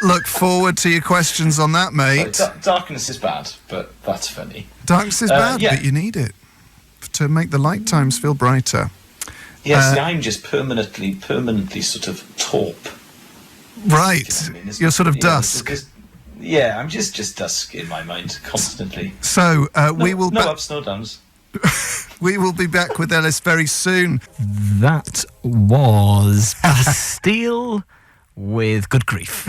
Look forward to your questions on that, mate. Darkness is bad, but that's funny. Darkness is bad, but you need it to make the light times feel brighter. Yes, I'm just permanently sort of taupe. Right. You know what I mean? You're sort of dusk. I'm just dusk in my mind constantly. So we will... No ups, no downs. We will be back with Elis very soon. That was Bastille with Good Grief.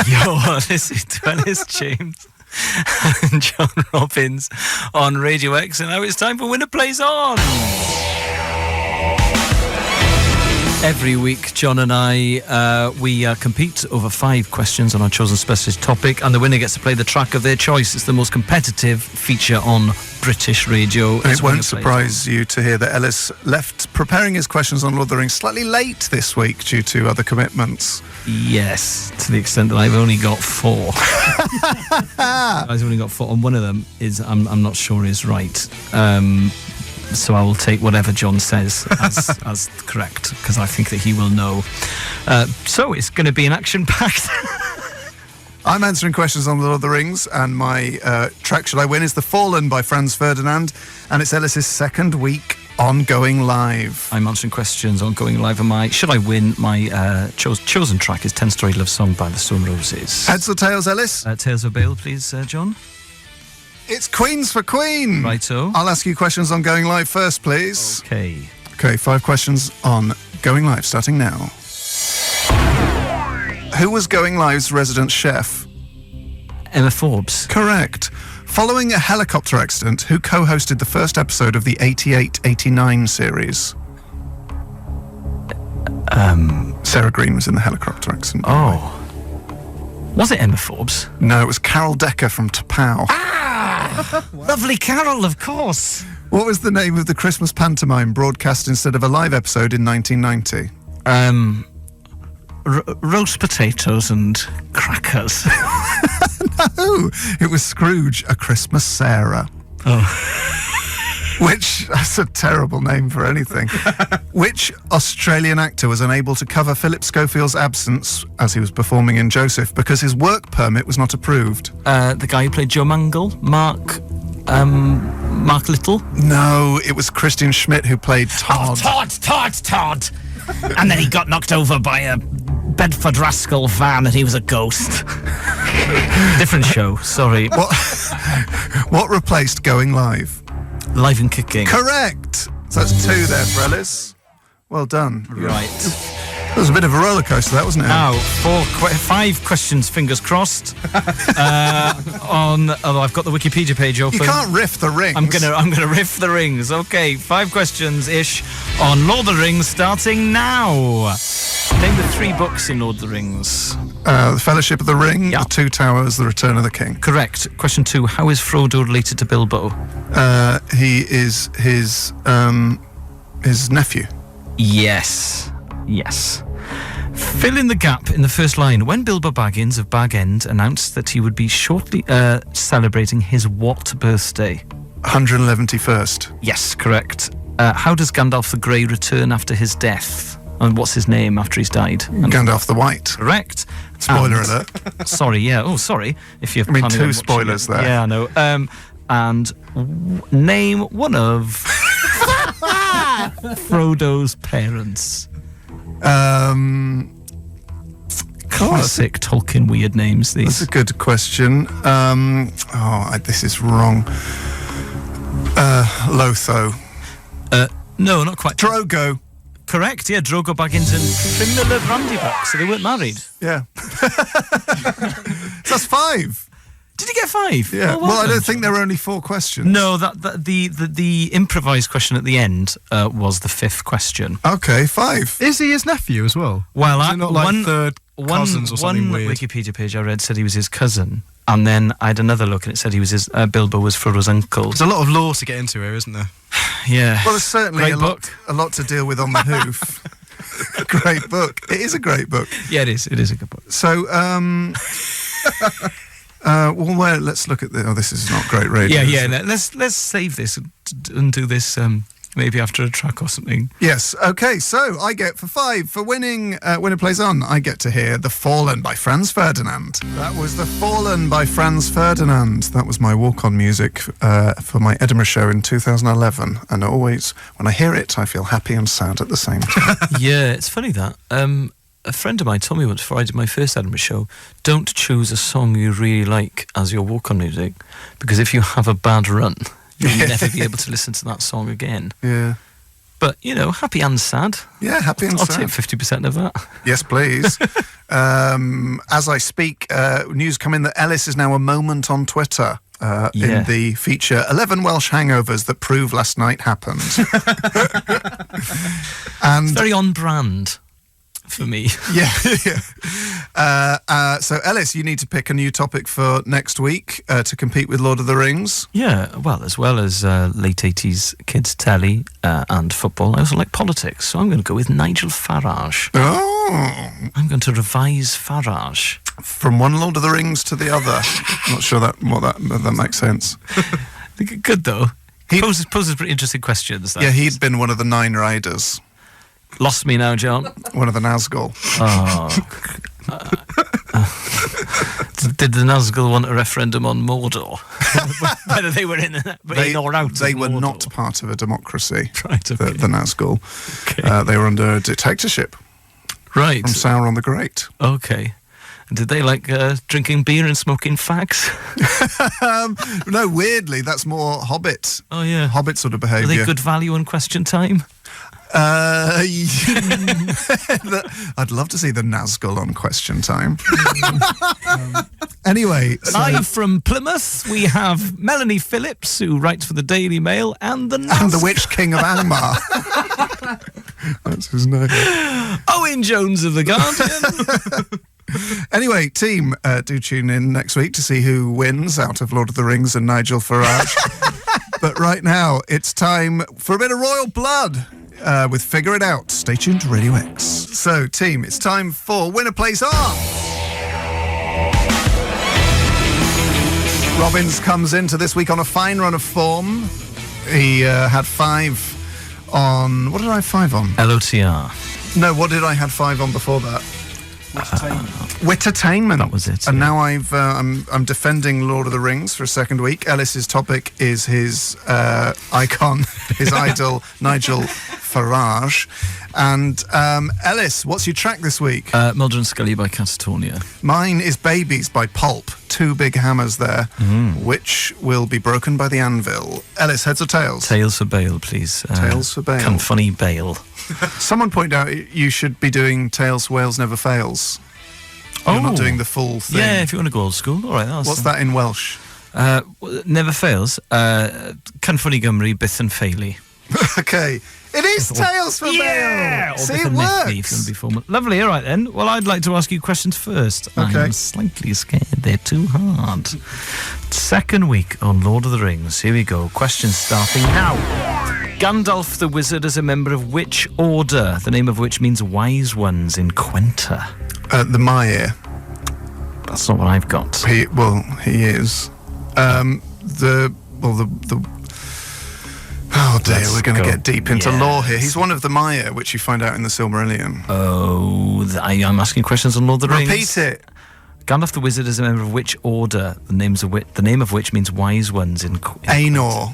You're listening to Elis James. and John Robbins on Radio X. And now it's time for Winner Plays On. Every week, John and I, we compete over 5 questions on our chosen specialist topic, and the winner gets to play the track of their choice. It's the most competitive feature on British radio. And it won't surprise you to hear that Elis left preparing his questions on Lord of the Rings slightly late this week due to other commitments. Yes, to the extent that I've only got 4. I've only got 4, and one of them is I'm not sure is right. So I will take whatever John says as correct, because I think that he will know. So it's going to be an action-packed... I'm answering questions on Lord of the Rings, and my track Should I Win is The Fallen by Franz Ferdinand, and it's Ellis's second week on Going Live. I'm answering questions on Going Live, and my Should I Win, my chosen track is 10 Story Love Song by the Stone Roses. Heads or tails, Elis? Tails of Bale, please, John. It's Queens for Queen. Righto. I'll ask you questions on Going Live first, please. Okay. Okay, 5 questions on Going Live, starting now. Who was Going Live's resident chef? Emma Forbes. Correct. Following a helicopter accident, who co-hosted the first episode of the 88-89 series? Sarah Green was in the helicopter accident. Oh. Was it Emma Forbes? No, it was Carol Decker from T'Pau. Lovely Carol, of course. What was the name of the Christmas pantomime broadcast instead of a live episode in 1990? Roast potatoes and crackers. No, it was Scrooge, A Christmas Sarah. Oh. Which, that's a terrible name for anything. Which Australian actor was unable to cover Philip Schofield's absence as he was performing in Joseph because his work permit was not approved? The guy who played Joe Mangle, Mark Little. No, it was Christian Schmidt who played Todd. Todd. And then he got knocked over by a Bedford Rascal van and he was a ghost. Different show, sorry. What replaced Going Live? Live and Kicking. Correct. So that's 2 there for Ellis. Well done. Right. That was a bit of a roller coaster, that, wasn't it? Now, 5 questions, fingers crossed. Although I've got the Wikipedia page open. You can't riff the rings. I'm gonna riff the rings. Okay, 5 questions ish on Lord of the Rings, starting now. Name the 3 books in Lord of the Rings. The Fellowship of the Ring, Yeah. The Two Towers, The Return of the King. Correct. Question 2. How is Frodo related to Bilbo? He is his nephew. Yes. Fill in the gap in the first line. When Bilbo Baggins of Bag End announced that he would be shortly celebrating his what birthday? 111st. Yes, correct. How does Gandalf the Grey return after his death? And what's his name after he's died? Gandalf the White. Correct. Spoiler alert. Sorry, yeah. Oh, sorry. If you're I mean, planning 2 on watching spoilers it. there. Yeah, I know. And name one of Frodo's parents. Classic Tolkien weird names, these. That's a good question. This is wrong. Lotho. No, not quite. Drogo. Correct, yeah. Drogo Baggins and Primilla Brandybuck, so they weren't married. Yeah. So that's 5. Did you get 5? Yeah. Oh, Well, I done. don't think there were only 4 questions. No, the improvised question at the end was the 5th question. Okay, 5. Is he his nephew as well? Well, Is it not like third cousins or something one weird? Wikipedia page I read said he was his cousin, and then I had another look and it said he was his Bilbo was Frodo's uncle. There's a lot of lore to get into here, isn't there? Yeah. Well, there's certainly Great a book. lot to deal with on the hoof. Great book. It is a great book. Yeah, it is. It is a good book. So, let's look at the. Oh, this is not great radio. Yeah. is it? Let's save this and do this maybe after a track or something. Yes. Okay. So I get for 5 for winning. Winner Plays On. I get to hear "The Fallen" by Franz Ferdinand. That was "The Fallen" by Franz Ferdinand. That was my walk-on music for my Edinburgh show in 2011. And always, when I hear it, I feel happy and sad at the same time. Yeah, it's funny that. A friend of mine told me once before I did my first Edinburgh show, don't choose a song you really like as your walk-on music, because if you have a bad run, you'll never be able to listen to that song again. Yeah. But, happy and sad. Yeah, happy and I'll sad. take 50% of that. Yes, please. As I speak, news coming that Elis is now a moment on Twitter. In the feature 11 Welsh hangovers that prove last night happened. And It's very on brand for me. So Elis, you need to pick a new topic for next week to compete with Lord of the Rings. Yeah, as well as late 80s kids telly and football, I also like politics, so I'm going to go with Nigel Farage. Oh, I'm going to revise Farage. from one Lord of the Rings to the other. I'm not sure that makes sense. Good though. He poses pretty interesting questions. Yeah, he'd been one of the 9 riders. Lost me now, John. One of the Nazgul. Oh. Did the Nazgul want a referendum on Mordor? Whether they were in or out? They were Mordor. not part of a democracy. Right, okay. The Nazgul. Okay. They were under dictatorship Right. from Sauron the Great. Okay. And did they like drinking beer and smoking fags? No, weirdly, that's more Hobbit. Oh yeah. Hobbit sort of Are behaviour. they good value on Question Time? I'd love to see the Nazgul on Question Time. Anyway, Live from Plymouth, we have Melanie Phillips, who writes for the Daily Mail, and the and the Witch King of Angmar. That's his name. Owen Jones of the Guardian. Anyway, team, do tune in next week to see who wins out of Lord of the Rings and Nigel Farage. But right now, it's time for a bit of royal blood with Figure It Out. Stay tuned to Radio X. So, team, it's time for Winner Plays Off. Robbins comes into this week on a fine run of form. He had 5 on... What did I have 5 on? LOTR. No, what did I have 5 on before that? Wittertainment. That was it, And yeah. now I'm defending Lord of the Rings for a second week. Ellis's topic is his icon, his idol, Nigel Farage. And Elis, what's your track this week? Mulder and Scully by Catatonia. Mine is Babies by Pulp. 2 big hammers there, which will be broken by the anvil. Elis, heads or tails? Tails for bail, please. Tails for bail. Funny bail. Someone pointed out you should be doing Tails for Wales Never Fails. You're not doing the full thing. Yeah, if you want to go old school. All right. What's that in Welsh? Never fails. Funny Gymru, byth and Faily. Okay. It is Tails for Bail. See, it works. Lovely. All right then. Well, I'd like to ask you questions first. Okay. I'm slightly scared they're too hard. Second week on Lord of the Rings. Here we go. Questions starting now. Gandalf the Wizard is a member of which order, the name of which means wise ones in Quenta? The Maiar. That's not what I've got. He is. Oh dear, we're going to get deep into lore here. He's one of the Maiar, which you find out in the Silmarillion. Oh, I'm asking questions on Lord of the Rings. Repeat it. Gandalf the Wizard is a member of which order, the name of which means wise ones in Ainur.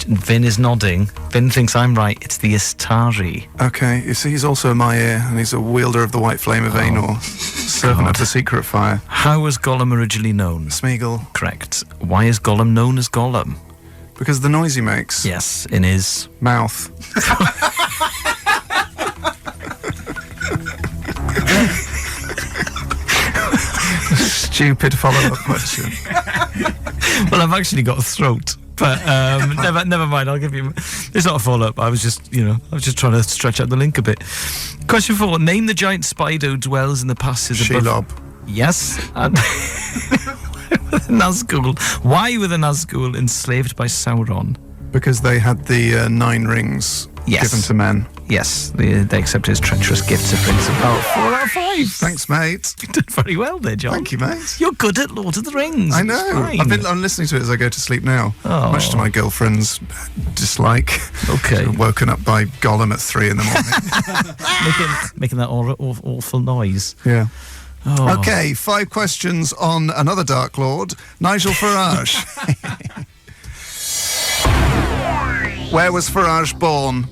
Vin is nodding. Vin thinks I'm right. It's the Istari. Okay, you see, he's also a Maiar, and he's a wielder of the White Flame of Ainur, servant of the Secret Fire. How was Gollum originally known? Smeagol. Correct. Why is Gollum known as Gollum? Because of the noise he makes. Yes, in his mouth. Stupid follow-up question. Well, I've actually got a throat. But never mind. I'll give you. It's not a follow-up. I was just trying to stretch out the link a bit. Question 4: name the giant spider who dwells in the passages above. Shelob. Yes. And Nazgul. Why were the Nazgul enslaved by Sauron? Because they had the 9 rings given to men. Yes, they accepted his treacherous gifts of rings of power. 4 out of 5. Thanks, mate. You did very well there, John. Thank you, mate. You're good at Lord of the Rings. I know. I'm listening to it as I go to sleep now. Oh. Much to my girlfriend's dislike. Okay. Woken up by Gollum at 3 in the morning. making that awful noise. Yeah. Oh. Okay, 5 questions on another Dark Lord, Nigel Farage. Where was Farage born?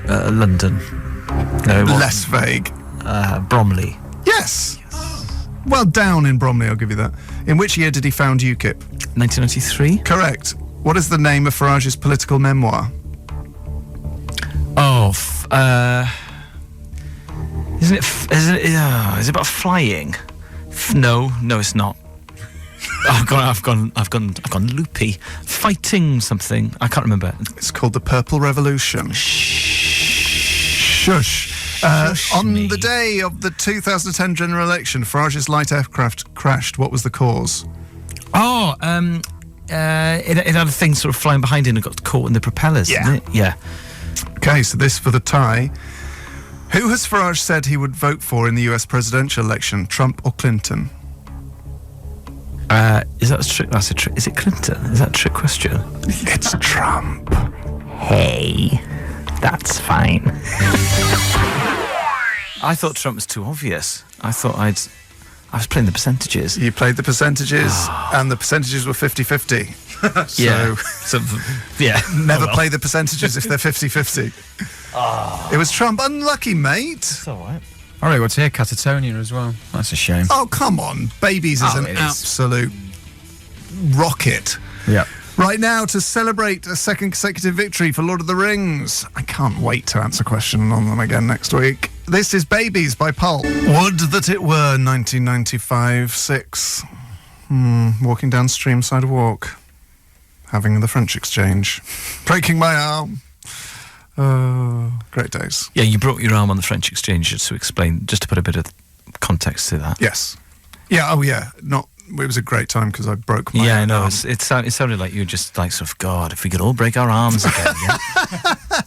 London. No, less vague. Bromley. Yes. Well, down in Bromley, I'll give you that. In which year did he found UKIP? 1993. Correct. What is the name of Farage's political memoir? Oh, Isn't it? Is it about flying? No, it's not. I've gone loopy. Fighting something. I can't remember. It's called the Purple Revolution. Shush. On me. the day of the 2010 general election, Farage's light aircraft crashed. What was the cause? Oh, it had a thing sort of flying behind it and got caught in the propellers, Yeah. didn't it? Yeah. Okay, so this for the tie. Who has Farage said he would vote for in the US presidential election, Trump or Clinton? Is that a trick? That's a trick. Is it Clinton? Is that a trick question? It's Trump. Hey, that's fine. I thought Trump was too obvious. I was playing the percentages. You played the percentages, and the percentages were 50-50. So, yeah. Never Oh, well. play the percentages if they're 50-50. It was Trump. Unlucky, mate. It's all right. All right, what's here? Catatonia as well. That's a shame. Oh, come on. Babies is Oh, an it is. absolute rocket. Yeah. Right now, to celebrate a second consecutive victory for Lord of the Rings. I can't wait to answer questions on them again next week. This is Babies by Pulp. Would that it were 1995-6. Walking down Streamside Walk. Having the French exchange. Breaking my arm. Great days. Yeah, you broke your arm on the French exchange, just to explain, just to put a bit of context to that. Yes. Yeah, oh yeah. It was a great time because I broke my Yeah, I know. arm. It sounded like you were just like, sort of, God, if we could all break our arms again. Yeah?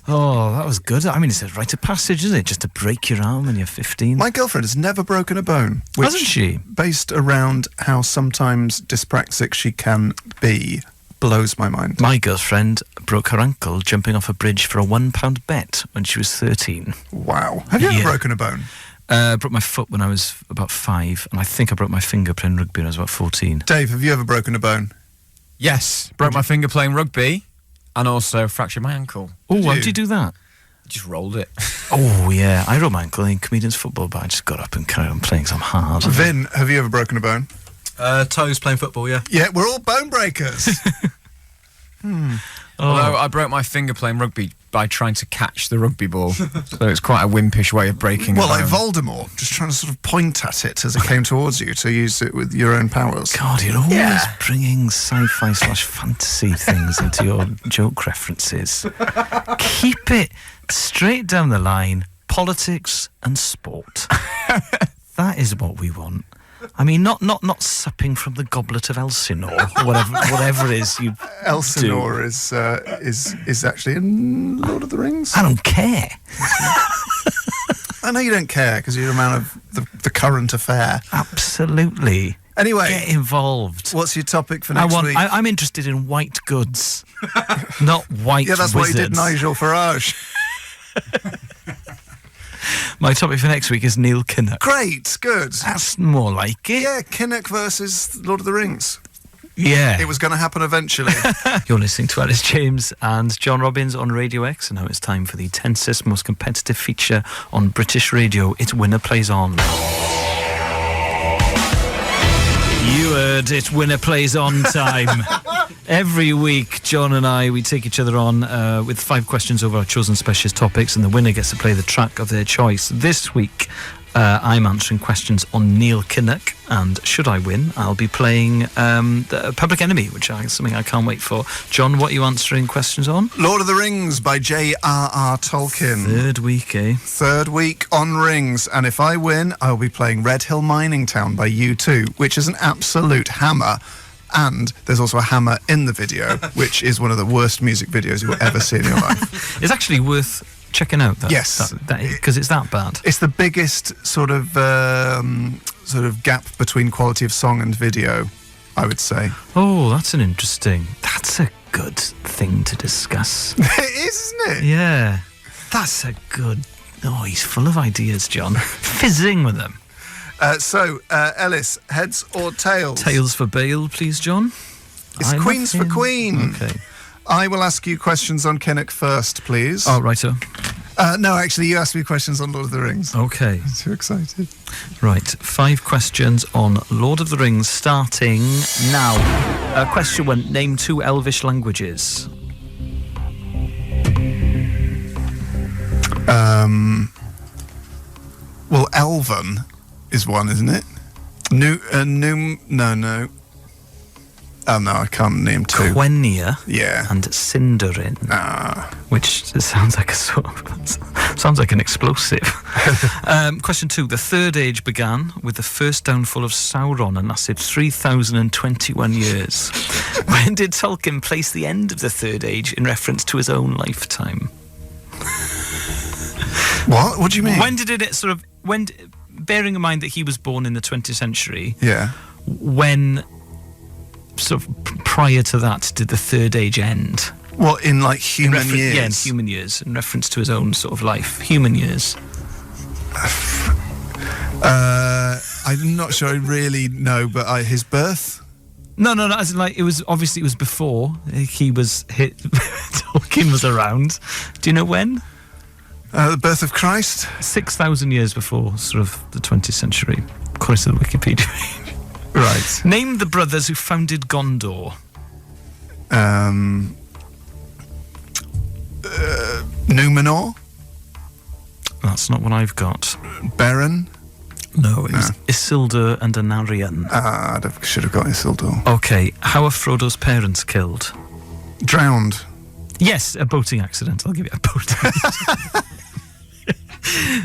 Oh, that was good. I mean, it's a rite of passage, isn't it? Just to break your arm when you're 15. My girlfriend has never broken a bone. Which, Hasn't she? Based around how sometimes dyspraxic she can be, blows my mind. My girlfriend broke her ankle jumping off a bridge for a £1 bet when she was 13. Wow. Have you ever Yeah. broken a bone? Broke my foot when I was about 5, and I think I broke my finger playing rugby when I was about 14. Dave, have you ever broken a bone? Yes. Broke my finger playing rugby and also fractured my ankle. Oh, how did you do that? Just rolled it. Oh, yeah. I broke my ankle in comedians football, but I just got up and carried on playing because I'm hard. Vin, have you ever broken a bone? Toes playing football, yeah. Yeah, we're all bone breakers. Although I broke my finger playing rugby by trying to catch the rugby ball. So it's quite a wimpish way of breaking Well, a like bone. Voldemort, just trying to sort of point at it as it came towards you to use it with your own powers. God, you're always bringing sci-fi/fantasy things into your joke references. Keep it straight down the line. Politics and sport. That is what we want. I mean, not supping from the goblet of Elsinore, or whatever it is you Elsinore do. is actually in Lord of the Rings. I don't care. I know you don't care because you're a man of the current affair. Absolutely. Anyway, Get involved. what's your topic for next week? I'm interested in white goods, not white Yeah, that's wizards. what you did, Nigel Farage. My topic for next week is Neil Kinnock. Great, good. That's more like it. Yeah, Kinnock versus Lord of the Rings. Yeah. It was going to happen eventually. You're listening to Elis James and John Robbins on Radio X, and now it's time for the tensest, most competitive feature on British radio. It's Winner Plays On. You heard it, Winner Plays On time. Every week, John and I, we take each other on with 5 questions over our chosen specialist topics, and the winner gets to play the track of their choice. This week, I'm answering questions on Neil Kinnock, and should I win, I'll be playing the Public Enemy, which is something I can't wait for. John, what are you answering questions on? Lord of the Rings by J.R.R. Tolkien. 3rd week, eh? 3rd week on Rings, and if I win, I'll be playing Red Hill Mining Town by U2, which is an absolute hammer. And there's also a hammer in the video, which is one of the worst music videos you'll ever see in your life. It's actually worth checking out. Yes. Because it's that bad. It's the biggest sort of gap between quality of song and video, I would say. Oh, that's a good thing to discuss. It is, isn't it? Yeah. That's a good... Oh, he's full of ideas, John. Fizzing with them. Ellis, heads or tails? Tails for bail, please, John. It's Queens for Queen. Okay. I will ask you questions on Kinnock first, please. Oh, righto. No, actually, you asked me questions on Lord of the Rings. Okay. I'm too excited. Right. 5 questions on Lord of the Rings, starting now. Question 1. Name 2 Elvish languages. Well, Elven is one, isn't it? No. Oh no, I can't name two. Quenya Yeah. and Cinderin, which sounds like sounds like an explosive. Question 2. The Third Age began with the first downfall of Sauron and lasted 3,021 years. When did Tolkien place the end of the Third Age in reference to his own lifetime? What? What do you mean? When did it sort of... bearing in mind that he was born in the 20th century, Yeah. when... sort of prior to that, did the Third Age end? What, in like human years? Yeah, in human years, in reference to his own sort of life. Human years. I'm not sure I really know, but his birth? No, as in like, it was before he was hit. Tolkien was around. Do you know when? The birth of Christ? 6,000 years before, sort of the 20th century, according to the Wikipedia page. Right. Name the brothers who founded Gondor. Numenor? That's not what I've got. Beren? No, it was Isildur and Anarion. I should have got Isildur. Okay, how are Frodo's parents killed? Drowned. Yes, a boating accident. I'll give you a boating accident.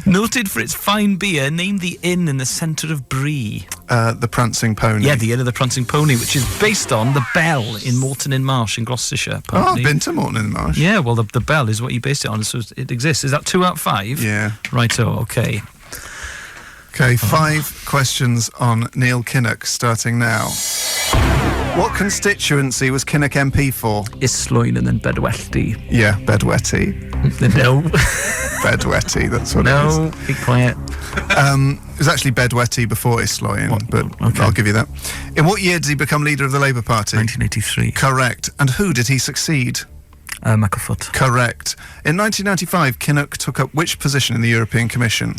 Noted for its fine beer, name the inn in the centre of Bree. The Prancing Pony. Yeah, the Inn of the Prancing Pony, which is based on the Bell in Morton in Marsh in Gloucestershire. Oh, I've been to Morton in Marsh. Yeah, well, the Bell is what you based it on, so it exists. Is that 2 out of 5? Yeah. Righto, okay. Okay, 5 questions on Neil Kinnock, starting now. What constituency was Kinnock MP for? Islwyn and then Bedwellty. Yeah, Bedwetty. No. Bedwetty, that's what it is. No, be quiet. It was actually Bedwetty before Islwyn, but okay. I'll give you that. In what year did he become leader of the Labour Party? 1983. Correct. And who did he succeed? Macklefoot. Correct. In 1995, Kinnock took up which position in the European Commission?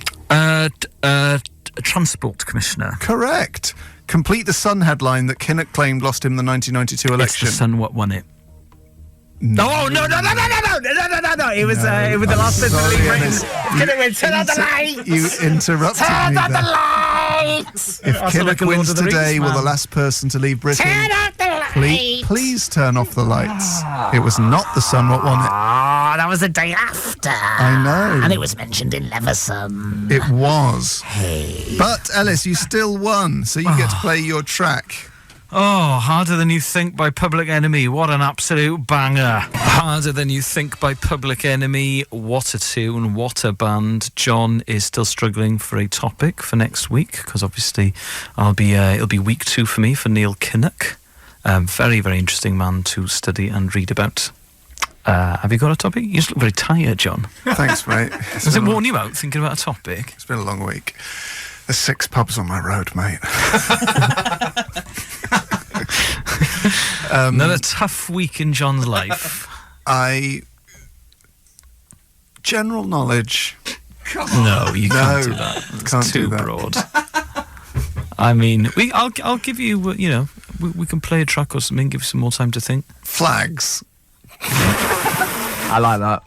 Transport Commissioner. Correct. Complete the Sun headline that Kinnock claimed lost him the 1992 election. It's the Sun what won it. No, no. It was the last bit of the league. Turn on the lights. You interrupted Turn me on the there. lights. If Kinnock wins today, will the last person to leave Britain Turn off the lights. please turn off the lights? It was not the Sun what won it. Oh, that was the day after. I know. And it was mentioned in Leveson. It was. Hey. But Ellis, you still won, so you get to play your track. Oh, Harder Than You Think by Public Enemy. What an absolute banger. Harder Than You Think by Public Enemy. What a tune, what a band. John is still struggling for a topic for next week, because obviously it'll be week 2 for me for Neil Kinnock. Very, very interesting man to study and read about. Have you got a topic? You just look very tired, John. Thanks, mate. Does it worn you out thinking about a topic? It's been a long week. There's 6 pubs on my road, mate. Another tough week in John's life. General knowledge. No, you can't do that. It's can't too do that. broad. I mean, I'll give you, we can play a track or something, give you some more time to think. Flags. I like that.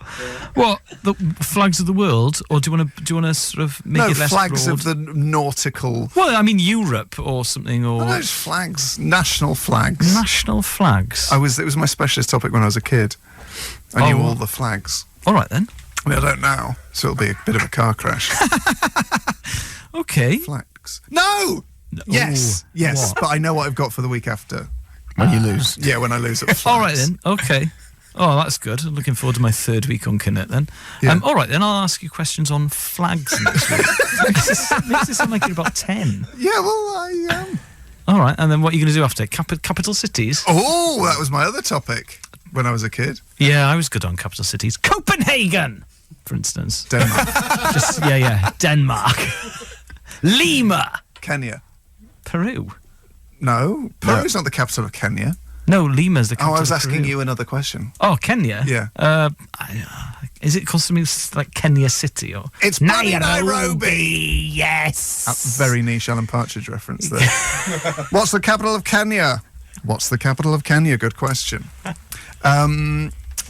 What, the flags of the world, or do you want to sort of make it less flags broad? of the nautical. Well, I mean Europe or something, or No, just flags. National flags. national flags. It was my specialist topic when I was a kid. I knew all the flags. All right then. I mean, I don't now, so it'll be a bit of a car crash. Okay. Flags. No. Yes, What? but I know what I've got for the week after. When you lose. Yeah, when I lose at flags. All right then. Okay. Oh, that's good. I'm looking forward to my 3rd week on Kinnock then. Yeah. All right then. I'll ask you questions on flags next week. Makes it sound like you're about 10. Yeah, well, I am. All right, and then what are you going to do after? Capital cities? Oh, that was my other topic when I was a kid. Yeah, I was good on capital cities. Copenhagen, for instance. Denmark. Denmark. Lima. Kenya. Peru. No, Peru's not the capital of Kenya. No, Lima's the capital I was of asking Peru. you another question. Oh, Kenya? Yeah. Is it called something like Kenya City? Or It's bloody Nairobi. Yes. That's a very niche Alan Partridge reference there. What's the capital of Kenya? What's the capital of Kenya? Good question.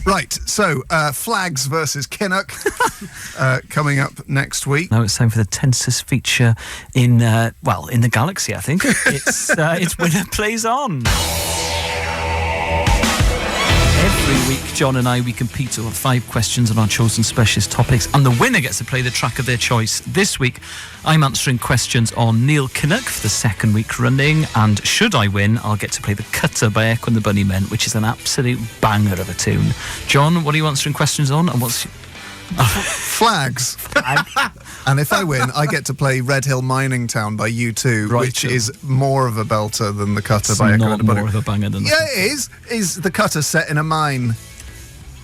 Right, so Flags versus Kinnock coming up next week. Now it's time for the tensest feature in the galaxy, I think. It's Winner Plays On. Every week, John and we compete over 5 questions on our chosen specialist topics, and the winner gets to play the track of their choice. This week, I'm answering questions on Neil Kinnock for the second week running, and should I win, I'll get to play The Cutter by Echo and the Bunnymen, which is an absolute banger of a tune. John, what are you answering questions on, and what's... Flags. And if I win, I get to play Red Hill Mining Town by U2, Right, which sure. is more of a belter than The Cutter It's by Echo not and the Bunnymen. more of a banger than Yeah, it is. Is The Cutter set in a mine?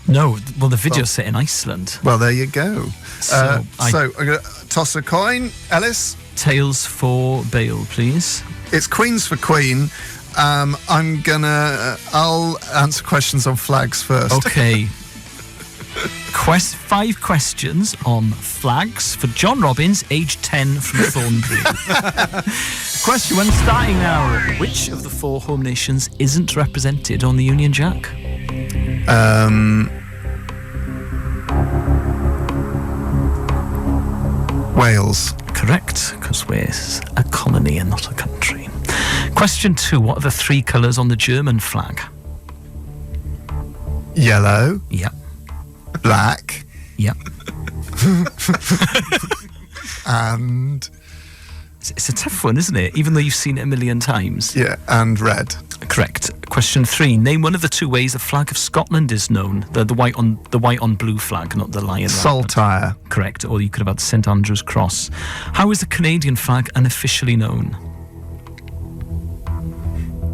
No, well, the video's set in Iceland. Well, there you go. So, I'm going to toss a coin. Ellis? Tails for Bale, please. It's Queens for Queen. I'll answer questions on Flags first. Okay. 5 questions on flags for John Robbins, age 10, from Thornbury. Question 1, starting now. Which of the 4 home nations isn't represented on the Union Jack? Wales. Correct, because Wales is a colony and not a country. Question 2, what are the 3 colours on the German flag? Yellow. Yep. Black. Yep. And... It's a tough one, isn't it? Even though you've seen it a million times. Yeah, and red. Correct. Question 3. Name one of the 2 ways the flag of Scotland is known. The white on blue flag, not the lion. Saltire. Correct. Or you could have had St Andrew's Cross. How is the Canadian flag unofficially known?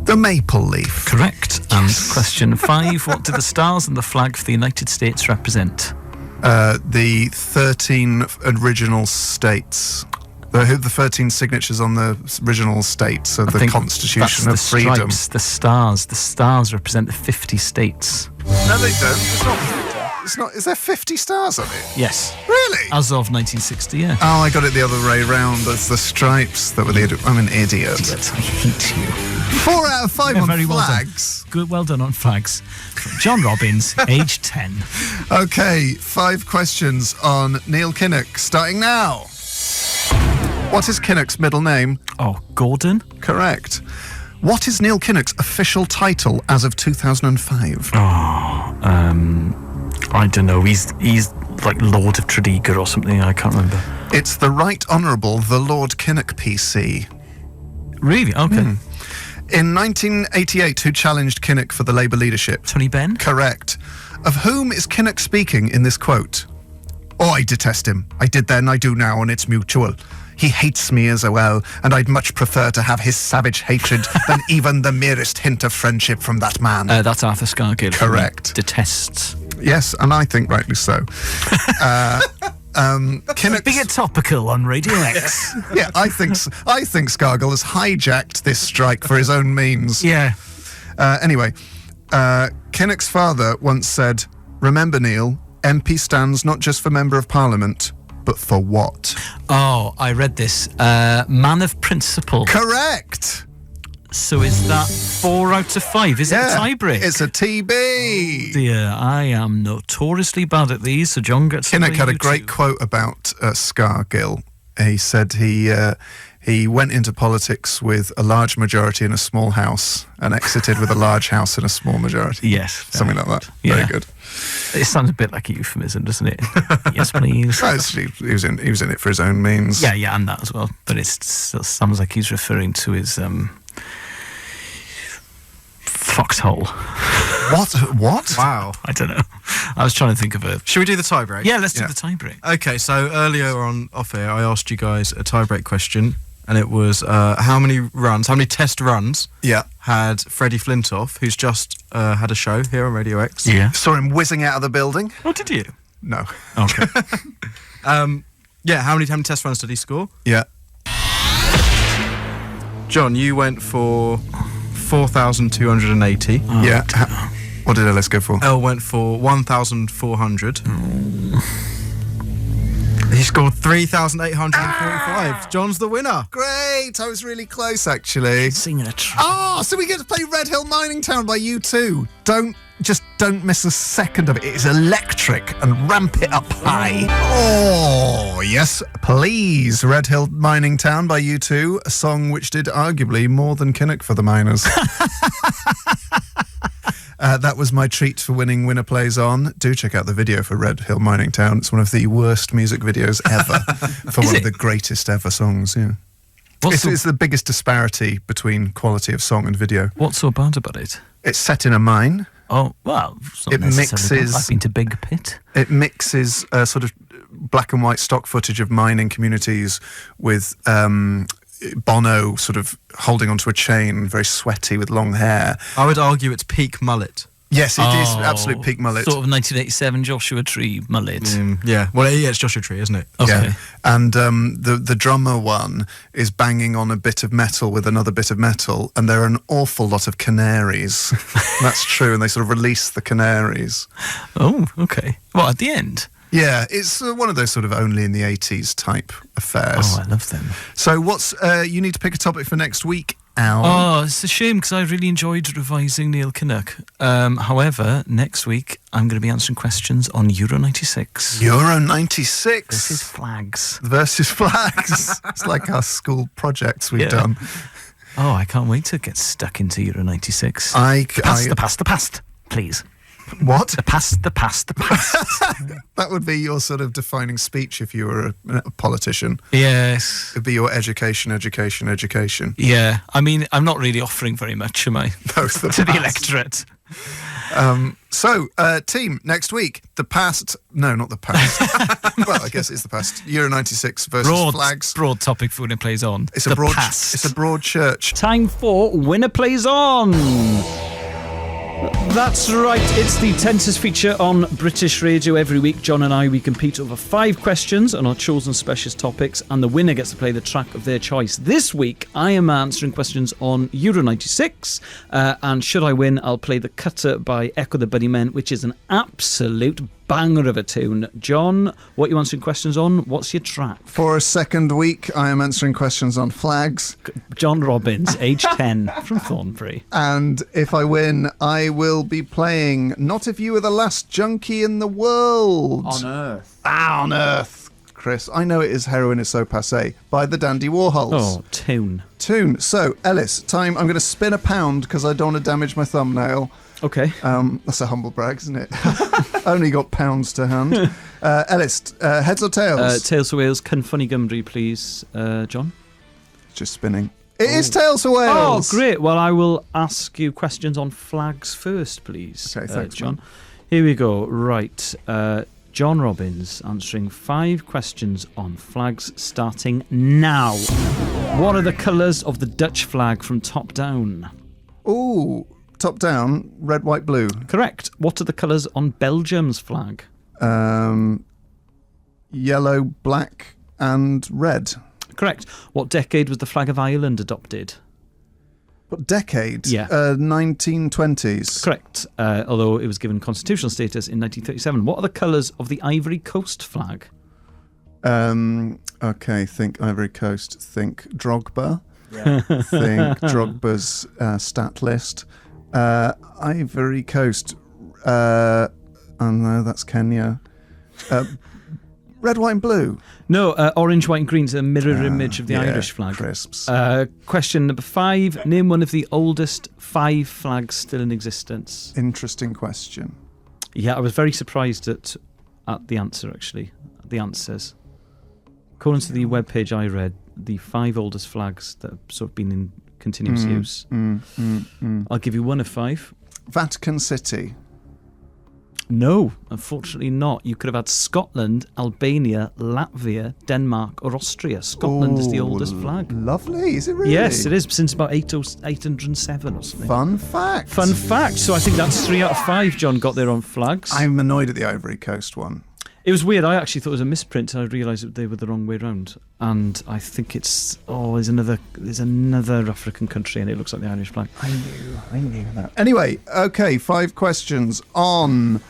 The maple leaf. Correct. And question 5. What do the stars on the flag for the United States represent? The 13 original states. The 13 signatures on the original states of the Constitution of Freedom. Stripes, the stars represent the 50 states. No, they don't. It's not. Is there 50 stars on it? Yes. Really? As of 1960, yeah. Oh, I got it the other way round. It's the stripes that were the... I'm an idiot. I hate you. 4 out of 5 on very flags. Well done on flags. John Robbins, age 10. Okay, 5 questions on Neil Kinnock, starting now. What is Kinnock's middle name? Oh, Gordon? Correct. What is Neil Kinnock's official title as of 2005? I don't know. He's like Lord of Tredegar or something. I can't remember. It's the Right Honourable the Lord Kinnock PC. Really? Okay. In 1988, who challenged Kinnock for the Labour leadership? Tony Benn? Correct. Of whom is Kinnock speaking in this quote? Oh, I detest him. I did then, I do now, and it's mutual. He hates me as well, and I'd much prefer to have his savage hatred than even the merest hint of friendship from that man. That's Arthur Scargill. Correct. Detests. Yes, and I think rightly so. Kinnock's... Being topical on Radio X. Yeah, I think Scargill has hijacked this strike for his own means. Yeah. Anyway, Kinnock's father once said, "Remember, Neil, MP stands not just for Member of Parliament, but for what?" Oh, I read this. Man of principle. Correct! So is that 4 out of 5? Is it a tie-break? It's a TB! Dear, I am notoriously bad at these, so John gets... Kinnock had a great quote about Scargill. He said he went into politics with a large majority in a small house and exited with a large house in a small majority. Yes. Something like that. Yeah. Very good. It sounds a bit like a euphemism, doesn't it? Yes, please. Well, he was in it for his own means. Yeah, and that as well. But it still sounds like he's referring to his foxhole. What? Wow. I don't know. I was trying to think of a... Should we do the tie-break? Yeah, let's do the tie-break. Okay, so earlier on off air, I asked you guys a tie-break question, and it was how many test runs had Freddie Flintoff, who's just had a show here on Radio X. Yeah. Saw him whizzing out of the building. Oh, did you? No. Okay. Yeah, how many test runs did he score? Yeah. John, you went for 4,280. Yeah. What did Elis go for? Elle went for 1,400. He scored 3,845. John's the winner. Great! I was really close, actually. Singing a track. Oh, so we get to play Red Hill Mining Town by U2. Don't Just don't miss a second of it. It is electric, and ramp it up high. Oh, yes, please. Red Hill Mining Town by U2, a song which did arguably more than Kinnock for the Miners. That was my treat for winning Winner Plays On. Do check out the video for Red Hill Mining Town. It's one of the worst music videos ever for one of the greatest ever songs, yeah. It's the biggest disparity between quality of song and video. What's so bad about it? It's set in a mine. Oh, well, it mixes. I've been to Big Pit. It mixes sort of black and white stock footage of mining communities with Bono sort of holding onto a chain, very sweaty with long hair. I would argue it's peak mullet. Yes, it is absolute peak mullet. Sort of 1987 Joshua Tree mullet. Yeah, well, yeah, it's Joshua Tree, isn't it? Okay. Yeah. And the drummer one is banging on a bit of metal with another bit of metal, and there are an awful lot of canaries. That's true, and they sort of release the canaries. Oh, okay. Well, at the end? Yeah, it's one of those sort of only in the 80s type affairs. Oh, I love them. So you need to pick a topic for next week, Al. Oh, it's a shame because I really enjoyed revising Neil Kinnock. However, next week I'm going to be answering questions on Euro 96. Euro 96? Versus flags. Versus flags. It's like our school projects we've done. Oh, I can't wait to get stuck into Euro 96. The past, please. What? The past. That would be your sort of defining speech if you were a politician. Yes. It'd be your education. Yeah. I mean, I'm not really offering very much, am I? Both to the electorate. So, team, next week, the past... No, not the past. Well, I guess it's the past. Euro 96 versus flags. Broad topic for Winner Plays On. It's a broad church. Time for Winner Plays On. That's right, it's the Tenses feature on British radio. Every week, John and I, we compete over 5 questions on our chosen specialist topics, and the winner gets to play the track of their choice. This week, I am answering questions on Euro 96, and should I win, I'll play The Cutter by Echo the Bunnymen, which is an absolute banger of a tune. John, what are you answering questions on? What's your track? For a second week, I am answering questions on flags. John Robbins, age 10, from Thornbury. And if I win, I will be playing Not If You Were the Last Junkie in the World. On Earth. On Earth, Chris. I know it is Heroin Is So Passé by the Dandy Warhols. Oh, tune. So, Ellis, I'm going to spin a pound because I don't want to damage my thumbnail. Okay. That's a humble brag, isn't it? Only got pounds to hand. Ellis, heads or tails? Tails for Wales. Can Funny Gymru, please, John? Just spinning. It is tails for Wales. Oh, great. Well, I will ask you questions on flags first, please. Okay, thanks, John. man. Here we go. Right. John Robbins answering 5 questions on flags starting now. What are the colours of the Dutch flag from top down? Ooh. Top down, red, white, blue. Correct. What are the colours on Belgium's flag? Yellow, black, and red. Correct. What decade was the flag of Ireland adopted? What decade? Yeah. 1920s. Correct. Although it was given constitutional status in 1937. What are the colours of the Ivory Coast flag? Okay, think Ivory Coast. Think Drogba. Yeah. Think Drogba's stat list. Ivory Coast. Oh no, that's Kenya. Red, white, and blue. No, orange, white, and green is a mirror image of the Irish flag. Crisps. Question number 5. Name one of the oldest 5 flags still in existence. Interesting question. Yeah, I was very surprised at the answer, actually. The answers. According to the webpage I read, the 5 oldest flags that have sort of been in continuous use. I'll give you 1 of 5. Vatican City. No, unfortunately not. You could have had Scotland, Albania, Latvia, Denmark, or Austria. Scotland is the oldest flag. Lovely, is it really? Yes, it is, since about 807 or something. Fun fact. Fun fact. So I think that's 3 out of 5 John got there on flags. I'm annoyed at the Ivory Coast one. It was weird. I actually thought it was a misprint, and I realised that they were the wrong way round. And I think it's there's another African country, and it looks like the Irish flag. I knew that. Anyway, okay, 5 questions on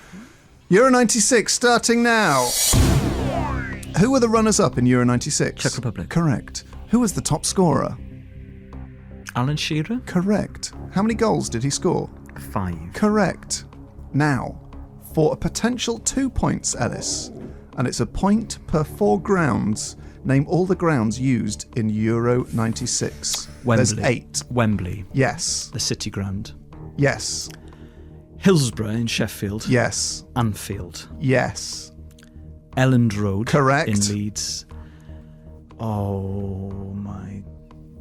Euro 96 starting now. Who were the runners-up in Euro 96? Czech Republic. Correct. Who was the top scorer? Alan Shearer? Correct. How many goals did he score? 5. Correct. Now, for a potential 2 points, Elis, and it's a point per 4 grounds. Name all the grounds used in Euro 96. Wembley. There's 8. Wembley. Yes. The City Ground. Yes. Hillsborough in Sheffield. Yes. Anfield. Yes. Elland Road. Correct. In Leeds. Oh my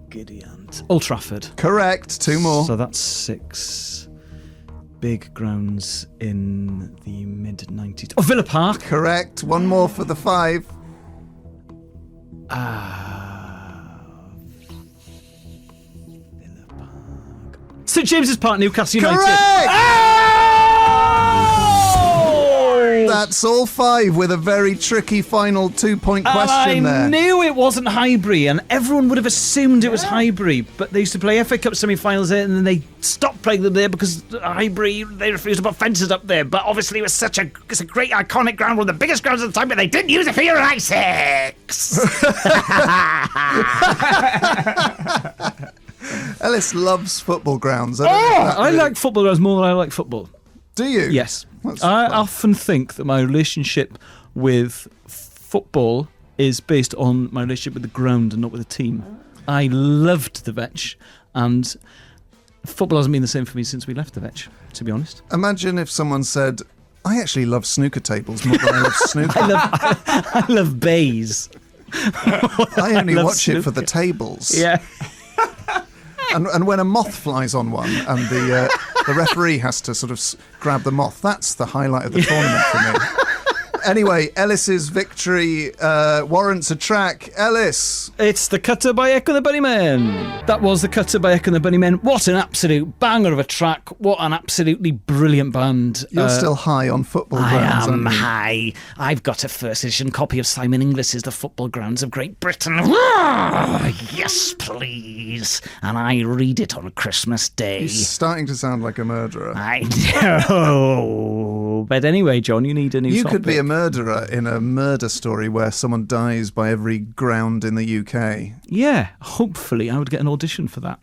giddy aunt. Old Trafford. Correct. 2 more. So that's 6 big grounds in the mid-90s. Oh, Villa Park. Correct. 1 more for the 5. Villa Park. St James's Park, Newcastle United. Correct! That's all 5 with a very tricky final 2-point question there. I knew it wasn't Highbury, and everyone would have assumed it was Highbury, but they used to play FA Cup semi-finals there, and then they stopped playing them there because Highbury, they refused to put fences up there. But obviously it's a great iconic ground, one of the biggest grounds at the time, but they didn't use it for Euro 96. Ellis loves football grounds. I like football grounds more than I like football. Do you? Yes. That's I fun. often think that my relationship with football is based on my relationship with the ground and not with the team. I loved the Vetch, and football hasn't been the same for me since we left the Vetch, to be honest. Imagine if someone said, I actually love snooker tables more than I love snooker. I love bays. I only love watch it for snooker. the tables. Yeah. And when a moth flies on one and the referee has to sort of grab the moth, that's the highlight of the tournament for me. Anyway, Ellis's victory warrants a track. Ellis. It's the Cutter by Echo and the Bunnymen. That was the Cutter by Echo and the Bunnymen. What an absolute banger of a track. What an absolutely brilliant band. You're still high on football grounds, I am aren't you? high. I've got a first edition copy of Simon Inglis's The Football Grounds of Great Britain. Yes, please. And I read it on Christmas Day. He's starting to sound like a murderer. I know. But anyway, John, you need a new You topic. could be a murderer in a murder story where someone dies by every ground in the UK. Yeah, hopefully I would get an audition for that.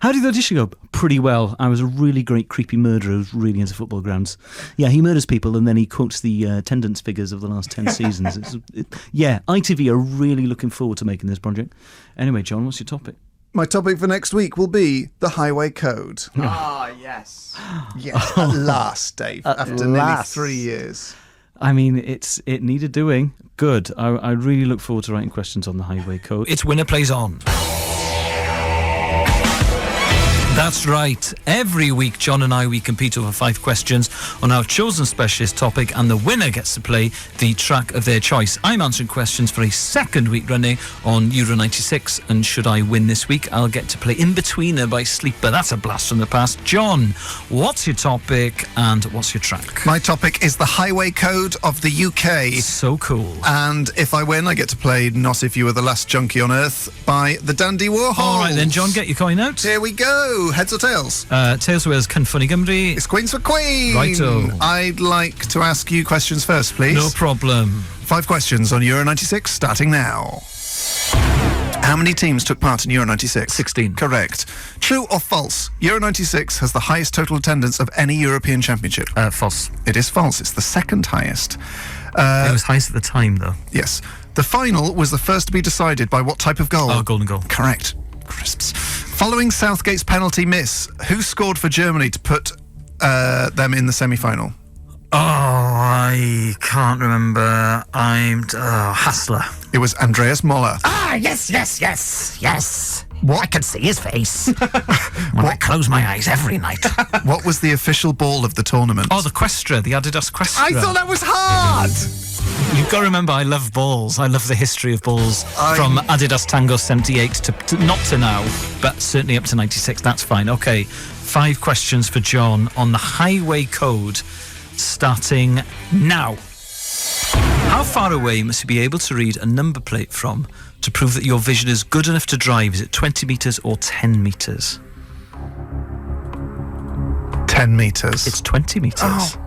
How did the audition go? Pretty well. I was a really great creepy murderer who's really into football grounds. Yeah, he murders people and then he quotes the attendance figures of the last 10 seasons. ITV are really looking forward to making this project. Anyway, John, what's your topic? My topic for next week will be the Highway Code. Yes. Yes, at last, Dave. After nearly 3 years. I mean, it needed doing. Good. I really look forward to writing questions on the Highway Code. It's Winner Plays On. That's right. Every week, John and we compete over 5 questions on our chosen specialist topic, and the winner gets to play the track of their choice. I'm answering questions for a second week running on Euro 96, and should I win this week, I'll get to play In-Betweener by Sleeper. That's a blast from the past. John, what's your topic and what's your track? My topic is the Highway Code of the UK. So cool. And if I win, I get to play Not If You Were the Last Junkie on Earth by the Dandy Warhols. All right then, John, get your coin out. Here we go. Heads or tails? Tails for Wales, Cyn Funny Gymru. It's Queens for Queen. Righto. I'd like to ask you questions first, please. No problem. 5 questions on Euro 96, starting now. How many teams took part in Euro 96? 16. Correct. True or false? Euro 96 has the highest total attendance of any European championship. False. It is false. It's the second highest. It was highest at the time, though. Yes. The final was the first to be decided by what type of goal? Oh, golden goal. Correct. Crisps. Following Southgate's penalty miss, who scored for Germany to put them in the semi-final? Oh, I can't remember. Hassler. It was Andreas Moller. Ah, yes. What? I can see his face when I close my eyes every night. What was the official ball of the tournament? Oh, the Questra, the Adidas Questra. I thought that was hard! You've got to remember, I love balls. I love the history of balls from Adidas Tango 78 to not to now, but certainly up to 96. That's fine. Okay, 5 questions for John on the Highway Code, starting now. How far away must you be able to read a number plate from to prove that your vision is good enough to drive? Is it 20 metres or 10 metres? 10 metres. It's 20 metres. Oh.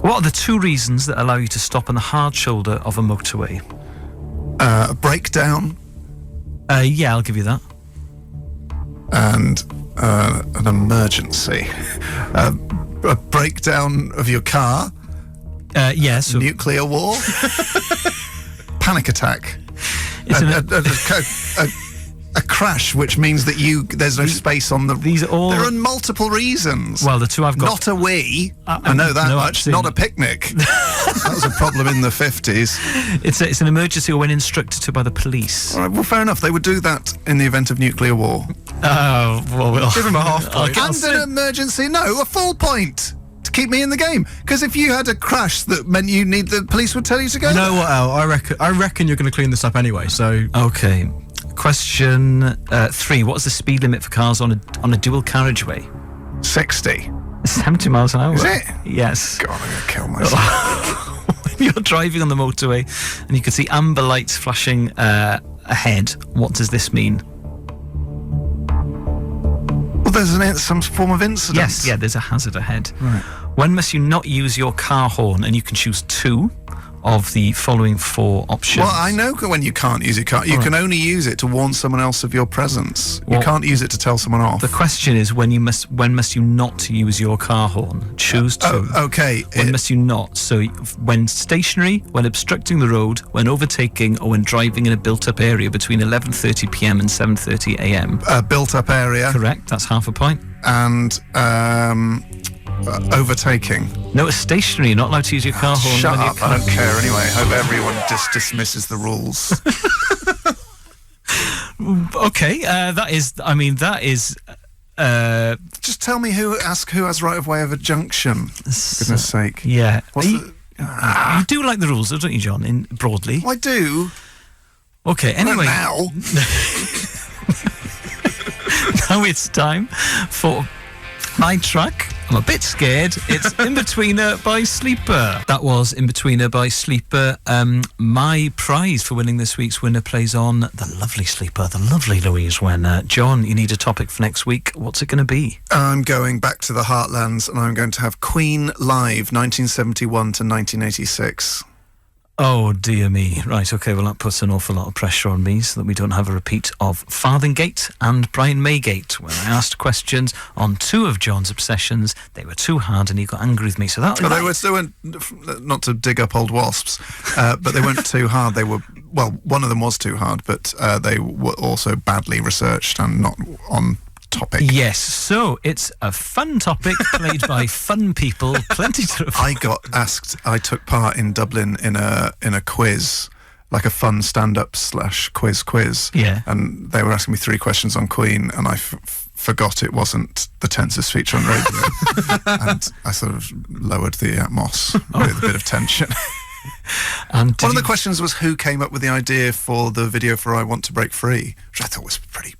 What are the 2 reasons that allow you to stop on the hard shoulder of a motorway? Breakdown Yeah, I'll give you that. and an emergency. A breakdown of your car. Yes. Nuclear war. Panic attack. A crash, which means that there's no space on the... These are all... There are multiple reasons. Well, the two I've got... Not a wee. I know that much. Not a picnic. That was a problem in the 50s. It's an emergency or when instructed to by the police. All right, well, fair enough. They would do that in the event of nuclear war. Oh, well, we'll... Give him a half point. And an emergency, no, a full point. To keep me in the game. Because if you had a crash that meant the police would tell you to go... You know what, Al? I reckon you're going to clean this up anyway, so... Okay. Question 3. What's the speed limit for cars on a dual carriageway? 60. 70 miles an hour. Is it? Yes. God, I'm going to kill myself. When you're driving on the motorway and you can see amber lights flashing ahead, what does this mean? Well, there's some form of incident. Yes, yeah, there's a hazard ahead. Right. When must you not use your car horn? And you can choose 2 of the following 4 options. Well, I know when you can't use your car. You can only use it to warn someone else of your presence. You can't use it to tell someone off. The question is when must you not use your car horn? Choose 2. Okay. When must you not? So when stationary, when obstructing the road, when overtaking, or when driving in a built-up area between 11:30 p.m. and 7:30 a.m. A built-up area. Correct. That's half a point. And overtaking. No, it's stationary. You're not allowed to use your car horn. Shut up. I don't care anyway. I hope everyone dismisses the rules. Okay. That is. Just tell me who has right of way of a junction. For goodness sake. Yeah. You do like the rules, don't you, John? Broadly. I do. Okay. Anyway. Now. Now it's time for my track. I'm a bit scared. It's In-Betweener by Sleeper. That was In-Betweener by Sleeper. My prize for winning this week's winner plays on the lovely Sleeper, the lovely Louise Wenner. John, you need a topic for next week. What's it going to be? I'm going back to the Heartlands and I'm going to have Queen live 1971 to 1986. Oh, dear me. Right, okay, well, that puts an awful lot of pressure on me so that we don't have a repeat of Farthingate and Brian Maygate, where I asked questions on 2 of John's obsessions. They were too hard and he got angry with me. So that they weren't, not to dig up old wasps, but they weren't too hard. They were, well, one of them was too hard, but they were also badly researched and not on topic. Yes, so it's a fun topic played by fun people. Plenty to. I took part in Dublin in a quiz, like a fun stand-up / quiz. Yeah. And they were asking me 3 questions on Queen, and I forgot it wasn't the tensest feature on radio, and I sort of lowered the atmos with a bit of tension. And one of the questions was who came up with the idea for the video for "I Want to Break Free," which I thought was pretty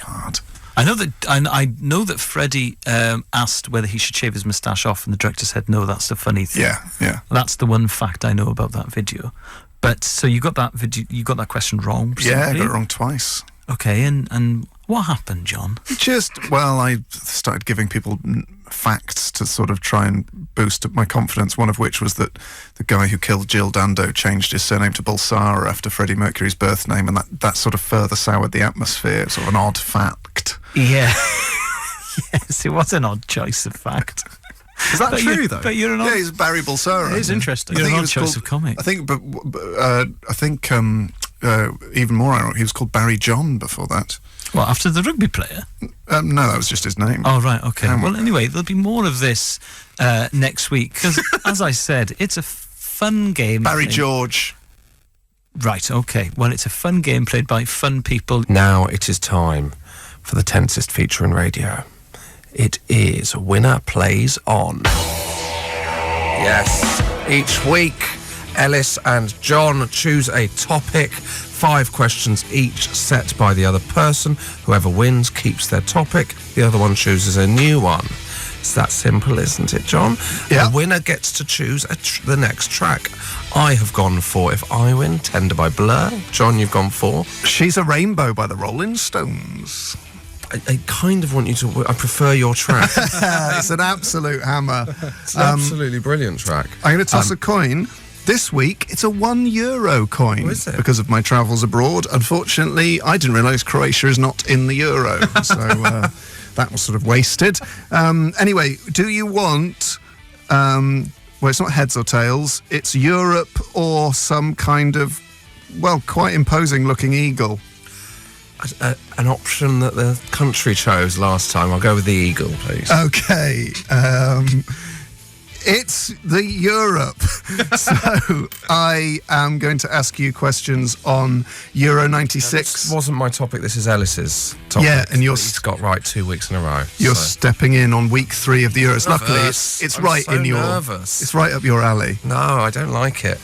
hard. I know that Freddie asked whether he should shave his moustache off, and the director said no. That's the funny thing. Yeah. That's the one fact I know about that video. But so you got that video, you got that question wrong. Presumably? Yeah, I got it wrong twice. Okay, and what happened, John? I started giving people facts to sort of try and boost up my confidence, one of which was that the guy who killed Jill Dando changed his surname to Bulsara after Freddie Mercury's birth name, and that sort of further soured the atmosphere. Sort of an odd fact. Yeah. Yes, it was an odd choice of fact. Is that true, though? But you're an odd... Yeah, he's Barry Bulsara. It is interesting. You're an odd choice of comic. I think even more ironic, he was called Barry John before that. Well, after the rugby player? No, that was just his name. Oh, right, okay. Well, anyway, there'll be more of this next week, because, as I said, it's a fun game. Barry George. Right, okay. Well, it's a fun game played by fun people. Now it is time for the tensest feature in radio. It is Winner Plays On. Yes, each week, Elis and John choose a topic, 5 questions each set by the other person. Whoever wins keeps their topic. The other one chooses a new one. It's that simple, isn't it, John? Yeah. The winner gets to choose the next track. I have gone for If I Win, Tender by Blur. John, you've gone for She's a Rainbow by the Rolling Stones. I kind of want you to... I prefer your track. It's an absolute hammer. It's an absolutely brilliant track. I'm going to toss a coin. This week, it's a €1 coin. Oh, is it? Because of my travels abroad. Unfortunately, I didn't realise Croatia is not in the Euro. So that was sort of wasted. Anyway, do you want... well, it's not heads or tails. It's Europe or some kind of, well, quite imposing-looking eagle. An option that the country chose last time. I'll go with the eagle, please. Okay. It's the Europe. So I am going to ask you questions on Euro 96. This wasn't my topic. This is Ellis's topic. Yeah, and you're he's got right 2 weeks in a row. You're so. stepping in on week 3 of the Euros. Luckily, it's I'm right so in your. nervous. It's right up your alley. No, I don't like it.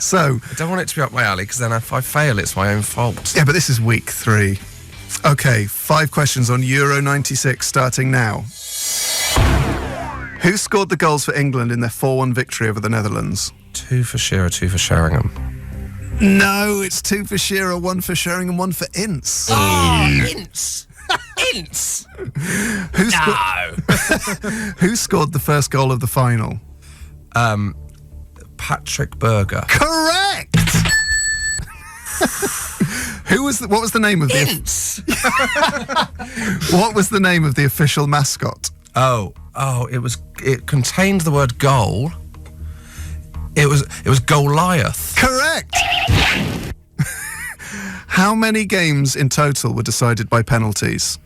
So I don't want it to be up my alley because then if I fail, it's my own fault. yeah, but this is week 3. Okay, 5 questions on Euro 96 starting now. Who scored the goals for England in their 4-1 victory over the Netherlands? 2 for Shearer, 2 for Sheringham. No, it's 2 for Shearer, 1 for Sheringham, 1 for Ince. Ince! Ince! Who scored the first goal of the final? Patrick Berger. Correct! What was the name of the... Ince! What was the name of the official mascot? Oh, it contained the word goal. It was Goliath. Correct! How many games in total were decided by penalties?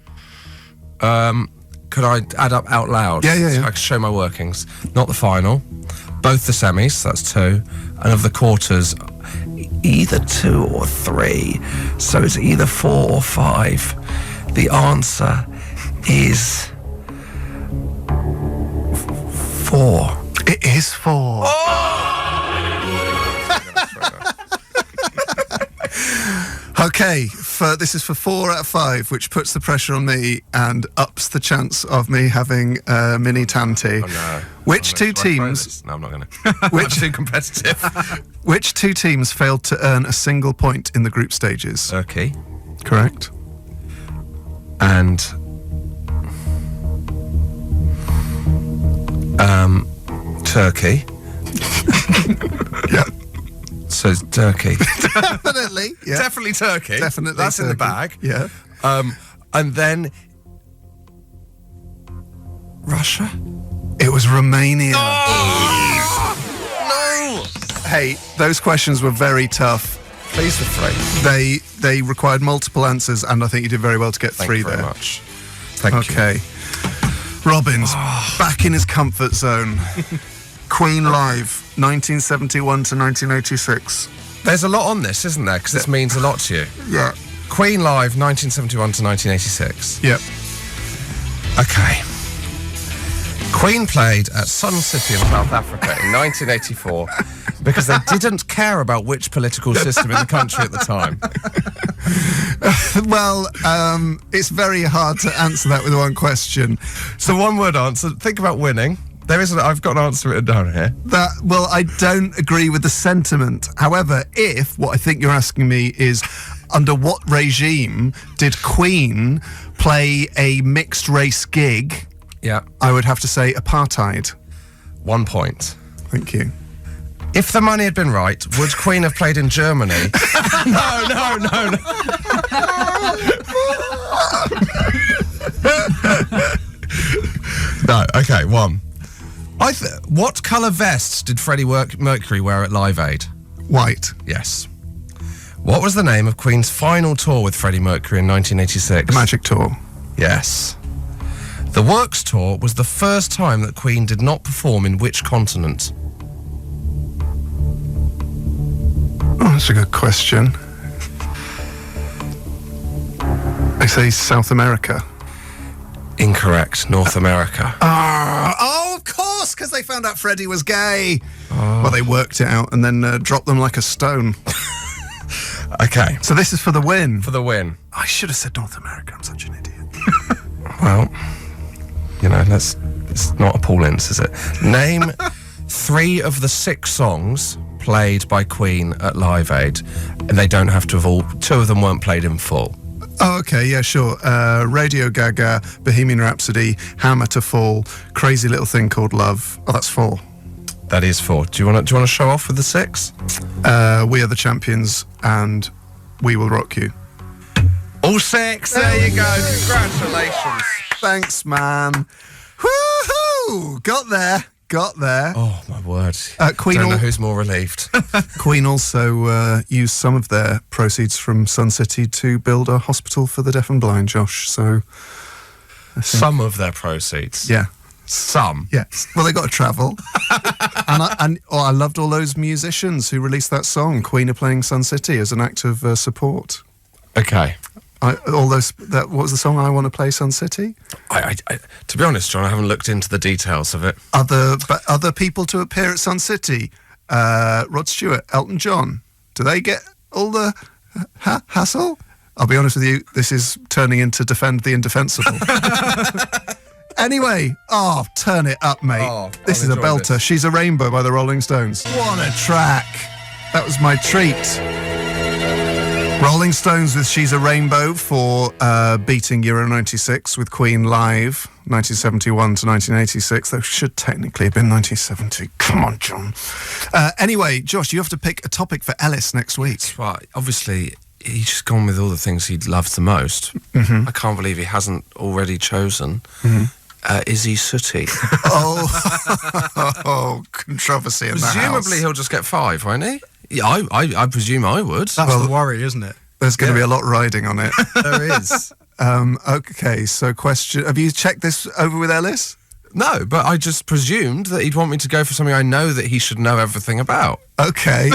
Could I add up out loud? Yeah. So I can show my workings. Not the final. Both the semis, that's 2. And of the quarters, either 2 or 3. So it's either 4 or 5. The answer is 4. It is 4. Okay, this is for 4 out of 5, which puts the pressure on me and ups the chance of me having a mini tanty. Oh no. Which two teams... No, I'm not going to. I'm too competitive. Which 2 teams failed to earn a single point in the group stages? Turkey. Correct. And... Turkey. Yeah. So it's Turkey. Definitely. Yeah. Definitely Turkey. Definitely That's in the Turkey. bag. Yeah. And then Russia. It was Romania. No. Hey, those questions were very tough. Please for 3. They required multiple answers, and I think you did very well to get 3 Thank you there. very much. Thank you. Okay. Robbins, back in his comfort zone. Queen Live, 1971 to 1986. There's a lot on this, isn't there? Because this means a lot to you. Yeah. Queen Live, 1971 to 1986. Yep. Okay. Queen played at Sun City in South Africa in 1984 because they didn't care about which political system in the country at the time. Well, it's very hard to answer that with one question. So one word answer. Think about winning. I've got an answer written down here. Well, I don't agree with the sentiment. However, what I think you're asking me is, under what regime did Queen play a mixed race gig? Yeah. I would have to say apartheid. 1 point. Thank you. If the money had been right, would Queen have played in Germany? No. No, okay, 1. What colour vest did Freddie Mercury wear at Live Aid? White. Yes. What was the name of Queen's final tour with Freddie Mercury in 1986? The Magic Tour. Yes. The Works Tour was the first time that Queen did not perform in which continent? Oh, that's a good question. I say South America. Incorrect. North America. Oh, of course, because they found out Freddie was gay. Well, they worked it out and then dropped them like a stone. Okay. So this is for the win. For the win. I should have said North America. I'm such an idiot. Well, it's not a Paul Ince, is it? Name 3 of the 6 songs played by Queen at Live Aid, and they don't have to have all. 2 of them weren't played in full. Oh, okay, yeah, sure. Radio Gaga, Bohemian Rhapsody, Hammer to Fall, Crazy Little Thing Called Love. Oh, that's 4. That is 4. Do you want to show off with the 6? We Are the Champions and We Will Rock You. All 6. There you go. Congratulations. Thanks, man. Woohoo! Got there. Oh, my word. Queen Don't know who's more relieved. Queen also used some of their proceeds from Sun City to build a hospital for the deaf and blind, Josh. So, Some of their proceeds. yeah. Some. Yes. Well, they got to travel. I loved all those musicians who released that song, Queen are playing Sun City, as an act of support. Okay. What was the song, I Want to Play Sun City? I, to be honest, John, I haven't looked into the details of it. Other people to appear at Sun City, Rod Stewart, Elton John, do they get all the hassle? I'll be honest with you, this is turning into Defend the Indefensible. Anyway, turn it up, mate. This is a belter. She's a Rainbow by the Rolling Stones. What a track. That was my treat. Rolling Stones with She's a Rainbow for beating Euro 96 with Queen live, 1971 to 1986. That should technically have been 1970. Come on, John. Anyway, Josh, you have to pick a topic for Elis next week. That's right. Obviously, he's just gone with all the things he loves the most. Mm-hmm. I can't believe he hasn't already chosen. Is he sooty? Controversy in the house. Presumably he'll just get 5, won't he? Yeah, I presume I would. That's the worry, isn't it? There's going to be a lot riding on it. There is. Okay, so question. Have you checked this over with Elis? No, but I just presumed that he'd want me to go for something I know that he should know everything about. Okay.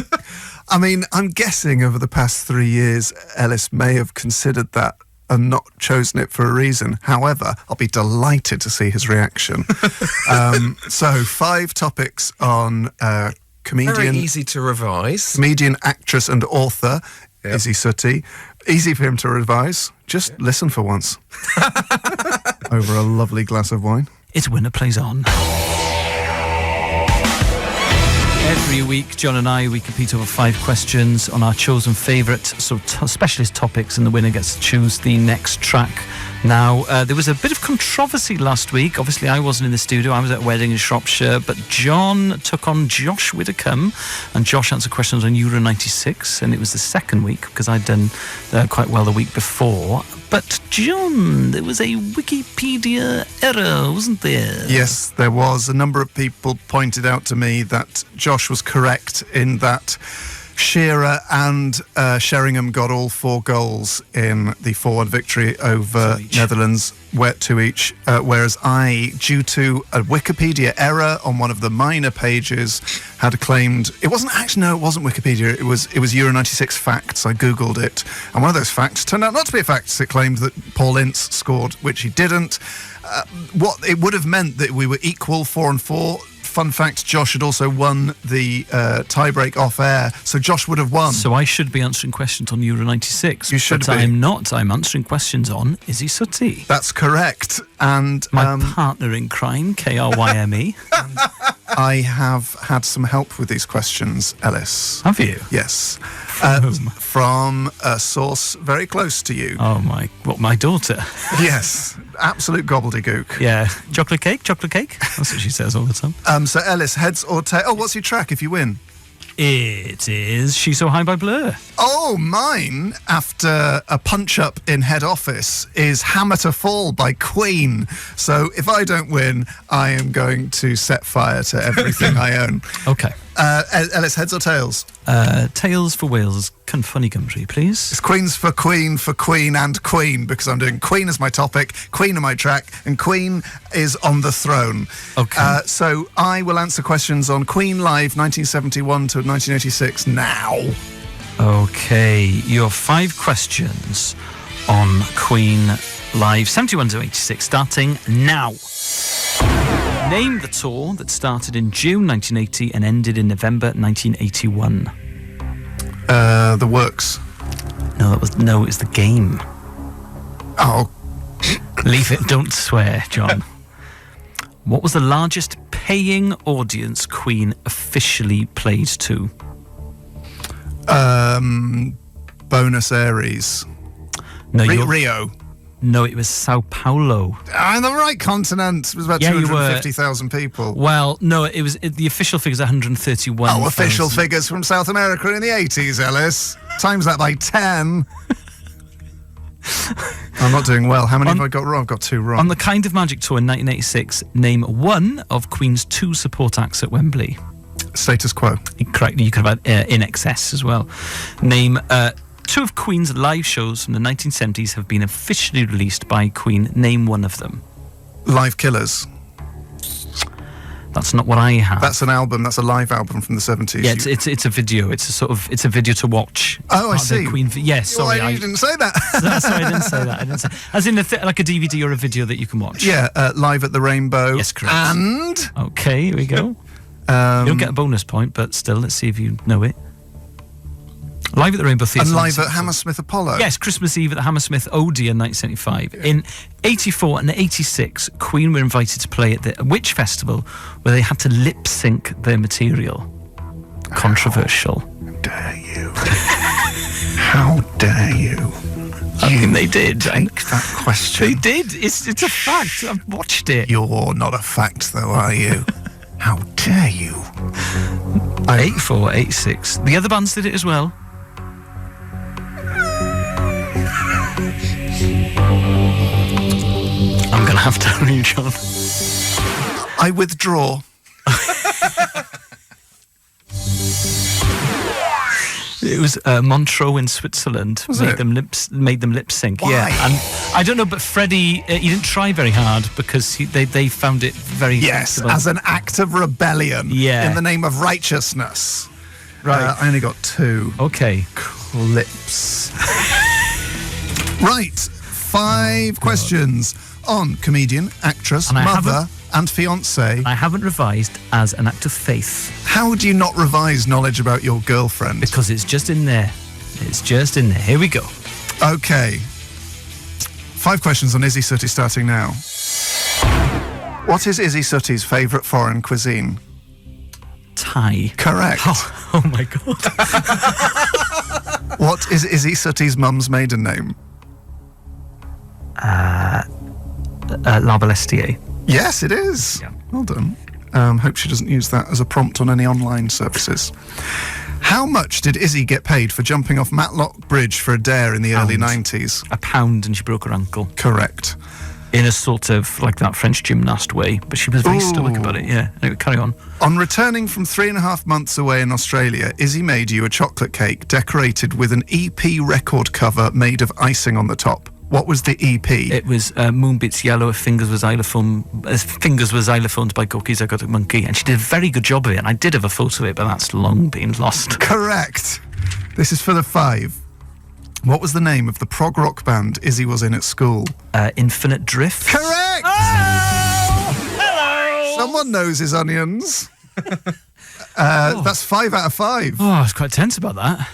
I mean, I'm guessing over the past 3 years, Elis may have considered that and not chosen it for a reason. However, I'll be delighted to see his reaction. So 5 topics on comedian. Very easy to revise. Comedian, actress and author. Yep. Is he sooty? Easy for him to revise. Just listen for once. Over a lovely glass of wine. It's Winner Plays On. Every week, John and I, we compete over 5 questions on our chosen favourite specialist topics, and the winner gets to choose the next track. Now, there was a bit of controversy last week. Obviously, I wasn't in the studio. I was at a wedding in Shropshire, but John took on Josh Widdicombe, and Josh answered questions on Euro 96, and it was the second week, because I'd done quite well the week before. But, John, there was a Wikipedia error, wasn't there? Yes, there was. A number of people pointed out to me that Josh was correct in that Shearer and Sheringham got all 4 goals in the 4-1 victory over Netherlands, 2 each, whereas I, due to a Wikipedia error on one of the minor pages, had claimed it wasn't Wikipedia, it was Euro 96 facts. I googled it, and one of those facts turned out not to be a fact. It claimed that Paul Ince scored, which he didn't. What it would have meant that we were equal 4-4. Fun fact, Josh had also won the tie-break off-air, so Josh would have won. So I should be answering questions on Euro 96. You should but be. I'm not. I'm answering questions on Is He Sooty? That's correct. And my partner in crime, KRYME. I have had some help with these questions, Elis. Have you? Yes. From whom? From a source very close to you. Oh, my daughter? Yes. Absolute gobbledygook. Yeah. Chocolate cake? That's what she says all the time. So, Elis, heads or tails? Oh, what's your track if you win? It is She's So High by Blur. Oh, mine, after a punch-up in head office, is Hammer to Fall by Queen. So if I don't win, I am going to set fire to everything I own. Okay. Elis, heads or tails? Tails for Wales. Funny country, please. It's Queens for Queen, and Queen, because I'm doing Queen as my topic, Queen on my track, and Queen is on the throne. Okay. So I will answer questions on Queen Live 1971 to 1986 now. Okay. Your 5 questions on Queen Live 71 to 86 starting now. Name the tour that started in June 1980 and ended in November 1981. The Works. No, it's The Game. Oh. Leave it, don't swear, John. What was the largest paying audience Queen officially played to? Buenos Aires. No, Rio. No, it was Sao Paulo. On the right continent. It was about 250,000 people. Well, no, it was the official figure is 131. Oh, official figures from South America in the 80s, Elis. Times that by 10. I'm not doing well. How many have I got wrong? I've got 2 wrong. On the Kind of Magic tour in 1986, name one of Queen's 2 support acts at Wembley. Status Quo. Correct. You could have had In Excess as well. Name 2 of Queen's live shows from the 1970s have been officially released by Queen. Name one of them. Live Killers. That's not what I have. That's an album. That's a live album from the 70s. Yeah, it's a video. It's a video to watch. Oh, I see. Queen. Yes, sorry. Well, you didn't say that. Sorry, I didn't say that. I didn't say. As in like a DVD or a video that you can watch. Yeah, Live at the Rainbow. Yes, correct. And okay, here we go. You don't get a bonus point, but still, let's see if you know it. Live at the Rainbow Theatre. And Live at Hammersmith Apollo. Yes, Christmas Eve at the Hammersmith Odeon 1975. Yeah. In 84 and 86, Queen were invited to play at the Witch Festival, where they had to lip sync their material. Controversial. How dare you? How dare you? I mean, they did. Take that question. They did. It's a fact. I've watched it. You're not a fact, though, are you? How dare you? 84, 86. The other bands did it as well. I'm going to have to tell you, John. I withdraw. It was Montreux in Switzerland. Made them lip sync. Why? Yeah, and I don't know, but Freddie, he didn't try very hard because they found it very flexible. As an act of rebellion. Yeah. In the name of righteousness. Right. I only got 2. Okay. Clips. Right. 5 questions on comedian, actress, And I mother, and fiancé. I haven't revised as an act of faith. How do you not revise knowledge about your girlfriend? Because it's just in there. It's just in there. Here we go. Okay. 5 questions on Izzy Sooty starting now. What is Izzy Sooty's favourite foreign cuisine? Thai. Correct. Oh my God. What is Izzy Sooty's mum's maiden name? La Balestier. Yes, it is. Yeah. Well done. Hope she doesn't use that as a prompt on any online services. How much did Izzy get paid for jumping off Matlock Bridge for a dare in the early 90s? £1 and she broke her ankle. Correct. In a sort of like that French gymnast way, but she was very stoic about it. Yeah. Anyway, carry on. On returning from 3.5 months away in Australia, Izzy made you a chocolate cake decorated with an EP record cover made of icing on the top. What was the EP? It was Moonbeat's Yellow, Fingers Was Xylophones by Cookies I Got a Monkey, and she did a very good job of it, and I did have a photo of it, but that's long been lost. Correct. This is for the 5. What was the name of the prog rock band Izzy was in at school? Infinite Drift. Correct! Oh! Hello! Someone knows his onions. That's 5 out of 5. Oh, I was quite tense about that.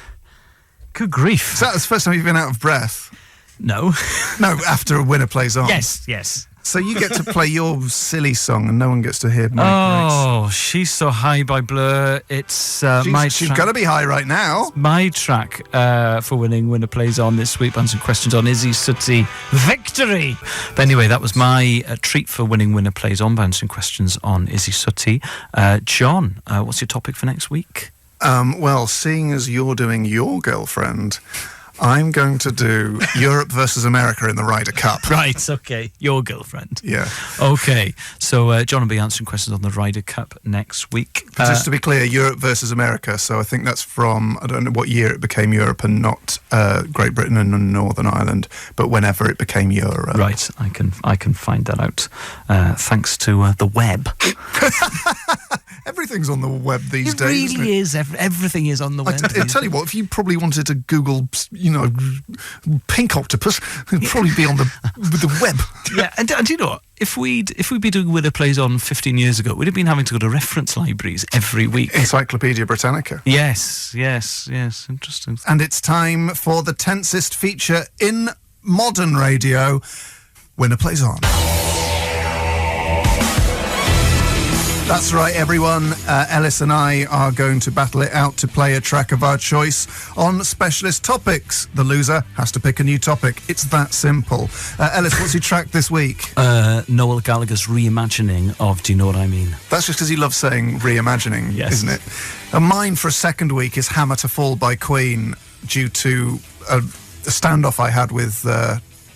Good grief. Is that the first time you've been out of breath? No. No, after a winner plays on. Yes. So you get to play your silly song and no one gets to hear my Oh, She's So High by Blur. It's my She's track. got to be high right now. My track for winning Winner Plays On this week. Answering questions on Izzy Sooty. Victory! But anyway, that was my treat for winning Winner Plays On by answering questions on Izzy Sooty. John, what's your topic for next week? Well, seeing as you're doing your girlfriend, I'm going to do Europe versus America in the Ryder Cup. Right, okay. Your girlfriend. Yeah. Okay. So John will be answering questions on the Ryder Cup next week. But just to be clear, Europe versus America. So I think that's from, I don't know what year it became Europe and not Great Britain and Northern Ireland, but whenever it became Europe. Right, I can find that out. Thanks to the web. Everything's on the web these It days. really is. Everything is on the web. I tell you what, if you probably wanted to Google, pink octopus, it'd probably be on the web. Yeah, and you know what? If we'd been doing Winner Plays On 15 years ago, we'd have been having to go to reference libraries every week. Encyclopedia Britannica. Yes. Interesting. And it's time for the tensest feature in modern radio, Winner Plays On. That's right, everyone. Elis and I are going to battle it out to play a track of our choice on specialist topics. The loser has to pick a new topic. It's that simple. Elis, what's your track this week? Noel Gallagher's reimagining of Do You Know What I Mean? That's just because he loves saying reimagining, Yes. isn't it? And mine for a second week is Hammer to Fall by Queen, due to a standoff I had with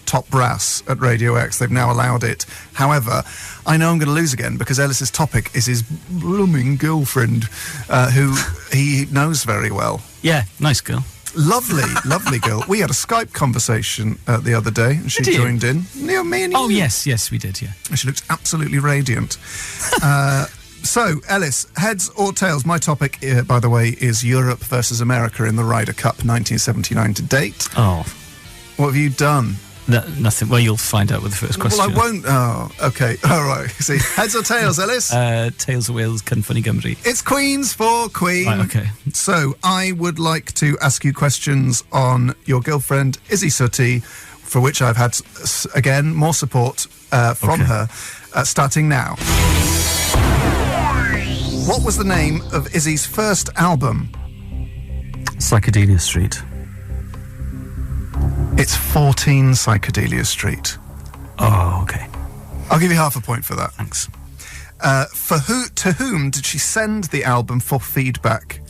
Top Brass at Radio X. They've now allowed it. However, I know I'm going to lose again because Ellis's topic is his blooming girlfriend, who he knows very well. Yeah, nice girl. Lovely, lovely girl. We had a Skype conversation the other day, and she joined in. Yeah, me and you. Oh, yes, we did, yeah. She looks absolutely radiant. So, Elis, heads or tails? My topic, by the way, is Europe versus America in the Ryder Cup 1979 to date. Oh. What have you done? Nothing. Well, you'll find out with the first question. Well, I won't. Oh, okay. All right. See, heads or tails, Elis? Tails of Wales, Cyn Funny Gymru. It's Queens for Queen. Right, okay. So, I would like to ask you questions on your girlfriend, Izzy Sooty, for which I've had, again, more support from her, starting now. What was the name of Izzy's first album? Psychedelia Street. It's 14 Psychedelia Street. Oh, okay. I'll give you half a point for that. Thanks. To whom did she send the album for feedback?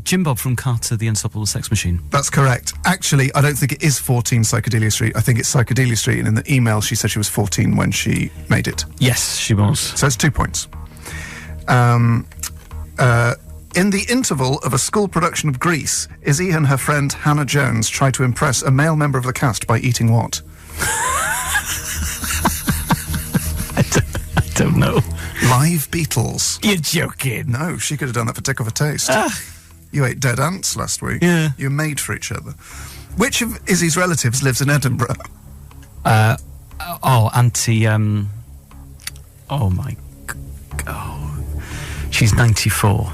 Jim Bob from Carter, the Unstoppable Sex Machine. That's correct. Actually, I don't think it is 14 Psychedelia Street. I think it's Psychedelia Street, and in the email she said she was 14 when she made it. Yes, she was. So it's 2 points. In the interval of a school production of Grease, Izzy and her friend Hannah Jones try to impress a male member of the cast by eating what? I don't know. Live Beetles. You're joking. No, she could have done that for Tick of a Taste. You ate dead ants last week. Yeah. You're made for each other. Which of Izzy's relatives lives in Edinburgh? Auntie, oh my God. She's 94.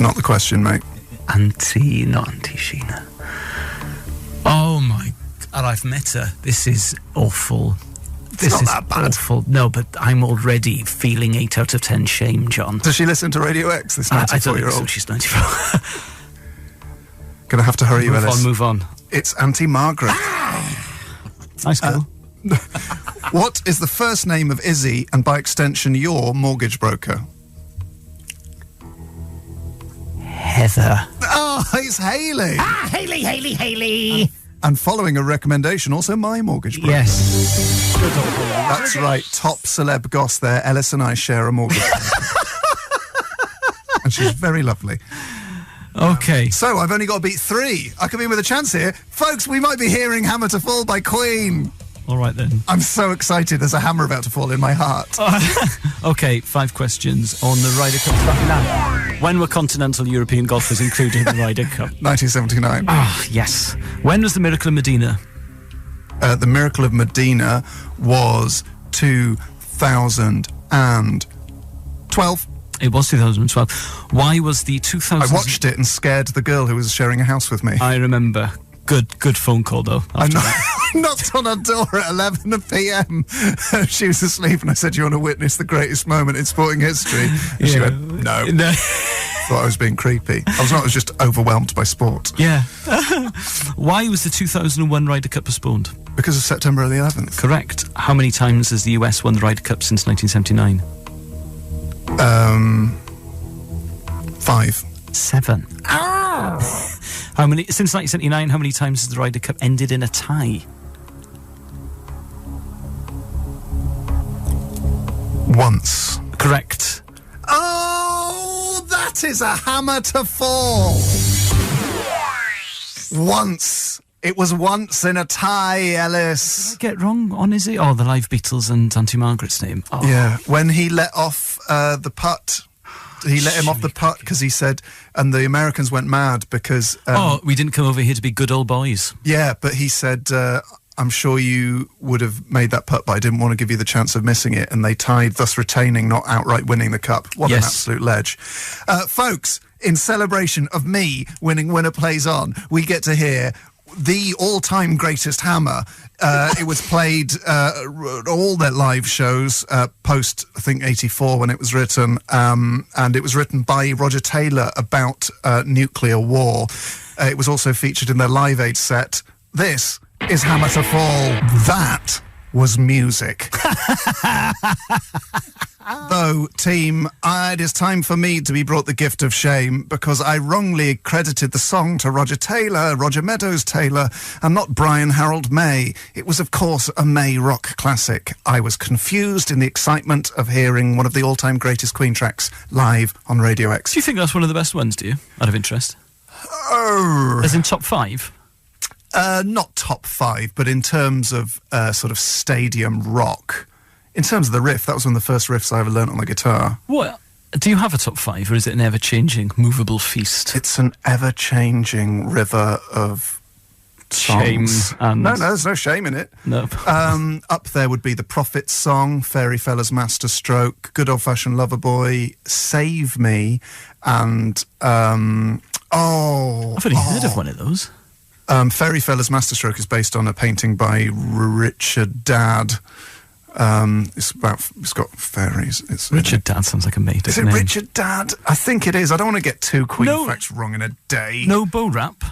Not the question, mate. Not Auntie Sheena. Oh my God, I've met her. This is awful. This not is that bad. Awful. No, but I'm already feeling 8 out of 10 shame, John. Does she listen to Radio X, this 94-year-old? I don't think so. She's 94. Gonna have to hurry you, Elis. Move on. It's Auntie Margaret. Nice girl. What is the first name of Izzy, and by extension your mortgage broker? Heather. Oh, it's Hayley. Hayley. And following a recommendation, also my mortgage broker. Yes. That's right. Top celeb goss there. Elis and I share a mortgage. And she's very lovely. Okay. So I've only got to beat 3. I could be with a chance here. Folks, we might be hearing Hammer to Fall by Queen. All right then. I'm so excited. There's a hammer about to fall in my heart. Okay, 5 questions on the Ryder Cup starting now. When were continental European golfers included in the Ryder Cup? 1979. Ah, yes. When was the Miracle of Medina? The Miracle of Medina was 2012. It was 2012. Why was the 2000... I watched it and scared the girl who was sharing a house with me. I remember. Good phone call, though. I knocked on her door at 11 p.m. She was asleep, and I said, "Do you want to witness the greatest moment in sporting history?" And she went, "No." Thought I was being creepy. I was just overwhelmed by sport. Yeah. Why was the 2001 Ryder Cup postponed? Because of September the 11th. Correct. How many times has the US won the Ryder Cup since 1979? 5. 7. How many since 1979? How many times has the Ryder Cup ended in a tie? Once. Correct. Oh, that is a hammer to fall. Once. It was once in a tie, Elis. Did I get wrong on, is it? Oh, the Live Beatles and Auntie Margaret's name. Oh. Yeah, when he let off the putt. He let him off the putt because he said, and the Americans went mad because... we didn't come over here to be good old boys. Yeah, but he said, I'm sure you would have made that putt, but I didn't want to give you the chance of missing it. And they tied, thus retaining, not outright winning the cup. What an absolute ledge. Folks, in celebration of me winning Winner Plays On, we get to hear the all-time greatest hammer. It was played all their live shows post, I think, 84 when it was written, and it was written by Roger Taylor about nuclear war. It was also featured in their Live Aid set. This is Hammer to Fall. That was music. Though, team, it is time for me to be brought the gift of shame because I wrongly credited the song to Roger Meadows Taylor, and not Brian Harold May. It was, of course, a May rock classic. I was confused in the excitement of hearing one of the all-time greatest Queen tracks live on Radio X. Do you think that's one of the best ones, do you? Out of interest. Oh. As in top 5? Not top 5, but in terms of sort of stadium rock. In terms of the riff, that was one of the first riffs I ever learnt on the guitar. What? Do you have a top 5, or is it an ever-changing, movable feast? It's an ever-changing river of shame. songs. And No, there's no shame in it. No. Up there would be The Prophet's Song, Fairy Fella's Masterstroke, Good Old Fashioned Lover Boy, Save Me, and I've only heard of one of those. Fairy Fella's Masterstroke is based on a painting by Richard Dadd. It's got fairies. Richard Dadd sounds like a mate. Is it name. Richard Dadd? I think it is. I don't want to get two Queen facts wrong in a day. No Bo Rap?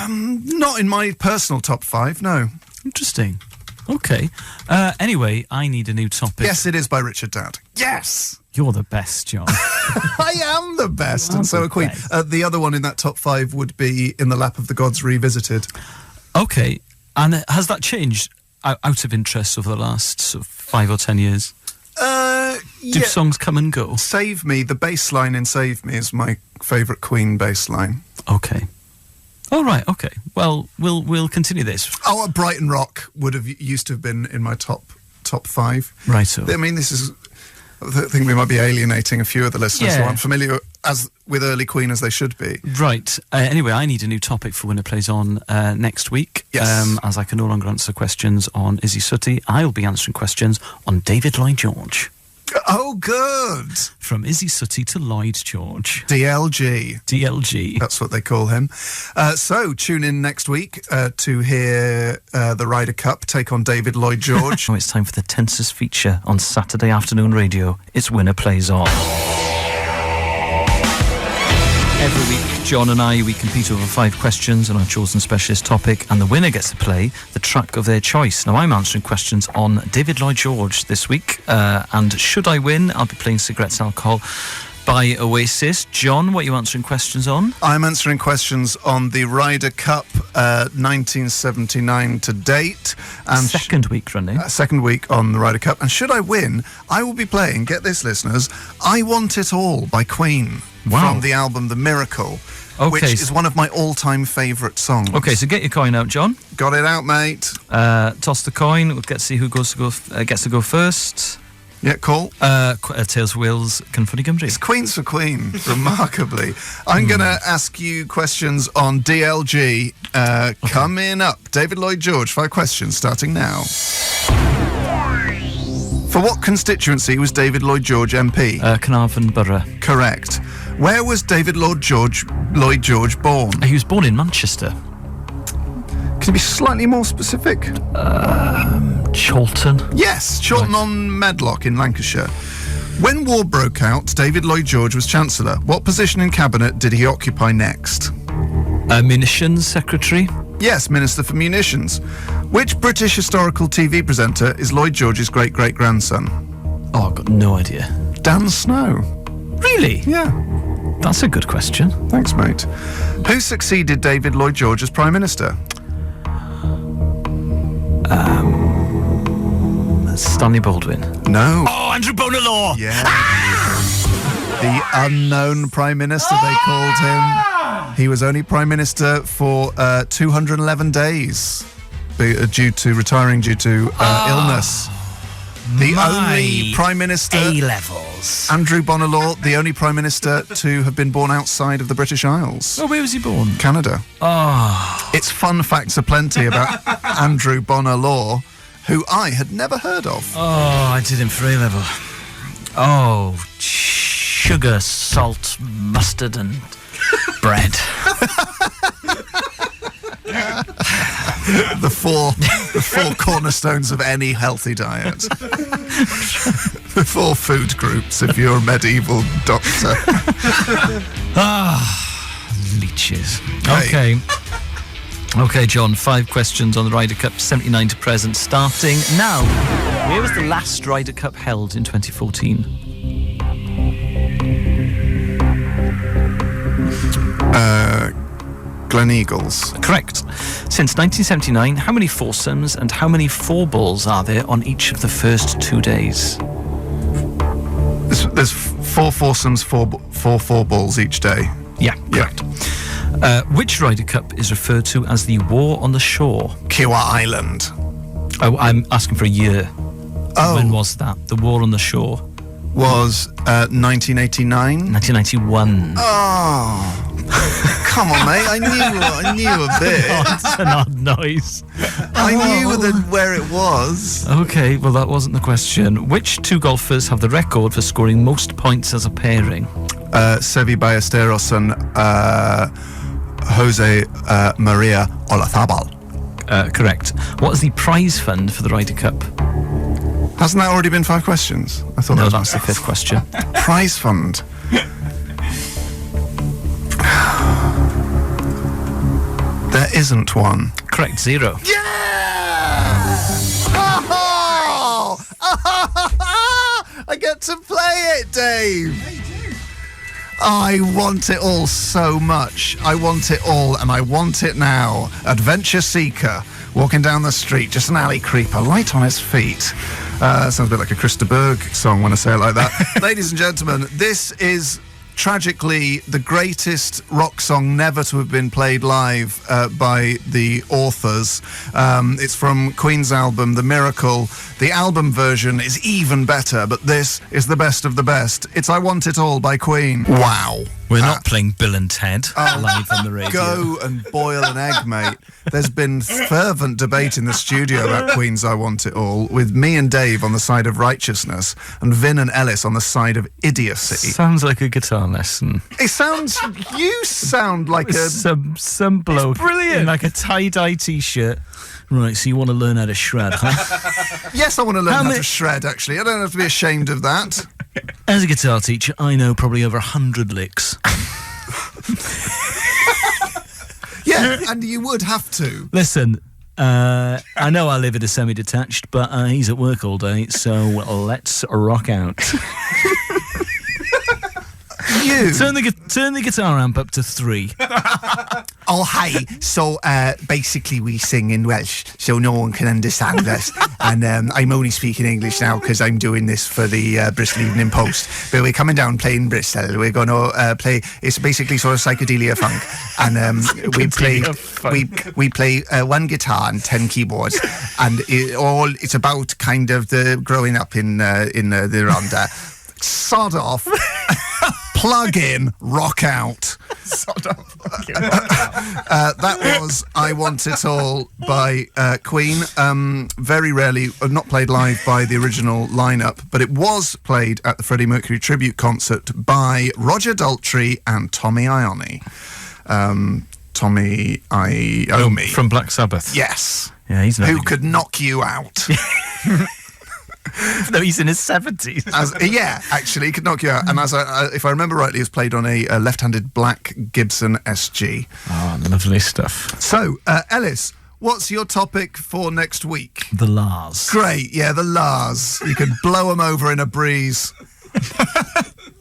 Not in my personal top 5, no. Interesting. Okay. Anyway, I need a new topic. Yes, it is by Richard Dadd. Yes! You're the best, John. I am the best, and so are Queen. The other one in that top 5 would be In the Lap of the Gods Revisited. Okay. And has that changed out of interest over the last sort of 5 or 10 years? Do songs come and go? Save Me, the bass line in Save Me is my favourite Queen bass line. Okay. All right, okay. Well, we'll continue this. Oh, Brighton Rock would have used to have been in my top 5. Right, so. I mean, this is... I think we might be alienating a few of the listeners who aren't familiar with early Queen as they should be. Right. Anyway, I need a new topic for Winner Plays On next week. Yes. As I can no longer answer questions on Izzy Sutty, I'll be answering questions on David Lloyd George. Oh, good. From Izzy Sutty to Lloyd George. DLG. That's what they call him. So tune in next week to hear the Ryder Cup take on David Lloyd George. Now it's time for the tensest feature on Saturday afternoon radio. It's Winner Plays On. Every week, John and we compete over 5 questions on our chosen specialist topic, and the winner gets to play the track of their choice. Now, I'm answering questions on David Lloyd George this week, and should I win, I'll be playing Cigarettes Alcohol by Oasis. John, what are you answering questions on? I'm answering questions on the Ryder Cup 1979 to date. And second week running. Second week on the Ryder Cup. And should I win, I will be playing, get this listeners, I Want It All by Queen. Wow. From the album The Miracle, which is one of my all-time favourite songs. Okay, so get your coin out, John. Got it out, mate. Toss the coin. We'll get to see who gets to go first. Yeah, cool. Tales for Wales, Cynffoni Gymru. It's Queens for Queen, remarkably. I'm going to ask you questions on DLG. Coming up, David Lloyd George, 5 questions, starting now. For what constituency was David Lloyd George MP? Carnarvon Borough. Correct. Where was David Lloyd George born? He was born in Manchester. Can you be slightly more specific? Chorlton. Yes, Chorlton on Medlock in Lancashire. When war broke out, David Lloyd George was Chancellor. What position in Cabinet did he occupy next? Munitions Secretary. Yes, Minister for Munitions. Which British historical TV presenter is Lloyd George's great-great-grandson? Oh, I've got no idea. Dan Snow. Really? Yeah. That's a good question. Thanks, mate. Who succeeded David Lloyd George as Prime Minister? Stanley Baldwin. No. Oh, Andrew Bonar-Law. Yeah. The unknown Prime Minister, they called him. He was only Prime Minister for 211 days due to retiring due to illness. The only Prime Minister... A-levels. Andrew Bonar-Law, the only Prime Minister to have been born outside of the British Isles. Oh, where was he born? Canada. Oh. It's fun facts aplenty about Andrew Bonar-Law, who I had never heard of. Oh, I did him for A-level. Oh, sugar, salt, mustard and bread. The four cornerstones of any healthy diet. The 4 food groups if you're a medieval doctor. Leeches. Okay. Okay, John, 5 questions on the Ryder Cup, 79 to present, starting now. Where was the last Ryder Cup held in 2014? Gleneagles. Correct. Since 1979, how many foursomes and how many four balls are there on each of the first 2 days? There's 4 foursomes, four balls each day. Yeah, correct. Which Ryder Cup is referred to as the War on the Shore? Kiwa Island. Oh, I'm asking for a year. Oh. When was that? The War on the Shore? Was 1989? 1991. Oh. Come on, mate. I knew a bit. Oh, it's an odd noise. I knew where it was. Okay, well, that wasn't the question. Which 2 golfers have the record for scoring most points as a pairing? Sevi Ballesteros and Jose Maria Olazabal. Correct. What is the prize fund for the Ryder Cup? Hasn't that already been 5 questions? I thought No, that was that's the 5th question. prize fund. There isn't one. Correct, 0. Yeah! Oh! I get to play it, Dave. I want it all so much. I want it all, and I want it now. Adventure Seeker, walking down the street, just an alley creeper, light on his feet. Sounds a bit like a Christa Berg song when I say it like that. Ladies and gentlemen, this is tragically the greatest rock song never to have been played live by the authors. It's from Queen's album, The Miracle. The album version is even better, but this is the best of the best. It's I Want It All by Queen. Wow. We're not playing Bill and Ted live on the radio. Go and boil an egg, mate. There's been fervent debate in the studio about Queen's I Want It All, with me and Dave on the side of righteousness and Vin and Elis on the side of idiocy. Sounds like a guitar lesson. It sounds... You sound like a... Some bloke in like a tie-dye T-shirt. Right, so you want to learn how to shred, huh? Yes, I want to learn how to shred, actually. I don't have to be ashamed of that. As a guitar teacher, I know probably over 100 licks. Yeah, and you would have to. Listen, I know I live in a semi-detached, but he's at work all day, so let's rock out. You turn the guitar amp up to 3. Oh, hi. So, basically we sing in Welsh, so no one can understand us. And I'm only speaking English now because I'm doing this for the Bristol Evening Post. But we're coming down playing Bristol. We're going to play... It's basically sort of psychedelia funk. And we play 1 guitar and 10 keyboards. And it's about kind of the growing up in the Rhondda. Sod off. Plug in, rock out. Sod off. That was I Want It All by Queen. Very rarely, not played live by the original lineup, but it was played at the Freddie Mercury tribute concert by Roger Daltrey and Tommy Iommi. Tommy Iommi. From Black Sabbath. Yes. Yeah, he's Who could knock you out. No, he's in his 70s. Yeah, actually, he could knock you out. And if I remember rightly, it was played on a left-handed black Gibson SG. Oh, lovely stuff. So, Elis, what's your topic for next week? The Lars. Great, yeah, the Lars. You could blow them over in a breeze.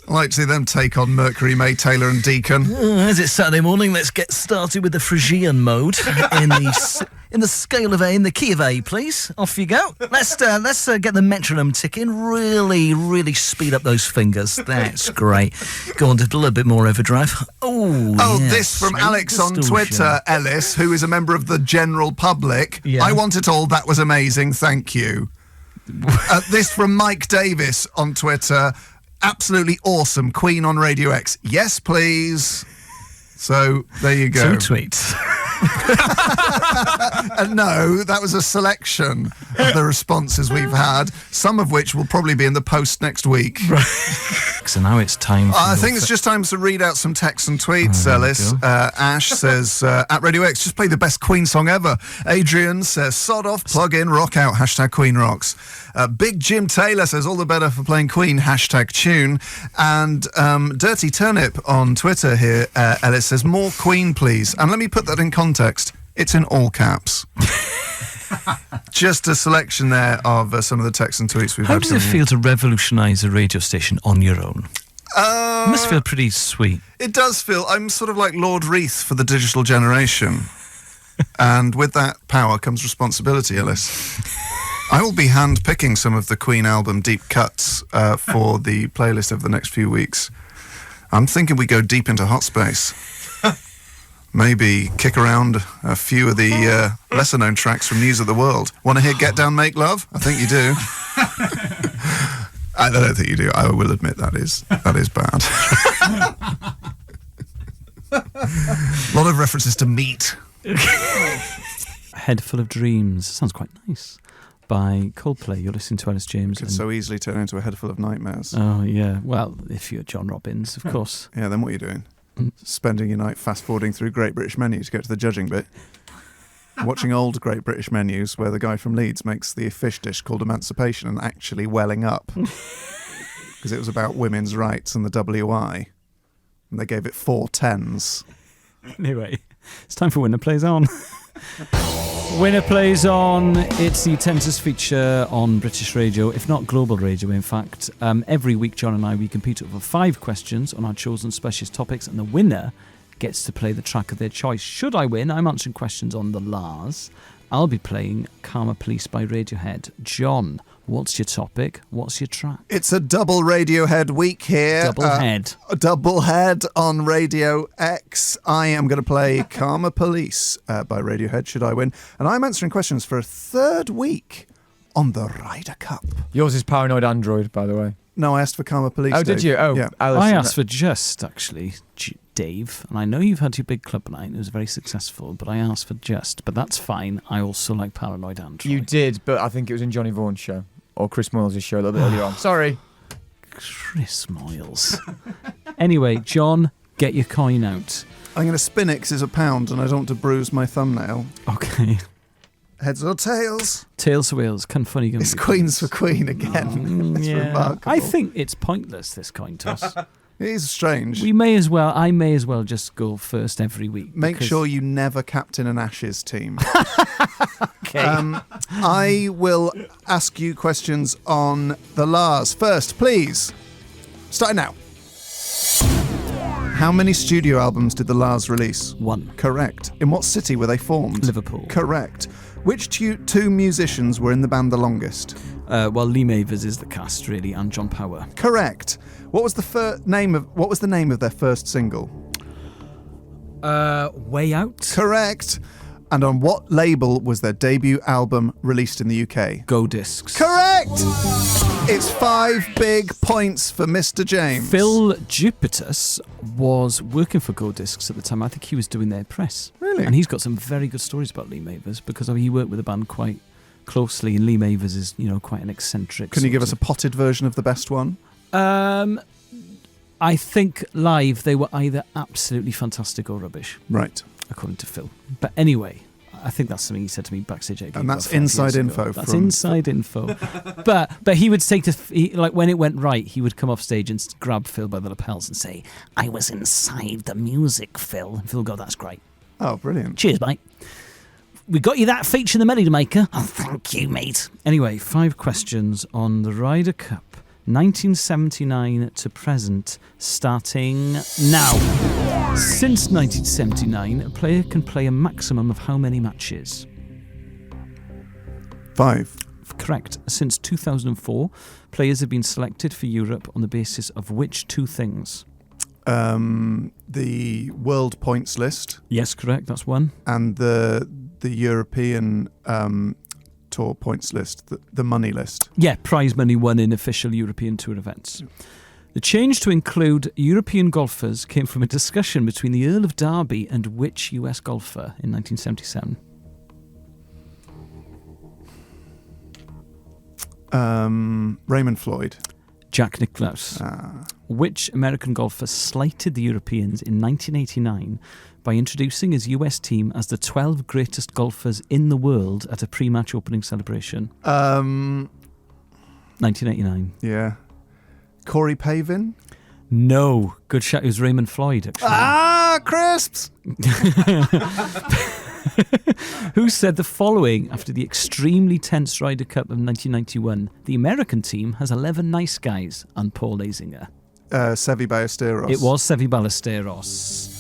I like to see them take on Mercury, May, Taylor and Deacon. As it's Saturday morning, let's get started with the Phrygian mode in the scale of A, in the key of A, please. Off you go. Let's get the metronome ticking. Really, really speed up those fingers. That's great. Go on, just a little bit more overdrive. Oh, yes. This from Alex on Twitter, Elis, who is a member of the general public. Yeah. I Want It All. That was amazing. Thank you. This from Mike Davis on Twitter. Absolutely awesome. Queen on Radio X. Yes, please. So, there you go. 2 tweets. No, that was a selection of the responses we've had, some of which will probably be in the post next week. Right. So now it's time for I think it's just time to read out some texts and tweets, Elis. Ash says, at Radio X, just play the best Queen song ever. Adrian says, sod off, plug in, rock out, hashtag Queen rocks. Big Jim Taylor says, all the better for playing Queen, hashtag tune. And Dirty Turnip on Twitter here, Elis says, more Queen, please. And let me put that in context. It's in all caps. Just a selection there of some of the texts and tweets we've had. How does it from you. feel to revolutionise a radio station on your own? It must feel pretty sweet. It does feel. I'm sort of like Lord Reith for the digital generation. And with that power comes responsibility, Elis. I will be hand-picking some of the Queen album deep cuts for the playlist over the next few weeks. I'm thinking we go deep into hot space. Maybe kick around a few of the lesser-known tracks from News of the World. Want to hear Get Down, Make Love? I think you do. I don't think you do. I will admit that is bad. A lot of references to meat. Head Full of Dreams. Sounds quite nice. By Coldplay. You're listening to Elis James. Could so easily turn into a head full of nightmares. Oh, yeah. Well, if you're John Robbins, of course. Yeah, then what are you doing? Spending your night fast-forwarding through Great British Menus to get to the judging bit. Watching old Great British Menus where the guy from Leeds makes the fish dish called Emancipation and actually welling up. Because it was about women's rights and the WI. And they gave it 4 10s. Anyway, it's time for Winner Plays On. Winner Plays On. It's the tenses feature on British radio, if not global radio, in fact. Every week, John and I, we compete over 5 questions on our chosen specialist topics, and the winner gets to play the track of their choice. Should I win, I'm answering questions on the Lars. I'll be playing Karma Police by Radiohead. John, what's your topic? What's your track? It's a double Radiohead week here. Double head. A double head on Radio X. I am going to play Karma Police by Radiohead, should I win. And I'm answering questions for a 3rd week on the Ryder Cup. Yours is Paranoid Android, by the way. No, I asked for Karma Police. Oh, did Dave. you? Oh, yeah. Alice, I asked for Just, actually, Dave. And I know you've had your big club night. It was very successful, but I asked for Just. But that's fine. I also like Paranoid Android. You did, but I think it was in Johnny Vaughan's show. Or Chris Moyles' show a little bit earlier on. Sorry. Chris Moyles. Anyway, John, get your coin out. I'm going to spin it because it's £1 and I don't want to bruise my thumbnail. Okay. Heads or tails? Tails for Wales. Can funny go. It's Queens for Queen again. It's remarkable. I think it's pointless, this coin toss. It is strange. I may as well just go first every week. Make sure you never captain an Ashes team. Okay. I will ask you questions on the Lars. First, please. Starting now. How many studio albums did the Lars release? 1. Correct. In what city were they formed? Liverpool. Correct. Which 2 musicians were in the band the longest? Well, Lee Mavers is the cast, really, and John Power. Correct. What was the name of their first single? Way Out. Correct. And on what label was their debut album released in the UK? Go Discs. Correct! It's 5 big points for Mr. James. Phil Jupitus was working for Go Discs at the time. I think he was doing their press. Really? And he's got some very good stories about Lee Mavers because he worked with the band quite closely, and Lee Mavers is, quite an eccentric. Can you give us a potted version of the best one? I think live they were either absolutely fantastic or rubbish. Right. According to Phil. But anyway, I think that's something he said to me backstage. And that's inside info. That's inside info. But he would say when it went right, he would come off stage and grab Phil by the lapels and say, "I was inside the music, Phil." And Phil would go, "That's great. Oh, brilliant. Cheers, mate. We got you that feature in the Melody Maker." "Oh, thank you, mate." Anyway, 5 questions on the Ryder Cup. 1979 to present, starting now. Since 1979, a player can play a maximum of how many matches? 5. Correct. Since 2004, players have been selected for Europe on the basis of which 2 things? The world points list. Yes, correct. That's 1. And the European Tour points list, the money list. Yeah, prize money won in official European Tour events. The change to include European golfers came from a discussion between the Earl of Derby and which US golfer in 1977? Raymond Floyd. Jack Nicklaus. Which American golfer slighted the Europeans in 1989 by introducing his US team as the 12 greatest golfers in the world at a pre-match opening celebration? 1989. Yeah. Corey Pavin? No. Good shot. It was Raymond Floyd, actually. Crisps! Who said the following after the extremely tense Ryder Cup of 1991? The American team has 11 nice guys and Paul Azinger. Sevi Ballesteros. It was Sevi Ballesteros.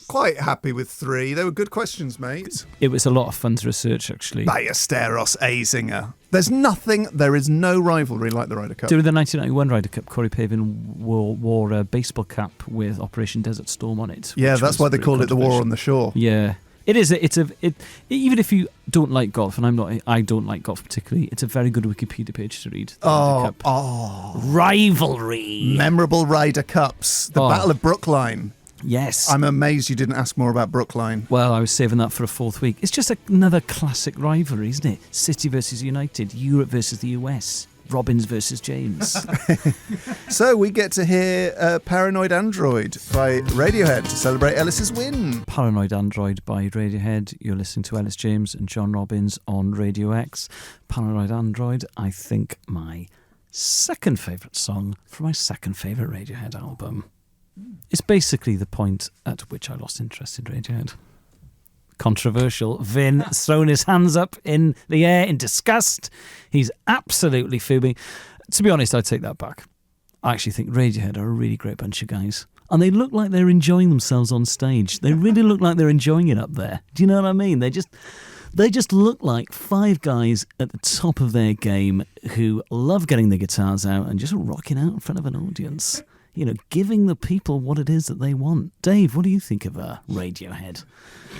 Quite happy with 3. They were good questions, mate. It was a lot of fun to research, actually. Ballesteros, Azinger. There is no rivalry like the Ryder Cup. During the 1991 Ryder Cup, Corey Pavin wore a baseball cap with Operation Desert Storm on it. Yeah, that's why they called it the War on the Shore. Yeah. It is. Even if you don't like golf, and I don't like golf particularly, it's a very good Wikipedia page to read. Ryder Cup. Rivalry. Memorable Ryder Cups. The Battle of Brookline. Yes. I'm amazed you didn't ask more about Brookline. Well, I was saving that for a 4th week. It's just another classic rivalry, isn't it? City versus United, Europe versus the US, Robbins versus James. So we get to hear Paranoid Android by Radiohead to celebrate Ellis's win. Paranoid Android by Radiohead. You're listening to Elis James and John Robbins on Radio X. Paranoid Android, I think my second favourite song from my second favourite Radiohead album. It's basically the point at which I lost interest in Radiohead. Controversial. Vin's thrown his hands up in the air in disgust. He's absolutely fuming. To be honest, I'd take that back. I actually think Radiohead are a really great bunch of guys. And they look like they're enjoying themselves on stage. They really look like they're enjoying it up there. Do you know what I mean? They just look like 5 guys at the top of their game who love getting their guitars out and just rocking out in front of an audience. You know, giving the people what it is that they want. Dave, what do you think of Radiohead?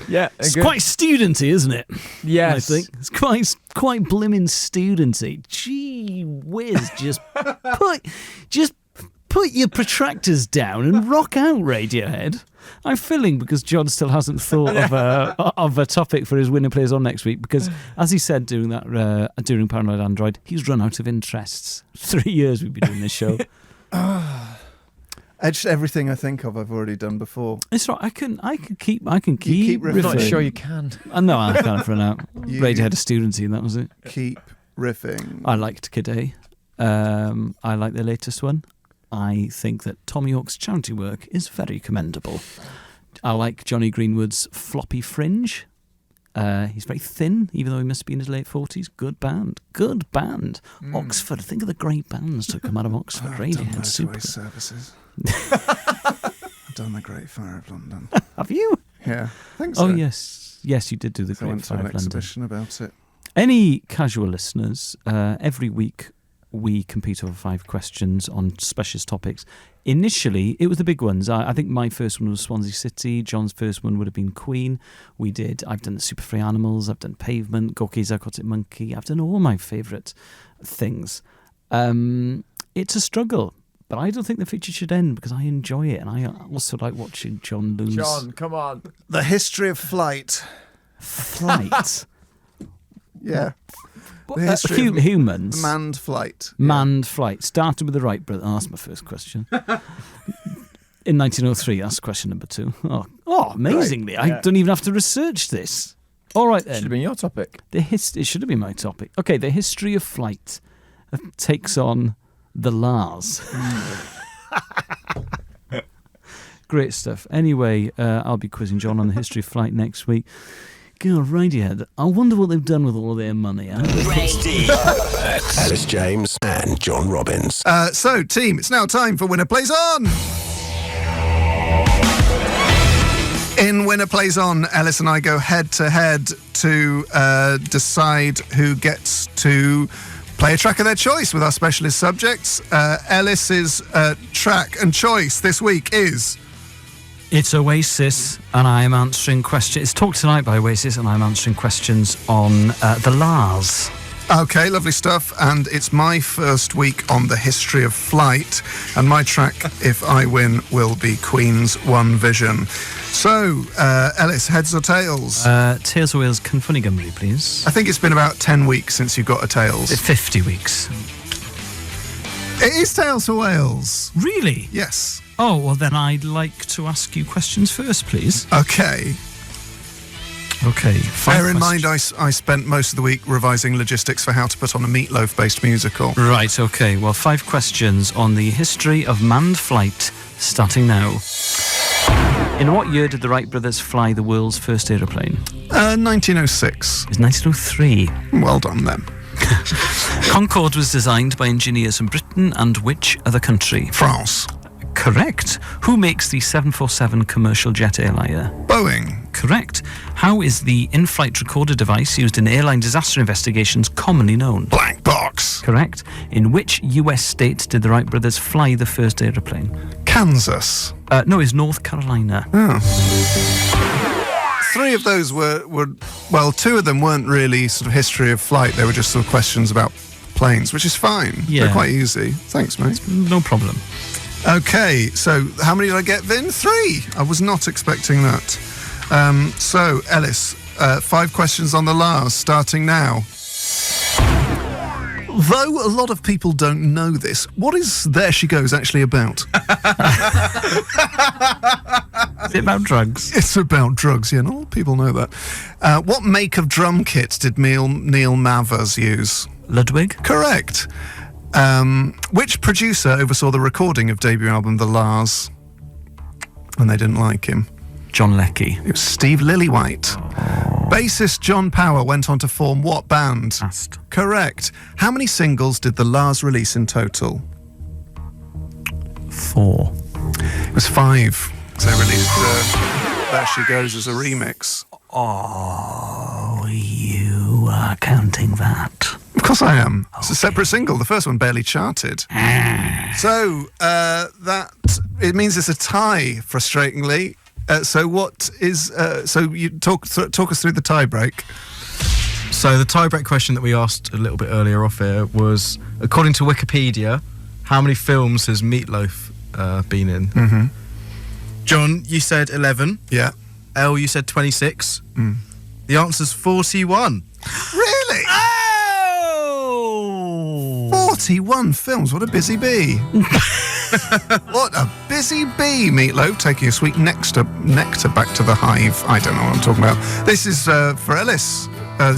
Yeah, it's quite studenty, isn't it? Yes, I think it's quite blimmin' studenty. Gee whiz, just put your protractors down and rock out, Radiohead. I'm feeling because John still hasn't thought of a topic for his winner plays on next week because, as he said during during Paranoid Android, he's run out of interests. 3 years we've been doing this show. Edged everything I think of I've already done before. It's right. I can keep riffing. riffing. I'm not sure you can. No, I can't run out. Radiohead a studency, and that was it. Keep riffing. I liked Cadet. I like their latest one. I think that Tommy Hawk's charity work is very commendable. I like Johnny Greenwood's Floppy Fringe. He's very thin, even though he must be in his late 40s. Good band. Oxford. Think of the great bands that come out of Oxford. Radiohead. Super. Services. I've done the Great Fire of London. Have you? Yeah, I think so. Oh yes, you did do the So I Great went to Fire an of London. exhibition about it. Any casual listeners, every week we compete over 5 questions on specialist topics. Initially, it was the big ones. I think my first one was Swansea City. John's first one would have been Queen. I've done the Super Free Animals. I've done Pavement, Gorky's Aquatic Monkey. I've done all my favourite things. It's a struggle. But I don't think the feature should end because I enjoy it and I also like watching John lose. John, come on. The history of flight. Flight? Yeah. The history of humans. Manned flight. Manned flight. Started with the Wright brothers. Oh, that's my first question. In 1903, that's question number 2. Oh, amazingly. Right. I don't even have to research this. All right then. Should have been your topic. It should have been my topic. Okay, the history of flight takes on the Lars. Great stuff. Anyway, I'll be quizzing John on the history of flight next week. God, Radiohead. I wonder what they've done with all of their money. Elis James and John Robbins. So, team, it's now time for Winner Plays On. In Winner Plays On, Ellis and I go head to head to decide who gets to play a track of their choice with our specialist subjects. Ellis's track and choice this week is... It's Oasis, and I'm answering questions. It's Talk Tonight by Oasis, and I'm answering questions on the Lars. Okay, lovely stuff. And it's my first week on the history of flight, and my track, if I win, will be Queen's One Vision. So, Ellis, heads or tails? Tails or Wales, can funny Gymru, please? I think it's been about 10 weeks since you got a tails. 50 weeks. It is tails for Wales. Really? Yes. Oh, well then I'd like to ask you questions first, please. Okay. Bear in mind, I spent most of the week revising logistics for how to put on a meatloaf-based musical. Right, okay. Well, 5 questions on the history of manned flight, starting now. In what year did the Wright brothers fly the world's first aeroplane? 1906. It's 1903. Well done, them. Concorde was designed by engineers from Britain and which other country? France. Correct. Who makes the 747 commercial jet airliner? Boeing. Correct. How is the in-flight recorder device used in airline disaster investigations commonly known? Black box. Correct. In which US state did the Wright brothers fly the first aeroplane? Kansas. No, it's North Carolina. Oh. 3 of those were, well, 2 of them weren't really sort of history of flight. They were just sort of questions about planes, which is fine. Yeah. They're quite easy. Thanks, mate. No problem. Okay, so how many did I get, Vin? 3. I was not expecting that. So, Elis, 5 questions on the last, starting now. Though a lot of people don't know this, what is There She Goes actually about? Is it about drugs? It's about drugs, yeah. Not a lot of people know that. What make of drum kit did Neil Mavers use? Ludwig? Correct. Which producer oversaw the recording of debut album The Lars when they didn't like him? John Leckie. It was Steve Lillywhite. Bassist John Power went on to form what band? Ast. Correct. How many singles did The Lars release in total? 4. It was 5. So they released There She Goes as a remix. Oh, you are counting that. Of course I am. It's a separate single. The first one barely charted. So that it means it's a tie, frustratingly. So what is? So you talk us through the tie break. So the tie-break question that we asked a little bit earlier off air was, according to Wikipedia, how many films has Meatloaf been in? Mm-hmm. John, you said 11. Yeah. Elle, you said 26. The answer's 41. Really? Oh! 41 films. What a busy bee. What a busy bee, Meatloaf, taking a sweet nectar back to the hive. I don't know what I'm talking about. This is for Elis,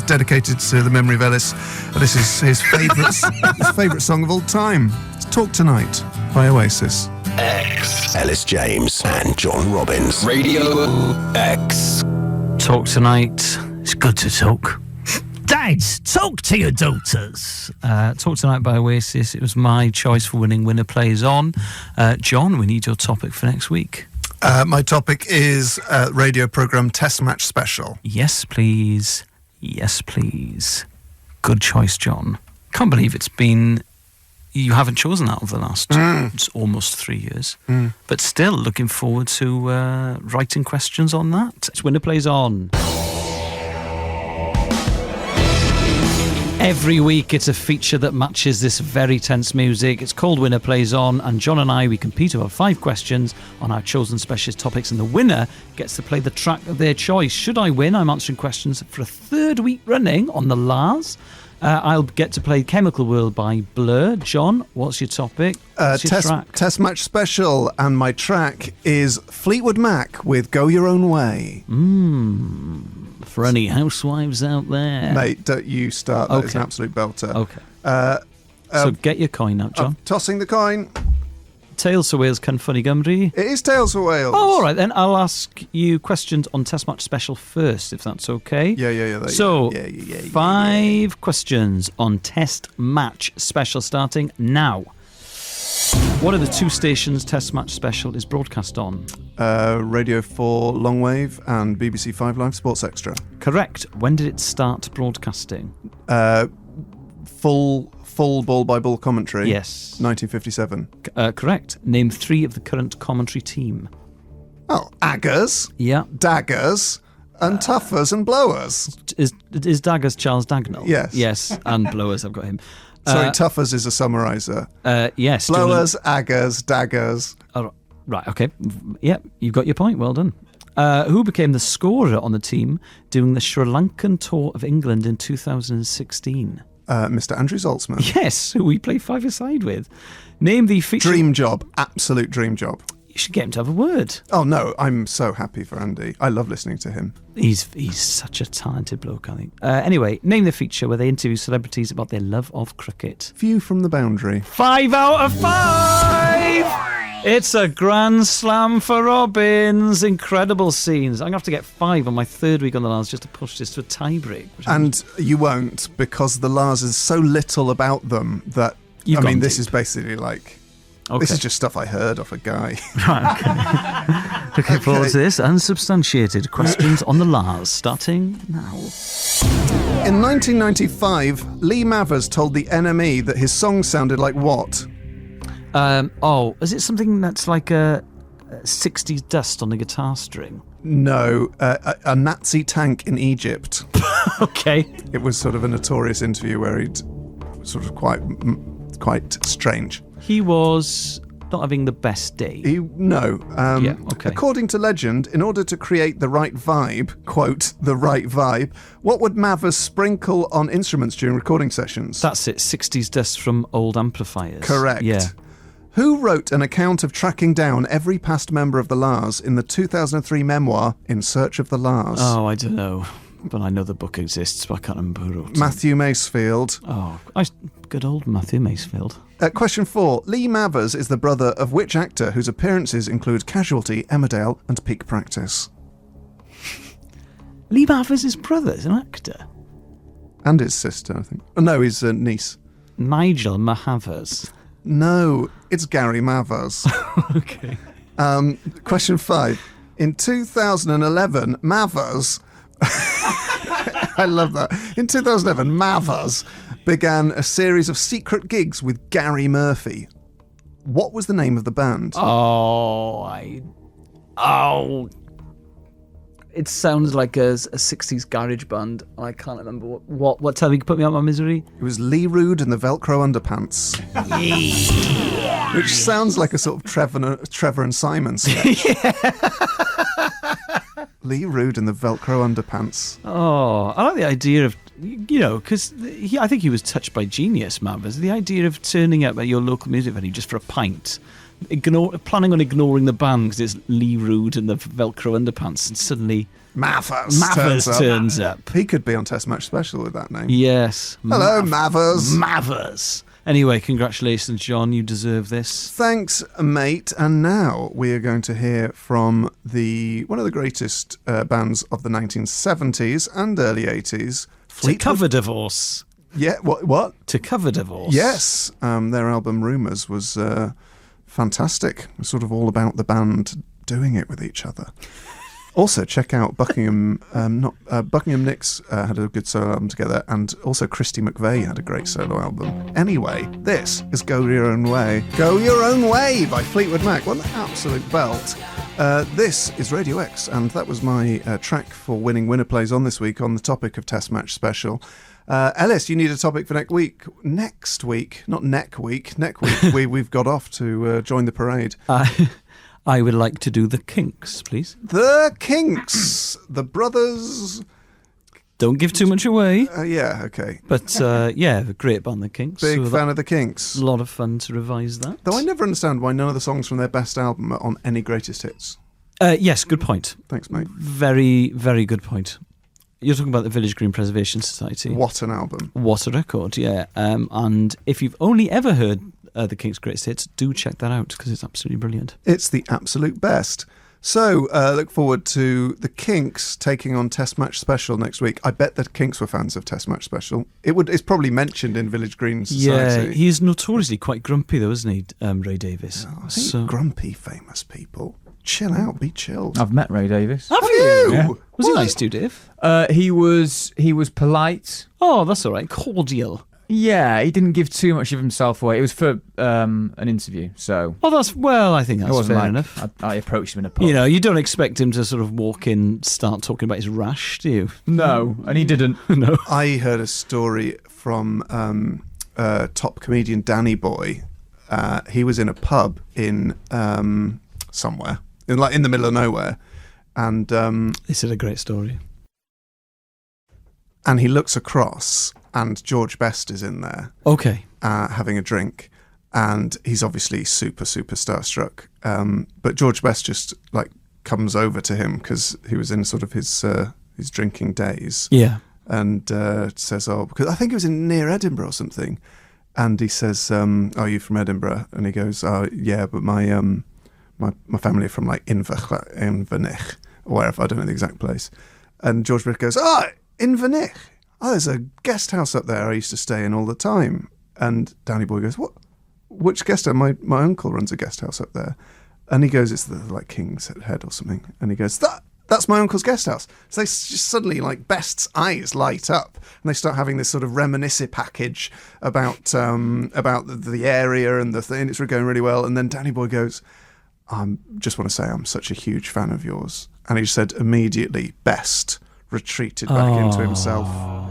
dedicated to the memory of Elis. This is his favourite song of all time. It's Talk Tonight by Oasis. X. Elis James and John Robbins. Radio X. Talk Tonight. It's good to talk. Dads, talk to your daughters. Talk Tonight by Oasis. It was my choice for winning Winner Plays On. John, we need your topic for next week. My topic is radio programme Test Match Special. Yes, please. Yes, please. Good choice, John. Can't believe you haven't chosen that over the last it's almost 3 years. But still looking forward to writing questions on that. It's Winner Plays On. Every week it's a feature that matches this very tense music. It's called Winner Plays On, and John and I, we compete over 5 questions on our chosen specialist topics, and the winner gets to play the track of their choice. Should I win, I'm answering questions for a 3rd week running on the Lars. I'll get to play Chemical World by Blur. John, what's your topic? What's your track? Test Match Special, and my track is Fleetwood Mac with Go Your Own Way. For any housewives out there. Mate, don't you start. That Okay. is an absolute belter. Okay. So get your coin out, John. Tossing the coin. Tails for Wales, Cyn Funny Gymru. It is Tales for Wales. Oh, all right, then I'll ask you questions on Test Match Special first, if that's okay. Yeah. So, 5 questions on Test Match Special starting now. What are the 2 stations Test Match Special is broadcast on? Radio 4 Longwave and BBC 5 Live Sports Extra. Correct. When did it start broadcasting? Full ball by ball commentary. Yes. 1957. Correct. Name 3 of the current commentary team. Oh, Aggers, Yeah. Daggers, and Tuffers and Blowers. Is Daggers Charles Dagnall? Yes. Yes, and Blowers, I've got him. Sorry, Tuffers is a summariser. Yes. Blowers, Aggers, Daggers. Oh, right, okay. Yep, you've got your point. Well done. Who became the scorer on the team during the Sri Lankan tour of England in 2016? Mr. Andrew Zaltzman. Yes, who we play 5-a-side with. Name the feature... Dream job. Absolute dream job. You should get him to have a word. Oh, no, I'm so happy for Andy. I love listening to him. He's such a talented bloke, I think. Anyway, name the feature where they interview celebrities about their love of cricket. View from the Boundary. 5 out of 5! It's a grand slam for Robbins. Incredible scenes. I'm going to have to get 5 on my third week on the Lars just to push this to a tie-break. And you won't, because the Lars is so little about them that, this is basically like... Okay. This is just stuff I heard off a guy. Right, okay. Looking forward to this. Unsubstantiated questions on the Lars, starting now. In 1995, Lee Mavers told the NME that his song sounded like what? Is it something that's like a 60s dust on a guitar string? No, a Nazi tank in Egypt. Okay. It was sort of a notorious interview where he'd sort of quite strange. He was not having the best day. According to legend, in order to create the right vibe, quote, the right vibe, what would Mavers sprinkle on instruments during recording sessions? That's it, 60s dust from old amplifiers. Correct. Yeah. Who wrote an account of tracking down every past member of the Lars in the 2003 memoir, In Search of the Lars? Oh, I don't know. But I know the book exists, but I can't remember who wrote it. Matthew Macefield. Oh, good old Matthew Macefield. Question 4. Lee Mavers is the brother of which actor whose appearances include Casualty, Emmerdale and Peak Practice? Lee Mavers' brother is an actor. And his sister, I think. Oh, no, his niece. Nigel Mahavers. No, it's Gary Mavers. Okay. Question 5. In 2011, Mavers... I love that. In 2011, Mavers began a series of secret gigs with Gary Murphy. What was the name of the band? It sounds like a 60s garage band. I can't remember what time you could put me out of my misery. It was Lee Rood and the Velcro Underpants. Which sounds like a sort of Trevor and Simon sketch. Lee Rood and the Velcro Underpants. Oh, I like the idea of, because I think he was touched by genius, Mavers. The idea of turning up at your local music venue just for a pint, planning on ignoring the band because it's Lee Rood and the Velcro Underpants, and suddenly Mavers turns up. He could be on Test Match Special with that name. Yes. Hello, Mavers. Mavers. Anyway, congratulations, John. You deserve this. Thanks, mate. And now we are going to hear from one of the greatest bands of the 1970s and early 80s. To Cover Divorce. Yeah, what? To Cover Divorce. Yes. Their album Rumours was fantastic. It was sort of all about the band doing it with each other. Also, check out Buckingham. Buckingham Nicks had a good solo album together, and also Christy McVie had a great solo album. Anyway, this is Go Your Own Way. Go Your Own Way by Fleetwood Mac. What an absolute belt. This is Radio X, and that was my track for winning Winner Plays On this week on the topic of Test Match Special. Elis, you need a topic for next week. Next week, not neck week. Next week, we've got off to join the parade. I would like to do the Kinks, please. The Kinks, the brothers. Don't give too much away. Yeah, okay. But a great band, the Kinks. Big fan of the Kinks. A lot of fun to revise that. Though I never understand why none of the songs from their best album are on any greatest hits. Yes, good point. Thanks, mate. Very, very good point. You're talking about the Village Green Preservation Society. What an album. What a record, yeah. And if you've only ever heard the Kinks' greatest hits, do check that out because it's absolutely brilliant. It's the absolute best. So look forward to the Kinks taking on Test Match Special next week. I bet that Kinks were fans of Test Match Special. It's probably mentioned in Village Green Society. Yeah, he's notoriously quite grumpy though, isn't he, Ray Davies? I think grumpy famous people. Chill out, be chilled. I've met Ray Davies. Have you? Yeah. Was he nice to you, Dave? He was polite. Oh, that's all right. Cordial. Yeah, he didn't give too much of himself away. It was for an interview, so... I think that's fair enough. I approached him in a pub. You don't expect him to sort of walk in, start talking about his rash, do you? No, and he didn't. No. I heard a story from top comedian Danny Boy. He was in a pub in somewhere, in the middle of nowhere, and... This is a great story. And he looks across, and George Best is in there. Okay. Having a drink. And he's obviously super, super starstruck. But George Best just, comes over to him because he was in sort of his drinking days. Yeah. And says, because I think he was near Edinburgh or something. And he says, are you from Edinburgh? And he goes, oh, yeah, but my my family are from like Inverness or wherever, I don't know the exact place. And George Britt goes, Inverness. Oh, there's a guest house up there I used to stay in all the time. And Danny Boy goes, what? Which guest house? My uncle runs a guest house up there. And he goes, it's the like King's Head or something. And he goes, that's my uncle's guest house. So they just suddenly, like, Best's eyes light up, and they start having this sort of reminiscent package about the area and the thing. It's going really well. And then Danny Boy goes, just want to say I'm such a huge fan of yours. And he said immediately, Best retreated back into himself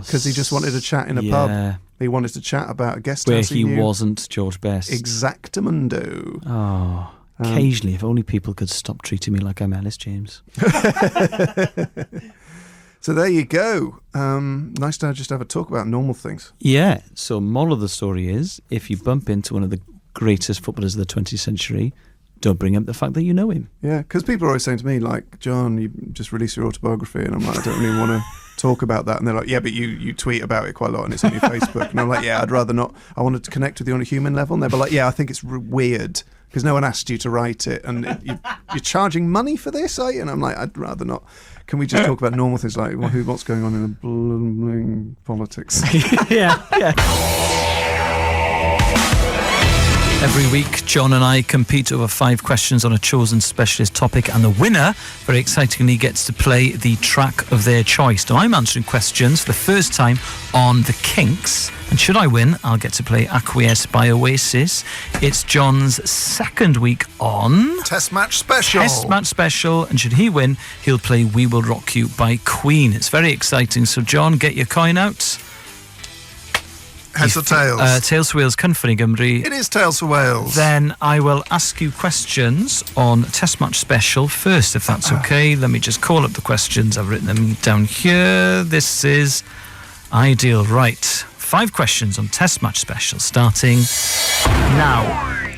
because he just wanted to chat in a pub. He wanted to chat about a guest where house he wasn't George Best. Exactamundo. Oh. Occasionally, if only people could stop treating me like I'm Elis James. So there you go. Nice to just have a talk about normal things. Yeah. So moral of the story is, if you bump into one of the greatest footballers of the 20th century, don't bring up the fact that you know him. Yeah, because people are always saying to me, like, John, you just released your autobiography, and I'm like, I don't really want to talk about that. And they're like, yeah, but you tweet about it quite a lot, and it's on your Facebook. And I'm like, yeah, I'd rather not. I wanted to connect with you on a human level. And they're like, yeah, I think it's weird because no one asked you to write it, and you're charging money for this, are you? And I'm like, I'd rather not. Can we just talk about normal things like what's going on in the blooming politics? Yeah. Every week, John and I compete over 5 questions on a chosen specialist topic, and the winner, very excitingly, gets to play the track of their choice. Now, I'm answering questions for the first time on the Kinks, and should I win, I'll get to play Acquiesce by Oasis. It's John's second week on Test Match Special. And should he win, he'll play We Will Rock You by Queen. It's very exciting. So, John, get your coin out. Heads or tails? Tails for Wales, Cynfynnu Gymru. It is tails for Wales. Then I will ask you questions on Test Match Special first, if that's okay. Let me just call up the questions. I've written them down here. This is ideal. Right. 5 questions on Test Match Special, starting now.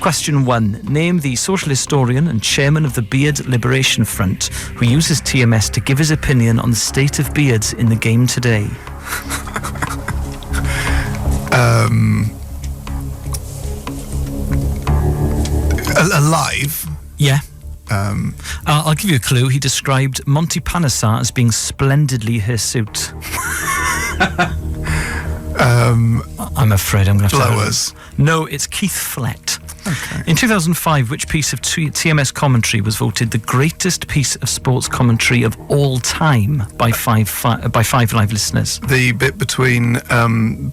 Question 1. Name the social historian and chairman of the Beard Liberation Front who uses TMS to give his opinion on the state of beards in the game today. Alive? Yeah. I'll give you a clue. He described Monty Panesar as being splendidly hirsute. I'm afraid I'm going to have Blowers. No, it's Keith Flett. Okay. In 2005, which piece of TMS commentary was voted the greatest piece of sports commentary of all time by five live listeners? The bit between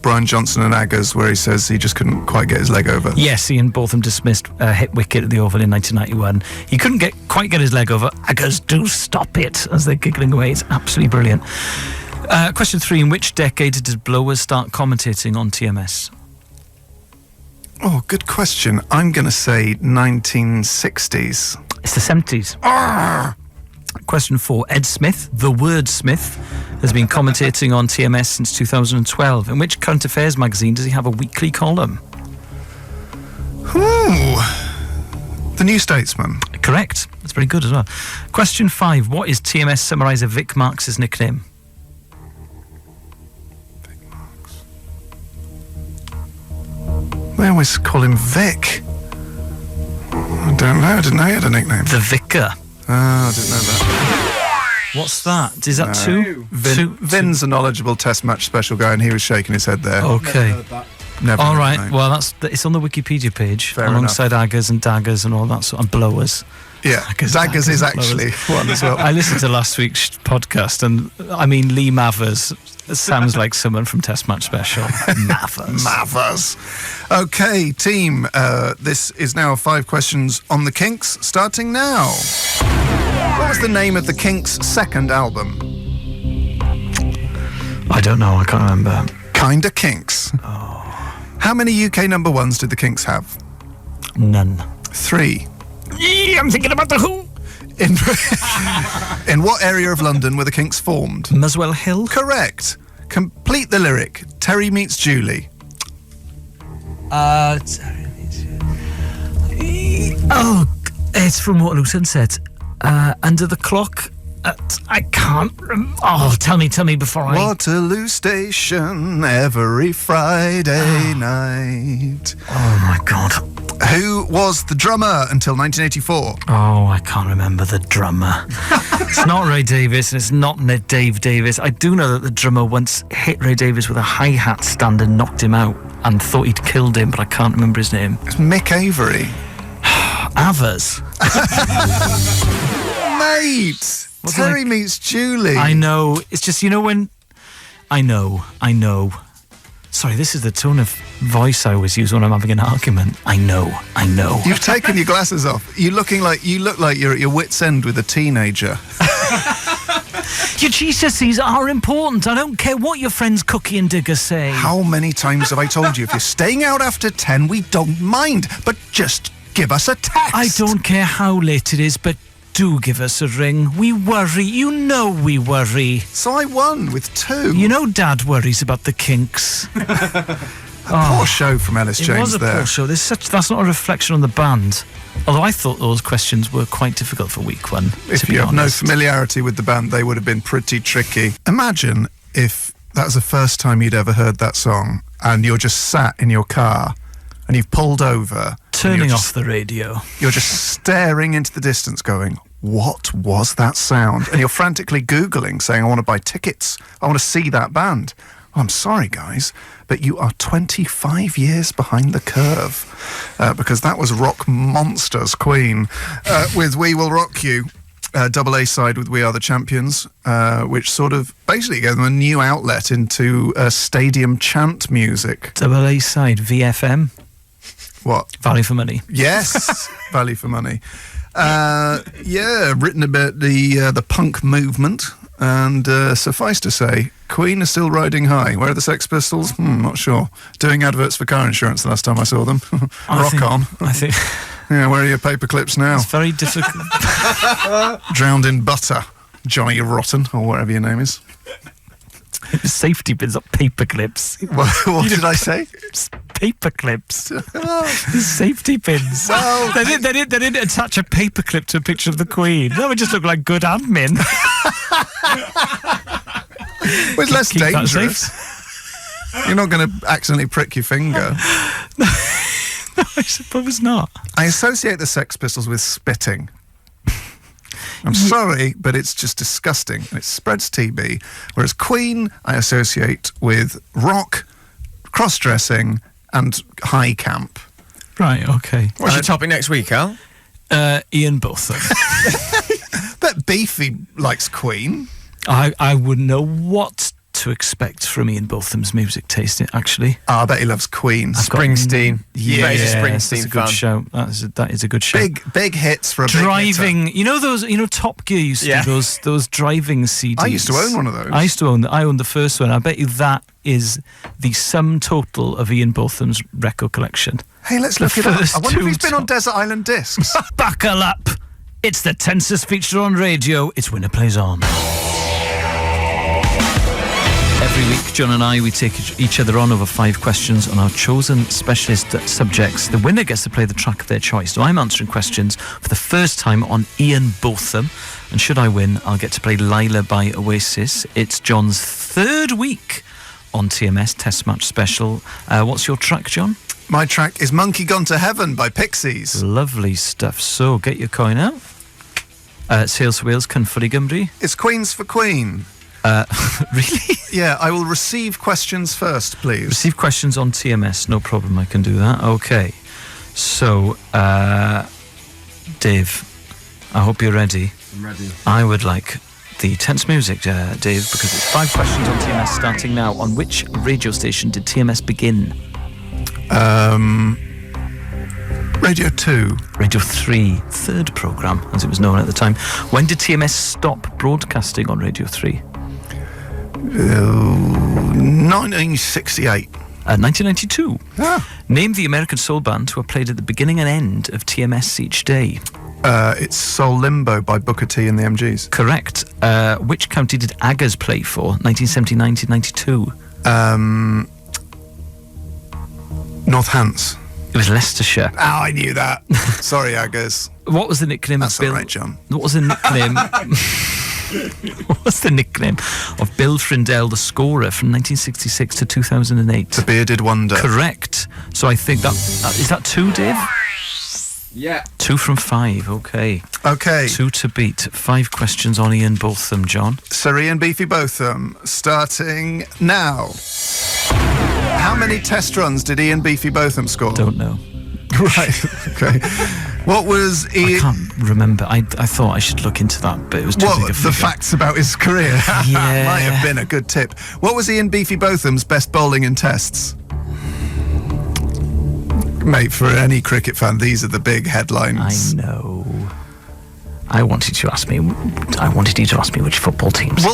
Brian Johnson and Aggers where he says he just couldn't quite get his leg over. Yes, Ian Botham dismissed hit wicket at the Oval in 1991. He couldn't quite get his leg over. Aggers, do stop it, as they're giggling away. It's absolutely brilliant. Question 3. In which decade did Blowers start commentating on TMS? Oh, good question. I'm going to say 1960s. It's the 70s. Question 4. Ed Smith, the Wordsmith, has been commentating on TMS since 2012. In which current affairs magazine does he have a weekly column? Ooh, The New Statesman. Correct. That's very good as well. Question 5. What is TMS summariser Vic Marks' nickname? They always call him Vic. I don't know. I didn't know he had a nickname. The Vicar. I didn't know that. What's that? Is that 2? Vin's a knowledgeable Test Match Special guy, and he was shaking his head there. Okay. Never all heard right. that name. Well, it's on the Wikipedia page Fair alongside Aggers and Daggers and all that sort of Blowers. Yeah, Daggers is actually one as well. I listened to last week's podcast, and I mean Lee Mavers sounds like someone from Test Match Special. Mavers. Okay, team. This is now 5 questions on the Kinks, starting now. What was the name of the Kinks' second album? I don't know. I can't remember. Kinda Kinks. Oh. How many UK number 1s did the Kinks have? None. 3. I'm thinking about the Who. In what area of London were the Kinks formed? Muswell Hill. Correct. Complete the lyric. Terry meets Julie. It's from Waterloo Sunset. Under the clock. I can't. Tell me before I. Waterloo Station every Friday night. Oh my God. Who was the drummer until 1984? Oh, I can't remember the drummer. It's not Ray Davies and it's not Dave Davis. I do know that the drummer once hit Ray Davies with a hi-hat stand and knocked him out and thought he'd killed him, but I can't remember his name. It's Mick Avery. Avers. Mate! Terry meets Julie. I know. It's just, when... I know. Sorry, this is the tone of voice I always use when I'm having an argument. I know. You've taken your glasses off. You look like you're at your wit's end with a teenager. Your GCSEs are important. I don't care what your friends Cookie and Digger say. How many times have I told you, if you're staying out after 10, we don't mind, but just give us a text. I don't care how late it is, but do give us a ring. We worry. We worry. So I won with 2. Dad worries about the Kinks. Poor show from Ellis James. It was a there. poor show. That's not a reflection on the band. Although I thought those questions were quite difficult for week 1. If you have no familiarity with the band, they would have been pretty tricky. Imagine if that was the first time you'd ever heard that song and you're just sat in your car and you've pulled over. Turning off the radio. You're just staring into the distance going, what was that sound? And you're frantically Googling, saying, I want to buy tickets. I want to see that band. Oh, I'm sorry, guys, but you are 25 years behind the curve because that was rock monsters Queen with We Will Rock You. Double A side with We Are the Champions, which sort of basically gave them a new outlet into stadium chant music. Double A side, VFM. What? Value for money. Yes, value for money. Written about the punk movement, and suffice to say, Queen are still riding high. Where are the Sex Pistols? Not sure. Doing adverts for car insurance the last time I saw them. Rock on. I think. Yeah, where are your paper clips now? It's very difficult. Drowned in butter, Johnny Rotten, or whatever your name is. Safety pins, not paper clips. What did I say? Paper clips. Safety pins. Well, they didn't attach a paper clip to a picture of the Queen. That would just look like good admin. It was less dangerous. You're not going to accidentally prick your finger. No, I suppose not. I associate the Sex Pistols with spitting. I'm sorry, but it's just disgusting. And it spreads TB. Whereas Queen, I associate with rock, cross-dressing, and high camp. Right, okay. What's your topic next week, Al? Ian Botham. Bet Beefy likes Queen. I wouldn't know what to expect from Ian Botham's music taste, actually. I bet he loves Queen. Springsteen. Yeah, he's a Springsteen that's a good show. That is a good show. Big hits for a driving. big hitter. Top Gear used to do those driving CDs. I used to own one of those. I owned the first one. I bet you that is the sum total of Ian Botham's record collection. Hey, let's look it up. I wonder if he's been on Desert Island Discs. Buckle up. It's the tensest feature on radio. It's Winner Plays On. Every week, John and we take each other on over 5 questions on our chosen specialist subjects. The winner gets to play the track of their choice. So I'm answering questions for the first time on Ian Botham. And should I win, I'll get to play Lila by Oasis. It's John's 3rd week on TMS Test Match Special. What's your track, John? My track is Monkey Gone to Heaven by Pixies. Lovely stuff. So, get your coin out. Sales for Wales, Cynffori Gymru. It's Queens for Queen. Really? Yeah, I will receive questions first, please. Receive questions on TMS, no problem, I can do that. Okay. So, Dave, I hope you're ready. I'm ready. I would like the tense music, Dave, because it's 5 questions on TMS starting now. On which radio station did TMS begin? Radio 2. Radio 3, 3rd programme, as it was known at the time. When did TMS stop broadcasting on Radio 3? 1968. 1992. Ah. Name the American soul band who are played at the beginning and end of TMS each day. It's Soul Limbo by Booker T and the MGs. Correct. Which county did Aggers play for, 1979 to 92? North Hants. It was Leicestershire. Oh, I knew that. Sorry, Aggers. What was the nickname That's of Bill? all right, John. What was the nickname? What was the nickname of Bill Frindell, the scorer, from 1966 to 2008? The Bearded Wonder. Correct. So I think that is that 2, Dave? Yeah. 2 from 5, okay. Okay. 2 to beat. 5 questions on Ian Botham, John. Sir Ian Beefy Botham, starting now. How many test runs did Ian Beefy Botham score? Don't know. Right, okay. What was I Ian... can't remember. I thought I should look into that, but it was too What, big a the figure. facts about his career? Yeah. Might have been a good tip. What was Ian Beefy Botham's best bowling in tests? Mate, for any cricket fan, these are the big headlines. I know. I wanted you to ask me which football teams.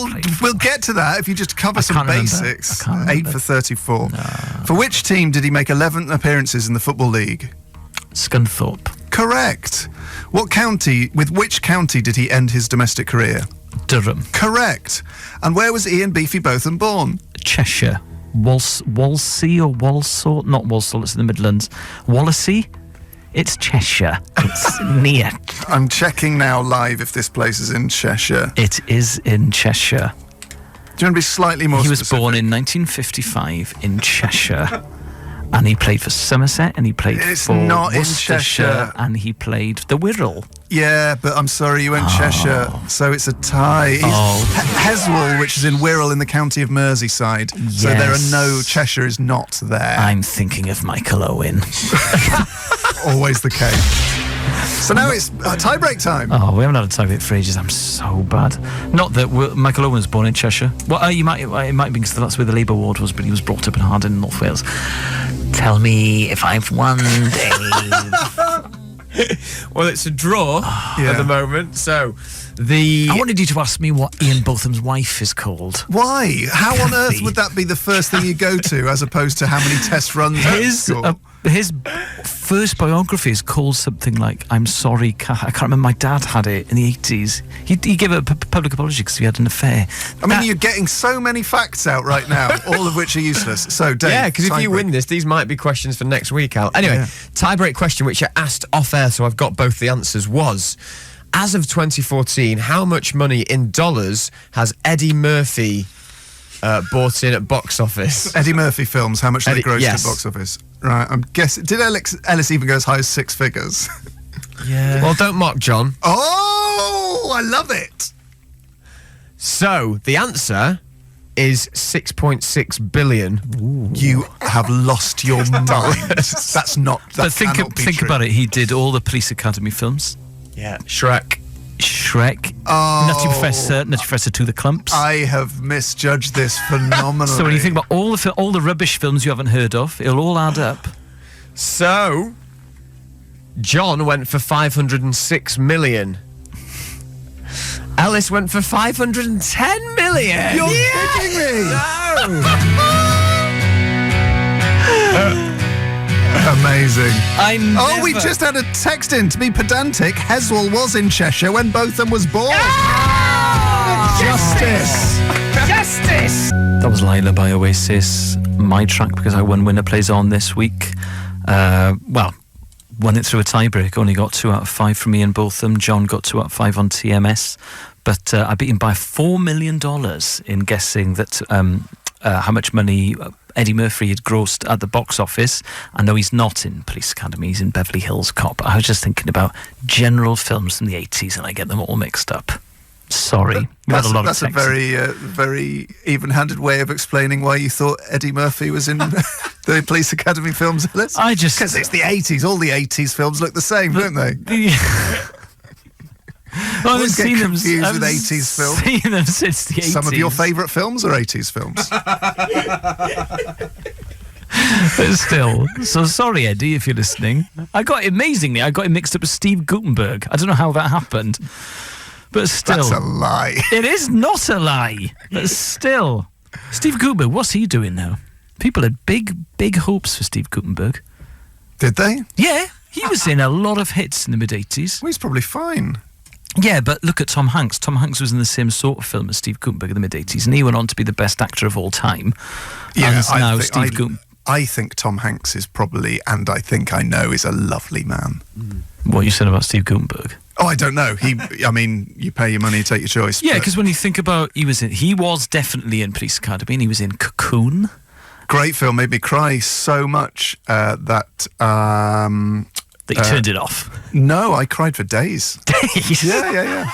We'll get to that if you just cover some can't remember. basics. I can't remember. 8 for 34. For which team did he make 11 appearances in the Football League? Scunthorpe. Correct. With which county did he end his domestic career? Durham. Correct. And where was Ian Beefy Botham born? Cheshire. Walsall or Walsall? Not Walsall, it's in the Midlands. Wallasey? It's Cheshire. It's near. I'm checking now live if this place is in Cheshire. It is in Cheshire. Do you want to be slightly more He was specific? born in 1955 in Cheshire. And he played for Somerset, and he played It's for not in Worcestershire, Cheshire. and he played the Wirral. Yeah, but I'm sorry, you went Cheshire, so it's a tie. Heswall, which is in Wirral in the county of Merseyside. So there are no, Cheshire is not there. I'm thinking of Michael Owen. Always the case. So now it's tie-break time. Oh, we haven't had a tie-break for ages. I'm so bad. Not that Michael Owen was born in Cheshire. Well, it might be because that's where the Labour ward was, but he was brought up in Hardin, in North Wales. Tell me if I've won, Dave. Well, it's a draw at the moment, so I wanted you to ask me what Ian Botham's wife is called. Why? How on earth would that be the first thing you go to, as opposed to how many test runs? His first biography is called something like "I'm Sorry, I can't remember. My dad had it in the 80s. He gave a public apology because he had an affair. I mean, you're getting so many facts out right now, all of which are useless. So, Dave, yeah, because if you win this, these might be questions for next week, Al. Anyway, tie-break question, which I asked off-air, so I've got both the answers, was, as of 2014, how much money in dollars has Eddie Murphy bought in at box office? Eddie Murphy films, how much they grossed at box office? Right, I'm guessing. Did Ellis even go as high as 6 figures? Yeah. Well, don't mock John. Oh, I love it. So, the answer is 6.6 billion. Ooh. You have lost your mind. That's not. That but think about it. He did all the Police Academy films. Yeah. Shrek. Nutty Professor to the Clumps. I have misjudged this phenomenally. So when you think about all the rubbish films you haven't heard of, it'll all add up. So, John went for 506 million. Elis went for 510 million. You're kidding me? No. Amazing. We never- just had a text in. To be pedantic, Heswall was in Cheshire when Botham was born. Justice. That was Lila by Oasis. My track, because I won Winner Plays On this week. Won it through a tiebreak. Only got 2 out of 5 from Ian Botham. John got 2 out of 5 on TMS. But I beat him by $4 million in guessing that how much money Eddie Murphy had grossed at the box office. I know he's not in Police Academy, he's in Beverly Hills Cop. I was just thinking about general films from the 80s and I get them all mixed up. Sorry. That's a very, very even-handed way of explaining why you thought Eddie Murphy was in the Police Academy films. Because it's the 80s. All the 80s films look the same, don't they? Well, I've seen them confused with 80s films. Seen them since the 80s. Some of your favourite films are 80s films. But still, so sorry, Eddie, if you're listening. I got him mixed up with Steve Gutenberg. I don't know how that happened. But still. That's a lie. It is not a lie. But still. Steve Gutenberg, what's he doing now? People had big hopes for Steve Gutenberg. Did they? Yeah. He was in a lot of hits in the mid-80s. Well, he's probably fine. Yeah, but look at Tom Hanks. Tom Hanks was in the same sort of film as Steve Gutenberg in the mid-80s, and he went on to be the best actor of all time. Yeah, and now Steve Gutenberg. I think Tom Hanks is probably, and I think I know, is a lovely man. What you said about Steve Gutenberg? Oh, I don't know. You pay your money, you take your choice. Yeah, because when you think about, he was definitely in Police Academy, and he was in Cocoon. Great film, made me cry so much that That you turned it off. No, I cried for days. Days? Yeah.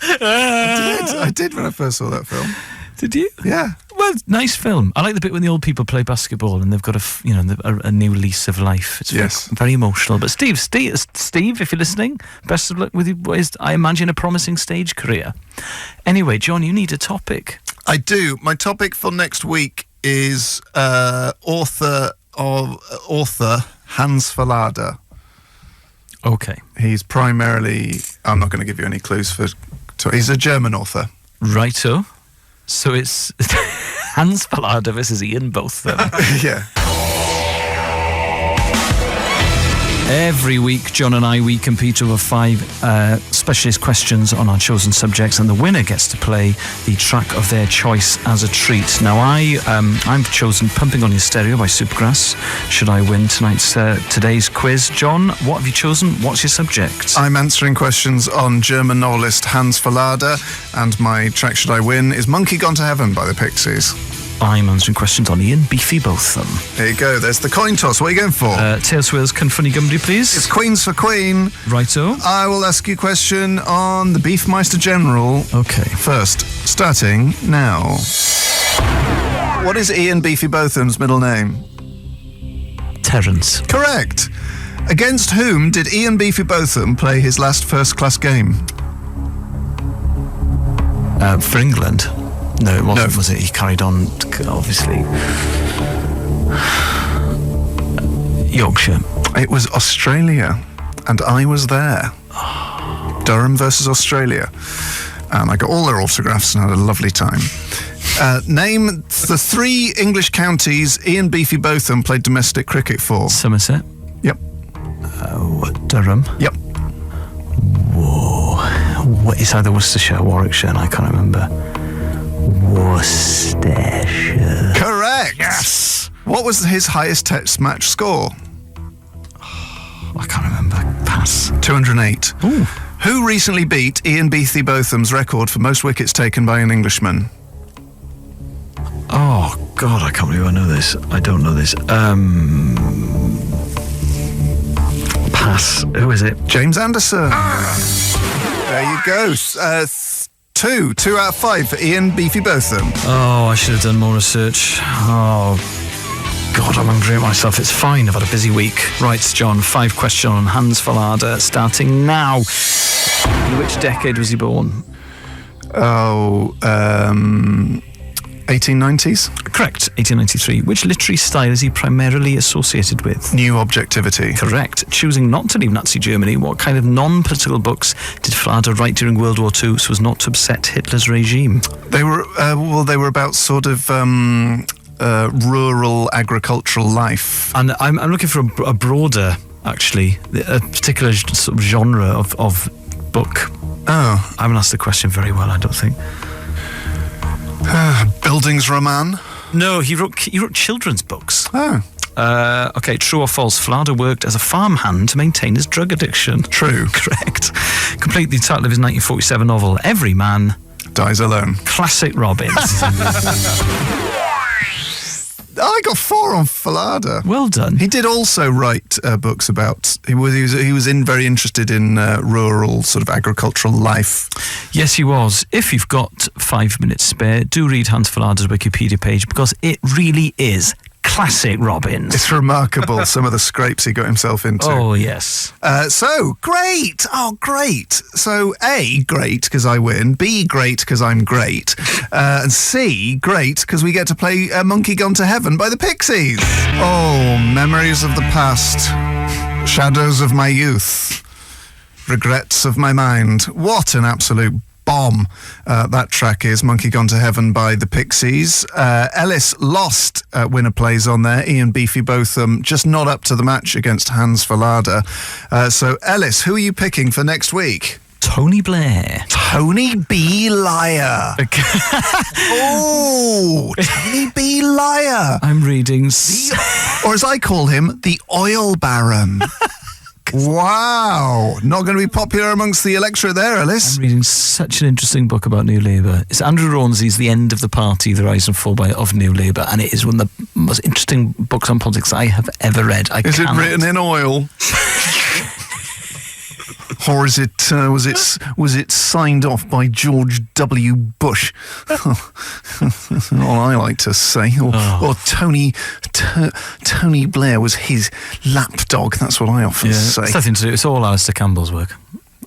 I did when I first saw that film. Did you? Yeah. Well, nice film. I like the bit when the old people play basketball and they've got a new lease of life. It's very emotional. But Steve, if you're listening, best of luck with what is, I imagine, a promising stage career. Anyway, John, you need a topic. I do. My topic for next week is author Hans Verlader. Okay. He's primarily... I'm not going to give you any clues he's a German author. Righto. So it's Hans Verlader versus Ian Botham. Yeah. Every week, John and we compete over 5 specialist questions on our chosen subjects, and the winner gets to play the track of their choice as a treat. Now, I've chosen Pumping on Your Stereo by Supergrass. Should I win today's quiz? John, what have you chosen? What's your subject? I'm answering questions on German novelist Hans Verlader, and my track Should I Win is Monkey Gone to Heaven by the Pixies. I'm answering questions on Ian Beefy Botham. There you go. There's the coin toss. What are you going for? Tails Wales, Cynfunny Gymru, please. It's Queens for Queen. Righto. I will ask you a question on the Beefmeister General. Okay. First, starting now. What is Ian Beefy Botham's middle name? Terence. Correct. Against whom did Ian Beefy Botham play his last first-class game? For England. No, it wasn't, was it? He carried on, obviously. Yorkshire. It was Australia, and I was there. Durham versus Australia. And I got all their autographs and had a lovely time. Name the 3 English counties Ian Beefy Botham played domestic cricket for. Somerset. Yep. Durham. Yep. Whoa. It's either Worcestershire or Warwickshire, and I can't remember. Worcestershire. Correct. Yes. What was his highest test match score? I can't remember. Pass. 208. Ooh. Who recently beat Ian Beefy Botham's record for most wickets taken by an Englishman? Oh, God, I can't believe I know this. I don't know this. Pass. Who is it? James Anderson. There you go. 2 out of 5 for Ian Beefy Botham. Oh, I should have done more research. Oh, God, I'm angry at myself. It's fine. I've had a busy week. Right, John, 5 questions on Hans Verlader, starting now. In which decade was he born? 1890s? Correct, 1893. Which literary style is he primarily associated with? New objectivity. Correct. Choosing not to leave Nazi Germany, what kind of non-political books did Verlader write during World War II so as not to upset Hitler's regime? They were they were about sort of rural agricultural life. And I'm looking for a broader, actually, a particular sort of genre of book. Oh. I haven't asked the question very well, I don't think. Bildungsroman? No, he wrote children's books. Oh. Okay, true or false? Verlader worked as a farmhand to maintain his drug addiction. True. Correct. Complete the title of his 1947 novel, Every Man Dies Alone. Classic Robbins. I got 4 on Verlader. Well done. He did also write books about. He was very interested in rural sort of agricultural life. Yes, he was. If you've got 5 minutes spare, do read Hans Verlader's Wikipedia page because it really is classic Robbins. It's remarkable some of the scrapes he got himself into. Oh yes. So great. Oh great. So A, great because I win. B, great because I'm great. And C, great because we get to play Monkey Gone to Heaven by the Pixies. Oh, memories of the past, shadows of my youth, regrets of my mind. What an absolute bomb that track is. Monkey Gone to Heaven by the Pixies. Elis lost. Winner plays on there. Ian Beefy Botham just not up to the match against Hans Verlader. So Elis, who are you picking for next week? Tony Blair. Tony B. Liar. Oh, Tony B. Liar. I'm reading... or as I call him, the Oil Baron. Wow. Not going to be popular amongst the electorate there, Elis. I'm reading such an interesting book about New Labour. It's Andrew Rawnsley's The End of the Party, The Rise and Fall of New Labour, and it is one of the most interesting books on politics I have ever read. Is it written in oil? Or is it was it signed off by George W. Bush? That's all I like to say. Or Tony Blair was his lapdog. That's what I often say. It's nothing to do. It's all Alistair Campbell's work.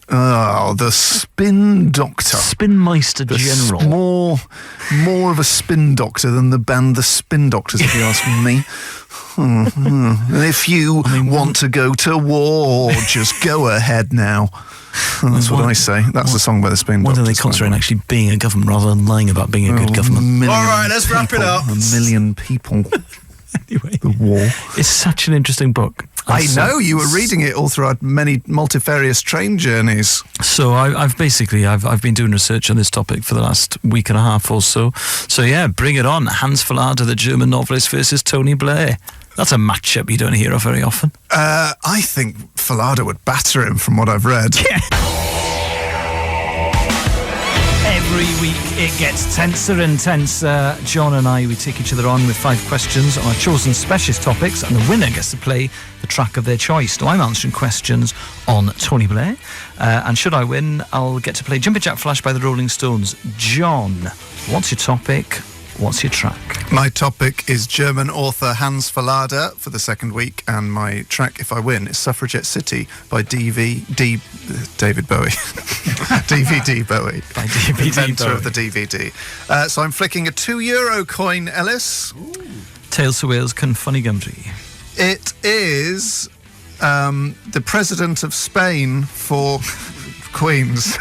Oh, the Spin Doctor. Spinmeister General. More of a spin doctor than the band The Spin Doctors, if you ask me. If you want to go to war, just go ahead now. That's what I say. That's the song by The Spin Doctors. Why do they concentrate on actually being a government rather than lying about being a good government? All right, let's wrap it up. 1 million people. Anyway, the war. It's such an interesting book. I know, you were reading it all throughout many multifarious train journeys. So I've been doing research on this topic for the last week and a half or so. So yeah, bring it on. Hans Verlader, the German novelist, versus Tony Blair. That's a matchup you don't hear of very often. I think Verlader would batter him from what I've read. Yeah. Every week it gets tenser and tenser. John and I, we take each other on with 5 questions on our chosen specialist topics, and the winner gets to play the track of their choice. Now I'm answering questions on Tony Blair, and should I win, I'll get to play Jumper Jack Flash by the Rolling Stones. John, what's your topic? What's your track? My topic is German author Hans Verlader for the second week, and my track, if I win, is Suffragette City by David Bowie. DVD Bowie. By DVD Inventor Bowie. of the DVD. So I'm flicking a €2 coin, Ellis. Tales to Wales, Cyn Funny Gymru. It is the president of Spain for Queens.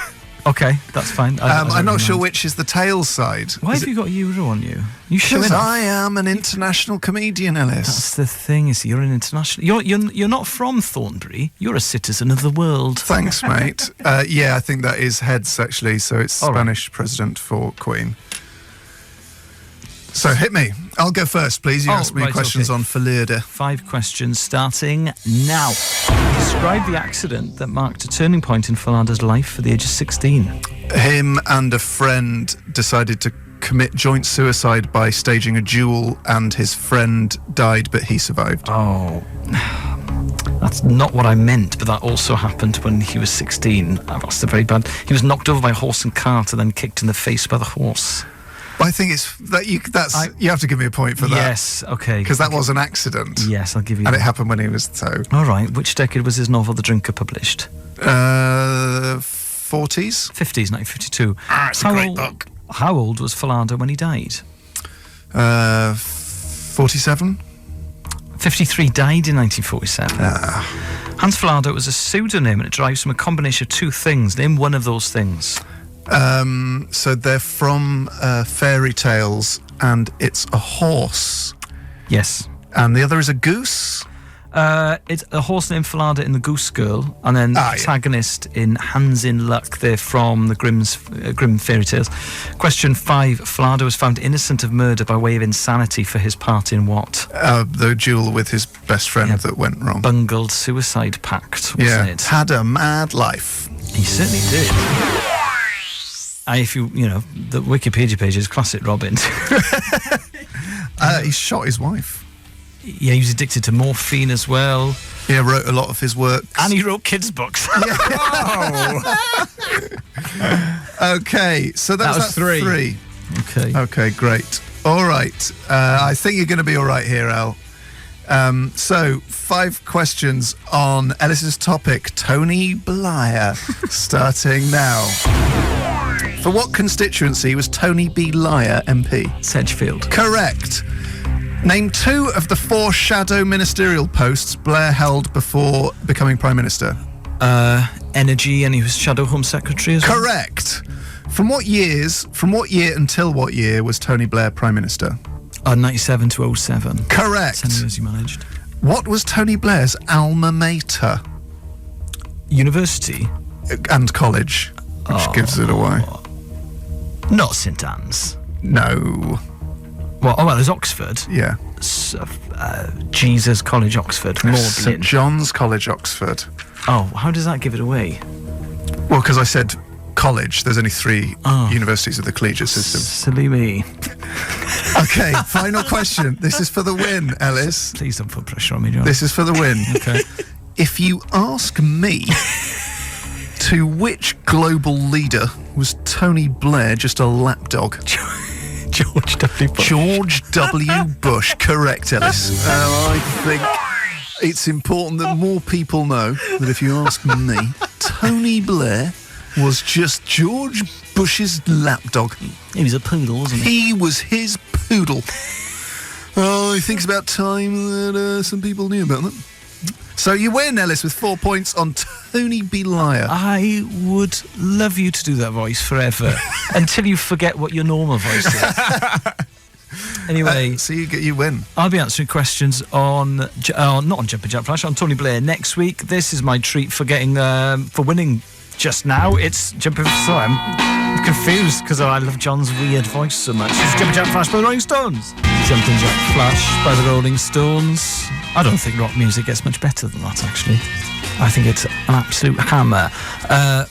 Okay, that's fine. I'm not sure which is the tails side. Why have you got Euro on you? You Because showing off? I am an international comedian, Ellis. That's the thing. Is you're an international. You're not from Thornbury. You're a citizen of the world. Thanks, mate. Yeah, I think that is heads actually. So it's All right. Spanish president for Queen. So hit me. I'll go first, please. You asked me right, questions okay. on Verlader. 5 questions starting now. Describe the accident that marked a turning point in Verlader's life for the age of 16. Him and a friend decided to commit joint suicide by staging a duel, and his friend died, but he survived. Oh, that's not what I meant, but that also happened when he was 16. That's a very bad. He was knocked over by a horse and cart and then kicked in the face by the horse. But I think it's that you have to give me a point for that. Yes, okay. Because that was an accident. Yes, I'll give you And that. it happened when he was so. All right. Which decade was his novel The Drinker published? 40s? 50s, 1952. It's a great book. How old was Verlader when he died? 47? 53, died in 1947. Hans Verlader was a pseudonym, and it derives from a combination of 2 things. Name one of those things. So they're from fairy tales, and it's a horse. Yes. And the other is a goose? It's a horse named Verlader in The Goose Girl, and then the protagonist in Hans in Luck. They're from the Grimm fairy tales. Question 5. Verlader was found innocent of murder by way of insanity for his part in what? The duel with his best friend that went wrong. Bungled suicide pact, wasn't it? Had a mad life. He certainly did. If you the Wikipedia page is classic Robin. He shot his wife. Yeah, he was addicted to morphine as well. Yeah, wrote a lot of his work. And he wrote kids' books. Okay, so that was 3. Okay, great. All right. I think you're going to be all right here, Al. So, 5 questions on Ellis's topic, Tony Blair, starting now. For what constituency was Tony B. Blair MP? Sedgefield. Correct. Name 2 of the 4 shadow ministerial posts Blair held before becoming Prime Minister. Energy, and he was Shadow Home Secretary as well. Correct. From what year until what year was Tony Blair Prime Minister? 97 to 07. Correct. 10 years he managed. What was Tony Blair's alma mater? University? And college, which gives it away. Not St Anne's. No. Well, there's Oxford. Yeah. Jesus College, Oxford. St John's College, Oxford. Oh, how does that give it away? Well, because I said college. There's only 3 universities of the collegiate system. Silly me. Okay, final question. This is for the win, Ellis. Please don't put pressure on me, John. This is for the win. Okay. If you ask me To which global leader was Tony Blair just a lapdog? George W. Bush. George W. Bush. Correct, Ellis. I think it's important that more people know that if you ask me, Tony Blair was just George Bush's lapdog. He was a poodle, wasn't he? He was his poodle. Oh, I think it's about time that some people knew about them. So you win, Ellis, with 4 points on Tony Blair. I would love you to do that voice forever until you forget what your normal voice is. Anyway, so you win. I'll be answering questions on not on Jumping Jack Flash, on Tony Blair next week. This is my treat for winning just now. It's Jumping. Sorry, I'm confused because I love John's weird voice so much. It's Jumping Jack Flash by the Rolling Stones. Jumping Jack Flash by the Rolling Stones. I don't think rock music gets much better than that, actually. I think it's an absolute hammer.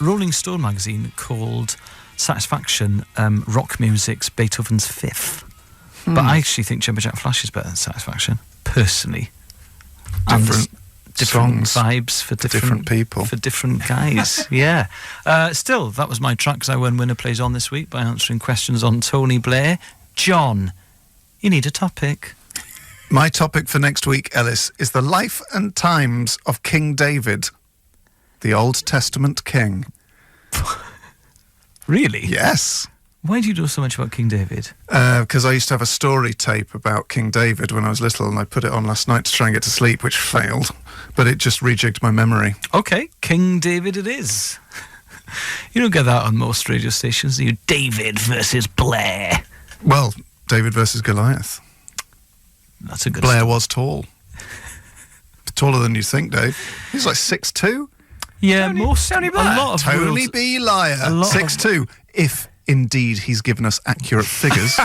Rolling Stone magazine called Satisfaction rock music's Beethoven's Fifth. But I actually think Jumping Jack Flash is better than Satisfaction, personally. Different vibes for different people. For different guys, yeah. Still, that was my track because I won Winner Plays On this week by answering questions on Tony Blair. John, you need a topic. My topic for next week, Ellis, is the life and times of King David, the Old Testament king. Really? Yes. Why do you know so much about King David? Because I used to have a story tape about King David when I was little, and I put it on last night to try and get to sleep, which failed. But it just rejigged my memory. Okay, King David it is. You don't get that on most radio stations, do you? David versus Blair. Well, David versus Goliath. That's a good Blair story. was tall. Taller than you think, Dave. He's like 6'2". Yeah, Tony a lot of Tony worlds- B. Liar. 6'2". If indeed he's given us accurate figures.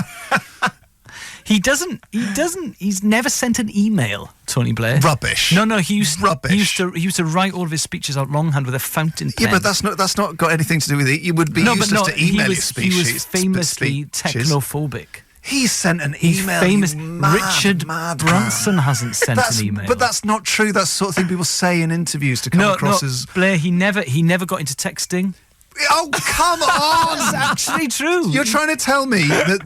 He's never sent an email, Tony Blair. Rubbish. No, he used Rubbish. He used to write all of his speeches out longhand with a fountain pen. Yeah, but that's not got anything to do with it. You would be useless to email your speeches. He was famously technophobic. He sent an email. Famous. Mad Richard Branson hasn't sent an email. But that's not true. That's the sort of thing people say in interviews to come across as Blair. He never got into texting. Oh, come on! That's actually true. You're trying to tell me that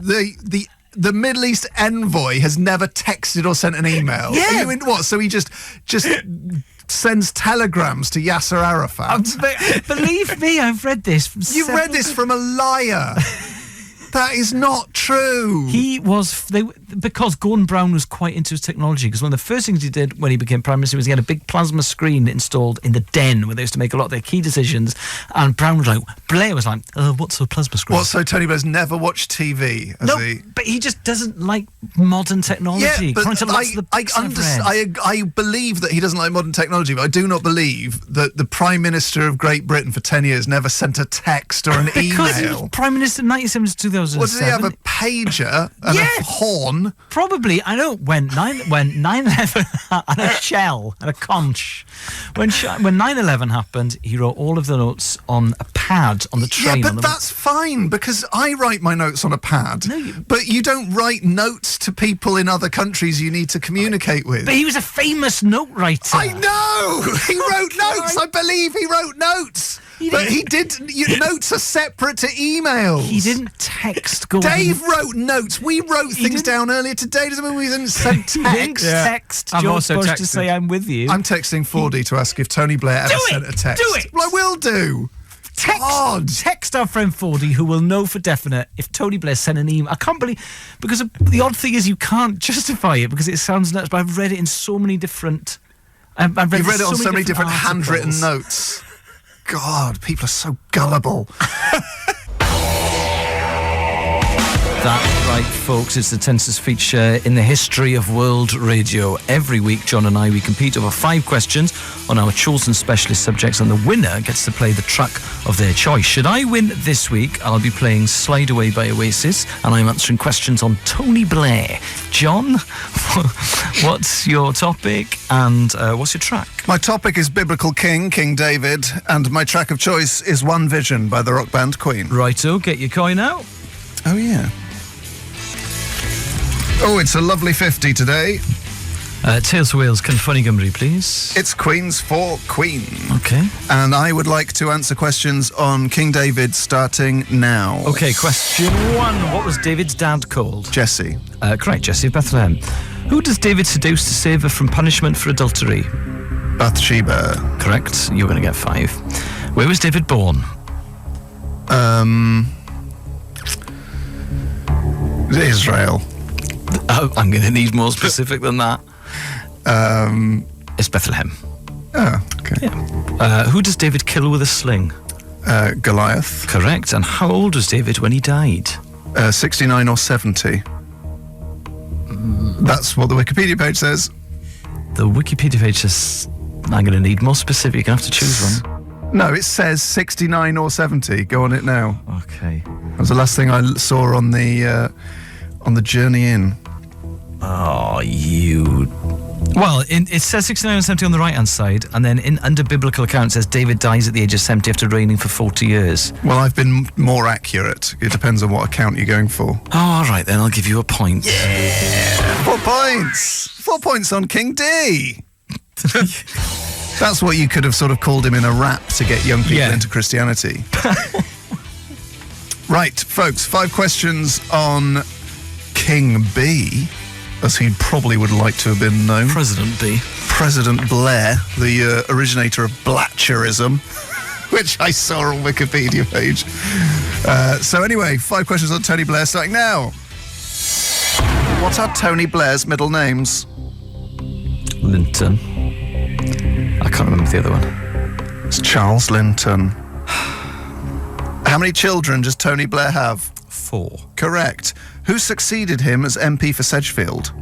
the Middle East envoy has never texted or sent an email? Yeah. You mean what? So he just sends telegrams to Yasser Arafat? Believe me, I've read this. You've read this from a liar. That is not true. Because Gordon Brown was quite into his technology, because one of the first things he did when he became Prime Minister was he had a big plasma screen installed in the den where they used to make a lot of their key decisions, and Blair was like, what's a plasma screen? What, so Tony Blair's never watched TV? But he just doesn't like modern technology. Yeah, but I believe that he doesn't like modern technology, but I do not believe that the Prime Minister of Great Britain for 10 years never sent a text or an email. Because he was Prime Minister 97 to 2007. What, did he have a pager and a horn? Probably. I know when 9/11 and a shell and a conch. When 9/11 happened, he wrote all of the notes on a pad on the train. Yeah, but that's fine because I write my notes on a pad. But you don't write notes to people in other countries you need to communicate with. But he was a famous note writer. I know. He wrote notes. I believe he wrote notes. But he did. Notes are separate to emails. He didn't text Gordon. Dave wrote notes. We wrote things down earlier today. Doesn't mean we didn't send text. He didn't text George Bush to say I'm with you. I'm texting 4D to ask if Tony Blair ever sent a text. Do it. Well, I will do. Text our friend 4D, who will know for definite if Tony Blair sent an email. I can't believe, because the odd thing is you can't justify it because it sounds nuts. But I've read it in so many different. You've read it on so many different handwritten notes. God, people are so gullible. That's right, folks. It's the tensest feature in the history of world radio. Every week, John and we compete over 5 questions on our chosen specialist subjects, and the winner gets to play the track of their choice. Should I win this week, I'll be playing Slide Away by Oasis, and I'm answering questions on Tony Blair. John, what's your topic, and what's your track? My topic is Biblical King David, and my track of choice is One Vision by the rock band Queen. Righto, get your coin out. Oh, yeah. Oh, it's a lovely 50 today. Tales for Wales, Cynffoni Gymru, please. It's Queens for Queen. Okay. And I would like to answer questions on King David starting now. Okay, question 1. What was David's dad called? Jesse. Correct, Jesse of Bethlehem. Who does David seduce to save her from punishment for adultery? Bathsheba. Correct. You're going to get 5. Where was David born? Israel. I'm going to need more specific than that. It's Bethlehem. Oh, okay. Yeah. Who does David kill with a sling? Goliath. Correct. And how old was David when he died? 69 or 70. That's what the Wikipedia page says. The Wikipedia page says... I'm going to need more specific. You're going to have to choose one. No, it says 69 or 70. Go on it now. Okay. That was the last thing I saw on the journey in. Oh, you... Well, it says 69 or 70 on the right-hand side, and then under biblical account it says David dies at the age of 70 after reigning for 40 years. Well, I've been more accurate. It depends on what account you're going for. Oh, all right, then I'll give you a point. Yeah! 4 points! 4 points on King D! That's what you could have sort of called him in a rap to get young people into Christianity. Right, folks, 5 questions on King B, as he probably would like to have been known. President B. President Blair, the originator of Blatcherism, which I saw on Wikipedia page. So anyway, 5 questions on Tony Blair starting now. What are Tony Blair's middle names? Linton. I can't remember the other one. It's Charles Linton. How many children does Tony Blair have? 4. Correct. Who succeeded him as MP for Sedgefield?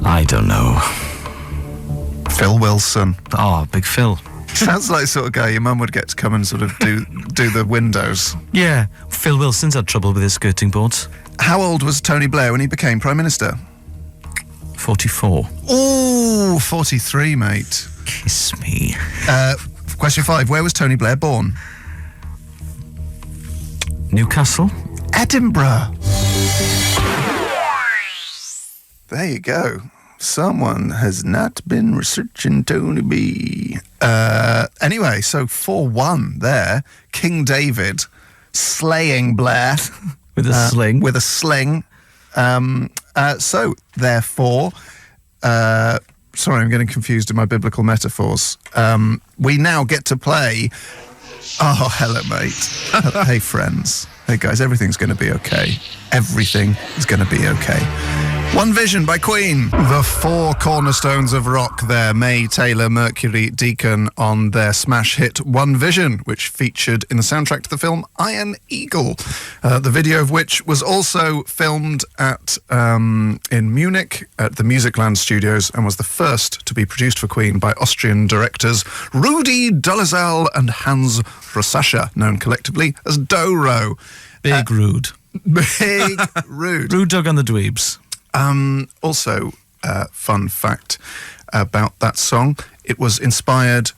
I don't know. Phil Wilson. Oh, Big Phil. Sounds like the sort of guy your mum would get to come and sort of do the windows. Yeah, Phil Wilson's had trouble with his skirting boards. How old was Tony Blair when he became Prime Minister? 44. Ooh, 43, mate. Kiss me. Question 5. Where was Tony Blair born? Newcastle. Edinburgh. There you go. Someone has not been researching Tony B. Anyway, so 4-1 there. King David slaying Blair. With a sling. With a sling. So, therefore, sorry, I'm getting confused in my biblical metaphors. We now get to play... Oh, hello, mate. Hey, friends. Hey, guys, everything's going to be okay. Everything is going to be okay. One Vision by Queen. The 4 cornerstones of rock there. May, Taylor, Mercury, Deacon on their smash hit One Vision, which featured in the soundtrack to the film Iron Eagle. The video of which was also filmed at in Munich at the Musicland Studios and was the first to be produced for Queen by Austrian directors Rudi Dolezal and Hans Rosascha, known collectively as Doro. Big Rude. Big Rude. Rude Dog and the Dweebs. Also, fun fact about that song, it was inspired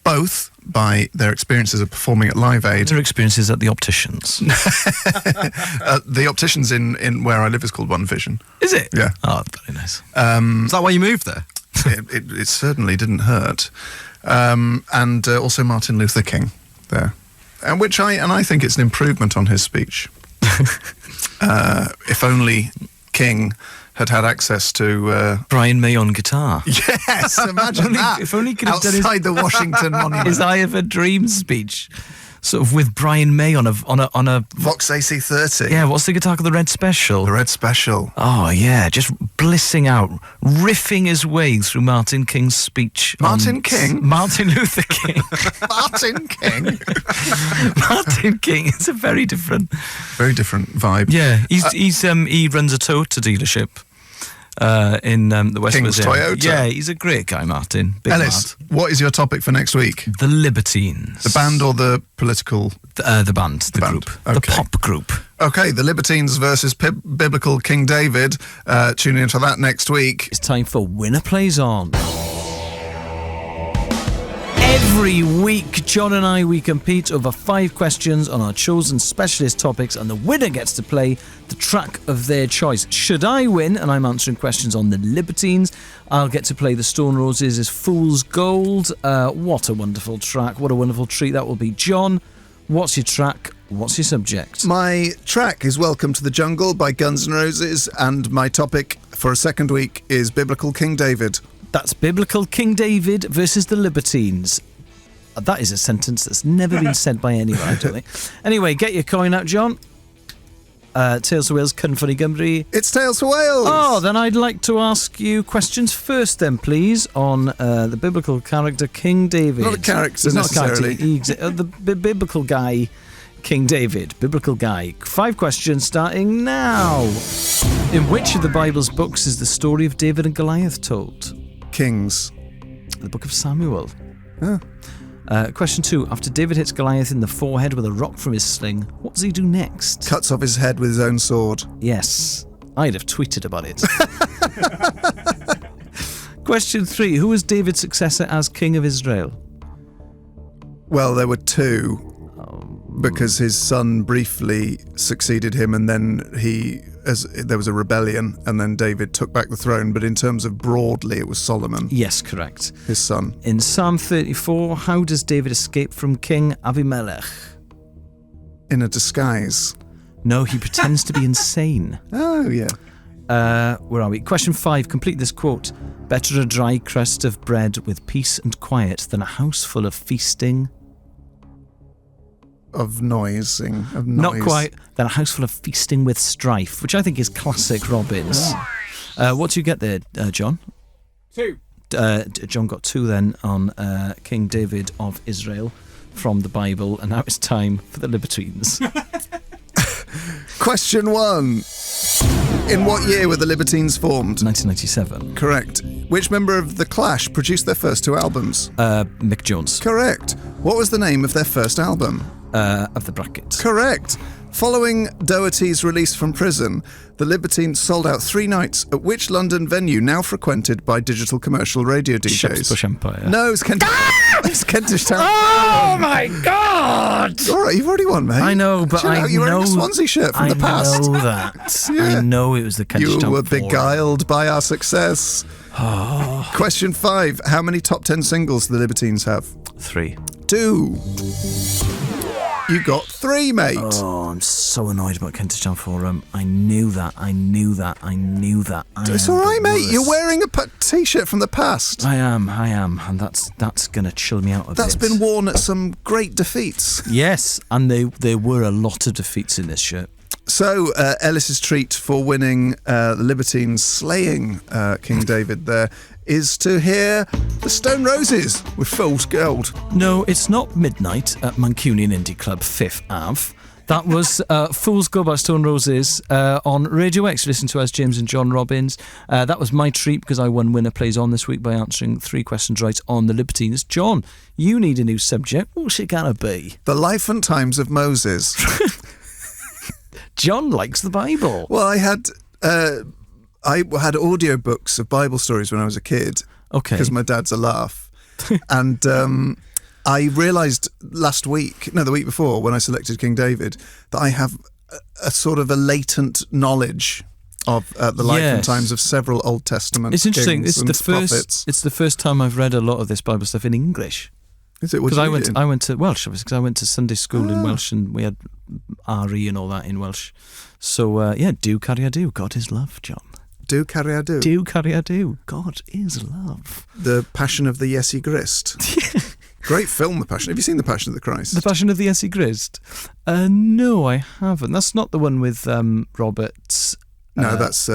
both by their experiences of performing at Live Aid. Their experiences at the opticians. The opticians in where I live is called One Vision. Is it? Yeah. Oh, very nice. Is that why you moved there? It certainly didn't hurt. And also Martin Luther King there. And I think it's an improvement on his speech. If only King had access to Brian May on guitar. Yes, imagine that. If only he could have done outside the Washington Monument. His I Have a Dream speech, sort of with Brian May on a Vox AC30. Yeah, what's the guitar called? The Red Special. The Red Special. Oh yeah, just blissing out, riffing his way through Martin King's speech. Martin King? Martin Luther King. Martin King. Martin King. It's a very different vibe. Yeah, he runs a Toyota dealership in the West King's Museum. Toyota. Yeah, he's a great guy, Martin. Big Ellis, what is your topic for next week? The Libertines. The band or the political? The band, the group, okay. the pop group. Okay, the Libertines versus biblical King David. Tune in for that next week. It's time for Winner Plays On. Every week, John and I, we compete over 5 questions on our chosen specialist topics, and the winner gets to play the track of their choice. Should I win, and I'm answering questions on the Libertines, I'll get to play the Stone Roses' Fool's Gold. What a wonderful track. What a wonderful treat that will be. John, what's your track? What's your subject? My track is Welcome to the Jungle by Guns N' Roses, and my topic for a second week is Biblical King David. That's Biblical King David versus the Libertines. That is a sentence that's never been said by anyone, I don't think. Anyway, get your coin out, John. Tales for Wales, Cyn Funny Gymru. It's Tales for Wales! Oh, then I'd like to ask you questions first then, please, on the biblical character King David. Not a character, He's not a character. necessarily. The biblical guy, King David. Biblical guy. 5 questions starting now. In which of the Bible's books is the story of David and Goliath told? Kings. The Book of Samuel. Oh. Question 2. After David hits Goliath in the forehead with a rock from his sling, what does he do next? Cuts off his head with his own sword. Yes. I'd have tweeted about it. Question 3. Who was David's successor as King of Israel? Well, there were 2, because his son briefly succeeded him, and then there was a rebellion, and then David took back the throne. But in terms of broadly, it was Solomon. Yes, correct. His son. In Psalm 34, how does David escape from King Abimelech? In a disguise. No, he pretends to be insane. Oh, yeah. Where are we? Question 5. Complete this quote. Better a dry crust of bread with peace and quiet than a house full of feasting. Of noise. Not quite. Than a house full of feasting with strife, which I think is classic Robbins. What do you get there, John? 2. John got 2 then on King David of Israel from the Bible, and now it's time for the Libertines. Question 1. In what year were the Libertines formed? 1997. Correct. Which member of The Clash produced their first 2 albums? Mick Jones. Correct. What was the name of their first album? Of the Brackets. Correct. Following Doherty's release from prison, the Libertines sold out 3 nights at which London venue now frequented by digital commercial radio DJs? Shepherd's Bush Empire. No, it's Kentish. It's Kentish Town. Oh my God! All right, you've already won, mate. I know, but Chill out, you're wearing a Swansea shirt from the past. I know that. Yeah. I know it was the Kentish Town You were Forum. beguiled by our success. Question 5. How many top 10 singles do the Libertines have? 3. 2. You got 3, mate. Oh, I'm so annoyed about Kentish Town Forum. I knew that. It's all right, mate. You're wearing a T-shirt from the past. I am, and that's gonna chill me out a bit. That's been worn at some great defeats. Yes, and there were a lot of defeats in this shirt. So, Elis's treat for winning the Libertines slaying King David there is to hear the Stone Roses with Fool's Gold. No, it's not midnight at Mancunian Indie Club, 5th Ave. That was Fool's Gold by Stone Roses on Radio X. Listen to us, James and John Robbins. That was my treat because I won Winner Plays On this week by answering 3 questions right on the Libertines. John, you need a new subject. What's it gonna be? The Life and Times of Moses. John likes the Bible. Well, I had audiobooks of Bible stories when I was a kid. Okay. Because my dad's a laugh. And I realised the week before, when I selected King David, that I have a sort of a latent knowledge of the life and times of several Old Testament It's interesting. kings and prophets. It's the first time I've read a lot of this Bible stuff in English. Is it? Because I went to Welsh, obviously, because I went to Sunday school in Welsh, and we had RE and all that in Welsh. So do carry a do. God is love, John. Do carry a do. Do carry a do. God is love. The Passion of the Yesi Grist. Great film, The Passion. Have you seen The Passion of the Christ? The Passion of the Yesi Grist? No, I haven't. That's not the one with Robert. No, that's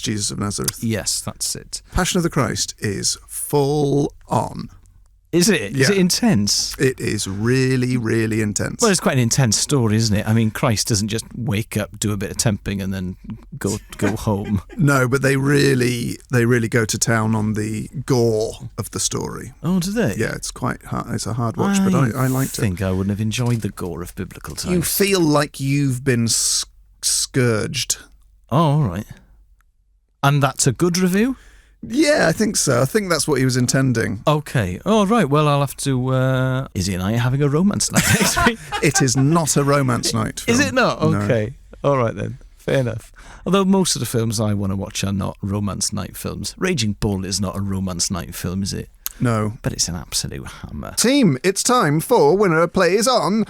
Jesus of Nazareth. Yes, that's it. Passion of the Christ is full on. Is it? Yeah. Is it intense? It is really, really intense. Well, it's quite an intense story, isn't it? I mean, Christ doesn't just wake up, do a bit of temping, and then go home. No, but they really go to town on the gore of the story. Oh, do they? Yeah, it's quite hard. It's a hard watch, but I liked it. I think I wouldn't have enjoyed the gore of biblical times. You feel like you've been scourged. Oh, all right. And that's a good review? Yeah, I think so. I think that's what he was intending. Okay. Oh, right. Well, I'll have to... Izzy and I are having a romance night next week. It is not a romance night film. Is it not? No. Okay. All right, then. Fair enough. Although most of the films I want to watch are not romance night films. Raging Bull is not a romance night film, is it? No. But it's an absolute hammer. Team, it's time for Winner Plays On.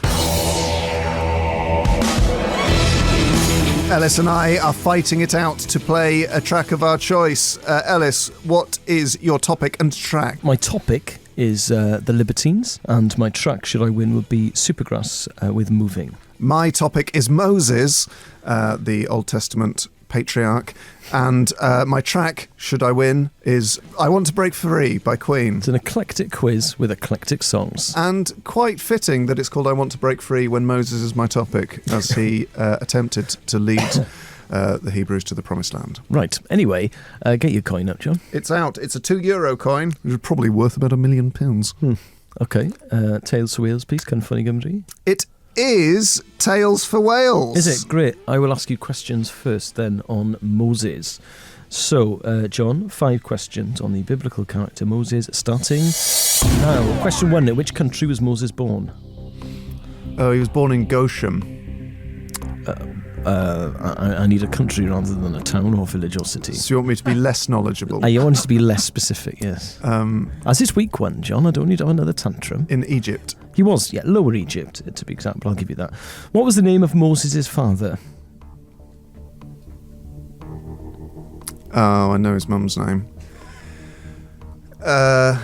Elis and I are fighting it out to play a track of our choice. Elis, what is your topic and track? My topic is The Libertines, and my track, should I win, would be Supergrass with Moving. My topic is Moses, the Old Testament patriarch, and my track, should I win, is I Want to Break Free by Queen. It's an eclectic quiz with eclectic songs. And quite fitting that it's called I Want to Break Free when Moses is my topic, as he attempted to lead the Hebrews to the Promised Land. Right, anyway, get your coin up, John. It's out. It's a €2 coin, which is probably worth about £1 million. Okay, Tails for Wales, please. Can Funny Gymri? It is Tales for Wales. Is it? Great. I will ask you questions first then on Moses. So, John, 5 questions on the biblical character Moses, starting now. Question 1. In which country was Moses born? Oh, he was born in Goshen. I need a country rather than a town or village or city. So you want me to be less knowledgeable? I want it to be less specific, yes. As this week one, John, I don't need to have another tantrum. In Egypt. He was, yeah, Lower Egypt, to be exact, but I'll give you that. What was the name of Moses' father? Oh, I know his mum's name. I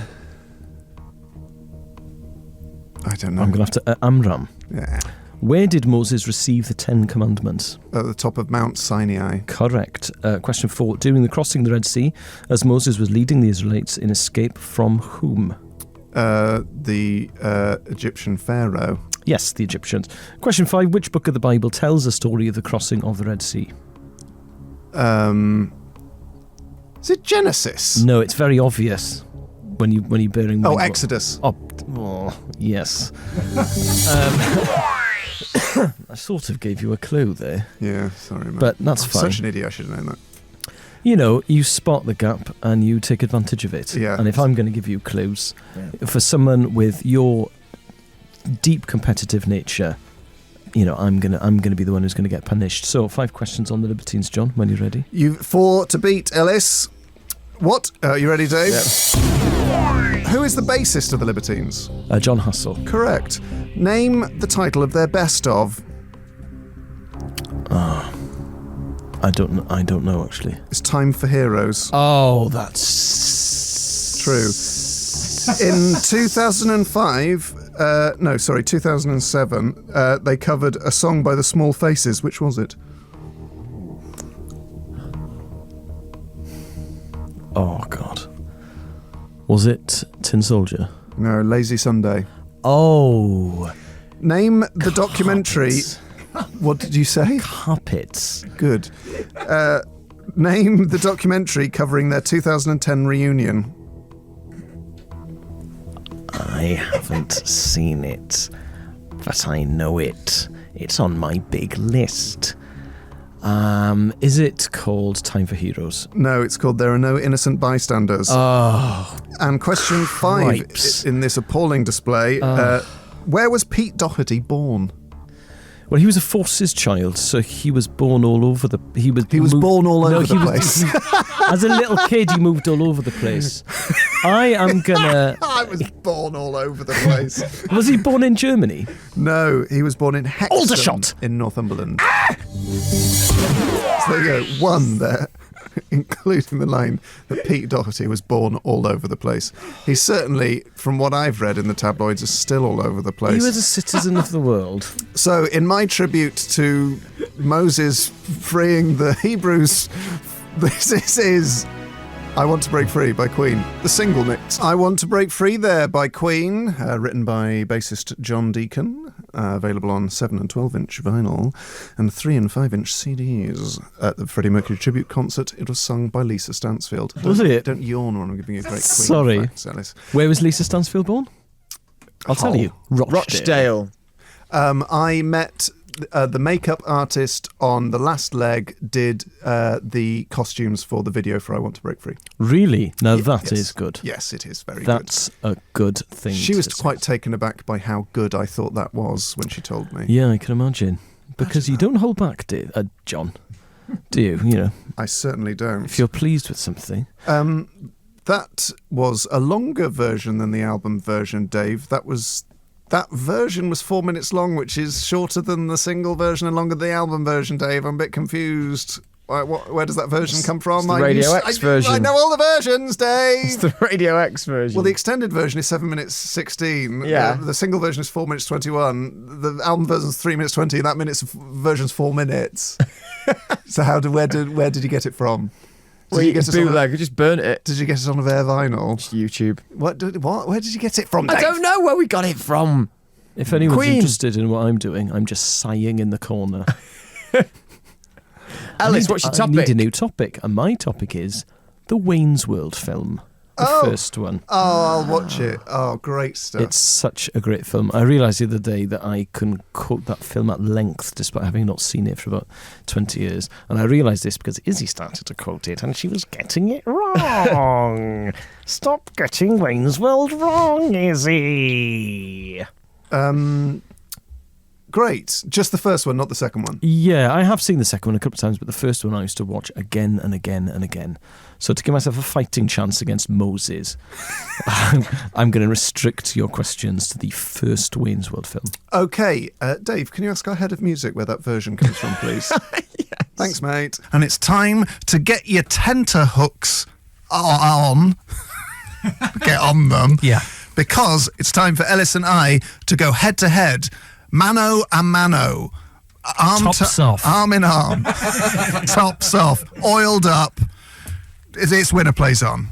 don't know. I'm going to have to... Amram. Yeah. Where did Moses receive the 10 Commandments? At the top of Mount Sinai. Correct. Question 4. During the crossing of the Red Sea, as Moses was leading the Israelites in escape from whom? The Egyptian pharaoh. Yes, the Egyptians. Question 5. Which book of the Bible tells the story of the crossing of the Red Sea? Is it Genesis? No, it's very obvious when you bear in mind. Oh, Exodus. Oh, yes. I sort of gave you a clue there. Yeah, sorry, man. But that's I'm fine. Such an idiot, I should have known that. You know, you spot the gap and you take advantage of it. Yeah. And if I'm going to give you clues, for someone with your deep competitive nature, you know, I'm gonna be the one who's going to get punished. So 5 questions on the Libertines, John, when you're ready. You've 4 to beat, Elis. What? You ready, Dave? Yep. Who is the bassist of the Libertines? John Hassel. Correct. Name the title of their best of. I don't know actually. It's Time for Heroes. Oh, that's true. In 2007, they covered a song by the Small Faces. Which was it? Oh, God. Was it Tin Soldier? No, Lazy Sunday. Oh. Name the documentary. What did you say? Carpets. Good. Name the documentary covering their 2010 reunion. I haven't seen it, but I know it. It's on my big list. Is it called Time for Heroes? No, it's called There Are No Innocent Bystanders. Oh. And question 5 Cripes. in this appalling display. Where was Pete Doherty born? Well, he was a forces child, so he was born all over the... He was born all over the place. As a little kid, he moved all over the place. I am gonna... I was born all over the place. Was he born in Germany? No, he was born in Hexham Aldershot. in Northumberland. So there you go, 1 there, including the line that Pete Doherty was born all over the place. He certainly, from what I've read in the tabloids, is still all over the place. He was a citizen of the world. So, in my tribute to Moses freeing the Hebrews, this is I Want to Break Free by Queen, the single mix. I Want to Break Free there by Queen, written by bassist John Deacon, available on 7 and 12-inch vinyl and 3 and 5-inch CDs. At the Freddie Mercury tribute concert, it was sung by Lisa Stansfield. Was it? Don't yawn when I'm giving you a great Queen Sorry. facts, Alice. Where was Lisa Stansfield born? I'll tell you. Rochdale. I met the makeup artist on the last leg did the costumes for the video for I Want to Break Free. Really? Now that is good. Yes, it is very That's a good thing. She was quite taken aback by how good I thought that was when she told me. Yeah, I can imagine. Because you don't hold back, John. Do you? You know, I certainly don't. If you're pleased with something. That was a longer version than the album version, Dave. That version was 4 minutes long, which is shorter than the single version and longer than the album version, Dave. I'm a bit confused. Where does that version come from? It's the Radio X version. I know all the versions, Dave. It's the Radio X version. Well, the extended version is 7 minutes 16. Yeah. The single version is 4 minutes 21. The album version is 3 minutes 20. That version's 4 minutes. So where did you get it from? Well, you get bootleg. You just burnt it. Did you get it on a bare vinyl? Just YouTube. What? Where did you get it from, Dave? I don't know where we got it from. If anyone's Queen. interested in what I'm doing, I'm just sighing in the corner. Elis, what's your topic? I need a new topic, and my topic is the Wayne's World film. The first one. Oh, I'll watch it. Oh, great stuff. It's such a great film. I realised the other day that I can quote that film at length despite having not seen it for about 20 years. And I realised this because Izzy started to quote it and she was getting it wrong. Stop getting Wayne's World wrong, Izzy. Great. Just the first one, not the second one. Yeah, I have seen the second one a couple of times, but the first one I used to watch again and again and again. So to give myself a fighting chance against Moses, I'm going to restrict your questions to the first Wayne's World film. Okay, Dave, can you ask our head of music where that version comes from, please? Yes. Thanks, mate. And it's time to get your tenterhooks on. Get on them. Yeah. Because it's time for Elis and I to go head to head. Mano a mano. Tops off. Arm in arm. Tops off. Oiled up. It's winner plays on.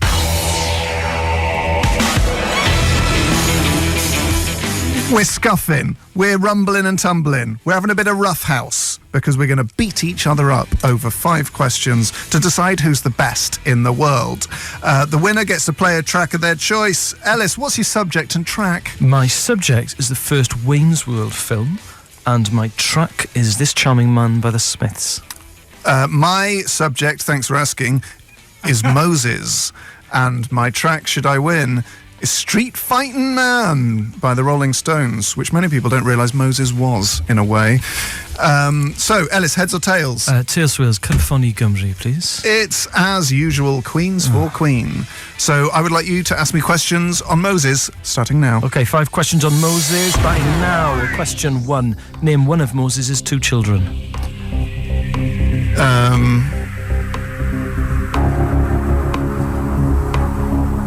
We're scuffing. We're rumbling and tumbling. We're having a bit of rough house because we're going to beat each other up over 5 questions to decide who's the best in the world. The winner gets to play a track of their choice. Elis, what's your subject and track? My subject is the first Wayne's World film, and my track is This Charming Man by the Smiths. My subject, thanks for asking, is Moses, and my track, should I win, is Street Fightin' Man by the Rolling Stones, which many people don't realise Moses was, in a way. So, Elis, heads or tails? Tails Wales, California Gymru, please. It's, as usual, Queens for Queen. So, I would like you to ask me questions on Moses, starting now. Okay, 5 questions on Moses. By now, question 1. Name one of Moses' 2 children.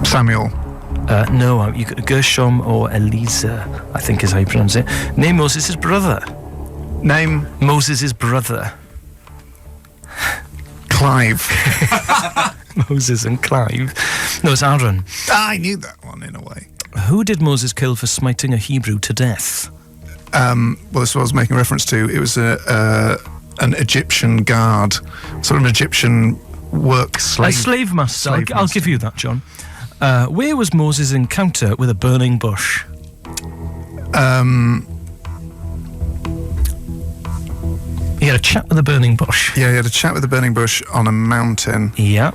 Samuel. No, you could Gershom or Elisa, I think is how you pronounce it. Name Moses' brother. Name? Moses' brother. Clive. Moses and Clive. No, it's Aaron. I knew that one in a way. Who did Moses kill for smiting a Hebrew to death? Well, this is what I was making reference to. It was an Egyptian guard, sort of an Egyptian work slave. A slave master. Slave I'll master. give you that, John. Where was Moses' encounter with a burning bush? He had a chat with a burning bush. Yeah, he had a chat with a burning bush on a mountain. Yeah.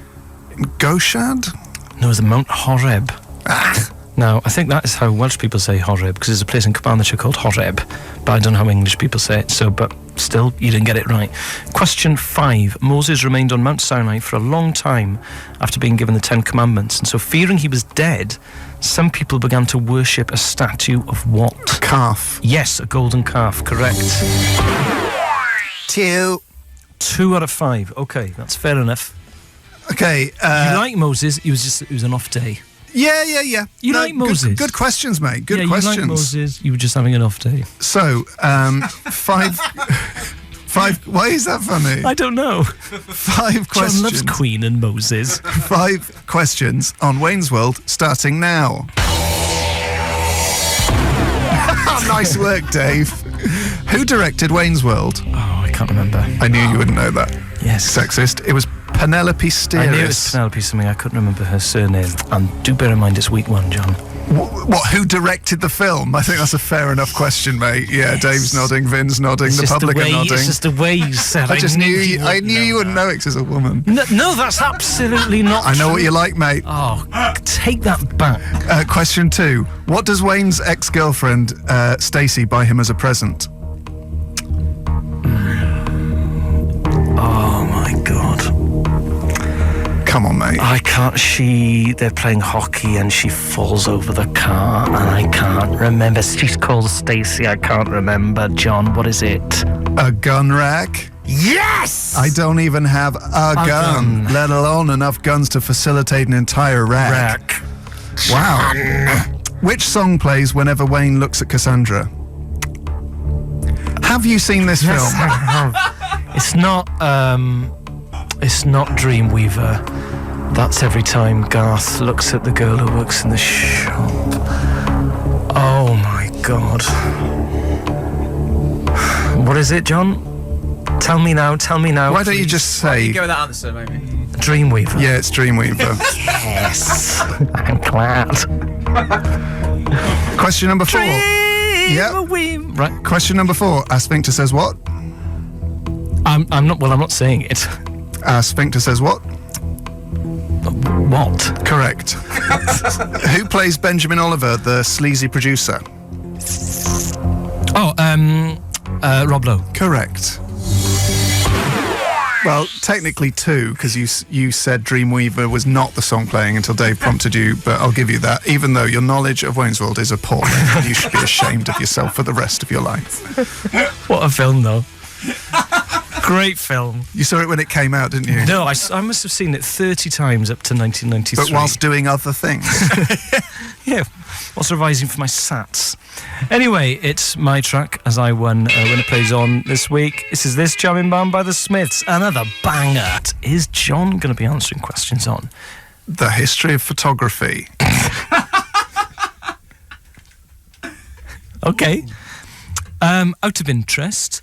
In Goshad? No, it was the Mount Horeb. Now, I think that is how Welsh people say Horeb, because there's a place in Carmarthenshire called Horeb, but I don't know how English people say it, so, but still, you didn't get it right. Question 5. Moses remained on Mount Sinai for a long time after being given the 10 Commandments, and so fearing he was dead, some people began to worship a statue of what? A calf. Yes, a golden calf, correct. 2. 2 out of 5. Okay, that's fair enough. Okay. You like Moses, it was an off day. Yeah. You like Moses? Good questions, mate. Good questions. You like Moses, you were just having an off day. So, 5... 5... Why is that funny? I don't know. 5 questions. John loves Queen and Moses. 5 questions on Wayne's World, starting now. Nice work, Dave. Who directed Wayne's World? Oh, I can't remember. I knew you wouldn't know that. Yes. Sexist. It was Penelope Steeris. I knew it was Penelope something. I couldn't remember her surname. And do bear in mind it's week 1, John. What? Who directed the film? I think that's a fair enough question, mate. Yeah, Dave's nodding, Vin's nodding, the public are nodding. It's just the way you said. I just knew you wouldn't know it 'cause it's a woman. No, that's absolutely not. I know true. what you like, mate. Oh, take that back. Question 2. What does Wayne's ex-girlfriend, Stacey, buy him as a present? Oh my God. Come on, mate. I can't. They're playing hockey and she falls over the car and I can't remember. She's called Stacey. I can't remember. John, what is it? A gun rack? Yes! I don't even have a gun, let alone enough guns to facilitate an entire rack. Wow. Which song plays whenever Wayne looks at Cassandra? Have you seen this film? I have. It's not Dreamweaver. That's every time Garth looks at the girl who works in the shop. Oh my God. What is it, John? Tell me now. Why don't you just say... Go with that answer, maybe. Dreamweaver. Yeah, it's Dreamweaver. Yes. I'm glad. Question number 4. Dreamweaver. Right. Question number 4. Sphincter says what? I'm not saying it. Sphincter says what? What? Correct. Who plays Benjamin Oliver, the sleazy producer? Oh, Rob Lowe. Correct. Well, technically 2, because you said Dreamweaver was not the song playing until Dave prompted you, but I'll give you that, even though your knowledge of Wayne's World is appalling. You should be ashamed of yourself for the rest of your life. What a film, though. Great film. You saw it when it came out, didn't you? No, I must have seen it 30 times up to 1993. But whilst doing other things. Yeah, whilst revising for my SATs. Anyway, it's my track as I won when it plays on this week. This is This Jamming Band by the Smiths. Another banger. Is John going to be answering questions on? The history of photography. Okay. Out of interest,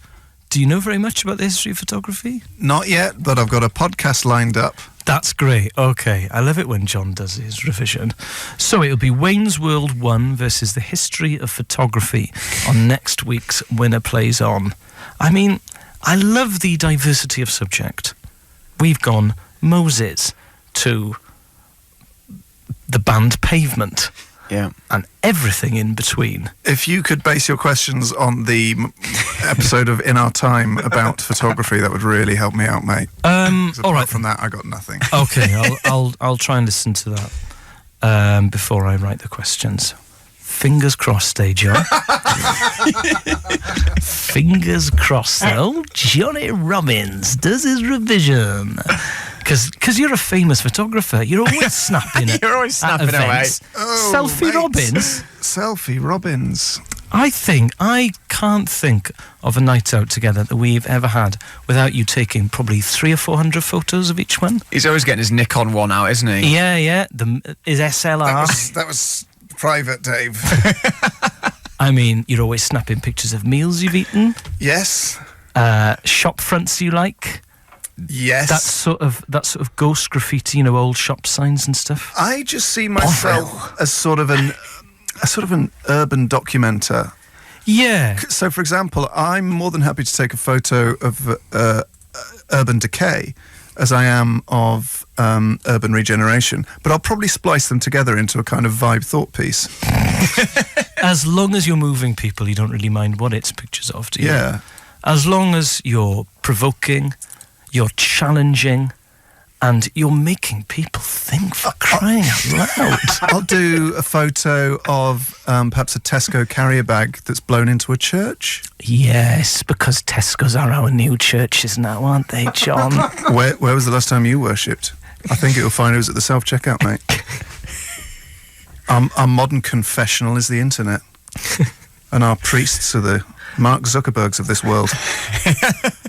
do you know very much about the history of photography? Not yet, but I've got a podcast lined up. That's great. Okay. I love it when John does his revision. So it'll be Wayne's World 1 versus the history of photography on next week's Winner Plays On. I mean, I love the diversity of subject. We've gone Moses to the band Pavement. Yeah. And everything in between. If you could base your questions on the episode of In Our Time about photography, that would really help me out, mate. All right. From that, I got nothing. Okay, I'll try and listen to that before I write the questions. Fingers crossed, John. Fingers crossed, though. Johnny Robbins does his revision. Because you're a famous photographer. You're always snapping at You're always snapping at events. away. Oh, Selfie mate. Robbins? Selfie Robbins. I can't think of a night out together that we've ever had without you taking probably 300 or 400 photos of each one. He's always getting his Nikon one out, isn't he? Yeah. His SLR. That was private, Dave. I mean, you're always snapping pictures of meals you've eaten. Yes. Shop fronts you like. Yes. That sort of ghost graffiti, old shop signs and stuff. I just see myself as sort of an urban documenter. Yeah. So, for example, I'm more than happy to take a photo of urban decay as I am of urban regeneration, but I'll probably splice them together into a kind of vibe thought piece. As long as you're moving people, you don't really mind what it's pictures of, do you? Yeah. As long as you're provoking, you're challenging, and you're making people think, for crying out loud. I'll do a photo of perhaps a Tesco carrier bag that's blown into a church. Yes, because Tesco's are our new churches now, aren't they, John? Where was the last time you worshipped? I think it'll find it was at the self-checkout, mate. Our modern confessional is the internet. And our priests are the Mark Zuckerbergs of this world.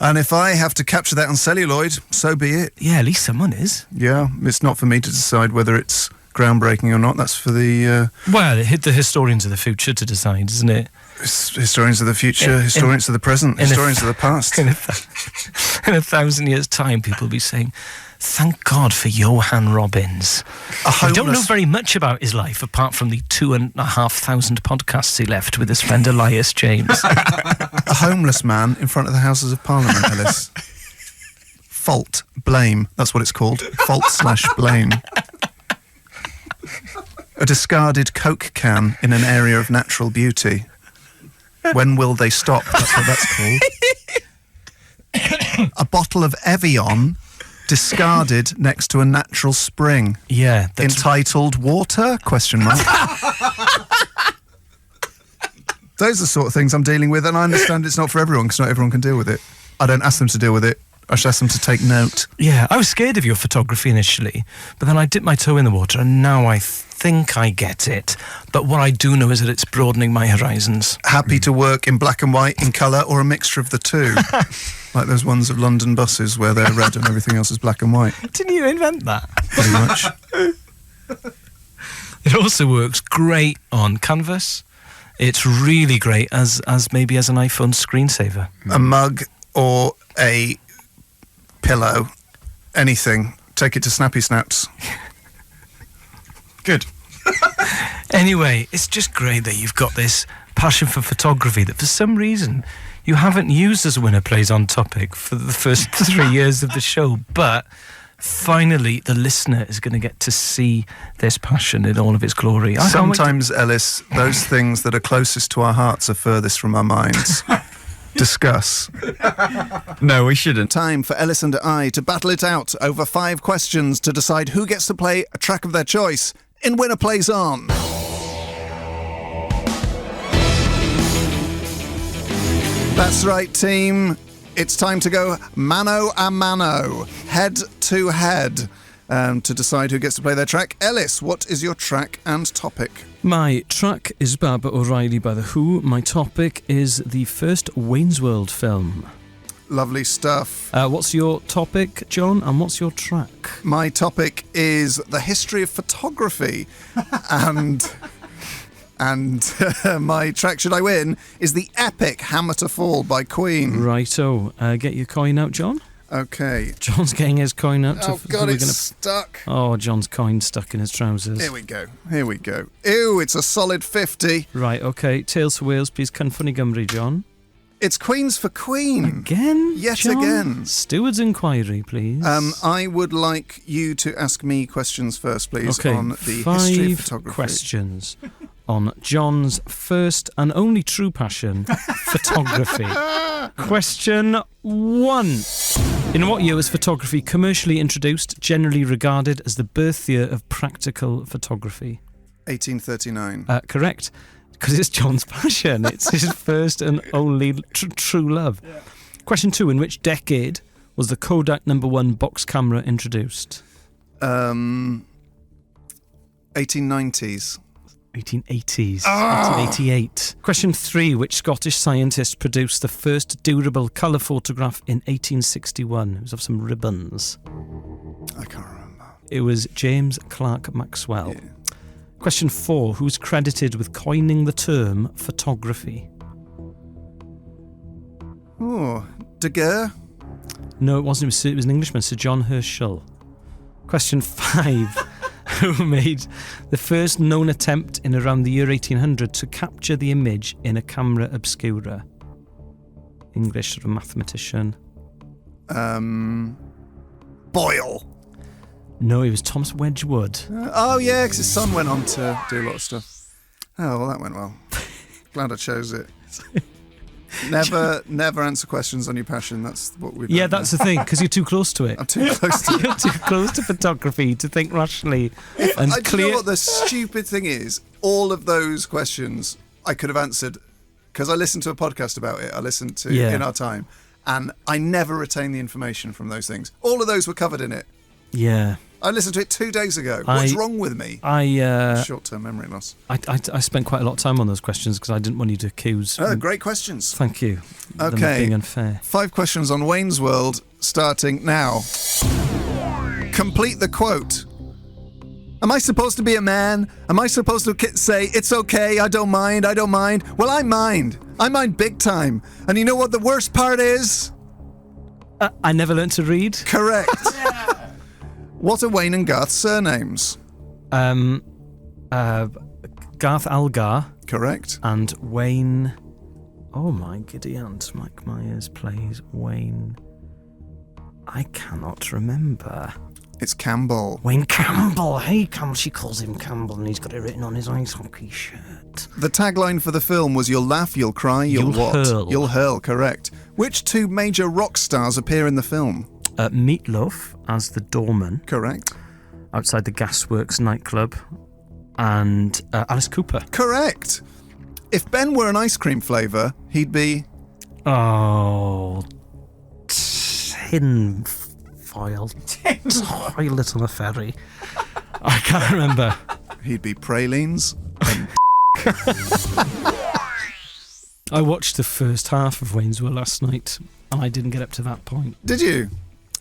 And if I have to capture that on celluloid, so be it. Yeah, at least someone is. Yeah, it's not for me to decide whether it's groundbreaking or not. That's for the... Well, it hit the historians of the future to decide, isn't it? Historians of the future, historians of the present, historians of the past. In 1,000 years' time, people will be saying, Thank God for Johan Robbins. I don't know very much about his life apart from the 2,500 podcasts he left with his friend Elias James. A homeless man in front of the Houses of Parliament, Ellis. Fault, blame, that's what it's called. Fault/blame. A discarded Coke can in an area of natural beauty. When will they stop? That's what that's called. A bottle of Evian discarded next to a natural spring. Yeah. Entitled Water? ? Those are the sort of things I'm dealing with, and I understand it's not for everyone, because not everyone can deal with it. I don't ask them to deal with it. I should ask them to take note. Yeah, I was scared of your photography initially, but then I dipped my toe in the water, and now I think I get it. But what I do know is that it's broadening my horizons. Happy to work in black and white, in colour, or a mixture of the two? Like those ones of London buses where they're red and everything else is black and white. Didn't you invent that? Pretty much. It also works great on canvas. It's really great as maybe as an iPhone screensaver. A mug or a pillow, anything. Take it to Snappy Snaps. Good. Anyway, it's just great that you've got this passion for photography that for some reason you haven't used as Winner Plays On Topic for the first 3 years of the show, but finally the listener is going to get to see this passion in all of its glory. Sometimes, Ellis, those things that are closest to our hearts are furthest from our minds. Discuss. No, we shouldn't. Time for Ellis and I to battle it out over 5 questions to decide who gets to play a track of their choice in Winner Plays On. That's right, team. It's time to go mano a mano, head to head, to decide who gets to play their track. Ellis, what is your track and topic? My track is Baba O'Reilly by The Who. My topic is the first Wayne's World film. Lovely stuff. What's your topic, John, and what's your track? My topic is the history of photography, and my track, should I win, is the epic Hammer to Fall by Queen. Righto. Get your coin out, John. Okay. John's getting his coin out. Oh, God, it's stuck. Oh, John's coin stuck in his trousers. Here we go. Ew, it's a solid 50. Right, okay. Tales for Wales, please. Cynffon Gymru, John. It's Queen's for Queen. Again? Yet John? again. Steward's inquiry, please. I would like you to ask me questions first, please, okay, on the history of 5 photography. questions on John's first and only true passion, photography. Question 1. In what year was photography commercially introduced, generally regarded as the birth year of practical photography? 1839. Correct. Because it's John's passion. It's his first and only true love. Yeah. Question 2. In which decade was the Kodak #1 box camera introduced? 1890s. 1880s. 1888. Question 3. Which Scottish scientist produced the first durable colour photograph in 1861? It was of some ribbons. I can't remember. It was James Clerk Maxwell. Yeah. Question 4. Who's credited with coining the term photography? Oh, Daguerre? No, it wasn't. It was an Englishman, Sir John Herschel. Question 5. Who made the first known attempt in around the year 1800 to capture the image in a camera obscura? English sort of mathematician. Boyle. No, it was Thomas Wedgwood. Oh, yeah, because his son went on to do a lot of stuff. Oh, well, that went well. Glad I chose it. Never answer questions on your passion. That's what we've Yeah, that's the thing, because you're too close to it. I'm too close to it. You're too close to photography to think rationally and Do clear. you know what the stupid thing is? All of those questions I could have answered because I listened to a podcast about it. I listened to In Our Time, and I never retain the information from those things. All of those were covered in it. Yeah. I listened to it 2 days ago. What's wrong with me? Short-term memory loss. I spent quite a lot of time on those questions because I didn't want you to accuse. Great questions. Thank you. Okay. Them being unfair. 5 questions on Wayne's World, starting now. Complete the quote. Am I supposed to be a man? Am I supposed to say, it's okay, I don't mind? Well, I mind. I mind big time. And you know what the worst part is? I never learned to read. Correct. What are Wayne and Garth's surnames? Garth Algar. Correct. And Wayne... Oh my giddy aunt, Mike Myers plays Wayne... I cannot remember. It's Campbell. Wayne Campbell. Hey, Campbell. She calls him Campbell, and he's got it written on his ice hockey shirt. The tagline for the film was "You'll laugh, you'll cry, you'll what? Hurl. You'll hurl." Correct. Which two major rock stars appear in the film? Meatloaf as the doorman. Correct. Outside the Gasworks nightclub, and Alice Cooper. Correct. If Ben were an ice cream flavour, he'd be... Oh... Tin foil. Toilet on a ferry. I can't remember. He'd be pralines and... I watched the first half of Wayne's World last night, and I didn't get up to that point. Did you?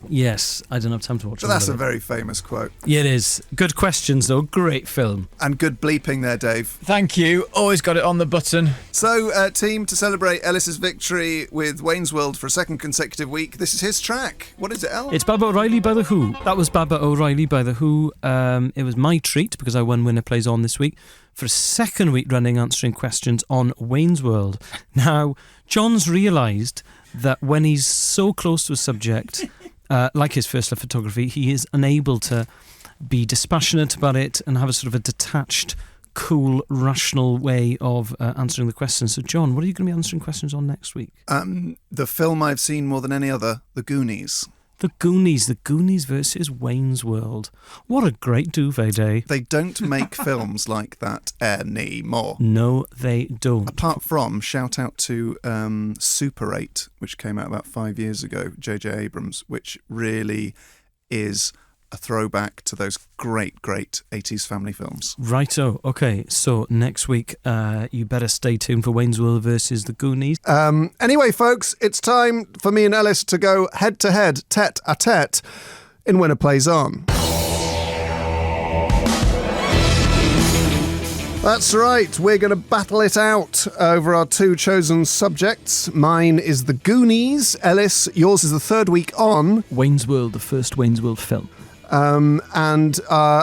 Yes, I didn't have time to watch it. But that's a very famous quote. Yeah, it is. Good questions, though. Great film. And good bleeping there, Dave. Thank you. Always got it on the button. So, team, to celebrate Ellis's victory with Wayne's World for a second consecutive week, this is his track. What is it, El? It's Baba O'Reilly by The Who. That was Baba O'Reilly by The Who. It was my treat, because I won Winner Plays On this week, for a second week running answering questions on Wayne's World. Now, John's realised that when he's so close to a subject... like his first love photography, he is unable to be dispassionate about it and have a sort of a detached, cool, rational way of answering the questions. So, John, what are you going to be answering questions on next week? The film I've seen more than any other, The Goonies. The Goonies versus Wayne's World. What a great duvet day. They don't make films like that anymore. No, they don't. Apart from, shout out to Super 8, which came out about 5 years ago, J.J. Abrams, which really is a throwback to those great 80s family films. Righto. Okay, so next week, you better stay tuned for Wayne's World versus the Goonies. Anyway, folks, it's time for me and Ellis to go head-to-head, tete-a-tete, in Winner Plays On. That's right, we're going to battle it out over our two chosen subjects. Mine is The Goonies. Ellis, yours is the third week on Wayne's World, the first Wayne's World film. And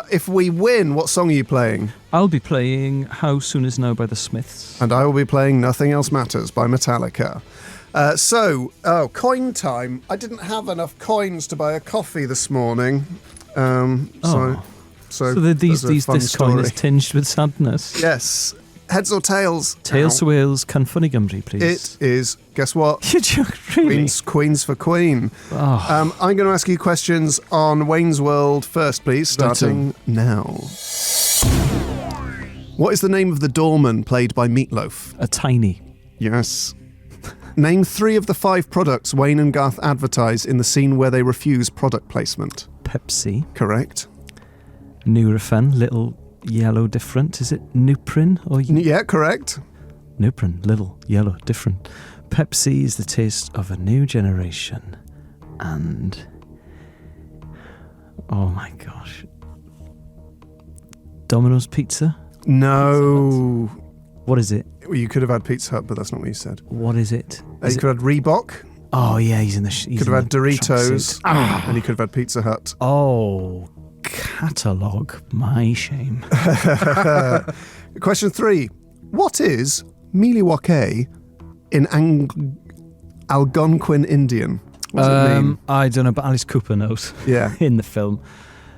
if we win, what song are you playing? I'll be playing How Soon Is Now by the Smiths. And I will be playing Nothing Else Matters by Metallica. Coin time. I didn't have enough coins to buy a coffee this morning. So this coin is tinged with sadness. Yes. Heads or tails? Tails to Wales, can funny Gymru, please. It is, guess what? You're joking, really? Queens for Queen. Oh. I'm going to ask you questions on Wayne's World first, please, starting now. What is the name of the doorman played by Meatloaf? A tiny. Yes. Name 3 of the 5 products Wayne and Garth advertise in the scene where they refuse product placement. Pepsi. Correct. Nurofen, little yellow different. Is it Nuprin? Yeah, correct. Nuprin, little yellow different. Pepsi is the taste of a new generation. And... oh my gosh. Domino's Pizza? No. What is it? Well, you could have had Pizza Hut, but that's not what you said. What is it? You could have had Reebok. Oh, yeah, he's in the... You could have had Doritos. And you could have had Pizza Hut. Oh, catalogue. My shame. Question 3. What is Miliwake in Algonquin Indian? What does it mean? I don't know, but Alice Cooper knows. Yeah. In the film.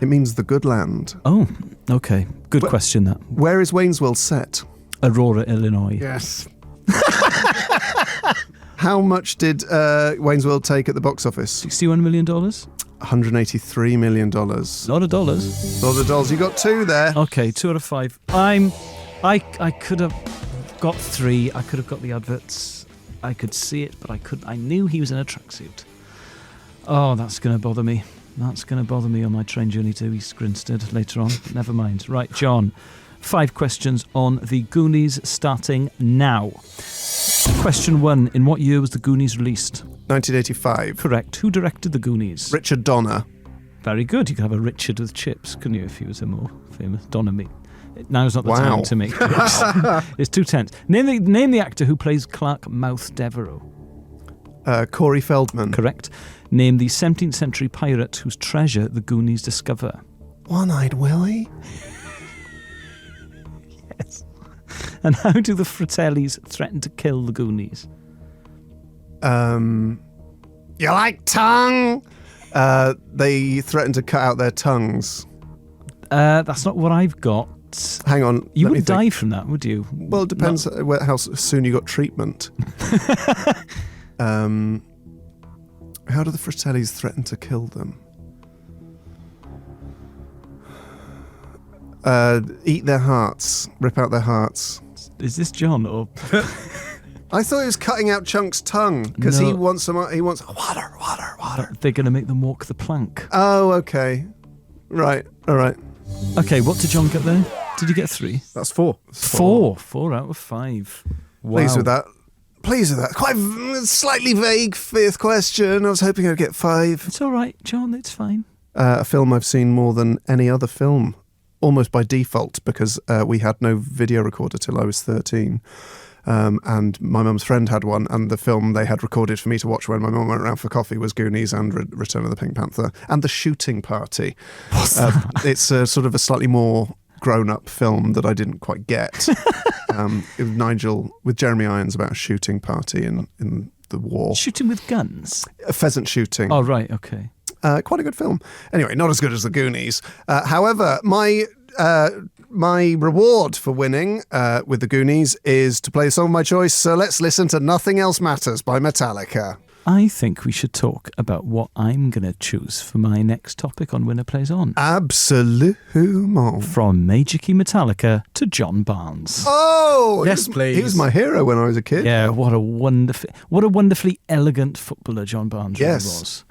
It means the good land. Oh, okay. Good question, that. Where is Wayne's World set? Aurora, Illinois. Yes. How much did Wayne's World take at the box office? $61 million? $183 million. Lot of dollars. Lot of dollars. You got 2 there. Okay, 2 out of 5. I could have got 3. I could have got the adverts. I could see it, but I knew he was in a tracksuit. Oh, that's going to bother me. That's going to bother me on my train journey to East Grinstead later on. Never mind. Right, John. 5 questions on the Goonies starting now. Question 1. In what year was the Goonies released? 1985. Correct. Who directed the Goonies? Richard Donner. Very good. You could have a Richard with chips, couldn't you, if he was a more famous Donner me. Now's not the time to make jokes. It's too tense. Name the actor who plays Clark Mouth Devereaux. Corey Feldman. Correct. Name the 17th century pirate whose treasure the Goonies discover. One-Eyed Willie? Yes. And how do the Fratellis threaten to kill the Goonies? You like tongue? They threaten to cut out their tongues. That's not what I've got. Hang on. You wouldn't die from that, would you? Well, it depends how soon you got treatment. How do the Fratellis threaten to kill them? Eat their hearts. Rip out their hearts. Is this John or... I thought he was cutting out Chunk's tongue because he wants water. They're going to make them walk the plank. Oh, okay. Right. All right. Okay, what did John get there? Did you get 3? That's 4. 4 out of 5. Wow. Pleased with that. Quite slightly vague 5th question. I was hoping I'd get 5. It's all right, John. It's fine. A film I've seen more than any other film, almost by default, because we had no video recorder till I was 13. And my mum's friend had one, and the film they had recorded for me to watch when my mum went around for coffee was Goonies and Return of the Pink Panther and The Shooting Party. It's sort of a slightly more grown-up film that I didn't quite get. With Jeremy Irons about a shooting party in the war. Shooting with guns? Pheasant shooting. Oh, right, okay. Quite a good film. Anyway, not as good as The Goonies. However, my reward for winning with The Goonies is to play a song of my choice, so let's listen to Nothing Else Matters by Metallica. I think we should talk about what I'm going to choose for my next topic on Winner Plays On. Absolument. From Major Key Metallica to John Barnes. Oh! Yes, please. He was my hero when I was a kid. Yeah, what a wonderfully elegant footballer John Barnes really was.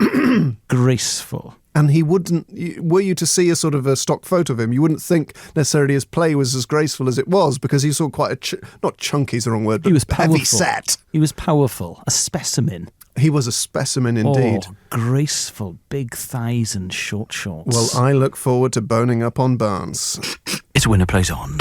Graceful. And he wouldn't, were you to see a sort of a stock photo of him, you wouldn't think necessarily his play was as graceful as it was, because he saw quite not chunky is the wrong word, but he was powerful. Heavy set. He was powerful, a specimen. He was a specimen indeed. Oh, graceful, big thighs and short shorts. Well, I look forward to boning up on Barnes. It's Winner Plays On.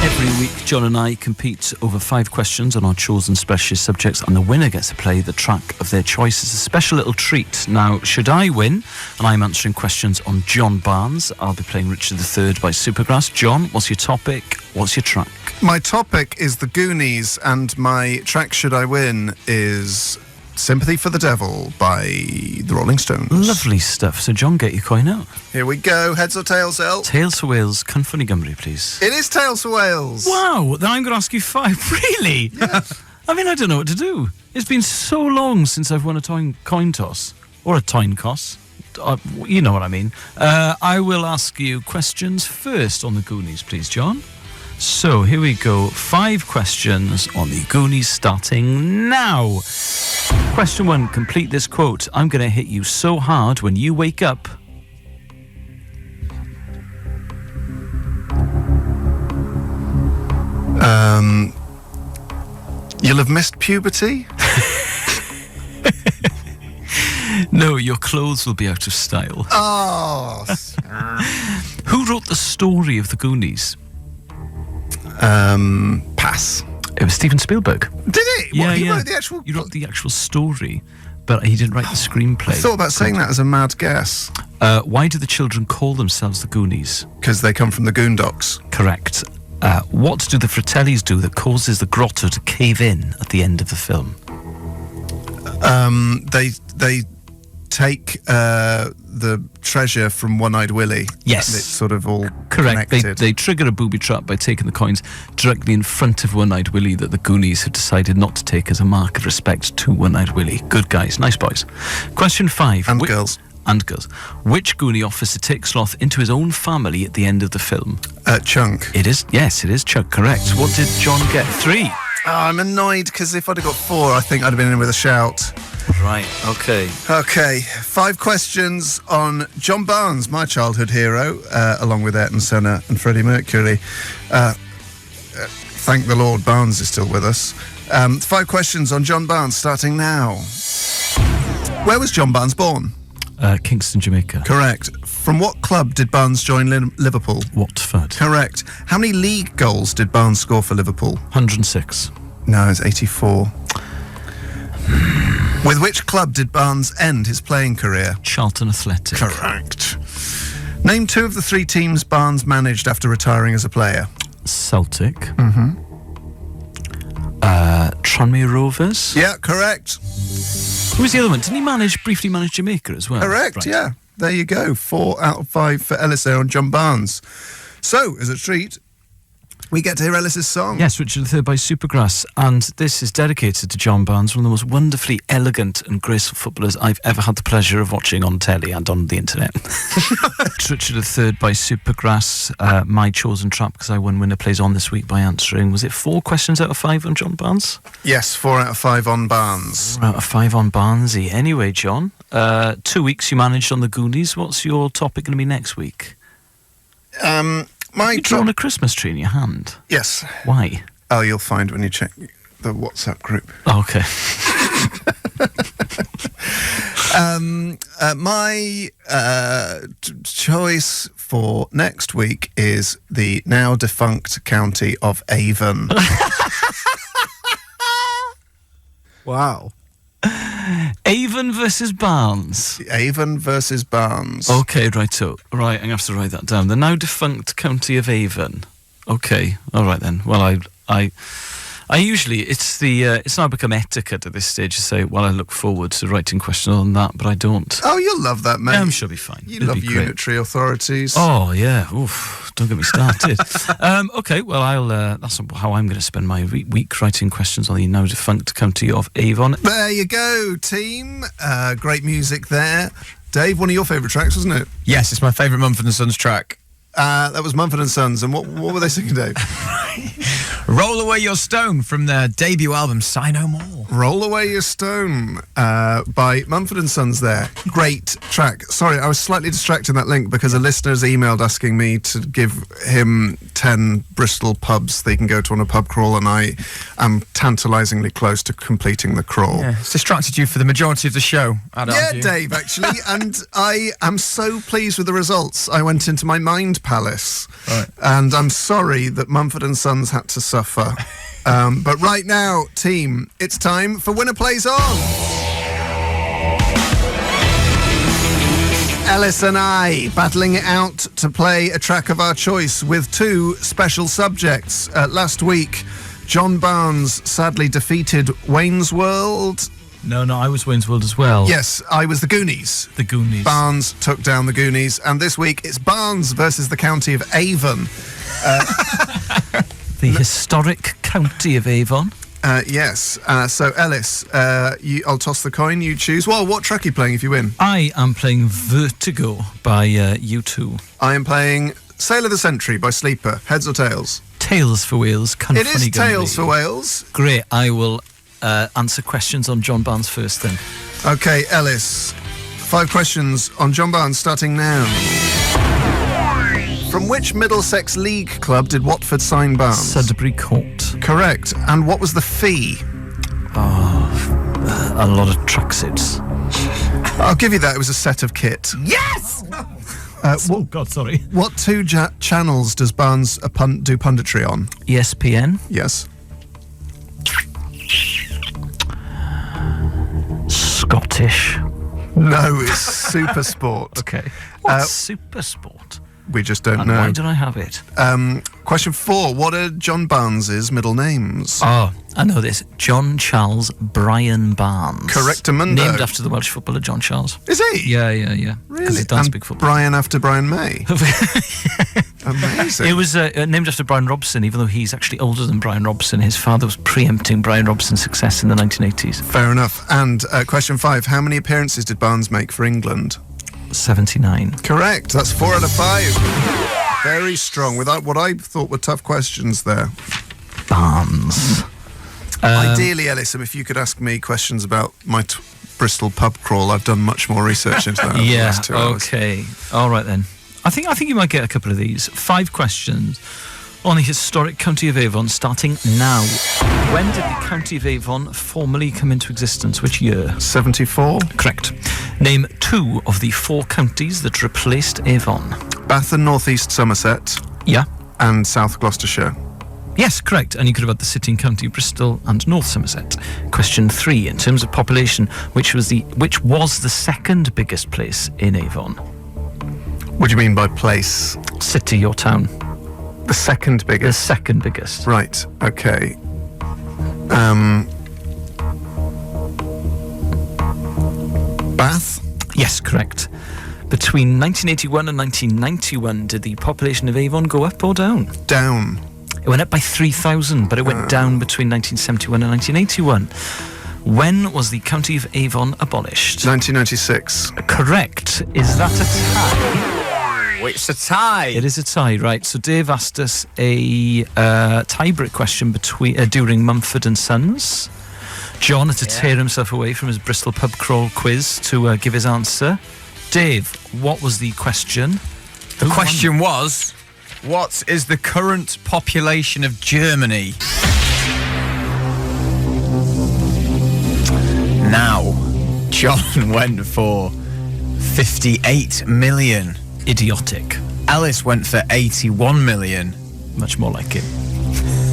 Every week, John and I compete over 5 questions on our chosen specialist subjects, and the winner gets to play the track of their choice. It's a special little treat. Now, should I win, and I'm answering questions on John Barnes, I'll be playing Richard III by Supergrass. John, what's your topic? What's your track? My topic is The Goonies, and my track, should I win, is Sympathy for the Devil by the Rolling Stones. Lovely stuff. So, John, get your coin out. Here we go. Heads or tails, El? Tails for Wales. Cynffoni Gymru, please. It is tails for Wales. Wow, then I'm going to ask you 5. Really? Yes. I mean, I don't know what to do. It's been so long since I've won a coin toss. Or a toin toss. You know what I mean. I will ask you questions first on the Goonies, please, John. So, here we go. 5 questions on the Goonies starting now. Question 1. Complete this quote. I'm going to hit you so hard when you wake up. You'll have missed puberty? No, your clothes will be out of style. Oh. Who wrote the story of the Goonies? Pass. It was Steven Spielberg. Did it? Yeah, He yeah. wrote the actual... He wrote the actual story, but he didn't write the screenplay. I thought about saying that as a mad guess. Why do the children call themselves the Goonies? Because they come from the Goondocks. Correct. What do the Fratellis do that causes the grotto to cave in at the end of the film? They take the treasure from One-Eyed Willie. Yes. It's sort of all Correct. connected. They trigger a booby trap by taking the coins directly in front of One-Eyed Willie that the Goonies have decided not to take as a mark of respect to One-Eyed Willie. Good guys, nice boys. Question 5. And girls. And girls. Which Goonie officer takes Sloth into his own family at the end of the film? Chunk. It is Chuck, correct. What did John get? 3. Oh, I'm annoyed because if I'd have got 4, I think I'd have been in with a shout. Right, okay. Okay, 5 questions on John Barnes, my childhood hero, along with Ayrton Senna and Freddie Mercury. Thank the Lord Barnes is still with us. 5 questions on John Barnes, starting now. Where was John Barnes born? Kingston, Jamaica. Correct. From what club did Barnes join Liverpool? Watford. Correct. How many league goals did Barnes score for Liverpool? 106. No, it's 84. With which club did Barnes end his playing career? Charlton Athletic. Correct. Name 2 of the 3 teams Barnes managed after retiring as a player. Celtic. Mm-hmm. Tranmere Rovers. Yeah, correct. Who was the other one? Didn't he briefly manage Jamaica as well? Correct, Right. yeah. There you go. 4 out of 5 for Elis there on John Barnes. So, as a treat, we get to hear Ellis's song. Yes, Richard III by Supergrass, and this is dedicated to John Barnes, one of the most wonderfully elegant and graceful footballers I've ever had the pleasure of watching on telly and on the internet. It's Richard III by Supergrass, my chosen track because I won Winner Plays On this week by answering, was it 4 questions out of 5 on John Barnes? Yes, 4 out of 5 on Barnes. 4 out of 5 on Barnesy. Anyway, John, 2 weeks you managed on the Goonies. What's your topic going to be next week? You've drawn a Christmas tree in your hand. Yes. Why? Oh, you'll find when you check the WhatsApp group. Oh, okay. My choice for next week is the now defunct county of Avon. Wow. Avon versus Barnes. Avon versus Barnes. Okay, right, so, right, I'm going to have to write that down. The now defunct county of Avon. Okay, all right then. Well, I usually, it's now become etiquette at this stage to say, well, I look forward to writing questions on that, but I don't. Oh, you'll love that, mate. Yeah, I'm sure it'll be fine. You It'll love be great. unitary authorities. Oh, yeah. Oof, don't get me started. Okay, well, that's how I'm going to spend my week writing questions on the now defunct county of Avon. There you go, team. Great music there. Dave, one of your favourite tracks, wasn't it? Yes, it's my favourite Mumford & Sons track. That was Mumford & Sons, and what were they singing, Dave? Roll Away Your Stone from their debut album, Sigh No More. Roll Away Your Stone by Mumford & Sons there. Great track. Sorry, I was slightly distracted in that link because a listener's emailed asking me to give him 10 Bristol pubs they can go to on a pub crawl, and I am tantalisingly close to completing the crawl. Yeah, it's distracted you for the majority of the show, I'd argue. Dave, actually, and I am so pleased with the results. I went into my mind palace, right, and I'm sorry that Mumford & Sons had to suffer. But right now, team, it's time for Winner Plays On. Elis and I battling it out to play a track of our choice with 2 special subjects. Last week, John Barnes sadly defeated Wayne's World. No, I was Wayne's World as well. Yes, I was the Goonies. The Goonies. Barnes took down the Goonies, and this week it's Barnes versus the county of Avon. The historic county of Avon. Yes. So, Elis, I'll toss the coin. You choose. Well, what track are you playing if you win? I am playing Vertigo by U2. I am playing Sail of the Century by Sleeper. Heads or tails? Tails for Wales. It is tails for Wales. Great. I will answer questions on John Barnes first then. Okay, Elis. 5 questions on John Barnes starting now. From which Middlesex League club did Watford sign Barnes? Sudbury Court. Correct. And what was the fee? A lot of tracksuits. I'll give you that. It was a set of kit. Yes! Oh, God, sorry. What 2 channels does Barnes do punditry on? ESPN. Yes. Scottish. No, it's Super Sport. Okay. What's Super Sport? We just don't And know. why did I have it? Question 4. What are John Barnes's middle names? Oh, I know this. John Charles Brian Barnes. Correctamundo. Named after the Welsh footballer John Charles. Is he? Yeah. Really? Because he does And big football. Brian after Brian May. Amazing. It was named after Brian Robson, even though he's actually older than Brian Robson. His father was preempting Brian Robson's success in the 1980s. Fair enough. And question 5. How many appearances did Barnes make for England? 79. Correct. That's 4 out of 5. Very strong. Without what I thought were tough questions there. Barnes. Ideally, Elis, if you could ask me questions about my Bristol pub crawl, I've done much more research into that. Over the last 2 hours. Okay. All right then. I think you might get a couple of these. 5 questions on the historic county of Avon, starting now. When did the county of Avon formally come into existence? Which year? 74. Correct. Name 2 of the 4 counties that replaced Avon. Bath and North East Somerset. Yeah. And South Gloucestershire. Yes, correct. And you could have had the city and county of Bristol and North Somerset. Question 3. In terms of population, which was the second biggest place in Avon? What do you mean by place? City or town? The second The biggest. second biggest. Right. Okay. Bath. Yes, correct. Between 1981 and 1991, did the population of Avon go up or down? Down. It went up by 3,000, but it went down between 1971 and 1981. When was the county of Avon abolished? 1996. Correct. Is that a tie? It's a tie. It is a tie, right. So Dave asked us a tie-break question during Mumford & Sons. John had to tear himself away from his Bristol pub crawl quiz to give his answer. Dave, what was the question? The question was, what is the current population of Germany? Now, John went for 58 million. Idiotic. Elis went for 81 million. Much more like it.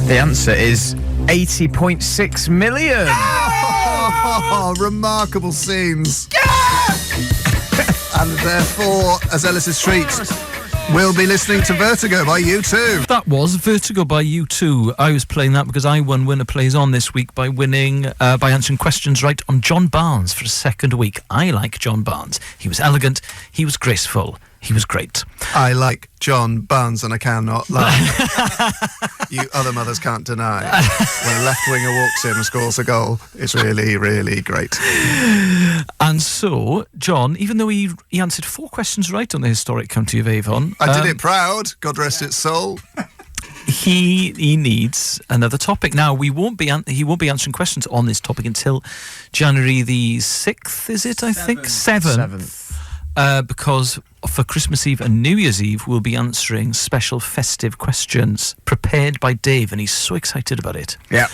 The answer is 80.6 million. Oh, remarkable scenes. And therefore, as Ellis's treat, we'll be listening to Vertigo by U2. That was Vertigo by U2. I was playing that because I won Winner Plays On this week by answering questions right on John Barnes for a second week. I like John Barnes. He was elegant. He was graceful. He was great. I like John Barnes and I cannot lie. You other mothers can't deny. When a left winger walks in and scores a goal, it's really, really great. And so, John, even though he answered 4 questions right on the historic county of Avon, I did it proud. God rest its soul. He needs another topic. Now, he won't be answering questions on this topic until January the 6th, is it, I think? 7th. Because for Christmas Eve and New Year's Eve, we'll be answering special festive questions prepared by Dave, and he's so excited about it. Yeah.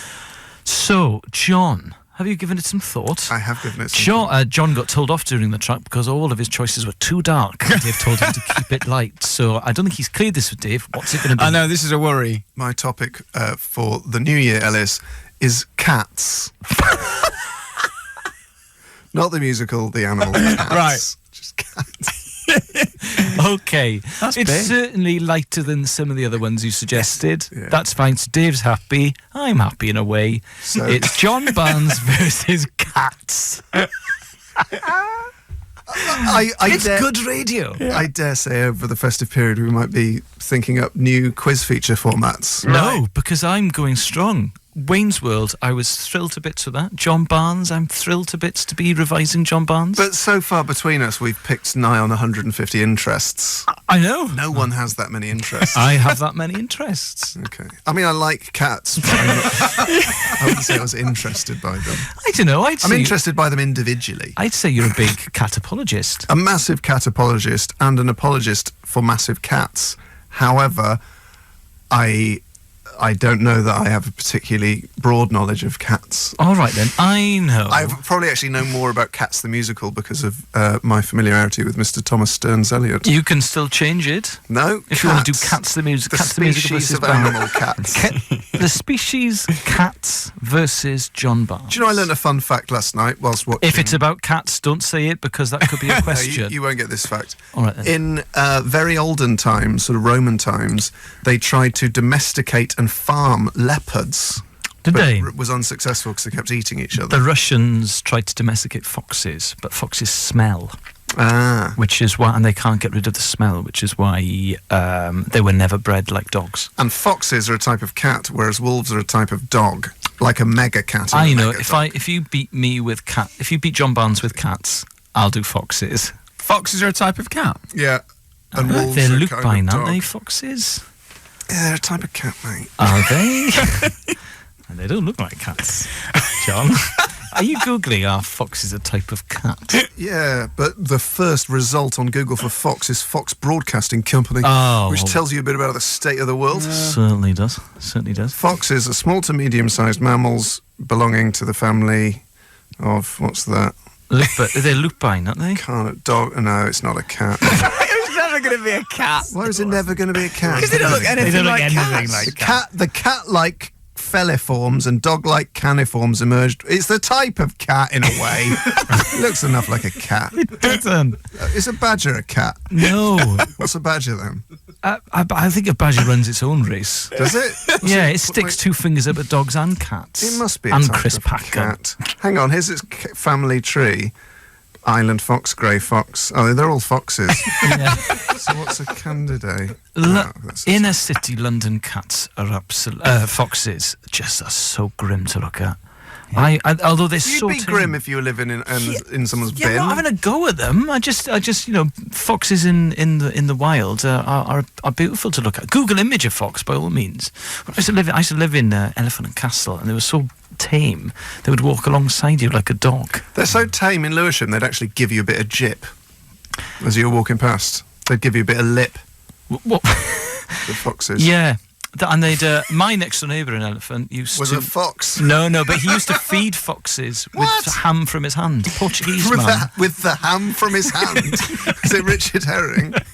So, John, have you given it some thought? I have given it some thought. John got told off during the track because all of his choices were too dark. Dave told him to keep it light. So I don't think he's cleared this with Dave. What's it going to be? I know, this is a worry. My topic for the new year, Ellis, is cats. Not the musical, the animal cats. Right. Just cats. Okay. That's it's big. certainly lighter than some of the other ones you suggested. Yeah. That's fine. So Dave's happy. I'm happy in a way. So- It's John Barnes versus cats. It's good radio. I dare say over the festive period we might be thinking up new quiz feature formats. No, because I'm going strong. Wayne's World, I was thrilled to bits with that. John Barnes, I'm thrilled to bits to be revising John Barnes. But so far between us, we've picked nigh on 150 interests. I know. No one has that many interests. I have that many interests. Okay. I mean, I like cats. But I wouldn't say I was interested by them. I don't know. I'm interested by them individually. I'd say you're a big cat apologist. A massive cat apologist and an apologist for massive cats. However, I don't know that I have a particularly broad knowledge of cats. All right then, I know. I probably actually know more about Cats the Musical because of my familiarity with Mr. Thomas Stearns Eliot. You can still change it. No, if you want to do Cats the Music, the Cats the Musical species versus of animal cats. The species cats versus John Barnes. Do you know I learned a fun fact last night whilst watching? If it's about cats, don't say it because that could be a question. you won't get this fact. All right then. In very olden times, sort of Roman times, they tried to domesticate and farm leopards. Did they? It was unsuccessful because they kept eating each other. The Russians tried to domesticate foxes, but foxes smell. Ah. Which is why, and they can't get rid of the smell, which is why they were never bred like dogs. And foxes are a type of cat, whereas wolves are a type of dog, like a mega cat. I know. If you beat John Barnes with cats, I'll do foxes. Foxes are a type of cat. Yeah. And wolves they're are a lupine, kind of aren't dog. they? Foxes. Yeah, they're a type of cat, mate. Are they? And they don't look like cats, John. Are you Googling are foxes a type of cat? Yeah, but the first result on Google for Fox is Fox Broadcasting Company, which tells you a bit about the state of the world. Certainly does. Certainly does. Foxes are small to medium-sized mammals belonging to the family of, what's that? They're lupine, aren't they? Dog? No, it's not a cat. It's not a going to be a cat? Why is it never going to be a cat? Because they don't look anything like cats. The cat-like feliforms and dog-like caniforms emerged. It's the type of cat in a way. It looks enough like a cat. It doesn't. Is a badger a cat? No. What's a badger then? I think a badger runs its own race. Does it? Yeah, it sticks two fingers up at dogs and cats. It must be a and type Chris of Packer. cat. Hang on, here's its family tree. Island fox, grey fox. Oh, they're all foxes. Yeah. So what's a Candidae? Inner city London cats are foxes just are so grim to look at. Yeah. Although they're You'd so be grim if you were living in someone's bin. I'm not having a go at them. I just foxes in the wild are beautiful to look at. Google image a fox by all means. I used to live in Elephant and Castle, and they were so tame. They would walk alongside you like a dog. They're so tame in Lewisham. They'd actually give you a bit of jip as you were walking past. They'd give you a bit of lip. What? The foxes. Yeah. And they'd my next door neighbour in Elephant was a fox. No, but he used to feed foxes with ham from his hand. Portuguese man. With the ham from his hand. Is it Richard Herring? With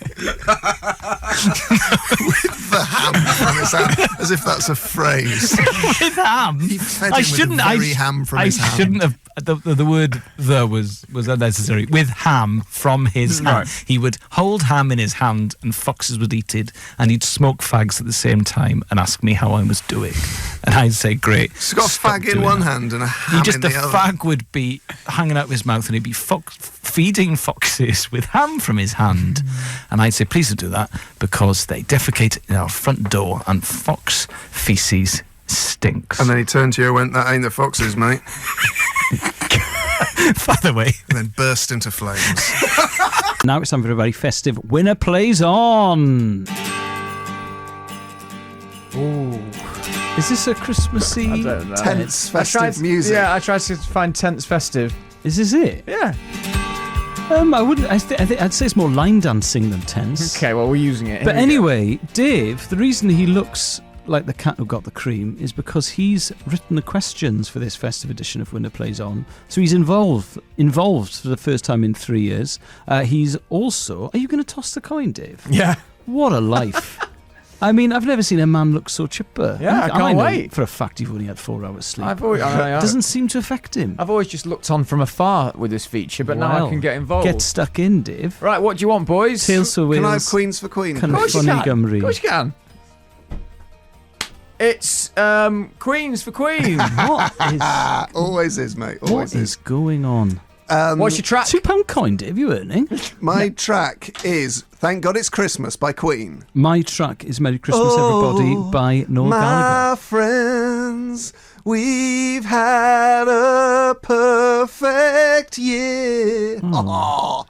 the ham from his hand, as if that's a phrase. With ham. He fed him with very ham from his hand. I shouldn't have. The word "the" was unnecessary. With ham from his hand, he would hold ham in his hand, and foxes would eat it, and he'd smoke fags at the same time and ask me how I was doing, and I'd say, "Great." He's got a fag in one hand and a ham in the other. The fag would be hanging out of his mouth, and he'd be feeding foxes with ham from his hand, and I'd say, "Please don't do that because they defecate in our front door, and fox feces stinks." And then he turned to you and went, "That ain't the foxes, mate." By the way. And then burst into flames. Now it's time for a very festive Winner Plays On. Oh. Is this a Christmassy? I don't know. Tense festive music. Yeah, I tried to find tense festive. Is this it? Yeah. I wouldn't. I'd say it's more line dancing than tense. Okay, well, we're using it. But anyway, Dave, the reason he looks like the cat who got the cream is because he's written the questions for this festive edition of Winner Plays On. So he's involved for the first time in 3 years. He's also... Are you going to toss the coin, Dave? Yeah. What a life. I mean, I've never seen a man look so chipper. Yeah, I can't wait. For a fact, you've only had 4 hours sleep. I've always, it doesn't seem to affect him. I've always just looked on from afar with this feature, but now I can get involved. Get stuck in, Dave. Right, what do you want, boys? Tails for Wales. Can I have Queens for Queen? Of course you can. Of course you can. It's Queens for Queen. What is... Always is, mate. Always what is going on? What's your track? £2 coin, Dave, you earning? My track is Thank God It's Christmas by Queen. My track is Merry Christmas Everybody by Noel Gallagher. My friends, we've had a perfect year. Oh.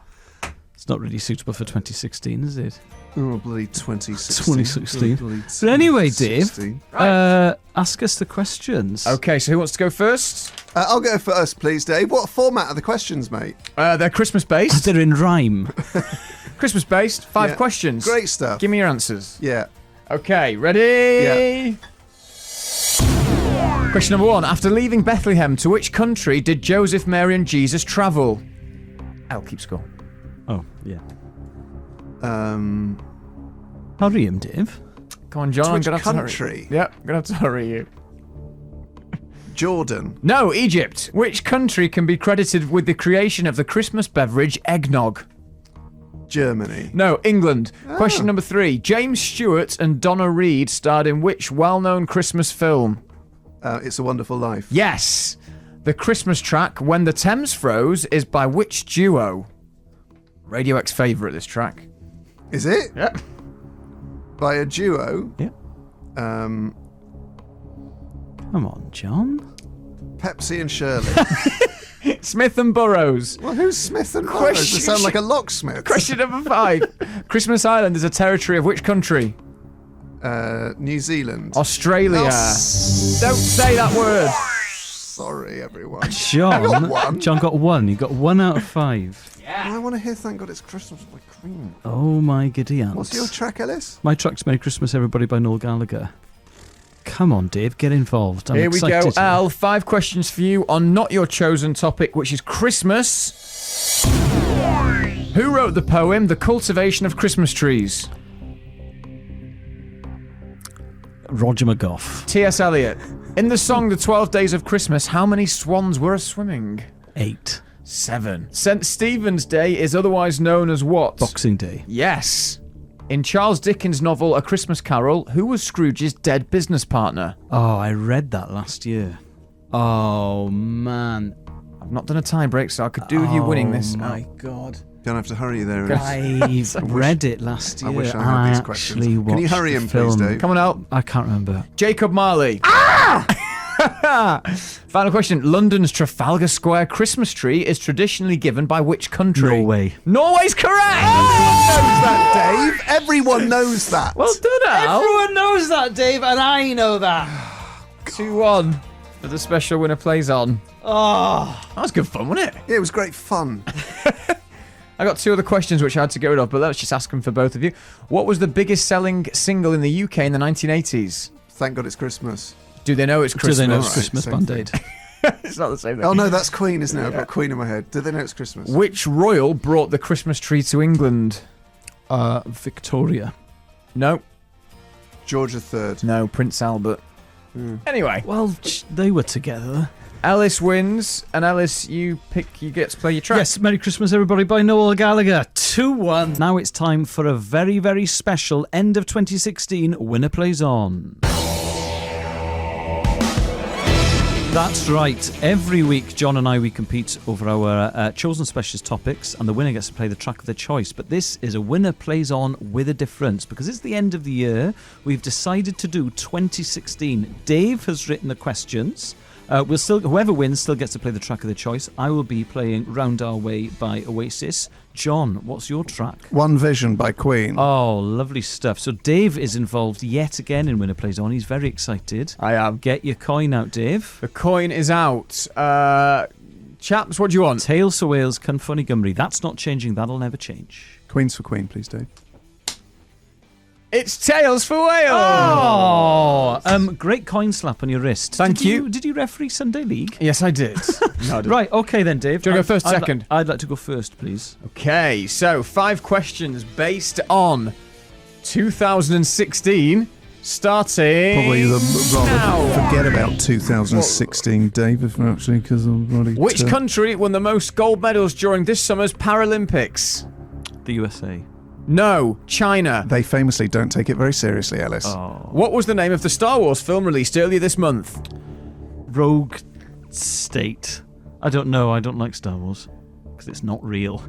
It's not really suitable for 2016, is it? Oh, bloody 2016. But anyway, Dave, ask us the questions. Okay, so who wants to go first? I'll go first, please, Dave. What format are the questions, mate? They're Christmas-based. They're in rhyme. Christmas-based, 5 questions. Great stuff. Give me your answers. Yeah. Okay, ready? Yeah. Question number 1. After leaving Bethlehem, to which country did Joseph, Mary and Jesus travel? I'll keep score. Oh, yeah. Hurry him, Dave. Come on, John. To I'm which gonna have country? to hurry. Yep, I'm gonna have to hurry you. Jordan. No, Egypt. Which country can be credited with the creation of the Christmas beverage eggnog? Germany. No, England. Question number 3. James Stewart and Donna Reed starred in which well-known Christmas film? It's a Wonderful Life. Yes. The Christmas track When the Thames Froze is by which duo? Radio X favourite, this track. Is it? Yep. By a duo? Yeah. Come on, John. Pepsi and Shirley. Smith and Burroughs. Well, who's Smith and Burroughs? They sound like a locksmith. Question number 5. Christmas Island is a territory of which country? New Zealand. Australia. Don't say that word. Sorry, everyone. John got 1. You got 1 out of 5. Yeah. I want to hear Thank God It's Christmas by Queen. Oh my giddy ants. What's your track, Ellis? My track's Merry Christmas Everybody by Noel Gallagher. Come on, Dave, get involved. I'm Here we excited. go, Al. 5 questions for you on not your chosen topic, which is Christmas. Who wrote the poem The Cultivation of Christmas Trees? Roger McGough. T.S. Eliot. In the song The 12 Days of Christmas, how many swans were swimming? 8. 7. St. Stephen's Day is otherwise known as what? Boxing Day. Yes. In Charles Dickens' novel A Christmas Carol, who was Scrooge's dead business partner? Oh, I read that last year. Oh, man. I've not done a tie break, so I could do with you winning this. Oh, my God. Don't have to hurry there. I read it last year. I wish I had these questions. Can you hurry him, please, Dave? Come on out. I can't remember. Jacob Marley. Final question. London's Trafalgar Square Christmas tree is traditionally given by which country? Norway. Norway's correct! Knows that, Dave. Everyone knows that. Well done, Al. Everyone knows that, Dave, and I know that. 2-1 for the special winner plays on. Oh. That was good fun, wasn't it? Yeah, it was great fun. I got 2 other questions which I had to get rid of, but let's just ask them for both of you. What was the biggest selling single in the UK in the 1980s? Thank God it's Christmas. Do they know it's Christmas? Do they know it's Christmas, Band-Aid? It's not the same thing. Oh no, that's Queen, isn't it? I've got Queen in my head. Do they know it's Christmas? Which royal brought the Christmas tree to England? Victoria. No. George III. No, Prince Albert. Anyway. Well, they were together. Ellis wins, and Ellis, you get to play your track. Yes, Merry Christmas, everybody, by Noel Gallagher. 2-1. Now it's time for a very, very special end of 2016 Winner Plays On. That's right. Every week, John and we compete over our chosen specialist topics, and the winner gets to play the track of their choice. But this is a Winner Plays On with a difference, because it's the end of the year. We've decided to do 2016. Dave has written the questions. Whoever wins still gets to play the track of their choice. I will be playing Round Our Way by Oasis. John, what's your track? One Vision by Queen. Oh, lovely stuff. So Dave is involved yet again in Winner Plays On. He's very excited. I am. Get your coin out, Dave. The coin is out. Chaps, what do you want? Tales for Wales, Cyn Funny Gymru. That's not changing. That'll never change. Queens for Queen, please, Dave. It's Tales for Wales! Oh! Great coin slap on your wrist. Thank you. Did you referee Sunday League? Yes, I did. No, I didn't. Right, okay then, Dave. Do you want to go first, second? I'd like to go first, please. Okay, so 5 questions based on 2016, starting Probably rather now. forget about 2016, Dave, if actually, because I'm already... Which country won the most gold medals during this summer's Paralympics? The USA. No, China. They famously don't take it very seriously, Ellis. Oh. What was the name of the Star Wars film released earlier this month? Rogue State. I don't know. I don't like Star Wars because it's not real.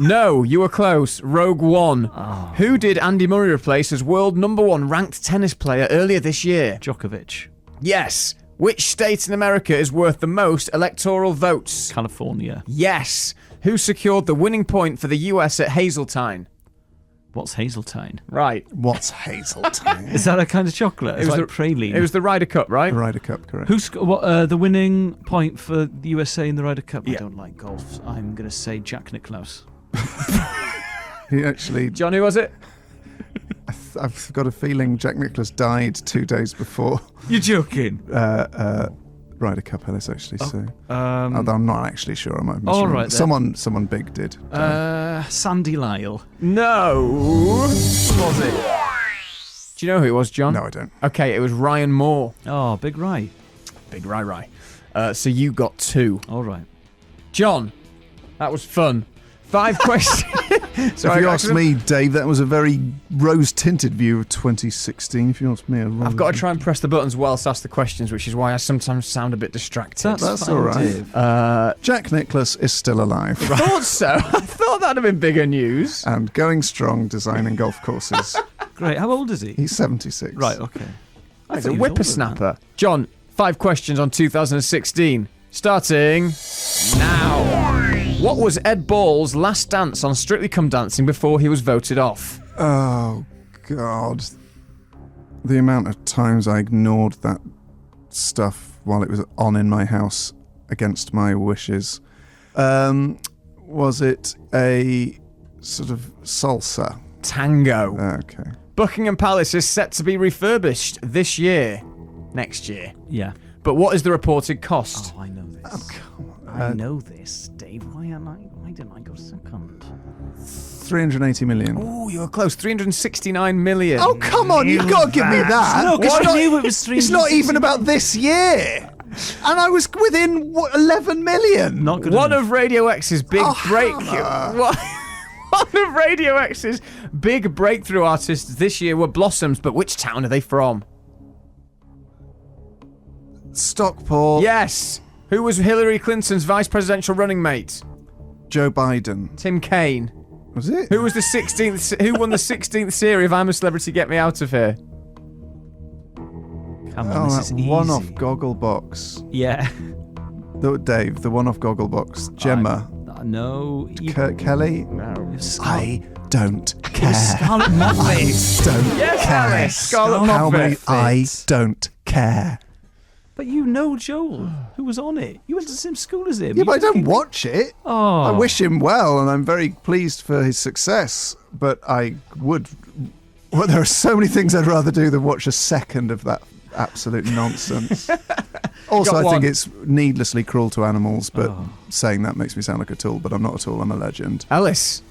No, you were close. Rogue One. Oh. Who did Andy Murray replace as world #1 ranked tennis player earlier this year? Djokovic. Yes. Which state in America is worth the most electoral votes? California. Yes. Who secured the winning point for the US at Hazeltine? What's Hazeltine? Right. What's Hazeltine? Is that a kind of chocolate? It's was like praline. It was the Ryder Cup, right? The Ryder Cup, correct. Who's the winning point for the USA in the Ryder Cup? Yeah. I don't like golf. I'm going to say Jack Nicklaus. He actually... John, who was it? I've got a feeling Jack Nicklaus died 2 days before. You're joking? Ryder Cup, Ellis, actually. So, Um, I'm not actually sure. I might have all right, someone big did. Sandy Lyle. No. Who was it? Do you know who it was, John? No, I don't. Okay, it was Ryan Moore. Oh, Big Rye. Big Rye. So you got 2. All right. John, that was fun. 5 questions. So if you ask me, Dave, that was a very rose-tinted view of 2016. If you ask me, I've got to try and press the buttons whilst ask the questions, which is why I sometimes sound a bit distracted. That's all right. Jack Nicklaus is still alive. I thought so. I thought that'd have been bigger news. And going strong, designing golf courses. Great. How old is he? He's 76. Right, okay. He's a whippersnapper. John, 5 questions on 2016. Starting now. What was Ed Ball's last dance on Strictly Come Dancing before he was voted off? Oh, God. The amount of times I ignored that stuff while it was on in my house against my wishes. Was it a sort of salsa? Tango. Okay. Buckingham Palace is set to be refurbished this year. Next year. Yeah. But what is the reported cost? Oh, I know this. Oh, come on. I know this, Dave. Why didn't I go second? 380 million. Oh, you were close. 369 million. Oh, come on, you've got to give me that. No, because I knew it was 360 It's not even about this year. And I was within, 11 million? Not good One enough. of Radio X's big One of Radio X's big breakthrough artists this year were Blossoms, but which town are they from? Stockport. Yes. Who was Hillary Clinton's vice presidential running mate? Joe Biden. Tim Kaine. Was it? Who was the 16th? Who won the 16th series of I'm a Celebrity, Get Me Out of Here? Come on, this is easy. one-off Gogglebox. Yeah. Dave, the one-off Gogglebox. Gemma. No. Kelly. No. I don't care. Scarlet Moffatt. Don't Yes, care. Alice. Scarlet How many? Moffatt. I don't care. But you know Joel, who was on it. You went to the same school as him. Yeah, but I don't watch it. Oh. I wish him well, and I'm very pleased for his success. But I would. Well, there are so many things I'd rather do than watch a second of that absolute nonsense. Also, I think it's needlessly cruel to animals, but saying that makes me sound like a tool, but I'm not a tool, I'm a legend. Alice.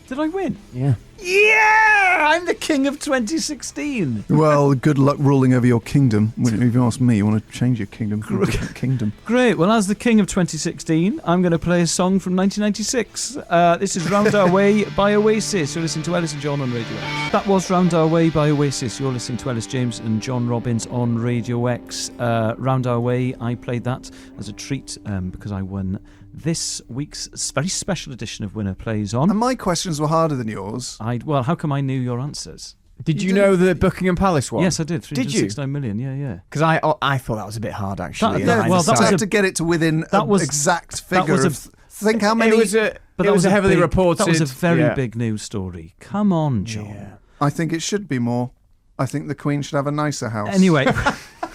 Did I win? Yeah. Yeah! I'm the king of 2016. Well, good luck ruling over your kingdom. If you ask me, you want to change your kingdom to a different kingdom. Great. Well, as the king of 2016, I'm going to play a song from 1996. This is Round Our Way by Oasis. You're listening to Ellis and John on Radio X. That was Round Our Way by Oasis. You're listening to Ellis James and John Robbins on Radio X. Round Our Way, I played that as a treat because I won this week's very special edition of Winner Plays On. And my questions were harder than yours. Well, how come I knew your answers? Did you know the Buckingham Palace one? Yes, I did. Did you? 369 million, yeah. Because I thought that was a bit hard, actually. That was to get it to within exact figure of... Think how many... It was a heavily reported... That was a very big news story. Come on, John. Yeah. I think it should be more. I think the Queen should have a nicer house. Anyway.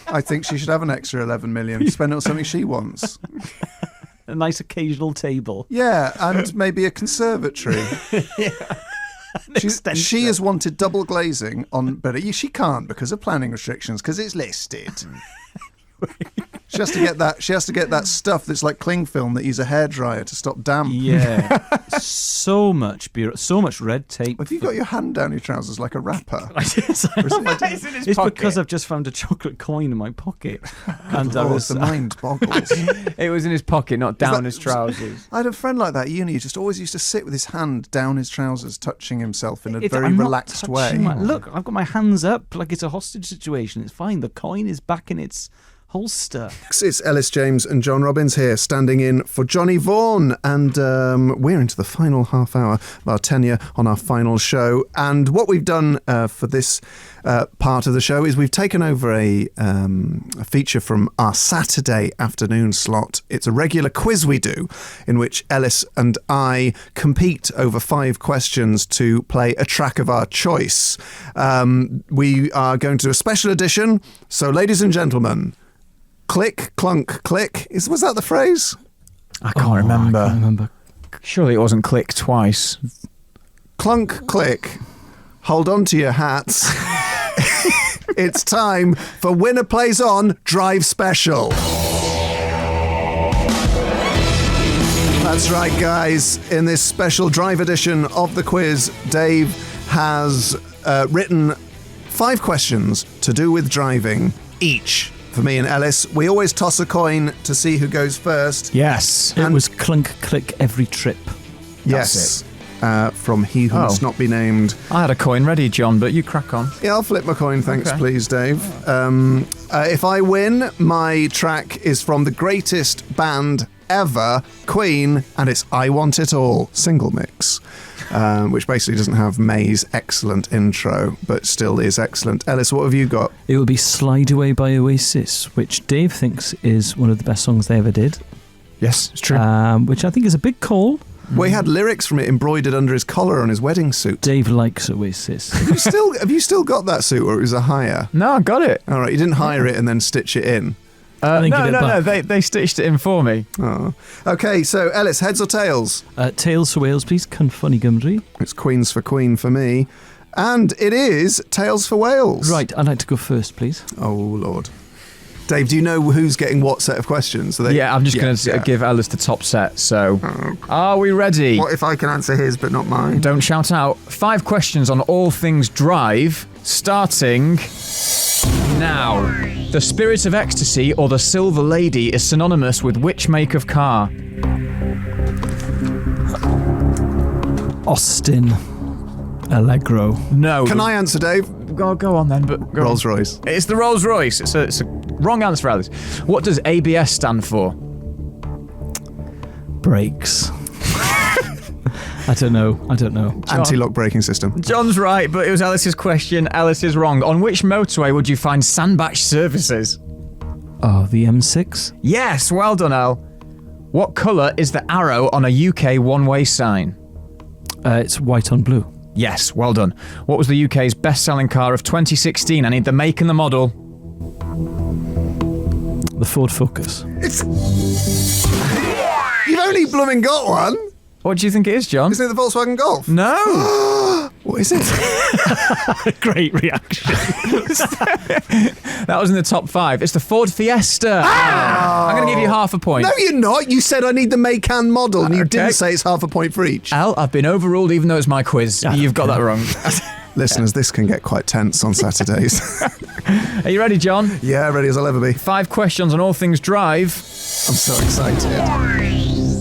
I think she should have an extra 11 million. Spend it on something she wants. A nice occasional table. Yeah, and maybe a conservatory. She has wanted double glazing on, but she can't because of planning restrictions, because it's listed. She has to get that. She has to get that stuff that's like cling film that use a hairdryer to stop damp. Yeah, so much red tape. Have you got your hand down your trousers like a rapper? It's because I've just found a chocolate coin in my pocket, and the mind boggles. It was in his pocket, not down his trousers. I had a friend like that at uni who just always used to sit with his hand down his trousers, touching himself in a very I'm not relaxed way. Look, I've got my hands up like it's a hostage situation. It's fine. The coin is back in its holster. It's Ellis James and John Robbins here, standing in for Johnny Vaughan, and we're into the final half hour of our tenure on our final show. And what we've done for this part of the show is we've taken over a feature from our Saturday afternoon slot. It's a regular quiz we do, in which Ellis and I compete over 5 questions to play a track of our choice. We are going to do a special edition, so ladies and gentlemen, click, clunk, click. Was that the phrase? I can't remember. Surely it wasn't click twice. Clunk, click. Hold on to your hats. It's time for Winner Plays On Drive Special. That's right, guys. In this special drive edition of the quiz, Dave has written 5 questions to do with driving each. For me and Ellis, we always toss a coin to see who goes first. Yes. It was clunk, click every trip. Yes. From He Who Must Not Be Named. I had a coin ready, John, but you crack on. Yeah, I'll flip my coin, thanks, please, Dave. If I win, my track is from the greatest band ever, Queen, and it's I Want It All, single mix. Which basically doesn't have May's excellent intro, but still is excellent. Ellis, what have you got? It would be Slide Away by Oasis, which Dave thinks is one of the best songs they ever did. Yes, it's true. Which I think is a big call. Well, he had lyrics from it embroidered under his collar on his wedding suit. Dave likes Oasis. Have you still got that suit, or it was a hire? No, I got it. All right, you didn't hire it and then stitch it in? No, they stitched it in for me. Oh. Okay, so Ellis, heads or tails? Tails for Wales, please. Cynfunny Gymru. It's Queens for Queen for me. And it is tails for Wales. Right, I'd like to go first, please. Oh, Lord. Dave, do you know who's getting what set of questions? Yeah, I'm just going to give Elis the top set. So, are we ready? What if I can answer his but not mine? Don't shout out. 5 questions on all things drive, starting now. The Spirit of Ecstasy or the Silver Lady is synonymous with which make of car? Austin Allegro. No. Can I answer, Dave? Go on then. But Rolls Royce. It's the Rolls Royce. It's a wrong answer, Alice. What does ABS stand for? Brakes. I don't know. Anti-lock braking system. John's right, but it was Alice's question. Alice is wrong. On which motorway would you find Sandbach services? Oh, the M6? Yes, well done, Al. What colour is the arrow on a UK one-way sign? It's white on blue. Yes, well done. What was the UK's best-selling car of 2016? I need the make and the model. The Ford Focus. You've only blooming got one. What do you think it is, John? Isn't it the Volkswagen Golf? No. What is it? Great reaction. That was in the top 5. It's the Ford Fiesta. I'm going to give you half a point. No, you're not. You said I need the make and model, and you didn't say it's half a point for each. Al, I've been overruled even though it's my quiz. You've got that wrong. Listeners, this can get quite tense on Saturdays. Are you ready, John? Yeah, ready as I'll ever be. 5 questions on all things drive. I'm so excited.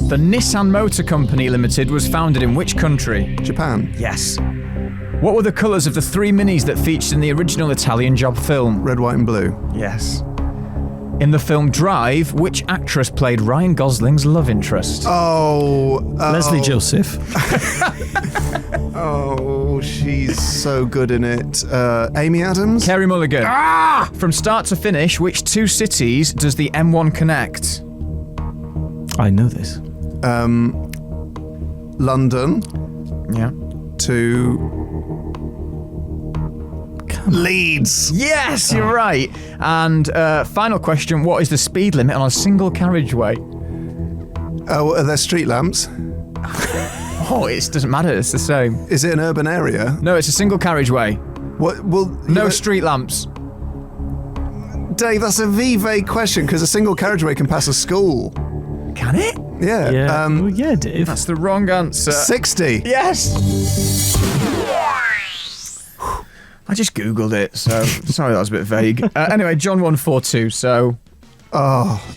The Nissan Motor Company Limited was founded in which country? Japan. Yes. What were the colours of the 3 minis that featured in the original Italian Job film? Red, white and blue. Yes. In the film Drive, which actress played Ryan Gosling's love interest? Leslie Joseph. Oh, she's so good in it. Amy Adams? Carey Mulligan. From start to finish, which 2 cities does the M1 connect? I know this. London. Yeah. To Leeds. Yes, you're right. And final question, what is the speed limit on a single carriageway? Oh, are there street lamps? Oh, it doesn't matter, it's the same. Is it an urban area? No, it's a single carriageway. What? Well, no street lamps. Dave, that's a vague question because a single carriageway can pass a school. Can it? Yeah. Yeah, Dave. That's the wrong answer. 60. Yes. I just Googled it, so sorry that was a bit vague. Anyway, John won 4-2, so...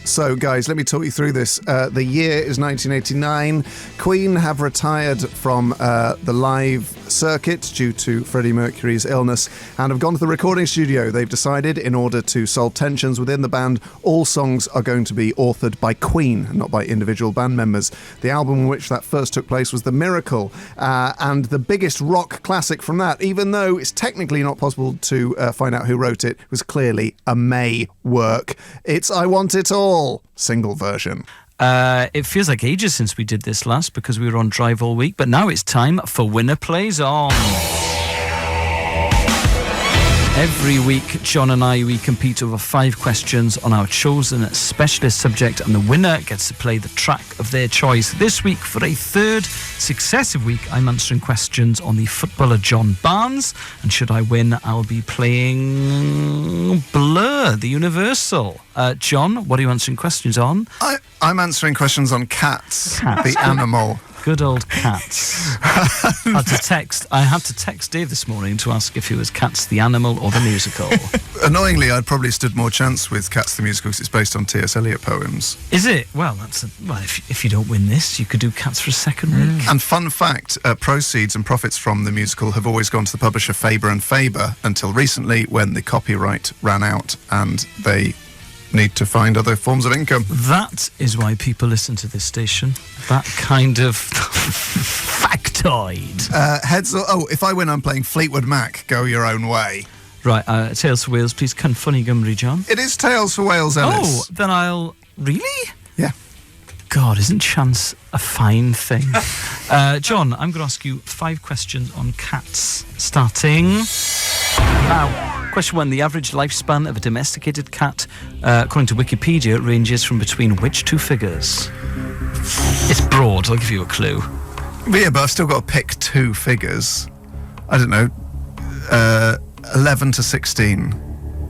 So guys, let me talk you through this. The year is 1989. Queen have retired from the live circuit due to Freddie Mercury's illness and have gone to the recording studio. They've decided, in order to solve tensions within the band, all songs are going to be authored by Queen, not by individual band members. The album in which that first took place was The Miracle, and the biggest rock classic from that, even though it's technically not possible to find out who wrote it, was clearly a May work. It's I Want It All, single version. It feels like ages since we did this last because we were on Drive all week, but now it's time for Winner Plays On. Every week, John and we compete over 5 questions on our chosen specialist subject, and the winner gets to play the track of their choice. This week, for a 3rd successive week, I'm answering questions on the footballer John Barnes, and should I win, I'll be playing Blur, the Universal. John, what are you answering questions on? I'm answering questions on cats. The animal. Good old Cats. I had to text Dave this morning to ask if it was Cats the animal or the musical. Annoyingly, I'd probably stood more chance with Cats the musical because it's based on T.S. Eliot poems. Is it? Well, if you don't win this, you could do Cats for a 2nd week. And fun fact, proceeds and profits from the musical have always gone to the publisher Faber and Faber until recently, when the copyright ran out and they need to find other forms of income. That is why people listen to this station. That kind of factoid. Heads or... Oh, if I win, I'm playing Fleetwood Mac, Go Your Own Way. Right, Tales for Wales, please. Can funny Gymru, John? It is Tales for Wales, Elis. Oh, then I'll... Really? Yeah. God, isn't chance a fine thing? John, I'm going to ask you 5 questions on cats, starting now. Question 1. The average lifespan of a domesticated cat, according to Wikipedia, ranges from between which 2 figures? It's broad. I'll give you a clue. Yeah, but I've still got to pick 2 figures. I don't know. 11 to 16.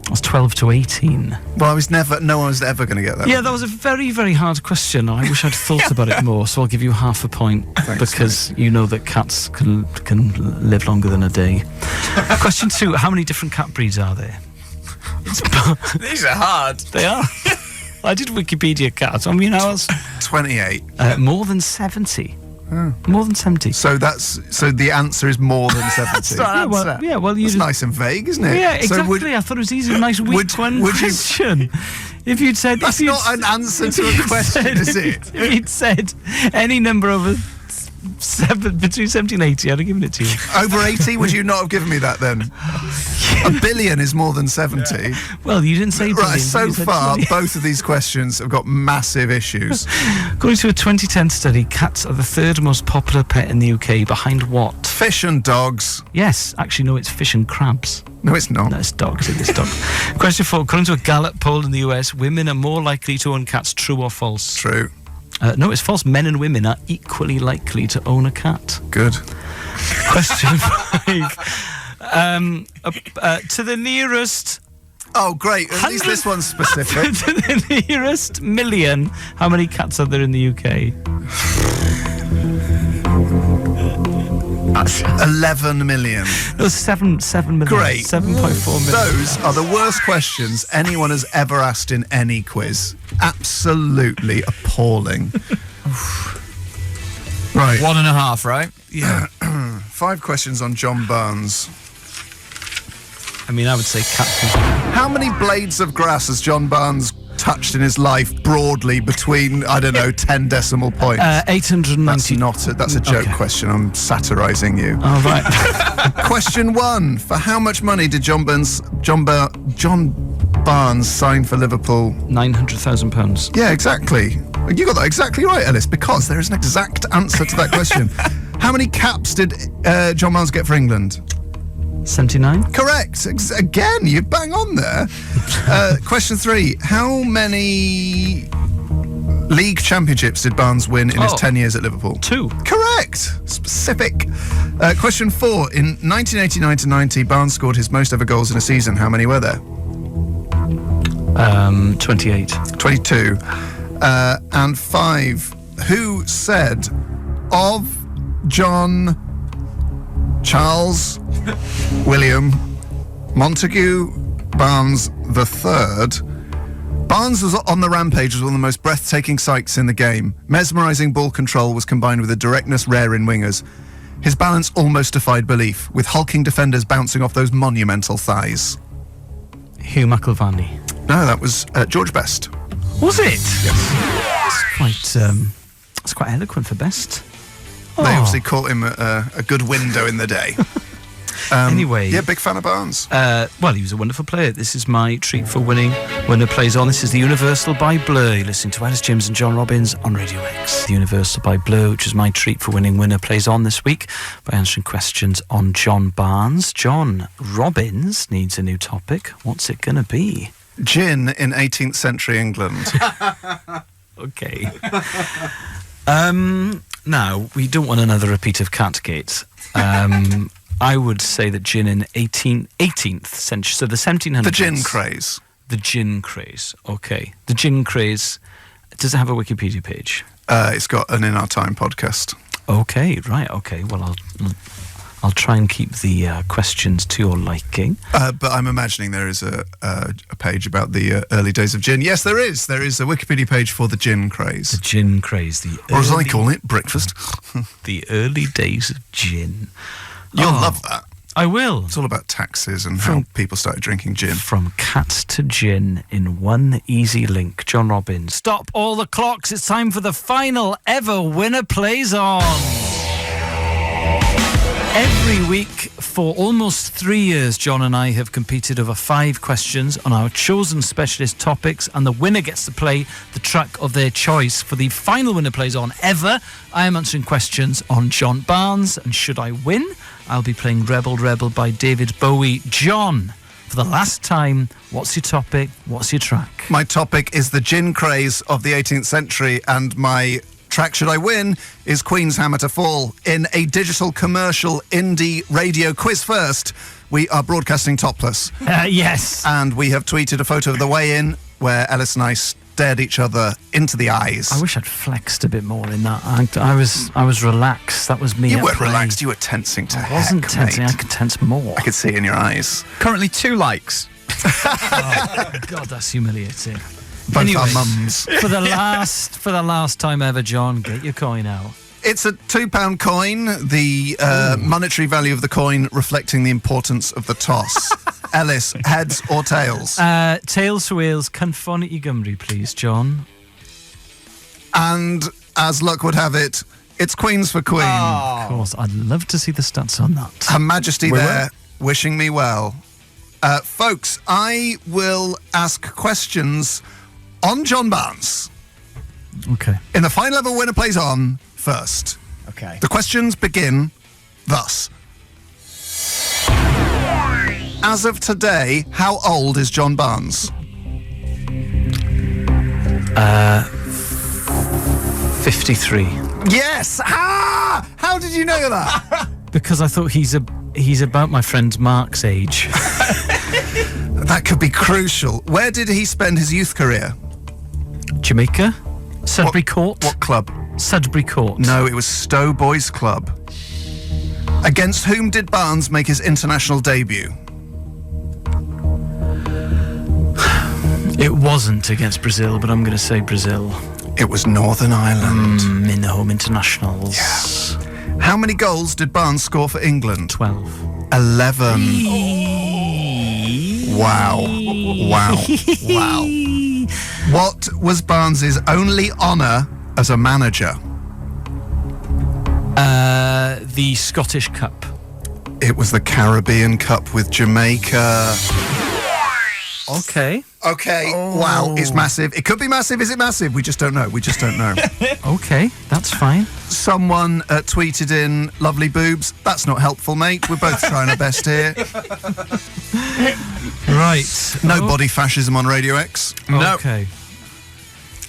That's 12 to 18. Well, no one was ever going to get that. Yeah, that was a very, very hard question. I wish I'd thought about it more, so I'll give you half a point. Thanks, because you know that cats can live longer than a day. Question 2, how many different cat breeds are there? These are hard. They are. I did Wikipedia cats. I mean, I was 28. More than 70. More than 70. So the answer is more than 70. That's nice and vague, isn't it? Yeah, exactly. So I thought it was easy, nice weak question. If you'd said that's not an answer to a question, is it? If you'd said any number over between 70 and 80, I'd have given it to you. Over 80, would you not have given me that then? A billion is more than 70. Yeah. Well, you didn't say billion. Right, so far, both of these questions have got massive issues. According to a 2010 study, cats are the third most popular pet in the UK, behind what? Fish and dogs. Yes, actually, no, it's fish and crabs. No, it's not. No, it's dogs. It is dogs. Question 4. According to a Gallup poll in the US, women are more likely to own cats. True or false? True. No, it's false. Men and women are equally likely to own a cat. Good. Question 5. To the nearest... Oh, great. At least this one's specific. To the nearest million, how many cats are there in the UK? 11 million. It was 7 million. Great. 7.4 million. Those are the worst questions anyone has ever asked in any quiz. Absolutely appalling. Right. 1.5, right? Yeah. 5 questions on John Barnes. I mean, I would say cats. How many blades of grass has John Barnes touched in his life broadly between, I don't know, 10 decimal points? 890. That's a joke question. I'm satirising you. Oh, right. Question 1. For how much money did John Barnes sign for Liverpool? £900,000. Yeah, exactly. You got that exactly right, Elis, because there is an exact answer to that question. How many caps did John Barnes get for England? 79. Correct. Again, you bang on there. Question 3. How many league championships did Barnes win in his 10 years at Liverpool? 2. Correct. Specific. Question 4. In 1989-90, Barnes scored his most ever goals in a season. How many were there? 28. 22. And 5. Who said of John Charles William Montague Barnes III? Barnes was on the rampage as one of the most breathtaking sights in the game. Mesmerising ball control was combined with a directness rare in wingers. His balance almost defied belief, with hulking defenders bouncing off those monumental thighs. Hugh McIlvanney. No, that was George Best. Was it? Yes. That's quite eloquent for Best. They obviously caught him at a good window in the day. Anyway. Yeah, big fan of Barnes. Well, he was a wonderful player. This is my treat for winning. Winner Plays On. This is The Universal by Blur. You're listening to Elis James and John Robbins on Radio X. The Universal by Blur, which is my treat for winning. Winner Plays On this week by answering questions on John Barnes. John Robbins needs a new topic. What's it going to be? Gin in 18th century England. Okay. Now, we don't want another repeat of Catgate. I would say that gin in 18th century, so the 1700s. The gin craze. The gin craze, okay. The gin craze, does it have a Wikipedia page? It's got an In Our Time podcast. Okay, right, okay. Well, I'll try and keep the questions to your liking. But I'm imagining there is a page about the early days of gin. Yes, there is. There is a Wikipedia page for the gin craze. The gin craze. Or as I call it, breakfast. The early days of gin. You'll love that. I will. It's all about taxes and how people started drinking gin. From cats to gin in one easy link. John Robbins. Stop all the clocks. It's time for the final ever Winner Plays On. Every week for almost 3 years, John and I have competed over 5 questions on our chosen specialist topics, and the winner gets to play the track of their choice. For the final Winner Plays On ever, I am answering questions on John Barnes, and should I win, I'll be playing Rebel Rebel by David Bowie. John, for the last time, what's your topic? What's your track? My topic is the gin craze of the 18th century, and my track should I win is Queen's Hammer to Fall in a digital commercial indie radio quiz first. We are broadcasting topless. Yes. And we have tweeted a photo of the weigh-in where Elis and I stared each other into the eyes. I wish I'd flexed a bit more in that act. I was relaxed. That was me. You at weren't play. relaxed, you were tensing to I wasn't heck, tensing. mate. I could tense more. I could see it in your eyes. Currently 2 likes. Oh, God, that's humiliating. Both Anyway, our mums. for the last time ever, John, get your coin out. It's a £2 coin, the monetary value of the coin reflecting the importance of the toss. Elis, heads or tails? Tails for Wales, Cynfonity Gymru, please, John. And as luck would have it, it's Queens for Queen. Of course, I'd love to see the stats on that. Her Majesty there, wishing me well. Folks, I will ask questions on John Barnes. Okay. In the final level, winner plays on first. Okay. The questions begin thus. As of today, how old is John Barnes? 53. Yes! Ah! How did you know that? Because I thought he's about my friend Mark's age. That could be crucial. Where did he spend his youth career? Jamaica? Sudbury Court? What club? Sudbury Court. No, it was Stowe Boys Club. Against whom did Barnes make his international debut? It wasn't against Brazil, but I'm going to say Brazil. It was Northern Ireland. In the home internationals. Yeah. How many goals did Barnes score for England? 12. 11. Wow. Wow. Wow. What was Barnes's only honour as a manager? The Scottish Cup. It was the Caribbean Cup with Jamaica. Okay. Okay. Wow. It's massive. It could be massive. Is it massive? We just don't know. We just don't know. Okay, that's fine. Someone tweeted in lovely boobs. That's not helpful, mate. We're both trying our best here. Right. No body fascism on Radio X. Okay.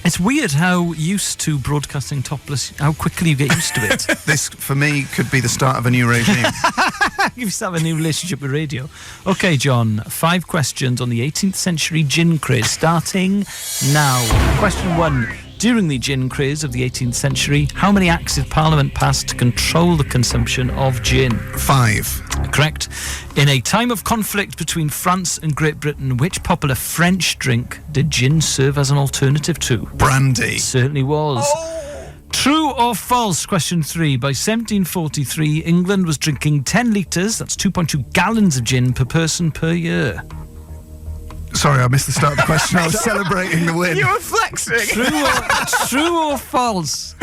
It's weird how used to broadcasting topless, how quickly you get used to it. This, for me, could be the start of a new regime. You start a new relationship with radio. Okay, John, 5 questions on the 18th century gin craze, starting now. Question 1. During the gin craze of the 18th century, how many acts did Parliament pass to control the consumption of gin? 5. Correct. In a time of conflict between France and Great Britain, which popular French drink did gin serve as an alternative to? Brandy. It certainly was. True or false? Question 3. By 1743, England was drinking 10 litres, that's 2.2 gallons of gin per person per year. Sorry, I missed the start of the question. I was celebrating the win. You were flexing. True or false?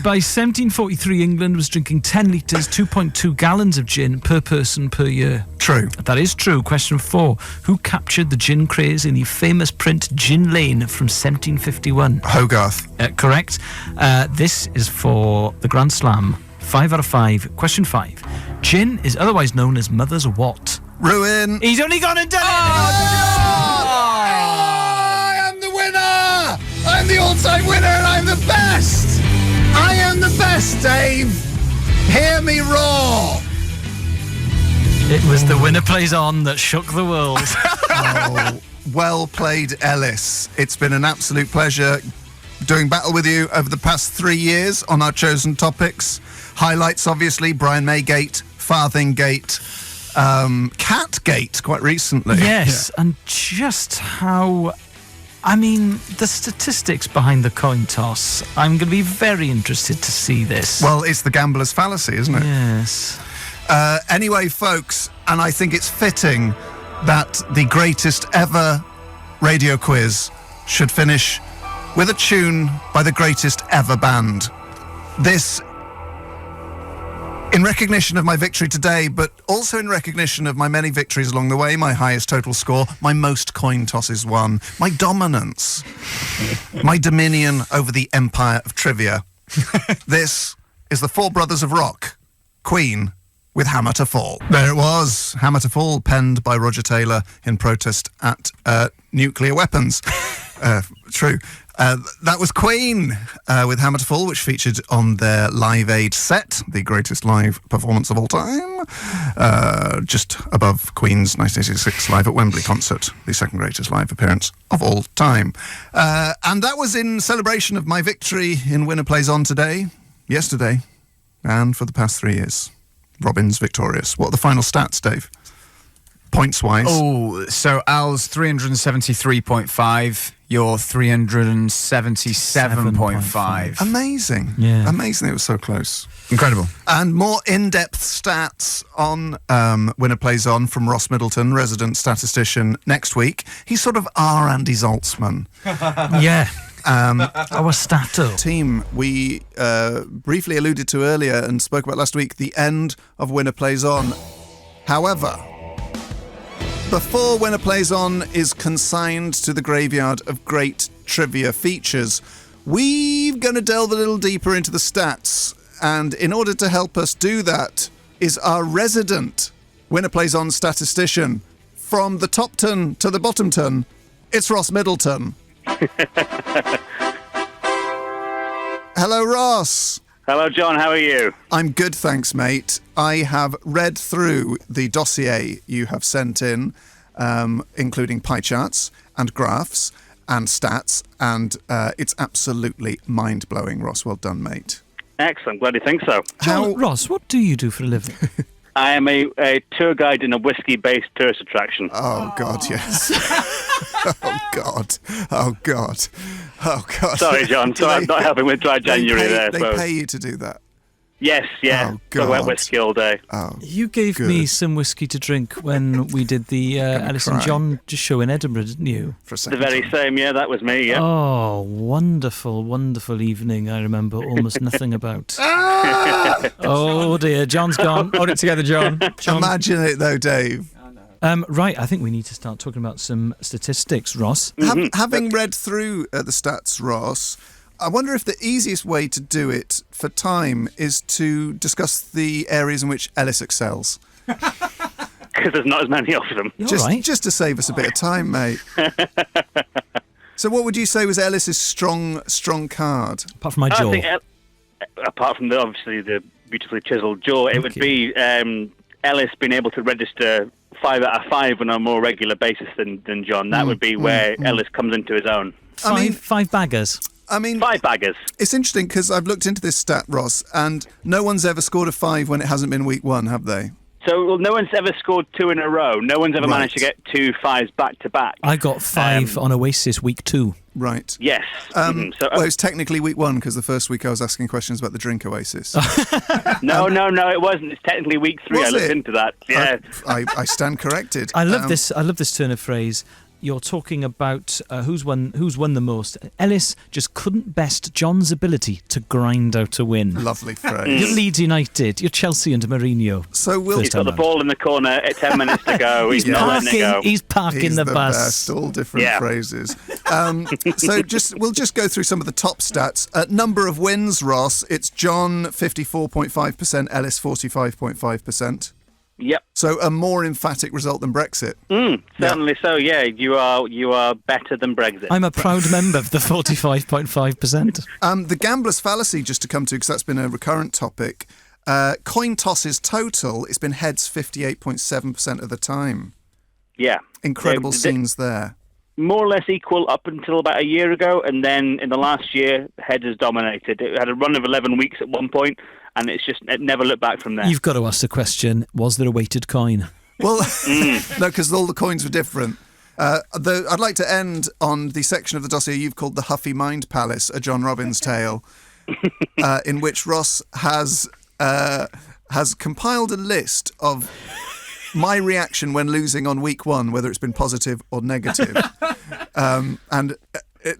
By 1743, England was drinking 10 litres, 2.2 gallons of gin per person per year. True. That is true. Question 4. Who captured the gin craze in the famous print Gin Lane from 1751? Hogarth. Correct. This is for the Grand Slam. 5 out of 5. Question 5. Gin is otherwise known as mother's what? Ruin. He's only gone and done it! I am the winner! I'm the all-time winner and I'm the best! I am the best, Dave! Hear me roar! It was the winner plays on that shook the world. Oh, well played, Elis. It's been an absolute pleasure doing battle with you over the past 3 years on our chosen topics. Highlights, obviously, Brian Maygate, Farthingate, Catgate quite recently. Yes, and just how... I mean, the statistics behind the coin toss, I'm going to be very interested to see this. Well, it's the gambler's fallacy, isn't it? Yes. Anyway, folks, and I think it's fitting that the greatest ever radio quiz should finish with a tune by the greatest ever band. This, in recognition of my victory today, but also in recognition of my many victories along the way, my highest total score, my most coin tosses won, my dominance, my dominion over the empire of trivia. This is the Four Brothers of Rock, Queen, with Hammer to Fall. There it was, Hammer to Fall, penned by Roger Taylor in protest at nuclear weapons. True. That was Queen with Hammer to Fall, which featured on their Live Aid set, the greatest live performance of all time, just above Queen's 1986 Live at Wembley concert, the second greatest live appearance of all time. And that was in celebration of my victory in Winner Plays On yesterday, and for the past 3 years. Robin's victorious. What are the final stats, Dave? Points-wise? Oh, so Al's 373.5, you're 377.5. Amazing. Yeah. Amazing. It was so close. Incredible. And more in-depth stats on Winner Plays On from Ross Middleton, resident statistician, next week. He's sort of our Andy Zaltzman. Yeah. Our stato. Team, we briefly alluded to earlier and spoke about last week, the end of Winner Plays On. However, before Winner Plays On is consigned to the graveyard of great trivia features, we're going to delve a little deeper into the stats. And in order to help us do that is our resident Winner Plays On statistician. From the top ton to the bottom ton, it's Ross Middleton. Hello, Ross. Hello, John. How are you? I'm good, thanks, mate. I have read through the dossier you have sent in, including pie charts and graphs and stats, and it's absolutely mind-blowing, Ross. Well done, mate. Excellent. Glad you think so. Ross, what do you do for a living? I am a tour guide in a whiskey-based tourist attraction. Oh, God, yes. Oh, God. Oh, God. Oh, God. Sorry, John. Sorry, I'm not helping with dry January there. They pay you to do that? Yes, yeah. Oh, God. Wet whiskey all day. Oh, you gave me some whiskey to drink when we did the Elis and John show in Edinburgh, didn't you? The very same, yeah, that was me, yeah. Oh, wonderful, wonderful evening. I remember almost nothing about. Oh, dear. John's gone. Hold it together, John. Imagine it, though, Dave. Right, I think we need to start talking about some statistics, Ross. Having read through the stats, Ross, I wonder if the easiest way to do it for time is to discuss the areas in which Elis excels. Because there's not as many of them. Just to save us a bit of time, mate. So what would you say was Elis's strong card? Apart from my jaw. I think, apart from obviously the beautifully chiselled jaw, it would be Elis being able to register 5 out of 5 on a more regular basis than John. That would be where Elis comes into his own. Five baggers. 5 baggers. It's interesting because I've looked into this stat, Ross, and no one's ever scored a 5 when it hasn't been week 1, have they? So no one's ever scored 2 in a row. No one's ever managed to get 2 5s back to back. I got 5 on Oasis week 2. Right. Yes. Well, it's technically week 1 because the first week I was asking questions about the drink Oasis. No, it wasn't. It's technically week 3. I looked into that. Yeah. I stand corrected. I love this. I love this turn of phrase. You're talking about who's won the most. Elis just couldn't best John's ability to grind out a win. Lovely phrase. You're Leeds United. You're Chelsea and Mourinho. So he's got the ball in the corner at 10 minutes to go. He's not letting it go. He's parking the bus. Best, all different phrases. So we'll just go through some of the top stats. Number of wins, Ross. It's John 54.5%, Elis 45.5%. Yep. So a more emphatic result than Brexit. Certainly so, yeah. You are better than Brexit. I'm a proud member of the 45.5%. The gambler's fallacy, just to come to, because that's been a recurrent topic. Coin tosses total, it's been heads 58.7% of the time. Yeah. Incredible scenes there. More or less equal up until about a year ago, and then in the last year, heads has dominated. It had a run of 11 weeks at one point, and it never looked back from there. You've got to ask the question, was there a weighted coin? Well, no, because all the coins were different. I'd like to end on the section of the dossier you've called the Huffy Mind Palace, a John Robbins tale, in which Ross has compiled a list of my reaction when losing on week 1, whether it's been positive or negative.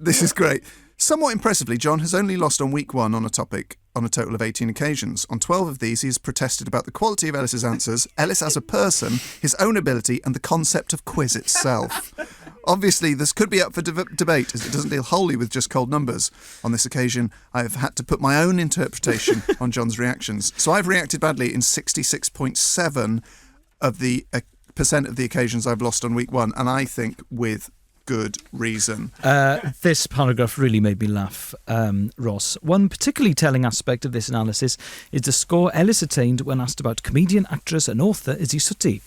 This is great. Somewhat impressively, John has only lost on week 1 on a topic on a total of 18 occasions. On 12 of these, he has protested about the quality of Elis's answers, Elis as a person, his own ability, and the concept of quiz itself. Obviously, this could be up for debate, as it doesn't deal wholly with just cold numbers. On this occasion, I have had to put my own interpretation on John's reactions. So I've reacted badly in 66.7% of the occasions I've lost on week 1, and I think with good reason. This paragraph really made me laugh, Ross. One particularly telling aspect of this analysis is the score Elis attained when asked about comedian, actress and author Izzy Sooty.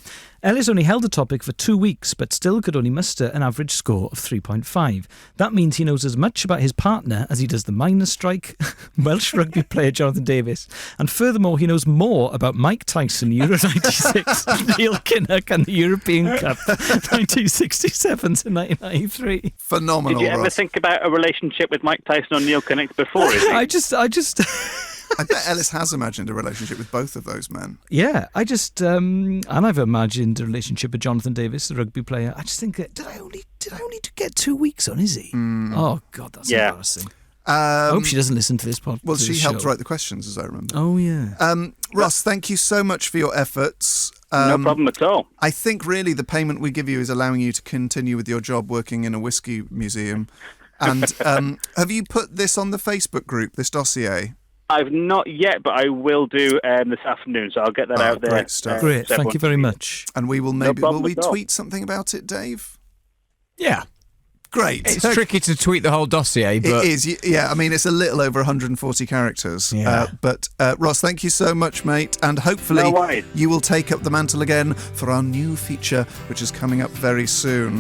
Elis only held the topic for 2 weeks, but still could only muster an average score of 3.5. That means he knows as much about his partner as he does the miners' strike, Welsh rugby player Jonathan Davies, and furthermore, he knows more about Mike Tyson, Euro 96, Neil Kinnock, and the European Cup 1967 to 1993. Phenomenal. Did you ever Ross. think about a relationship with Mike Tyson or Neil Kinnock before? I just. I bet Elis has imagined a relationship with both of those men. Yeah, I just and I've imagined a relationship with Jonathan Davies, the rugby player. I just think that did I only get 2 weeks on Izzy? Oh God, that's embarrassing. I hope she doesn't listen to this podcast. Well, she helped write the questions, as I remember. Oh yeah. Ross, thank you so much for your efforts. No problem at all. I think really the payment we give you is allowing you to continue with your job working in a whiskey museum. And have you put this on the Facebook group, this dossier? I've not yet, but I will do this afternoon, so I'll get that out there. Great stuff. Great, thank you very much. And we will maybe will we at all. tweet something about it, Dave? Yeah. Great. It's tricky to tweet the whole dossier, but... It is, yeah. I mean, it's a little over 140 characters. Yeah. But Ross, thank you so much, mate. And hopefully No worries. you will take up the mantle again for our new feature, which is coming up very soon.